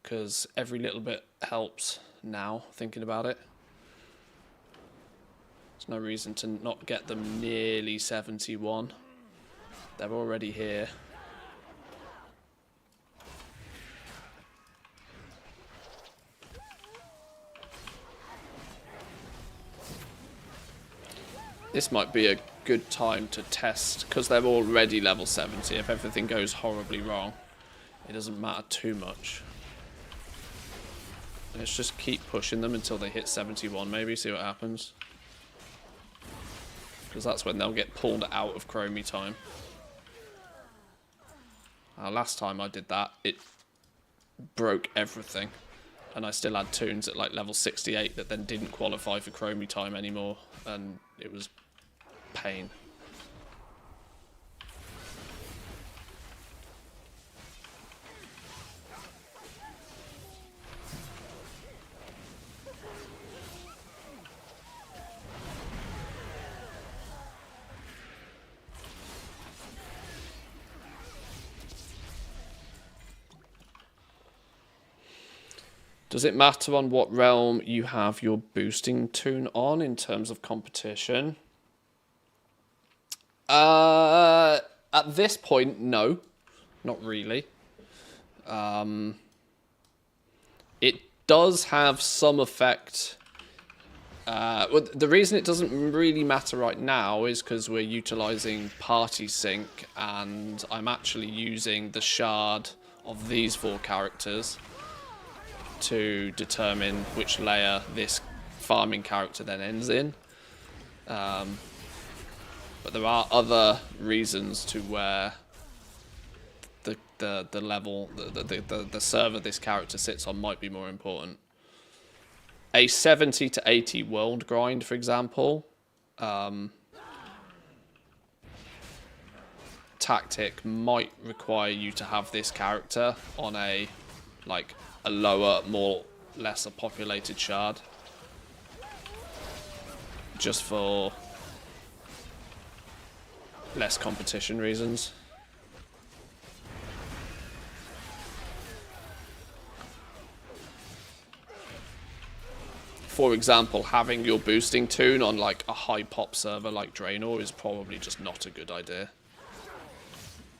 Because every little bit helps now, thinking about it. There's no reason to not get them nearly 71. They're already here. This might be a good time to test, because they're already level 70. If everything goes horribly wrong, it doesn't matter too much. Let's just keep pushing them until they hit 71, maybe, see what happens. Because that's when they'll get pulled out of Chromie time. Last time I did that, it broke everything. And I still had toons at like level 68 that then didn't qualify for Chromie time anymore. And it was pain. Does it matter on what realm you have your boosting toon on in terms of competition? At this point, no. Not really. It does have some effect. Well, the reason it doesn't really matter right now is because we're utilizing party sync, and I'm actually using the shard of these 4 characters to determine which layer this farming character then ends in. But there are other reasons to where the level, the server this character sits on might be more important. A 70 to 80 world grind, for example, tactic might require you to have this character on a lower, lesser populated shard, just for less competition reasons. For example, having your boosting toon on like a high pop server like Draenor is probably just not a good idea.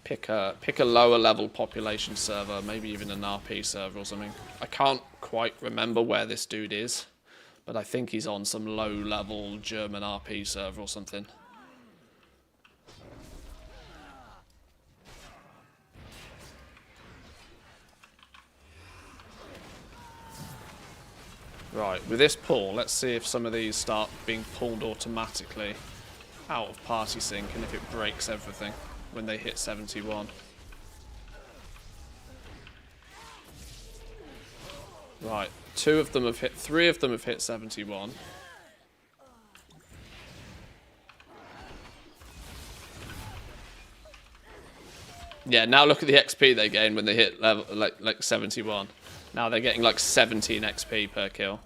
Pick a lower level population server, maybe even an RP server or something. I can't quite remember where this dude is, but I think he's on some low level German RP server or something. Right, with this pull, let's see if some of these start being pulled automatically out of party sync and if it breaks everything when they hit 71. Right, 3 of them have hit 71. Yeah, now look at the XP they gain when they hit level like 71. Now they're getting like 17 XP per kill.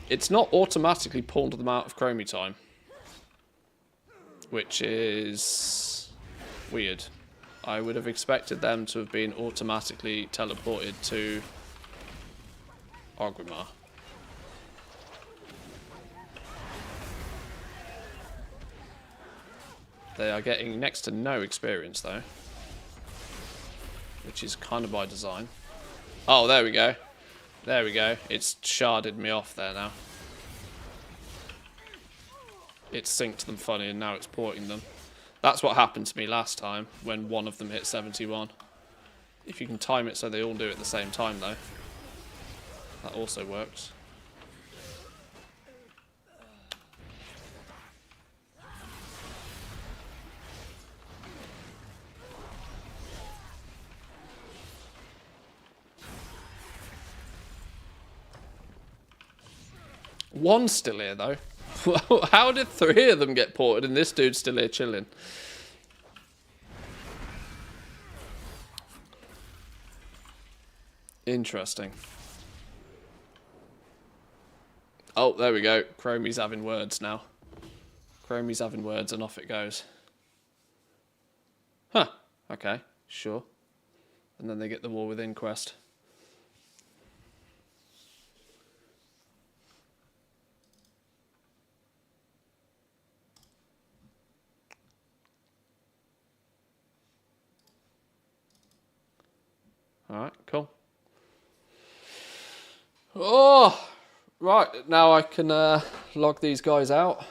It's not automatically pulled them out of Chromie time, which is weird. I would have expected them to have been automatically teleported to Orgrimmar. They are getting next to no experience though, which is kind of by design. Oh, there we go. There we go. It's sharded me off there now. It synced them funny and now it's porting them. That's what happened to me last time when one of them hit 71. If you can time it so they all do it at the same time though, that also works. One's still here though. How did 3 of them get ported and this dude's still here chilling? Interesting. Oh, there we go. Chromie's having words now. Chromie's having words and off it goes. Huh. Okay. Sure. And then they get the War Within quest. Alright, cool. Oh! Right, now I can log these guys out.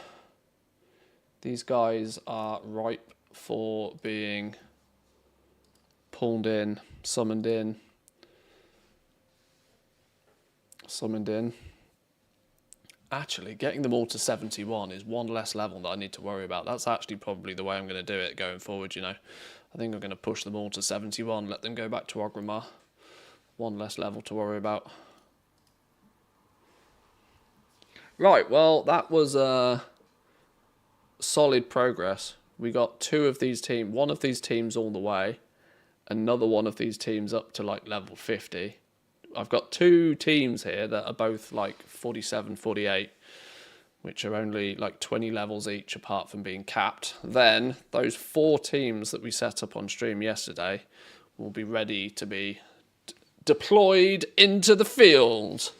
These guys are ripe for being pulled in, summoned in. Actually, getting them all to 71 is one less level that I need to worry about. That's actually probably the way I'm going to do it going forward, you know. I think I'm going to push them all to 71, let them go back to Orgrimmar. One less level to worry about. Right, well, that was solid progress. We got 2 of these teams, one of these teams all the way, another one of these teams up to like level 50. I've got 2 teams here that are both like 47, 48, which are only like 20 levels each apart from being capped. Then those 4 teams that we set up on stream yesterday will be ready to be deployed into the field.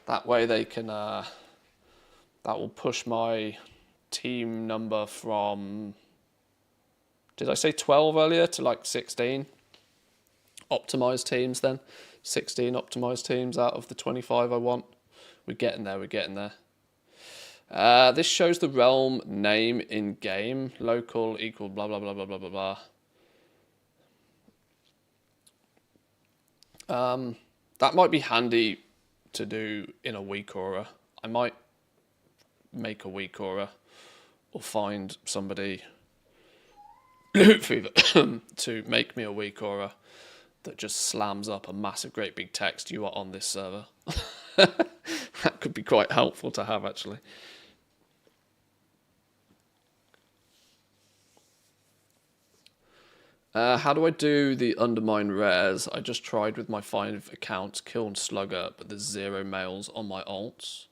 That way they can, that will push my team number from, did I say 12 earlier, to like 16 optimized teams then. 16 optimized teams out of the 25 I want. We're getting there, we're getting there. This shows the realm name in game. Local equal blah blah blah blah blah blah blah. That might be handy to do in a weak aura. I might make a weak aura or find somebody to make me a weak aura that just slams up a massive great big text, "You are on this server." That could be quite helpful to have actually. How do I do the undermine rares? I just tried with my 5 accounts, killed Slugger, but there's 0 males on my alts.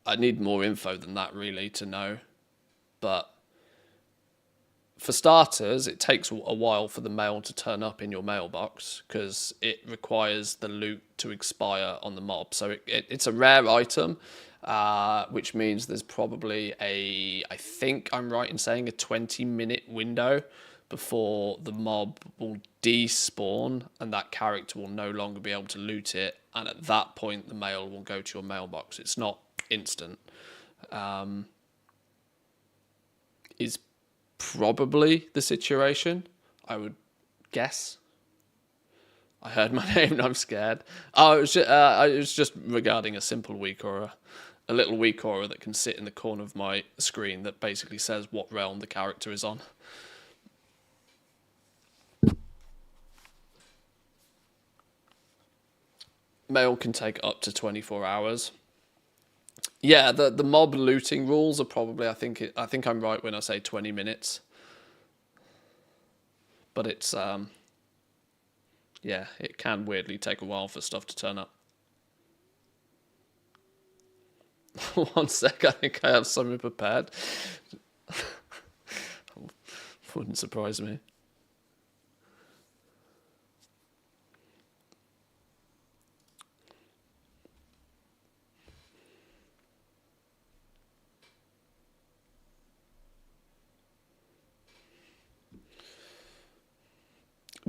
I need more info than that really to know, but for starters, it takes a while for the mail to turn up in your mailbox because it requires the loot to expire on the mob. So it's a rare item, which means there's probably I think I'm right in saying a 20-minute window before the mob will despawn and that character will no longer be able to loot it. And at that point, the mail will go to your mailbox. It's not instant. Is probably the situation, I would guess. I heard my name and I'm scared. Oh, it was just regarding a simple weak aura. A little weak aura that can sit in the corner of my screen that basically says what realm the character is on. Mail can take up to 24 hours. Yeah, the mob looting rules are probably, I think I'm right when I say 20 minutes. But it's yeah, it can weirdly take a while for stuff to turn up. 1 sec, I think I have something prepared. Wouldn't surprise me.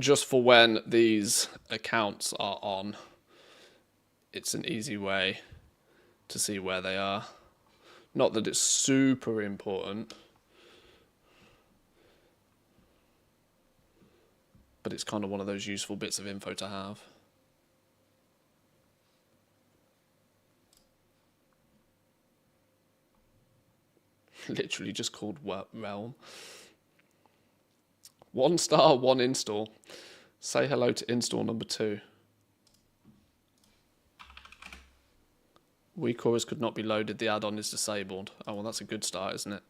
Just for when these accounts are on, it's an easy way to see where they are. Not that it's super important, but it's kind of one of those useful bits of info to have. Literally just called Realm. 1 star, 1 install. Say hello to install number 2. Weak auras could not be loaded. The add-on is disabled. Oh, well, that's a good start, isn't it?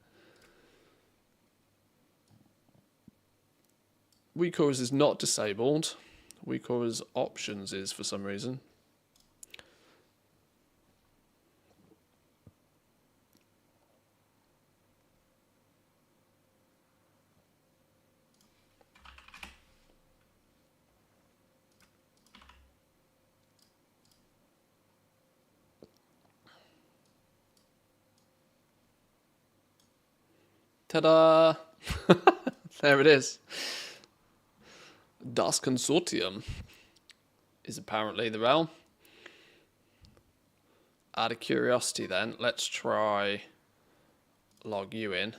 Weak auras is not disabled. Weak auras options is for some reason. Ta-da! There it is. Das Consortium is apparently the realm. Out of curiosity then, let's try log you in.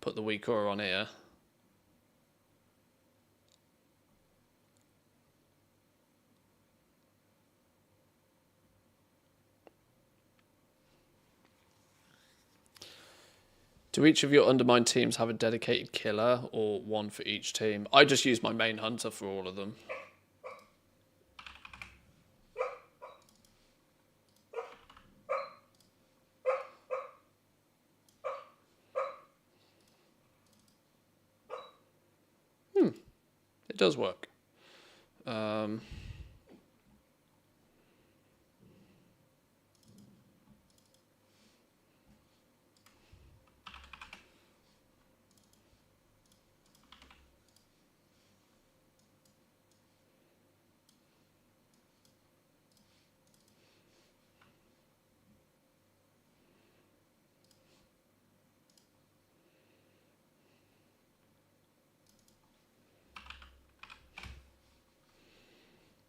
Put the weak aura on here. Do each of your undermined teams have a dedicated killer or one for each team? I just use my main hunter for all of them. It does work.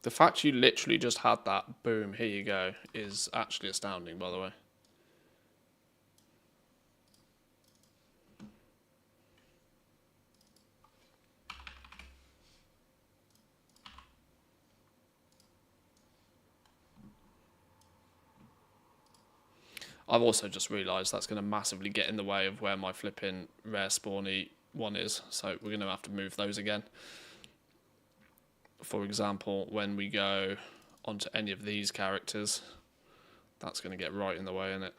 The fact you literally just had that, boom, here you go, is actually astounding, by the way. I've also just realised that's going to massively get in the way of where my flipping rare spawny one is, so we're going to have to move those again. For example, when we go onto any of these characters, that's going to get right in the way, isn't it?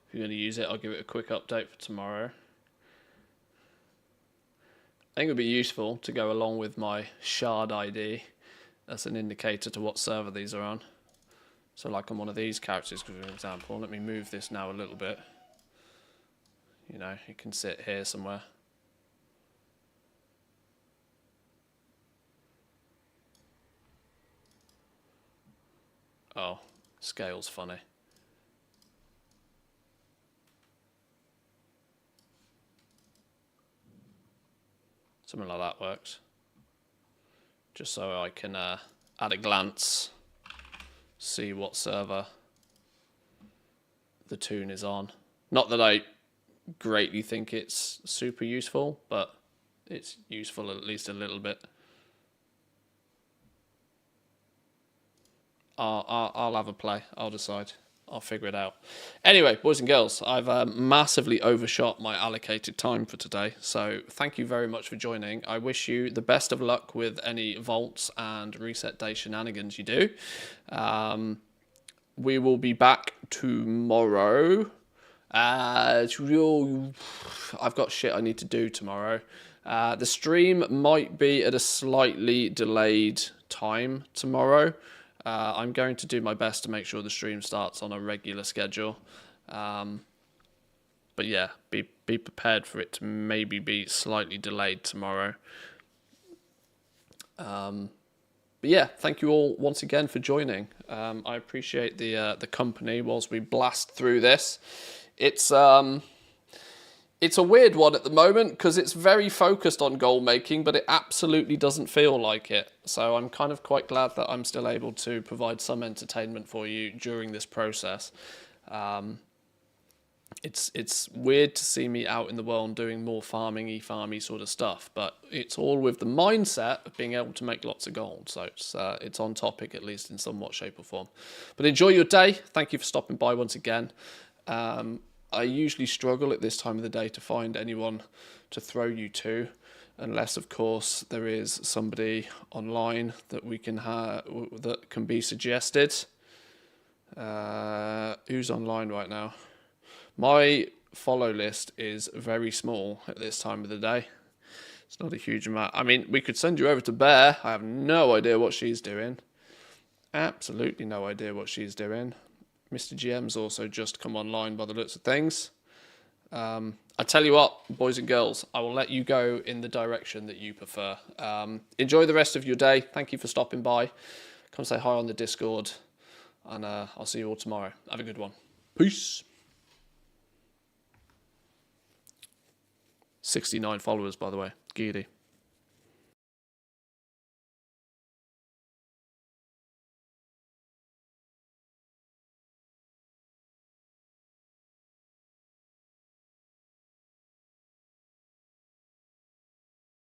If you're going to use it, I'll give it a quick update for tomorrow. I think it would be useful to go along with my shard ID. That's an indicator to what server these are on. So like on one of these characters, for example, let me move this now a little bit. You know, it can sit here somewhere. Oh, scale's funny. Something like that works. Just so I can, at a glance, see what server the tune is on. Not that I greatly think it's super useful, but it's useful at least a little bit. I'll have a play. I'll decide. I'll figure it out. Anyway, boys and girls, I've massively overshot my allocated time for today. So thank you very much for joining. I wish you the best of luck with any vaults and reset day shenanigans you do. We will be back tomorrow. I've got shit I need to do tomorrow. The stream might be at a slightly delayed time tomorrow. I'm going to do my best to make sure the stream starts on a regular schedule. But yeah, be prepared for it to maybe be slightly delayed tomorrow. But yeah, thank you all once again for joining. I appreciate the company whilst we blast through this. It's a weird one at the moment because it's very focused on goal making, but it absolutely doesn't feel like it. So I'm kind of quite glad that I'm still able to provide some entertainment for you during this process. It's weird to see me out in the world doing more farmy sort of stuff, but it's all with the mindset of being able to make lots of gold. So it's on topic, at least in somewhat shape or form. But enjoy your day. Thank you for stopping by once again. I usually struggle at this time of the day to find anyone to throw you to, unless, of course, there is somebody online that we can that can be suggested. Who's online right now? My follow list is very small at this time of the day. It's not a huge amount. I mean, we could send you over to Bear. I have no idea what she's doing. Absolutely no idea what she's doing. Mr. GM's also just come online by the looks of things. I tell you what, boys and girls, I will let you go in the direction that you prefer. Enjoy the rest of your day. Thank you for stopping by. Come say hi on the Discord, and I'll see you all tomorrow. Have a good one. Peace. 69 followers, by the way. Giddy.